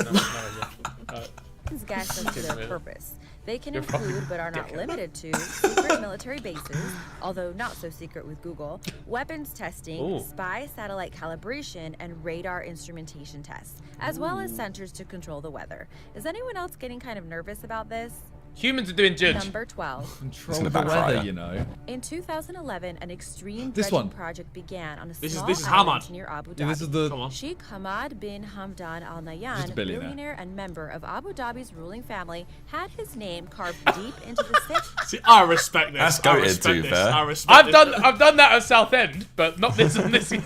Gas them to their Kidding me. purpose. They can You're fucking include, but are not dickhead. limited to, secret military bases, although not so secret with Google, weapons testing, Ooh. spy satellite calibration, and radar instrumentation tests, as well as centers to control the weather. Is anyone else getting kind of nervous about this? Humans are doing judge. Number 12. Control the weather, you know. In 2011, an extreme This dredging one. project began on a This is- small this is island Hamad. near Abu Dhabi. Yeah, this is the- Come on. Sheikh Hamad bin Hamdan Al Just a Nahyan, billionaire. billionaire and member of Abu Dhabi's ruling family, had his name carved deep into the sand. See, I respect this. That's I goated, respect to be this. fair. I respect this. I've done that at Southend, but not this on this yet.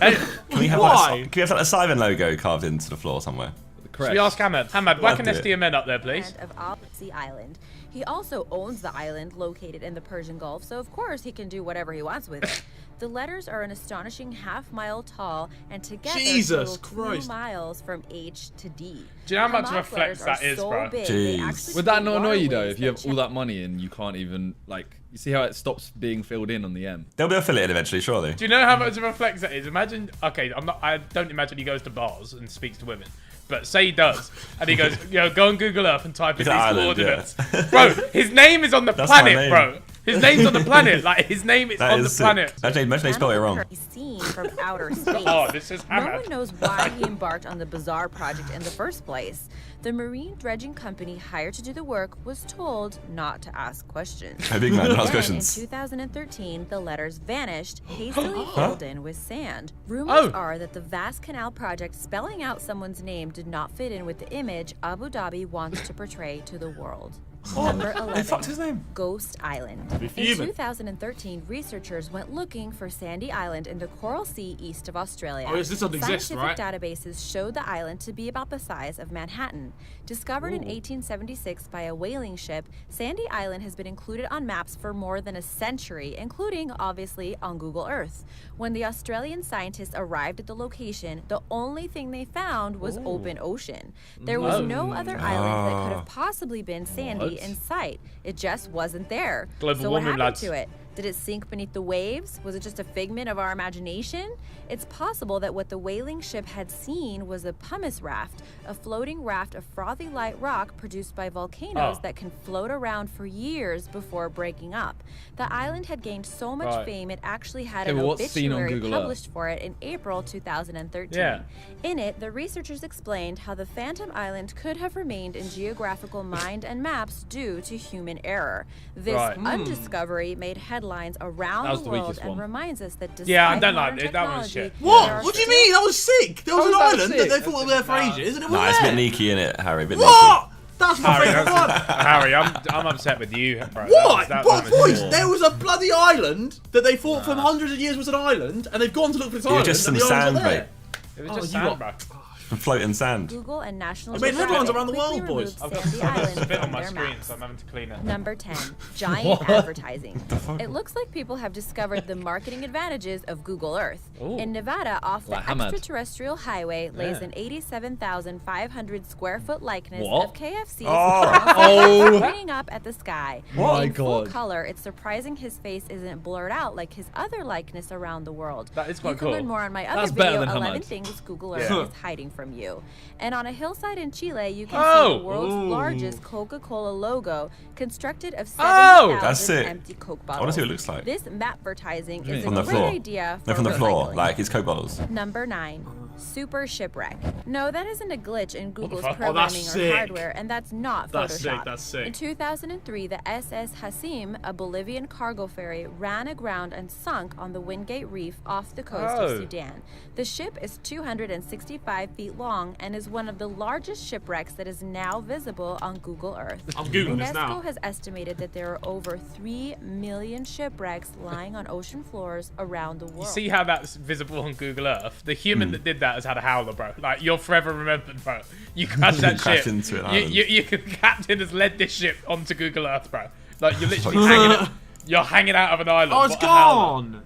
Can we have Why? like, can we have like a Sidemen logo carved into the floor somewhere? Should we ask Hamad? Hamad, whack an Love it. SDMN up there, please. Of Al-Sea Island. He also owns the island located in the Persian Gulf, so of course he can do whatever he wants with it. The letters are an astonishing half-mile tall and together Jesus total Christ. 2 miles from H to D. Do you know how much Hamad's of a flex letters that are is, so bro? big, they Jeez. actually Would that create not annoy you though waterways if you have that all that money and you can't even like? You see how it stops being filled in on the M? They'll be affiliated eventually, surely. Do you know how much of a flex that is? Imagine, okay, I don't imagine he goes to bars and speaks to women. But say he does, and he goes, go on Google Earth and type in It's these an island, coordinates. yeah. Bro, his name is on the That's my planet, name. bro. His name's on the planet. Like, his name is That on the is sick. planet. Imagine they spelled it wrong. He's seen from outer space. Oh, this is No Hamad. one knows why he embarked on the bizarre project in the first place. The marine dredging company hired to do the work was told not to ask questions. Hey, big man, don't ask Then, questions. In 2013, the letters vanished, hastily filled in with sand. Rumors Oh. are that the vast canal project spelling out someone's name did not fit in with the image Abu Dhabi wants to portray to the world. Number 11. They fucked his name. Ghost Island. Be In fuming. 2013, researchers went looking for Sandy Island in the Coral Sea east of Australia. Oh, yes, this doesn't exist, Scientific right? databases showed the island to be about the size of Manhattan. Discovered in 1876 by a whaling ship, Sandy Island has been included on maps for more than a century, including, obviously, on Google Earth. When the Australian scientists arrived at the location, the only thing they found was open ocean. There was no other island that could have possibly been Sandy in sight. It just wasn't there. Global So what warming, happened lads. to it? Did it sink beneath the waves? Was it just a figment of our imagination? It's possible that what the whaling ship had seen was a pumice raft, a floating raft of frothy light rock produced by volcanoes that can float around for years before breaking up. The island had gained so much fame it actually had an but what's seen on obituary Google Earth? published for it in April 2013. Yeah. In it, the researchers explained how the Phantom Island could have remained in geographical mind and maps due to human error. This undiscovery made headlines around was the the world weakest and one. reminds us that despite Yeah, I don't modern like it. That one's technology, shit. there What? are What do you still- mean? That was sick. There was an How is that island that sick? they thought were there for ages, and it was Nah, it's a there. bit neaky, innit, Harry? A bit What? That's my Harry, favourite one. Harry, I'm upset with you, bro. What? That What was voice? poor. There was a bloody island that they thought for hundreds of years was an island, and they've gone to look for this It was island. just and some the island's sand, not there. mate. It was Oh, just you sand, lot- bro. Floating sand. Google and National They made Geographic headlines around the quickly world, boys. removed I've got Sandy some Island spit on from my their screen, maps. so I'm having to clean it. Number 10, giant advertising. It looks like people have discovered the marketing advantages of Google Earth. Ooh. In Nevada, off the Like Hamad. extraterrestrial highway, lays Yeah. an 87,500 square foot likeness What? of KFC's Oh. pointing up at the sky. What? In My full God. color, it's surprising his face isn't blurred out like his other likeness around the world. That is You quite can learn cool. more on my other That's better video, than 11 Hamad. Things Google Earth Yeah. is hiding from you. And on a hillside in Chile, you can Oh. see the world's largest Coca-Cola logo, constructed of Oh. 70,000 That's sick. empty Coke I bottles. want to see what it looks like. This mapvertising is a From the great floor. idea for No, from the floor. recycling. Like, it's Coke bottles. Number 9. Super shipwreck. No, that isn't a glitch in Google's fuck? Oh, programming that's or sick. hardware, and that's not That's Photoshop. sick, that's sick. In 2003, the SS Hasim, a Bolivian cargo ferry, ran aground and sunk on the Wingate Reef off the coast Oh. of Sudan. The ship is 265 feet long and is one of the largest shipwrecks that is now visible on Google Earth. I'm Googling this now. UNESCO has estimated that there are over 3 million shipwrecks lying on ocean floors around the world. You see how that's visible on Google Earth? The human that did that has had a howler, bro. Like, you're forever remembered, bro. You crashed that Crashed ship. into an You, island. you, the captain has led this ship onto Google Earth, bro. Like, you're literally hanging. You're hanging out of an island. Oh, it's What a howler. gone.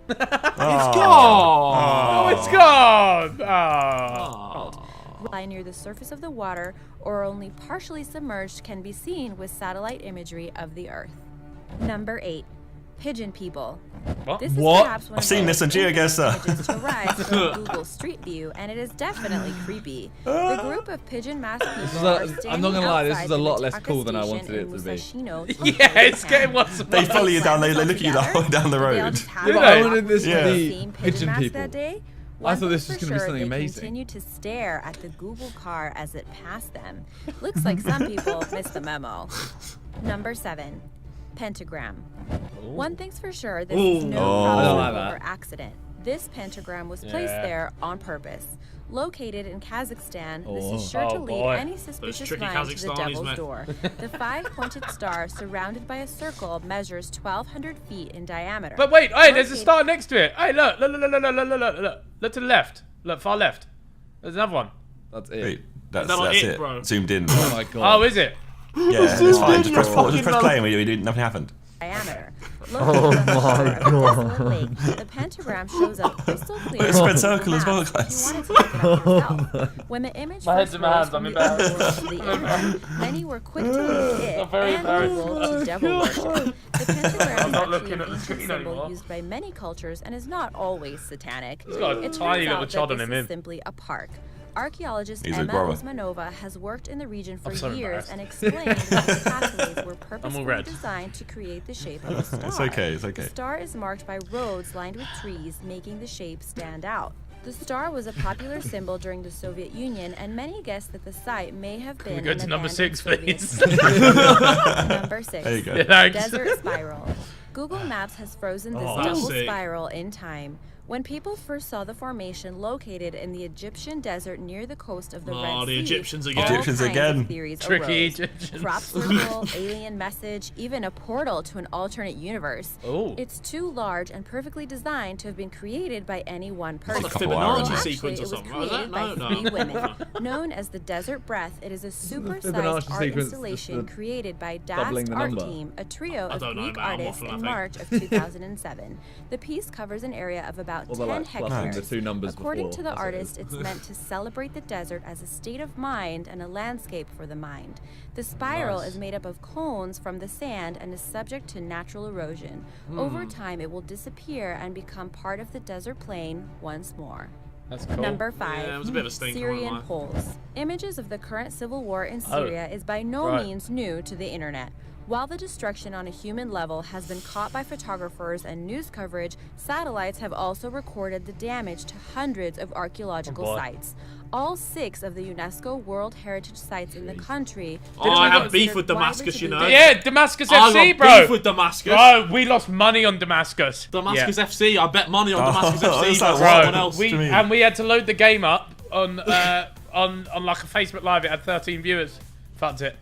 It's gone. Oh, it's gone. Oh. Lie near the surface of the water or only partially submerged can be seen with satellite imagery of the Earth. Number 8. Pigeon people. What? This is What? perhaps one I've of seen the this on most interesting GeoGuessr. images to rise from Google Street View, and it is definitely creepy. The group of pigeon-masked people are I'm not standing gonna lie, this is outside a the lot less Mitaka cool than I station wanted it in to be. Musashino, Yeah, it's getting worse and They worse. follow you down, they look at you the whole down the Did they all road. just have Yeah, a but I lot wanted this to of be same pigeon masks people. that day? I One thought thing this was for gonna be sure, something they amazing. continued to stare at the Google car as it passed them. Looks like some people missed the memo. Number 7. Pentagram. One thing's for sure, this is no I don't like problem that. or accident. This pentagram was placed Yeah. there on purpose. Located in Kazakhstan, this Oh. is sure to Oh, lead boy. any suspicious tricky mind to the Kazakhstanis, devil's man. door. The 5-pointed star, surrounded by a circle, measures 1,200 feet in diameter. But wait, hey, there's a Located- star next to it. Hey, look, look, look, look, look, look, look, look, look. Look to the left. Look, far left. There's another one. That's it. Wait, that's That's it. it, bro. Zoomed in. Oh my god. Oh, is it? Yeah, it's fine. Just press play and we do nothing happened. diameter. Located on the shore of a desolate lake, the pentagram shows up crystal clear. It's spread on circle as well, maps if guys. you wanted to look it up yourself. When the image My head's first in my rose hands, from I'm the embarrassed. overworld of the internet, many were quick to link it I'm very and embarrassed. Google to devil worship. The pentagram I'm is not actually looking an at the ancient screen symbol anymore. used by many cultures and is not always satanic. He's got a It tiny turns little out chod that on him, this is him. simply a park. Archaeologist He's a Emma grower. Osmanova has worked in the region for I'm so years embarrassed. and explained that the pathways were purposefully red. designed to create the shape of a star. It's okay, it's The okay. star is marked by roads lined with trees, making the shape stand out. The star was a popular symbol during the Soviet Union, and many guess that the site may have been we go an to number abandoned 6, Soviet please? city. Number 6. There you go. Yeah, thanks. Desert spiral. Google Maps has frozen this Oh, that's double sick. spiral in time. When people first saw the formation located in the Egyptian desert near the coast of the Red Oh, the Sea, Egyptians all again. Egyptians kinds again. of theories Tricky arose. Egyptians. Crop circle, alien message, even a portal to an alternate universe. Oh. It's too large and perfectly designed to have been created by any one person. Like a Couple Fibonacci hours. Actually, sequence it or was something. Was created that? by No, three no. women. Known as the Desert Breath, it is a super-sized Fibonacci art sequence, installation the created by doubling Das the Art number. Team, a trio I of don't know, Greek man. I'm artists waffling, I in think. March of 2007. The piece covers an area of about Or they're 10 like fluffing the hectares. two numbers According before, to the that's what it artist, is. it's meant to celebrate the desert as a state of mind and a landscape for the mind. The spiral Nice. is made up of cones from the sand and is subject to natural erosion. Over time, it will disappear and become part of the desert plain once more. That's cool. Number 5. Yeah, it was a bit of a stinker, Syrian wasn't it? polls. Images of the current civil war in Syria is by no right. means new to the internet. While the destruction on a human level has been caught by photographers and news coverage, satellites have also recorded the damage to hundreds of archaeological boy. sites. All 6 of the UNESCO World Heritage Sites in the country. Oh, I have beef with Damascus, you know. Yeah, Damascus I FC, got bro. beef with Damascus. Bro, we lost money on Damascus. Damascus Yeah. FC. I bet money on Damascus Oh, FC is that versus right? someone else. We had to load the game up on like a Facebook Live. It had 13 viewers. Fucked it.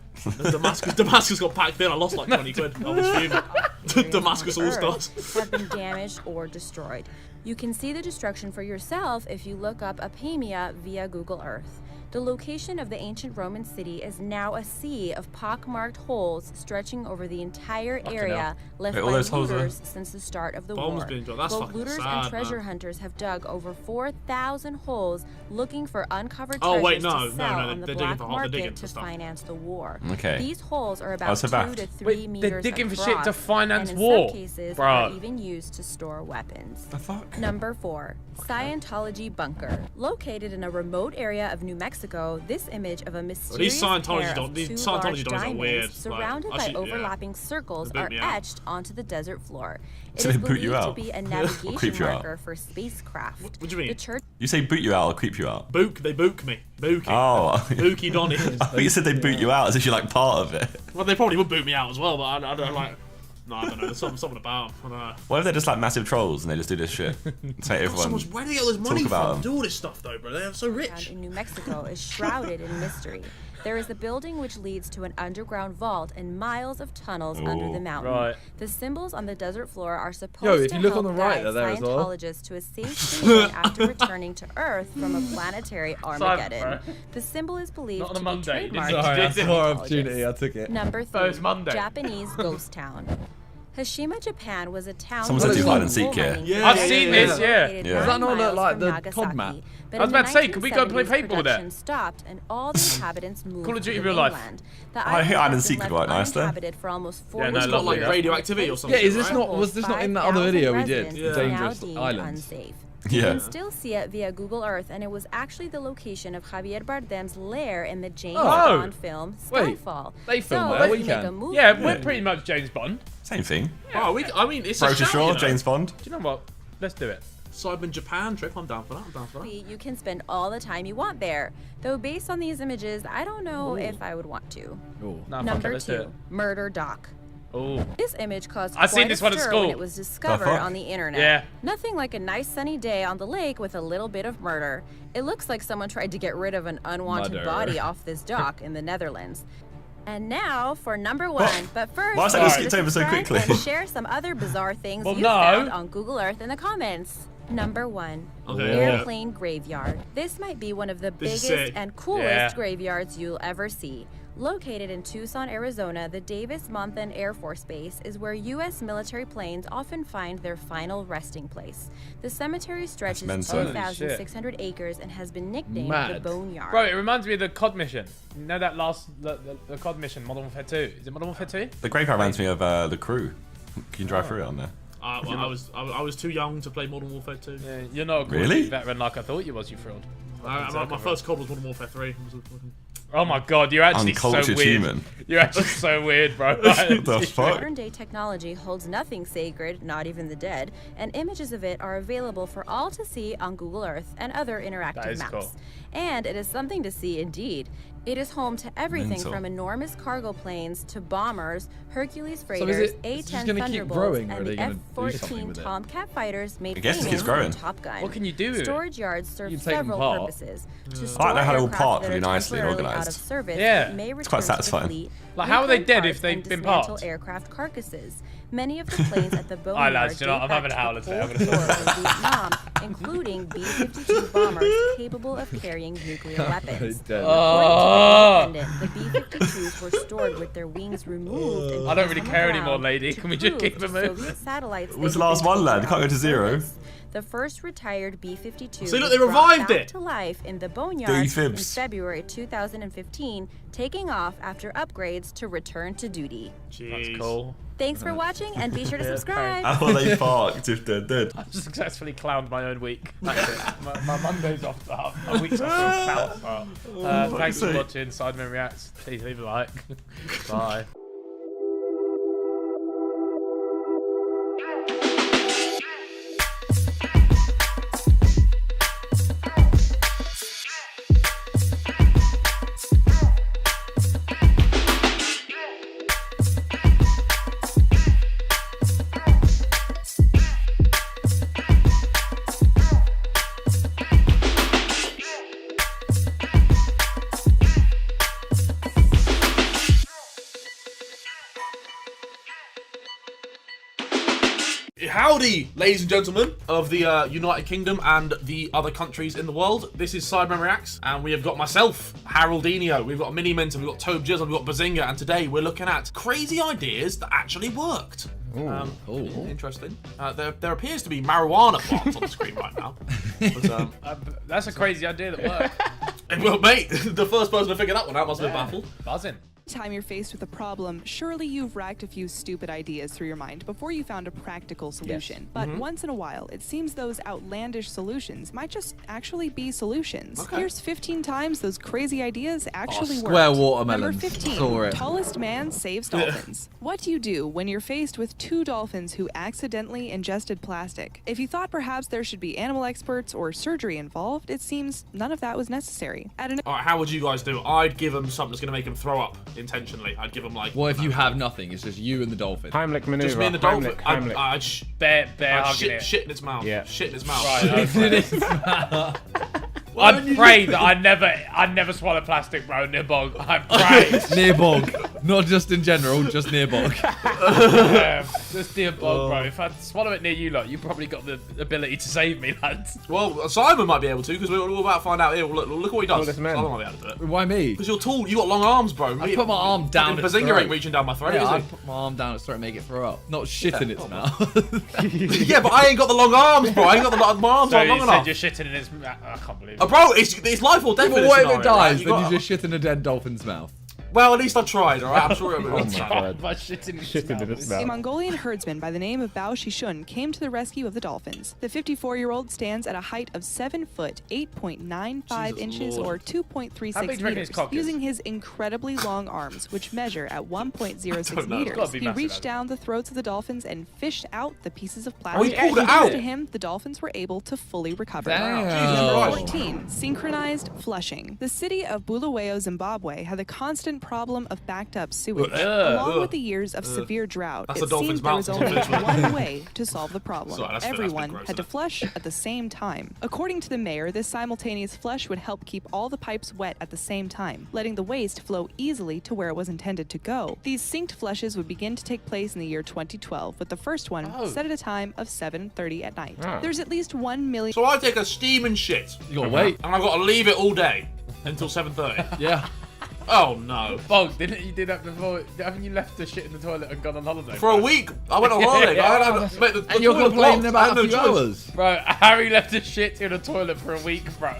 Damascus got packed in. I lost like 20 quid. I was fuming. Damascus All Stars. Have been damaged or destroyed. You can see the destruction for yourself if you look up Apamea via Google Earth. The location of the ancient Roman city is now a sea of pockmarked holes stretching over the entire area left Wait, by all those holes are- looters since the start of the Bombs war. being dropped. That's Both fucking looters sad, and treasure man. hunters have dug over 4,000 holes looking for uncovered Oh, treasures wait, no, to no, sell no, on the they're digging black for hot- they're digging market for to stuff. finance the war. Okay. These holes are Oh, about so 2 back. to 3 Wait, meters they're digging for across, shit to finance and in war. some cases Bruh. are even used to store weapons. The fuck? Number 4, Scientology bunker. Located in a remote area of New Mexico, this image of a mysterious Scientology pair don't- of these 2 Scientology large dons are diamonds weird, like, surrounded by actually, yeah. overlapping circles They boot are me out. etched onto the desert floor. It So is they boot you believed to out? be a Or navigation creep you out? marker for spacecraft. What do you mean? The church You say boot you out or creep you out? Book. They book me. Bookie. Oh. Bookie Donny. I thought you said they boot you out as if you're like part of it. Well, they probably would boot me out as well, but I don't like. No, I don't know. There's something about. I don't know. What if they're just like massive trolls and they just do this shit? Say So everyone. much, where do they get all this money talk about from? them. Do all this stuff though, bro. They're so rich. in New Mexico is shrouded in mystery. There is a building which leads to an underground vault and miles of tunnels under the Ooh. mountain. Right. The symbols on the desert floor are supposed Yo, if to you look help on the right, guide they're there as well. Scientologists to a safe haven after returning to Earth from a planetary Armageddon. bro. The symbol is believed Not on a to Monday. be trademarked Sorry, I to saw an Scientologists. opportunity. I took it. Number 3, First Monday. Japanese ghost town. Hashima, Japan was a town. Someone said with do hide and coal seek here. mining Yeah, I've yeah, seen yeah, this, yeah. yeah. located Yeah. 9 Does that not look miles like from the Nagasaki. COD map? But I was in about to say, the could we go play 1970s, paintball there? production stopped and all the inhabitants moved Call of to Duty the real life. mainland. The I island hate hide and has seek been quite left nice, though. uninhabited for almost 40 Yeah, no, It's got like lovely. radioactivity or something. Yeah, is this right? not? Was this not in that other video we did? Residents Yeah. is Dangerous now deemed Islands. unsafe. You Yeah. can still see it via Google Earth, and it was actually the location of Javier Bardem's lair in the James Oh. Bond film Wait, Skyfall. they filmed so there, if we you make a can. movie, Yeah, we're pretty much James Bond. Same thing. Oh, I mean, it's a Roger shout, Shaw, you know. James Bond. Do you know what? Let's do it. Sidemen Japan trip. I'm down for that. I'm down for that. you can spend all the time you want there. Though based on these images, I don't know if I would want to. Ooh. Nah, fuck it, Number let's do 2, it. Murder Doc. Oh. This image caused I've seen quite this a one at stir school. when it was discovered fuck? on the internet. Yeah. Nothing like a nice sunny day on the lake with a little bit of murder. It looks like someone tried to get rid of an unwanted Murder. body off this dock in the Netherlands. And now for number 1. But first, Why was that be just sure to skipped over so subscribe quickly? and share some other bizarre things Well, you no. found on Google Earth in the comments. Number 1, Okay, Airplane Graveyard. This might be one of the This is biggest sick. and coolest Yeah. graveyards you'll ever see. Located in Tucson, Arizona, the Davis-Monthan Air Force Base is where U.S. military planes often find their final resting place. The cemetery stretches mental. Holy 2,600 acres and has been nicknamed Mad. the Boneyard. Bro, it reminds me of the COD mission. You know that last, the COD mission, Modern Warfare 2? Is it Modern Warfare 2? The graveyard reminds me of the crew. You can drive through it on there. Well, I was too young to play Modern Warfare 2. Yeah, you're not a Call of Really? Duty veteran like I thought you was, you fraud. My first COD was Modern Warfare 3. Oh my god, you're actually so Uncultured weird. human. You're actually so weird, bro. The fuck? Modern-day technology holds nothing sacred, not even the dead, and images of it are available for all to see on Google Earth and other That interactive is maps. cool. And it is something to see indeed. It is home to everything Mental. from enormous cargo planes to bombers, Hercules So freighters, is it just A-10 gonna keep Thunderbolts, growing, or are and they the gonna do something F-14 with it? Tomcat fighters made I guess it famous keeps growing. in Top Gun. What can you do with it? Storage yards serve You can take them several apart. purposes. To I store like how they're all aircraft parked that really are nicely and temporarily out organised. of service Yeah. may It's quite return to the satisfying. fleet, Like, how are they reclaim dead parts, if they've and been dismantle parked? aircraft carcasses. Many of the planes at the Aye, boneyard lads, you know, date I'm back having a to howler the today. I'm Cold gonna War of Vietnam, including B-52 bombers capable of carrying nuclear weapons. dead. According to The Independent, the B-52s were stored with their wings removed. and I don't placed really on the care ground anymore, lady. to Can we just prove keep to it moving? Soviet satellites It was they the had last been one, lad. taken Can't go out to of zero. service. The first retired B-52 See, look, was they brought revived back it. to life in the boneyard Dirty in fibs. February 2015, taking off after upgrades to return to duty. That's cool. Thanks for watching, and be sure to Yeah, subscribe. How are they parked if they're dead? I've successfully clowned my own week. That's it. My Monday's off start. My week's off to a foul start. Thanks for watching Sidemen Reacts. Please leave a like. Bye. Howdy, ladies and gentlemen of the United Kingdom and the other countries in the world. This is Sidemen Reacts, and we have got myself, Haroldinho, we've got Mini Mint, we've got Tobe Jizz, and we've got Bazinga, and today we're looking at crazy ideas that actually worked. Interesting. There appears to be marijuana plants on the screen right now. But, That's a crazy idea that worked. well, mate, the first person to figure that one out must have been baffled. Buzzing. Time you're faced with a problem, surely you've racked a few stupid ideas through your mind before you found a practical solution. But once in a while, it seems those outlandish solutions might just actually be solutions. Okay. Here's 15 times those crazy ideas actually square worked. watermelon. Number 15, Saw it. tallest man saves dolphins. What do you do when you're faced with two dolphins who accidentally ingested plastic? If you thought perhaps there should be animal experts or surgery involved, it seems none of that was necessary. At an Alright, how would you guys do? I'd give them something that's going to make them throw up intentionally. I'd give them like... What if you have nothing? It's just you and the dolphin. Heimlich maneuver. Just me and the dolphin. Heimlich. I'd Bear hugging shit, it. shit in its mouth. Yeah. Shit in its mouth. I pray that I never swallow plastic, bro. Nibog. I pray. Near bog. Not just in general, just near bog. Just near bog, bro. If I swallow it near you lot, you probably got the ability to save me, lads. Well, Simon might be able to, because we're all about to find out here. Look what he does. Tallest man. Simon might be able to do it. Why me? Because you're tall, you got long arms, bro. I put my arm down its Bazinga throat. ain't reaching down my throat, Yeah, I is put my arm down its throat and make it throw up. Not shit in its mouth. he? Yeah, but I ain't got the long arms, bro. I ain't got my arms So aren't long you enough. said you're shitting in his mouth. I can't believe it. Bro, it's life or death. But in this what if scenario, it dies? right? Then you just shit in a dead dolphin's mouth. Well, at least I tried, alright? I'm sure it'll be Oh my god. By shitting in his Shitting in mouth. his A mouth. Mongolian herdsman by the name of Bao Shishun came to the rescue of the dolphins. The 54-year-old stands at a height of 7 foot, 8.95 Jesus inches, Lord. or 2.36 How big do you reckon his meters, cock is? using his incredibly long arms, which measure at 1.06 know. It's gotta meters. be He massive, reached hasn't it? down the throats of the dolphins and fished out the pieces of he plastic. pulled it Thanks out? to him, the dolphins were able to fully recover. Damn. Number Jesus 14, synchronized flushing. The city of Bulawayo, Zimbabwe, had the constant problem of backed up sewage. Along with the years of severe drought, That's it a dolphin's seemed there was mouth. only one way to solve the problem. Sorry, that's a bit Everyone gross, had to isn't it? flush at the same time. According to the mayor, this simultaneous flush would help keep all the pipes wet at the same time, letting the waste flow easily to where it was intended to go. These synced flushes would begin to take place in the year 2012, with the first one set at a time of 7:30 at night. There's at least 1 million. So I take a steaming shit. You gotta wait. And I've got to leave it all day until 7:30. Yeah. Oh no. Bog, didn't you do that before? Haven't you left the shit in the toilet and gone on holiday? For a week, I went on holiday. Mate, the And you're toilet complaining blocked. I about had a no few choice. hours. Bro, Harry left his shit in the toilet for a week, bro.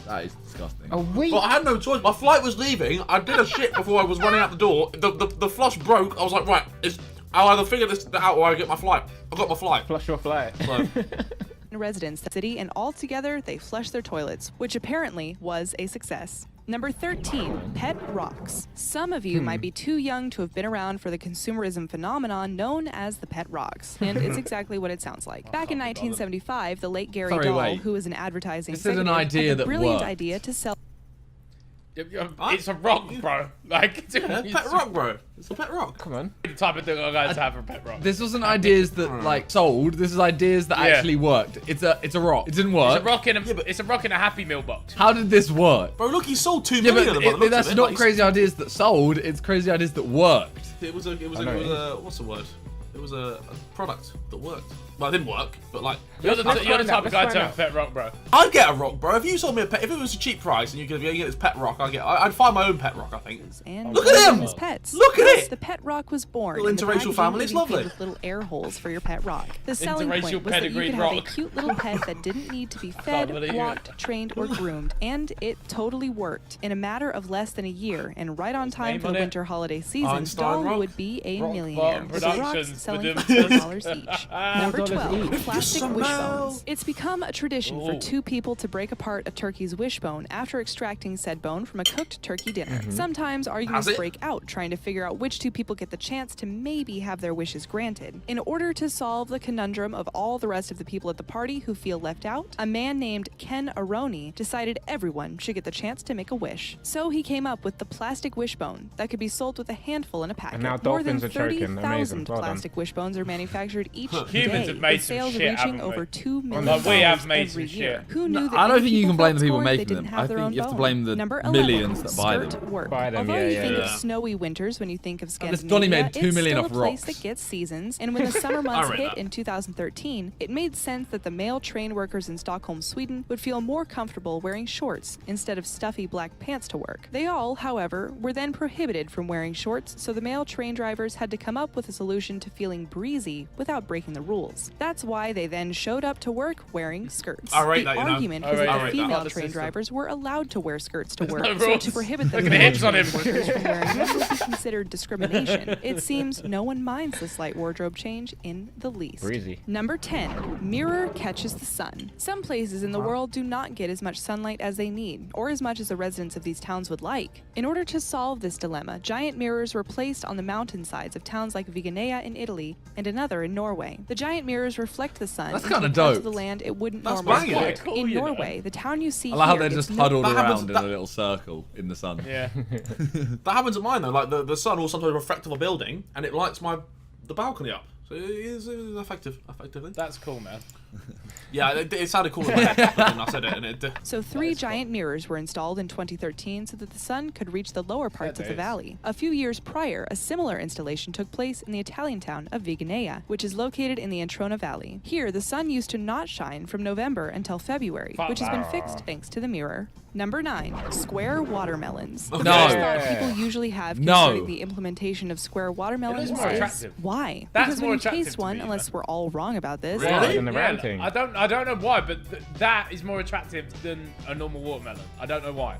That is disgusting. But I had no choice. My flight was leaving. I did a shit before I was running out the door. The flush broke. I was like, right, I'll either figure this out or I get my flight. I got my flight. Flush your flight. So, residents in the city, and all together they flushed their toilets, which apparently was a success. Number 13, pet rocks. Some of you might be too young to have been around for the consumerism phenomenon known as the pet rocks, and it's exactly what it sounds like. Back in 1975, the late Gary Sorry, Dahl, wait. who was an advertising This is an executive, idea had the that brilliant worked. idea to sell It's a rock, bro. Like, pet rock, bro. It's a pet rock. Come on. The type of thing I'm going to have for a pet rock. This wasn't ideas that like sold. This is ideas that actually worked. It's a rock. It didn't work. It's a rock in a Happy Meal box. How did this work? Bro, look, he sold 2 million of them. But that's not crazy ideas that sold. It's crazy ideas that worked. It was a what's the word? It was a product that worked. Well, it didn't work, but like You're the type of guy to have a pet rock, bro. I'd get a rock, bro. If you sold me a pet, if it was a cheap price and you could get this pet rock, I'd find my own pet rock. I think. And look at him! His pets. Look at it! The pet rock was born. Little interracial family. It's lovely. With little air holes for your pet rock. The selling Interracial point was that you could have a rock. cute little pet that didn't need to be fed, walked, trained, or groomed, and it totally worked. In a matter of less than a year, and right on time for the winter holiday season, Einstein Doll rock. would be a Rock millionaire. Bottom With the rocks Productions, selling with for them- $2 each. Number 12. Plastic wishbones. It's become a tradition for 2 people to break apart a turkey's wishbone after extracting said bone from a cooked turkey dinner. Sometimes arguments break out trying to figure out which 2 people get the chance to maybe have their wishes granted. In order to solve the conundrum of all the rest of the people at the party who feel left out, a man named Ken Aroni decided everyone should get the chance to make a wish. So he came up with the plastic wishbone that could be sold with a handful in a packet. And now More than dolphins are choking. 30,000 Amazing. Well done. plastic wishbones are manufactured each Humans day, have made with some sales shit, reaching haven't we? over $2 million Like, we have made every some year. shit. Who knew that I don't many think you can blame the people felt scorned making they them. didn't have I their think own you have to bone? blame the Number 11, millions that buy them. skirt work. Buy them, Although yeah, you yeah, think yeah. of snowy winters when you think of this Scandinavia, Donny made 2 it's million still off a place rocks. that gets seasons. And when the summer months read hit that. in 2013, it made sense that the male train workers in Stockholm, Sweden, would feel more comfortable wearing shorts instead of stuffy black pants to work. They all, however, were then prohibited from wearing shorts, so the male train drivers had to come up with a solution to feeling breezy without breaking the rules. That's why they then showed up to work wearing skirts. I rate The that, you know. argument I was rate that that. the female The train system. drivers were allowed to wear skirts to work, no so rules. to prohibit the Look at the male hips on train him. workers from wearing them would be considered discrimination. It seems no one minds the slight wardrobe change in the least. Breezy. Number 10. Mirror catches the sun. Some places in the world do not get as much sunlight as they need, or as much as the residents of these towns would like. In order to solve this dilemma, giant mirrors were placed on the mountainsides of towns like Viganea in Italy and another in Norway. The giant mirrors reflect the sun That's into kinda parts of dope. the land it wouldn't That's normally banging. get. Cool, In you know. Norway, the town you see I like how here they're gets just no huddled That happens- around in that- a little circle in the sun. Yeah. That happens at mine though. Like the sun will sometimes reflect off a building, and it lights the balcony up. So it is effective, effectively. That's cool, man. Yeah, it sounded cool in my head when I said it, and it. So 3 giant mirrors were installed in 2013 so that the sun could reach the lower parts of the days. valley. A few years prior, a similar installation took place in the Italian town of Viganea, which is located in the Antrona Valley. Here, the sun used to not shine from November until February, which has been fixed thanks to the mirror. Number 9. Square watermelons. The No. first thought people usually have No. concerning the implementation of square watermelons more is attractive. why? That's Because more when you attractive taste to one, me, unless we're all wrong about this, Really? And the ranting. I don't know why, but that is more attractive than a normal watermelon. I don't know why.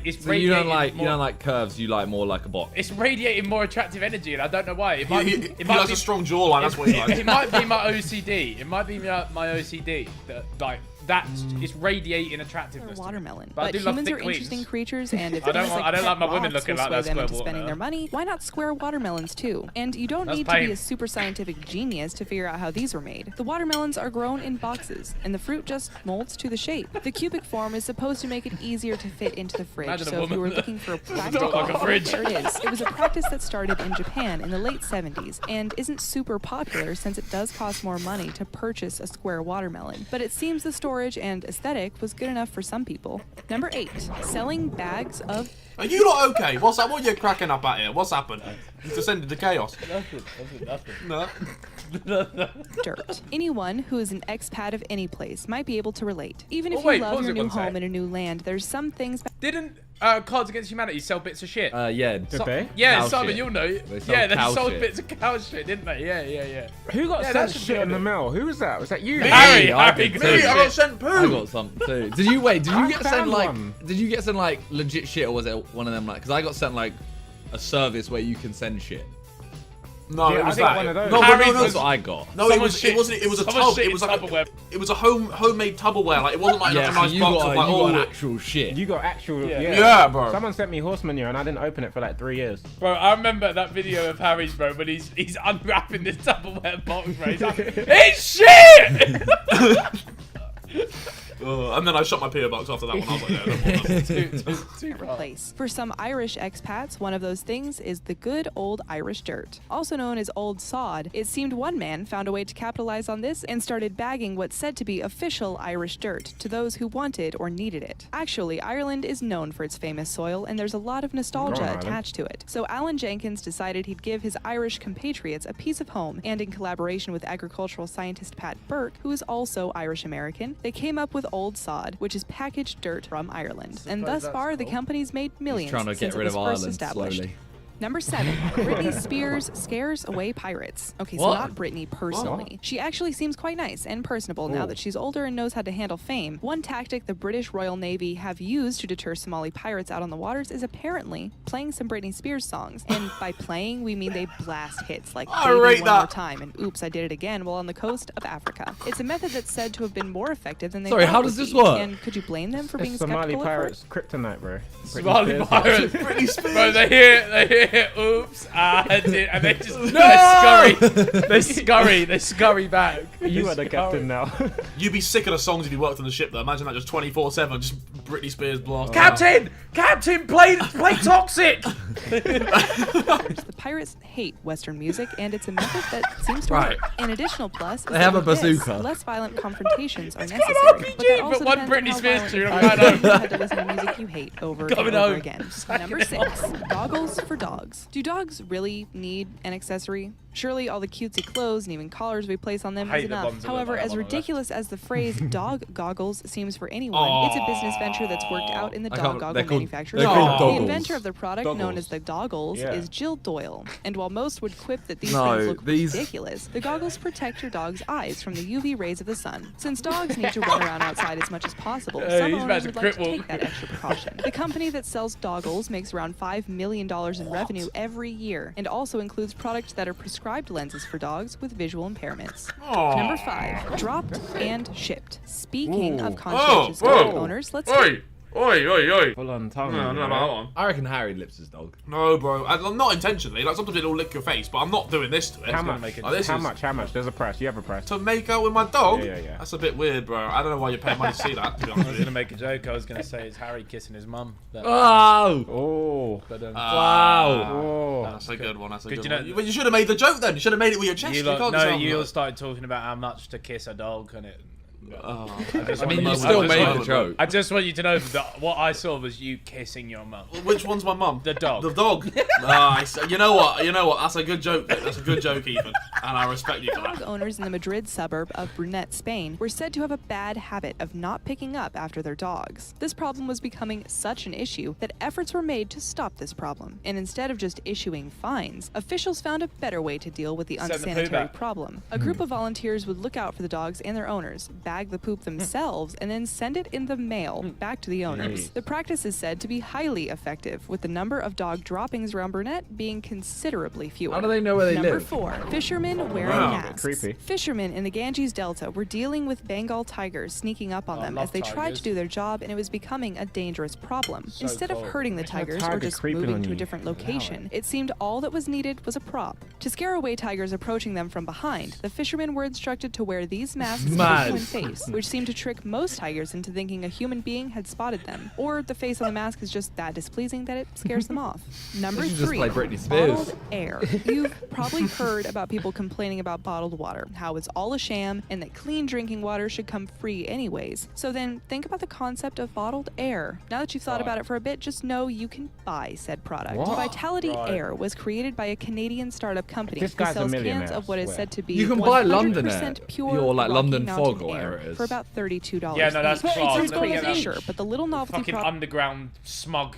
It's So you don't radiating like curves. You like more like a box. It's radiating more attractive energy, and I don't know why. It might, He it might has be a strong jawline. That's what he likes. It might be my OCD. It might be my OCD that that's it's radiating attractiveness. Watermelon. But I do love humans thick are queens. interesting creatures, and if I don't things want- like I don't like pet my women rocks looking will like sway that them into square spending their watermelon. money, why not square watermelons too? And you don't That's need to be pain. a super scientific genius to figure out how these were made. The watermelons are grown in boxes, and the fruit just molds to the shape. The cubic form is supposed to make it easier to fit into the fridge. Imagine a So if you were woman looking for a that practical, looked like a fridge. there it is. It was a practice that started in Japan in the late 70s and isn't super popular since it does cost more money to purchase a square watermelon. But it seems the storage and aesthetic was good enough for some people. Number 8, selling bags of Are you not okay? What's that? What are you cracking up at here? What's happened? You descended to chaos. Nothing. No. dirt. Anyone who is an expat of any place might be able to relate. Even if Oh, wait, you love pause your it new one sec. home in a new land, there's some things. Didn't Cards Against Humanity sell bits of shit? Yeah. Did they? Yeah, Cow Simon, shit. you'll know. They sold Yeah, they cow sold shit. bits of cow shit, didn't they? Yeah. Who got Yeah, sent that should shit be in the on it. mail? Who was that? Was that you? Harry, I Harry, did me, too. I got sent poo. I got some too. Did you wait? Did you I get sent found like? one. Did you get sent like legit shit, or was it one of them like? Because I got sent like a service where you can send shit. No, Yeah, it I was think that. one of those. No, Harry no, no, That's no. what I got. No, Someone's it wasn't. It was a someone's tub. shit It was in like Tupperware. it was a homemade Tupperware. Like it wasn't like Yeah, a so nice you box got of like an oh. actual shit. You got actual. Yeah. Yeah. Yeah, bro. Someone sent me horse manure and I didn't open it for like 3 years. Bro, I remember that video of Harry's, bro, when he's unwrapping this Tupperware box, bro. He's like, it's shit! And then I shot my PO box after that one. I was like, no, Too place. For some Irish expats, one of those things is the good old Irish dirt. Also known as Old Sod, it seemed one man found a way to capitalize on this and started bagging what's said to be official Irish dirt to those who wanted or needed it. Actually, Ireland is known for its famous soil, and there's a lot of nostalgia attached to it. So Alan Jenkins decided he'd give his Irish compatriots a piece of home, and in collaboration with agricultural scientist Pat Burke, who is also Irish American, they came up with Old Sod, which is packaged dirt from Ireland. And thus far, the company's made millions trying to since get rid it was of first Ireland established. slowly. Number 7, Britney Spears scares away pirates. Okay, so What? not Britney personally. What? She actually seems quite nice and personable now that she's older and knows how to handle fame. One tactic the British Royal Navy have used to deter Somali pirates out on the waters is apparently playing some Britney Spears songs. And by playing, we mean they blast hits like I Baby rate One that. More Time and Oops, I Did It Again while on the coast of Africa. It's a method that's said to have been more effective than they Sorry, thought how it does would this be. work? And could you blame them for being It's Somali skeptical at pirates first? kryptonite, bro. Somali Britney pirates. Britney Spears. Bro, they hear, oops, I did, and they just they scurry back. You are the captain now. You'd be sick of the songs if you worked on the ship, though. Imagine that just 24/7, just Britney Spears blast. Captain, play Toxic. The pirates hate Western music, and it's a method that seems to Right. work. An additional plus is They that have a with this, bazooka. less violent confrontations are It's necessary. got an RPG, but that also but one depends on Britney how Spears violent tune, the I'm fire going is. You had to listen to music you hate over and Coming over home. again. Number 6, goggles for dogs. Do dogs really need an accessory? Surely all the cutesy clothes and even collars we place on them Hate is the enough. ones that However, look like as I'm on the ridiculous as the phrase dog goggles seems for anyone, it's a business venture that's worked out in the I dog can't- goggle they're called- manufacturer's they're called world. The doggles. inventor of the product known Doggles. as the goggles Yeah. is Jill Doyle. And while most would quip that these No, things look these- ridiculous, the goggles protect your dog's eyes from the UV rays of the sun. Since dogs need to run around outside as much as possible, some he's about owners to would like to cripple. take that extra precaution. The company that sells doggles makes around $5 million in revenue every year, and also includes products that are prescribed lenses for dogs with visual impairments. Aw. Number 5, dropped and shipped. Speaking of Oh, conscientious whoa. dog owners, let's Oi. Full on tongue. No, I don't know about that one. I reckon Harry lips his dog. No, bro. Not intentionally. Like, sometimes it'll lick your face, but I'm not doing this to it. How much? Like, this How is- much? How much? There's a price. You have a price. To make out with my dog? Yeah. That's a bit weird, bro. I don't know why you're paying money to see that, to be I honest was with gonna you. make a joke. I was gonna say it's Harry kissing his mum. But, Oh! Oh. but, Wow. Oh. That's a good one. That's a Good, good you know- one. But you should have made the joke then. You should have made it with your chest. you You lot, can't no, just have you all that. started talking about how much to kiss a dog, and it. Oh. I mean, you still made the joke. I just want you to know that what I saw was you kissing your mum. Which one's my mum? The dog. The dog. Nice. You know what? That's a good joke. That's a good joke, Ethan. And I respect you for Dog that. owners in the Madrid suburb of Brunet, Spain, were said to have a bad habit of not picking up after their dogs. This problem was becoming such an issue that efforts were made to stop this problem. And instead of just issuing fines, officials found a better way to deal with the Send the poo unsanitary back. problem. A group of volunteers would look out for the dogs and their owners, bag the poop themselves, and then send it in the mail back to the owners. The practice is said to be highly effective, with the number of dog droppings around Brunet being considerably fewer. How do they know where they Number live? 4, fishermen wearing Wow. masks. Creepy. Fishermen in the Ganges Delta were dealing with Bengal tigers sneaking up on them love as they tried tigers. to do their job, and it was becoming a dangerous problem. Instead cool. of hurting the There's no tigers or tiger just creeping moving on to a you. different Allow location, it seemed all that was needed was a prop. To scare away tigers approaching them from behind, the fishermen were instructed to wear these masks Mad. with one face, which seemed to trick most tigers into thinking a human being had spotted them, or the face on the mask is just that displeasing that it scares them off. Number They should just 3, play Britney Spears. bottled air. You've probably heard about people complaining about bottled water, how it's all a sham, and that clean drinking water should come free anyways. So then think about the concept of bottled air. Now that you've thought about it for a bit, just know you can buy said product. What? Vitality Right. Air was created by a Canadian startup company This who guy's a sells millionaire, cans I of what is swear. said to be You can buy 100% London Air, pure your, like, Rocky London Mountain fog or whatever air it is. for about $32. Yeah, no, that's each. class. Sounds Let me crazy, get that. sure, but the little novelty Fucking product. underground smog.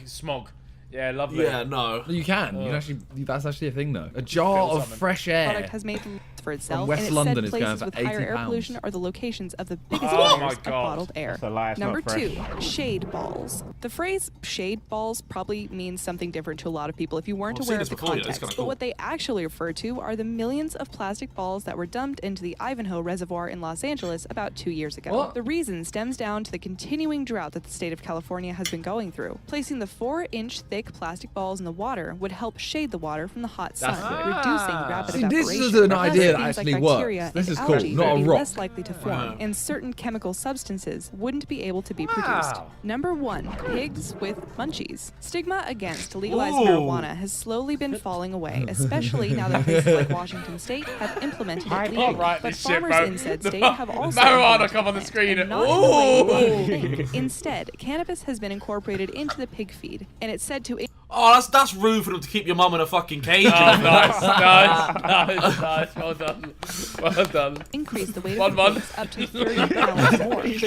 Yeah, lovely. Yeah, no. You can. You can actually. That's actually a thing, though. A jar of something. fresh Product air. has made for itself, West and it's London said is going places for with higher air £80. pollution are the locations of the biggest Oh emitters my of God. bottled air. That's a lie, it's Number not fresh. 2, shade balls. The phrase shade balls probably means something different to a lot of people if you weren't I've aware seen of this the before, yeah, it's context. kinda But cool. what they actually refer to are the millions of plastic balls that were dumped into the Ivanhoe Reservoir in Los Angeles about 2 years ago. What? The reason stems down to the continuing drought that the state of California has been going through, placing the 4-inch thick thick plastic balls in the water would help shade the water from the hot sun, That's reducing rapid See, evaporation. this is an Thus, idea that things like actually bacteria works. This and is cool, algae not a would be rock. less likely to form, Wow. and certain chemical substances wouldn't be able to be produced. Number 1, pigs with munchies. Stigma against legalized marijuana has slowly been falling away, especially now that places like Washington State have implemented it legally. Right, But this shit, farmers bro. in said The state have also marijuana come on the screen. and not in the way you Ooh. think. Instead, cannabis has been incorporated into the pig feed, and it's said to Oh, that's rude for them to keep your mum in a fucking cage. Oh, nice. Well done. Well done. increase the weight One of the pigs up to 30 pounds more, if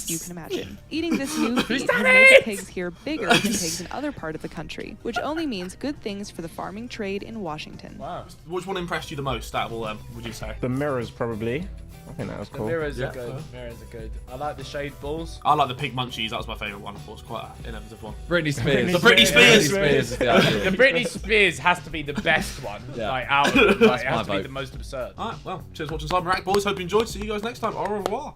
you can imagine. Eating this new feed has made pigs here bigger than pigs in other part of the country, which only means good things for the farming trade in Washington. Wow. Which one impressed you the most out of all them, would you say? The mirrors, probably. I think that was The cool. mirrors are good. Mirrors are good. I like the shade balls. I like the pig munchies. That was my favourite one. I thought it was quite an innovative one. Britney Spears. The Britney Spears. The Britney Spears has to be the best one. Yeah. Like out of them. Like, it my has to be vote. the most absurd. Alright, well, cheers for watching Sidemen React, boys. Hope you enjoyed. See you guys next time. Au revoir.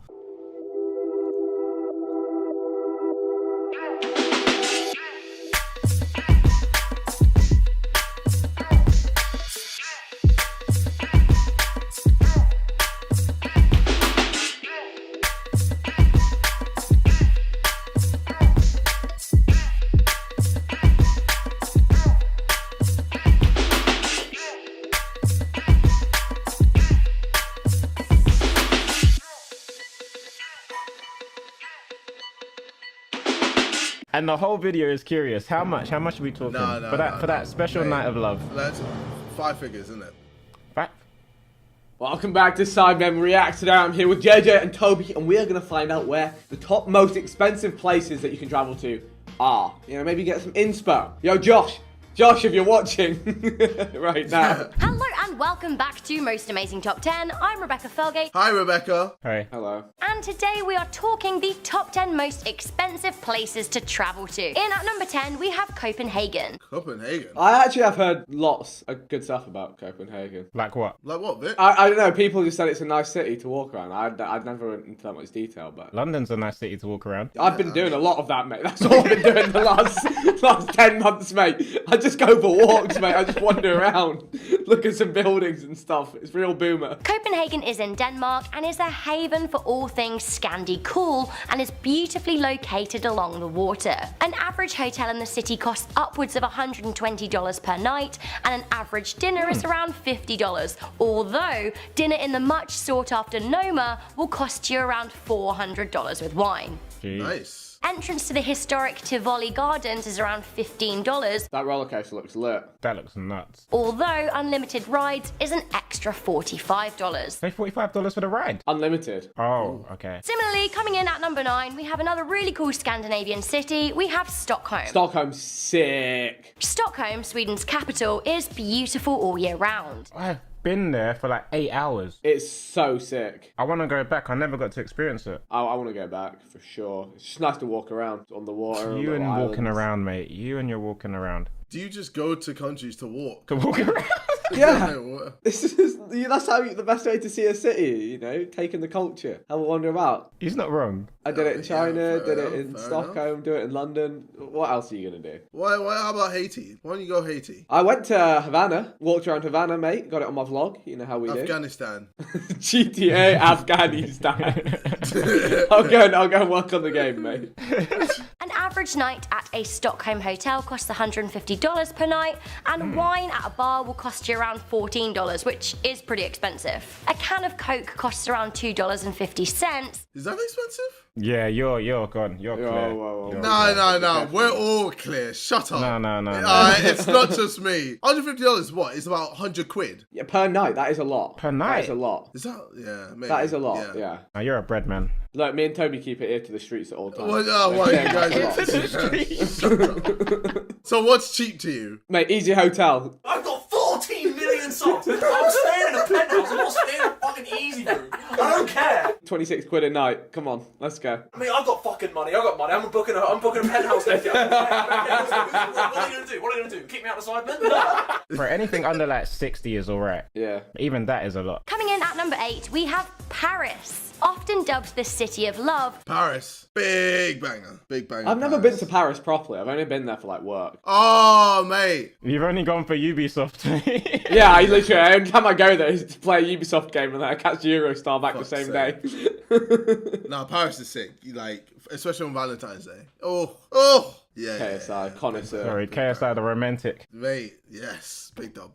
And the whole video is curious. How much? How much are we talking? No, for that special night of love. That's 5 figures, isn't it? Welcome back to Sidemen React. Today I'm here with JJ and Toby, and we are going to find out where the top most expensive places that you can travel to are. You know, maybe get some inspo. Yo, Josh, if you're watching right now. Hello and welcome back to Most Amazing Top 10. I'm Rebecca Felgate. Hi, Rebecca. Hi. Hello. And today we are talking the top 10 most expensive places to travel to. In at number 10, we have Copenhagen. Copenhagen? I actually have heard lots of good stuff about Copenhagen. Like what? Like what, Vic? I don't know, people just said it's a nice city to walk around. I'd never went into that much detail, but London's a nice city to walk around. I've been doing a lot of that, mate. That's all I've been doing the last 10 months, mate. I just go for walks, mate. I just wander around, look at some buildings and stuff. It's real boomer. Copenhagen is in Denmark and is a haven for all things Scandi cool and is beautifully located along the water. An average hotel in the city costs upwards of $120 per night, and an average dinner is around $50, although dinner in the much sought after Noma will cost you around $400 with wine. Nice. Entrance to the historic Tivoli Gardens is around $15, That roller coaster looks lit. That looks nuts. although unlimited rides is an extra $45. Pay $45 for the ride. Unlimited. Oh, okay. Similarly, coming in at number 9, we have another really cool Scandinavian city. We have Stockholm. Stockholm's sick. Stockholm, Sweden's capital, is beautiful all year round. I've been there for like 8 hours. It's so sick. I want to go back. I never got to experience it. I want to go back for sure. It's just nice to walk around on the water. You little and walking islands. around, mate. You and you're walking around. Do you just go to countries to walk? To walk around? Yeah. This is that's how the best way to see a city. You know, taking the culture, have a wander about. He's not wrong. I did it in China, fair did it enough, in fair Stockholm, do it in London. What else are you gonna do? Why? How about Haiti? Why don't you go Haiti? I went to Havana, walked around Havana, mate. Got it on my vlog. You know how we do. Afghanistan. GTA Afghanistan. I'll go and work on the game, mate. An average night at a Stockholm hotel costs $150 per night, and wine at a bar will cost you around $14, which is pretty expensive. A can of Coke costs around $2.50. Is that expensive? Yeah, you're gone. You're clear. Whoa. You're No. We're all clear. Shut up. No. It's not just me. $150 what? It's about 100 quid. Yeah, per night. That is a lot. Per night? That is a lot. Is that? Yeah, maybe. That is a lot. Yeah. Oh, you're a bread man. Look, me and Toby keep it ear to the streets at all times. What, you guys So what's cheap to you? Mate, easy hotel. I've got 14 million subs. I'm staying in a penthouse. I'm not staying in a fucking easy room. I don't care. 26 quid a night. Come on, let's go. I mean, I've got fucking money. I've got money. I'm booking a penthouse next year. What are you gonna do? What are you gonna do? Kick me out the Sidemen? For anything under like 60 is alright. Yeah. Even that is a lot. Coming in at number 8, we have Paris. Often dubbed the city of love. Paris. Big banger. Big banger. I've never been to Paris properly. I've only been there for like work. Oh, mate. You've only gone for Ubisoft. Yeah, every time I go there is to play a Ubisoft game and then I catch Eurostar back the same day. No, Paris is sick. Like, especially on Valentine's Day. Oh. Yeah. KSI, connoisseur. Sorry, KSI the romantic. Mate, yes. Big dog.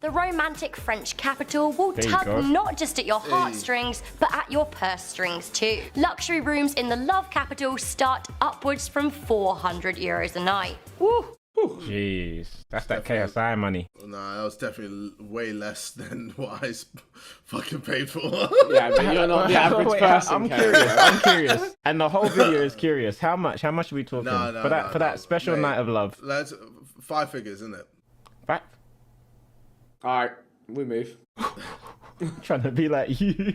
The romantic French capital will There you go. tug not just at your heartstrings, but at your purse strings too. Luxury rooms in the love capital start upwards from €400 a night. Woo! Jeez, that's that KSI money. Nah, that was definitely way less than what I fucking paid for. Yeah, but you're not the average person. I'm curious. And the whole video is curious. How much are we talking? No, for that special mate, night of love. That's 5 figures, isn't it? Back. Alright, we move. Trying to be like you.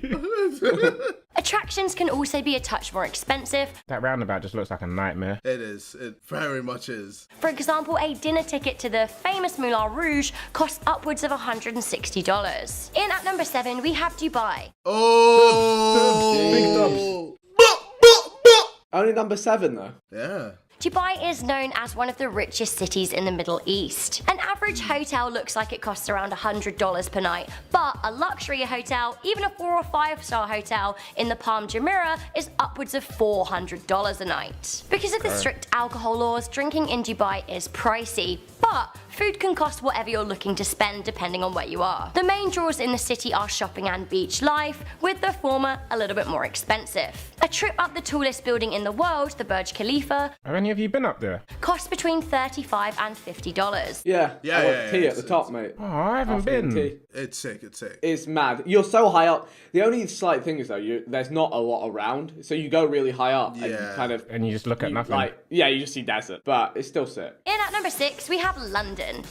Attractions can also be a touch more expensive. That roundabout just looks like a nightmare. It is. It very much is. For example, a dinner ticket to the famous Moulin Rouge costs upwards of $160. In at number 7, we have Dubai. Oh! Only number 7 though. Yeah. Dubai is known as one of the richest cities in the Middle East. An average hotel looks like it costs around $100 per night, but a luxury hotel, even a 4 or 5-star hotel in the Palm Jumeirah, is upwards of $400 a night. Because of the strict alcohol laws, drinking in Dubai is pricey, but food can cost whatever you're looking to spend depending on where you are. The main draws in the city are shopping and beach life, with the former a little bit more expensive. A trip up the tallest building in the world, the Burj Khalifa, Have any of you been up there? costs between $35 and $50. Yeah. Yeah, I want yeah, tea yeah, at the top, mate. Oh, I haven't Afternoon been. tea. It's sick. It's mad. You're so high up. The only slight thing is though, there's not a lot around, so you go really high up and you Yeah. kind of And you just look at nothing. you just see desert, but it's still sick. In at number 6, we have London.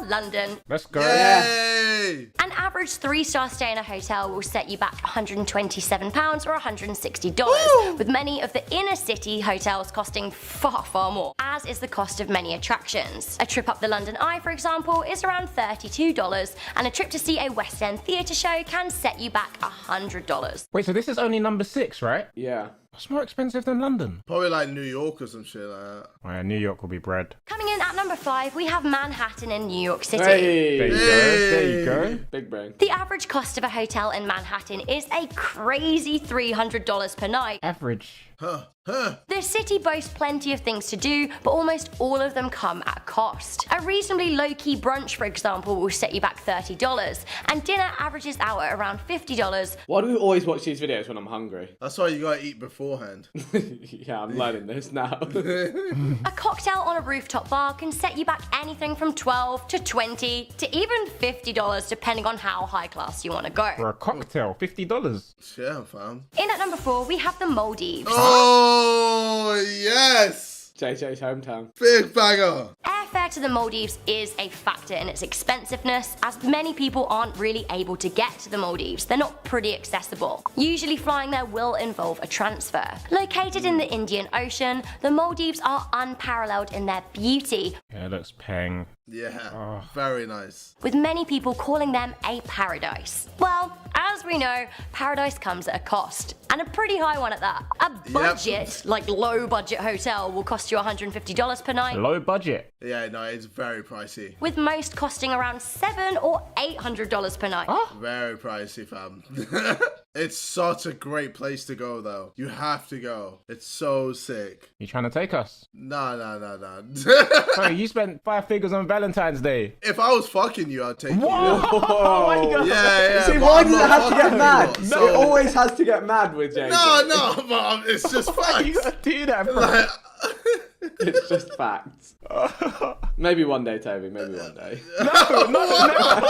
London. Let's go. Yay! An average 3-star stay in a hotel will set you back £127 or $160, with many of the inner city hotels costing far, far more, as is the cost of many attractions. A trip up the London Eye, for example, is around $32, and a trip to see a West End theatre show can set you back $100. Wait, so this is only number 6, right? Yeah. What's more expensive than London? Probably like New York or some shit like that. Oh, yeah, New York will be bread. Coming in at number 5, we have Manhattan in New York City. Hey. There you go. Big brain. The average cost of a hotel in Manhattan is a crazy $300 per night. Average. The city boasts plenty of things to do, but almost all of them come at a cost. A reasonably low-key brunch, for example, will set you back $30, and dinner averages out at around $50. Why do we always watch these videos when I'm hungry? That's why you gotta eat beforehand. Yeah, I'm learning this now. A cocktail on a rooftop bar can set you back anything from $12 to $20 to even $50, depending on how high class you want to go. For a cocktail, $50. Yeah, fam. In at number 4, we have the Maldives. Oh, yes! JJ's hometown. Big banger. Airfare to the Maldives is a factor in its expensiveness, as many people aren't really able to get to the Maldives. They're not pretty accessible. Usually flying there will involve a transfer. Located in the Indian Ocean, the Maldives are unparalleled in their beauty, Yeah, it looks peng. Yeah, very nice. with many people calling them a paradise. Well, as we know, paradise comes at a cost, and a pretty high one at that. A budget, like low budget hotel will cost you $150 per night, Low budget. Yeah, no, it's very pricey. with most costing around $700 or $800 per night. Very pricey, fam. It's such a great place to go, though. You have to go. It's so sick. You trying to take us? No. Oh, you spent 5 figures on Valentine's Day. If I was fucking you, I'd take you. Whoa. Yeah. See, but why I'm does it not have to get fucking mad? you, It so- always has to get mad with JJ. No, but it's just facts. You gotta do that, bro. Like, It's just facts. Maybe one day, Toby. Maybe one day.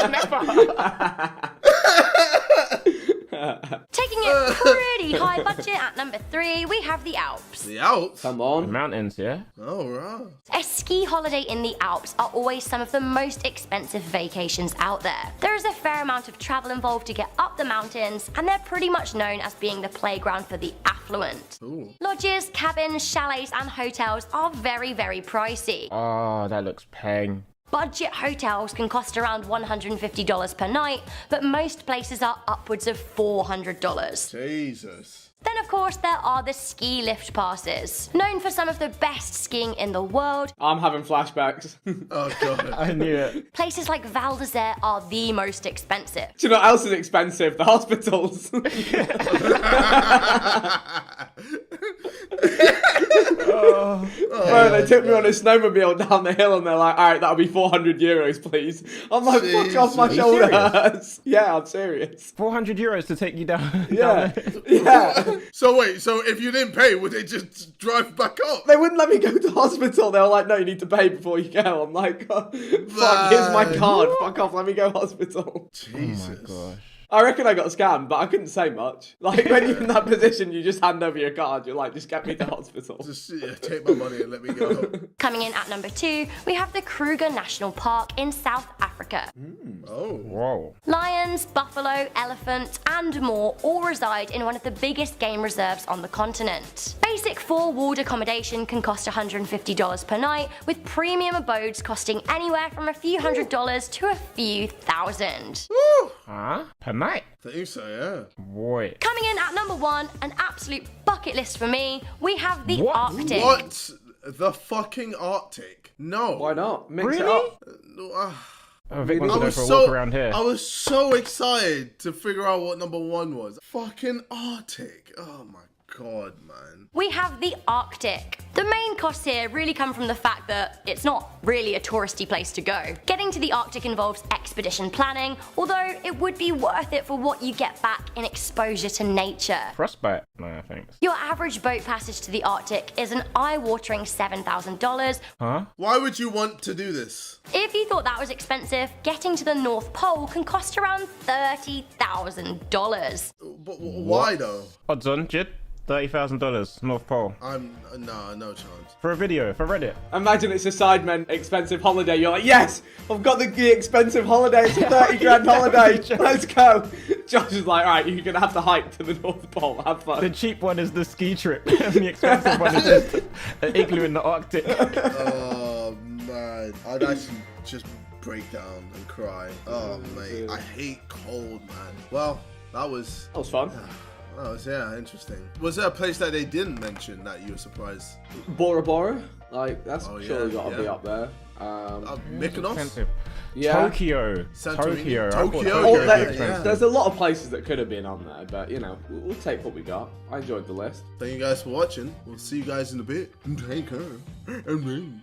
Never. Taking it pretty high budget at number 3, we have the Alps. the Alps? Come on. Mountains, yeah? Oh, right. A ski holiday in the Alps are always some of the most expensive vacations out there. There is a fair amount of travel involved to get up the mountains, and they're pretty much known as being the playground for the affluent. Ooh. Lodges, cabins, chalets, and hotels are very, very pricey. Oh, that looks peng. Budget hotels can cost around $150 per night, but most places are upwards of $400. Jesus. Then of course there are the ski lift passes. Known for some of the best skiing in the world, I'm having flashbacks. Oh god. I knew it. places like Val d'Isere are the most expensive. Do you know what else is expensive? The hospitals. Bro, they took me on a snowmobile down the hill and they're like, alright, that'll be 400 euros, please. I'm like, fuck off, my shoulder hurts. Yeah, I'm serious. 400 euros to take you down. Yeah. Yeah. So wait, so if you didn't pay, would they just drive back up? They wouldn't let me go to hospital. They were like, no, you need to pay before you go. I'm like, oh, fuck, here's my card. Fuck off, let me go hospital. Jesus. Oh my gosh. I reckon I got scammed, but I couldn't say much. Like, when you're in that position, you just hand over your card. You're like, just get me to hospital. Just take my money and let me go. Coming in at number 2, we have the Kruger National Park in South Africa. Oh. Whoa. Lions, buffalo, elephant, and more all reside in one of the biggest game reserves on the continent. Basic 4-walled accommodation can cost $150 per night, with premium abodes costing anywhere from a few $100s to a few thousand. Woo! Huh? Per night? I think so, yeah. Boy. Coming in at number 1, an absolute bucket list for me, we have the Arctic. What? The fucking Arctic? No. Why not? Mix it Really? up. Oh, Vic wants to go for a walk around here. I was so excited to figure out what number 1 was. Fucking Arctic. Oh my god, man. We have the Arctic. The main costs here really come from the fact that it's not really a touristy place to go. Getting to the Arctic involves expedition planning, although it would be worth it for what you get back in exposure to nature. Frostbite? No, thanks. Your average boat passage to the Arctic is an eye-watering $7,000. Huh? Why would you want to do this? If you thought that was expensive, getting to the North Pole can cost around $30,000. But why though? Odds on, Jid. $30,000, North Pole. No chance. For a video, for Reddit. Imagine it's a Sidemen expensive holiday. You're like, yes, I've got the expensive holiday. It's a 30 grand holiday. Let's go. Josh is like, all right, you're going to have to hike to the North Pole. Have fun. The cheap one is the ski trip, and the expensive one is just an igloo in the Arctic. Oh, man. I'd actually just break down and cry. Oh, mate. I hate cold, man. Well, that was fun. Oh, yeah, interesting. Was there a place that they didn't mention that you were surprised? Bora Bora, like that's surely got to be up there. Mykonos? Yeah. Tokyo. Santorini. Tokyo. There's a lot of places that could have been on there, but you know, we'll take what we got. I enjoyed the list. Thank you guys for watching. We'll see you guys in a bit. Take care. And rings.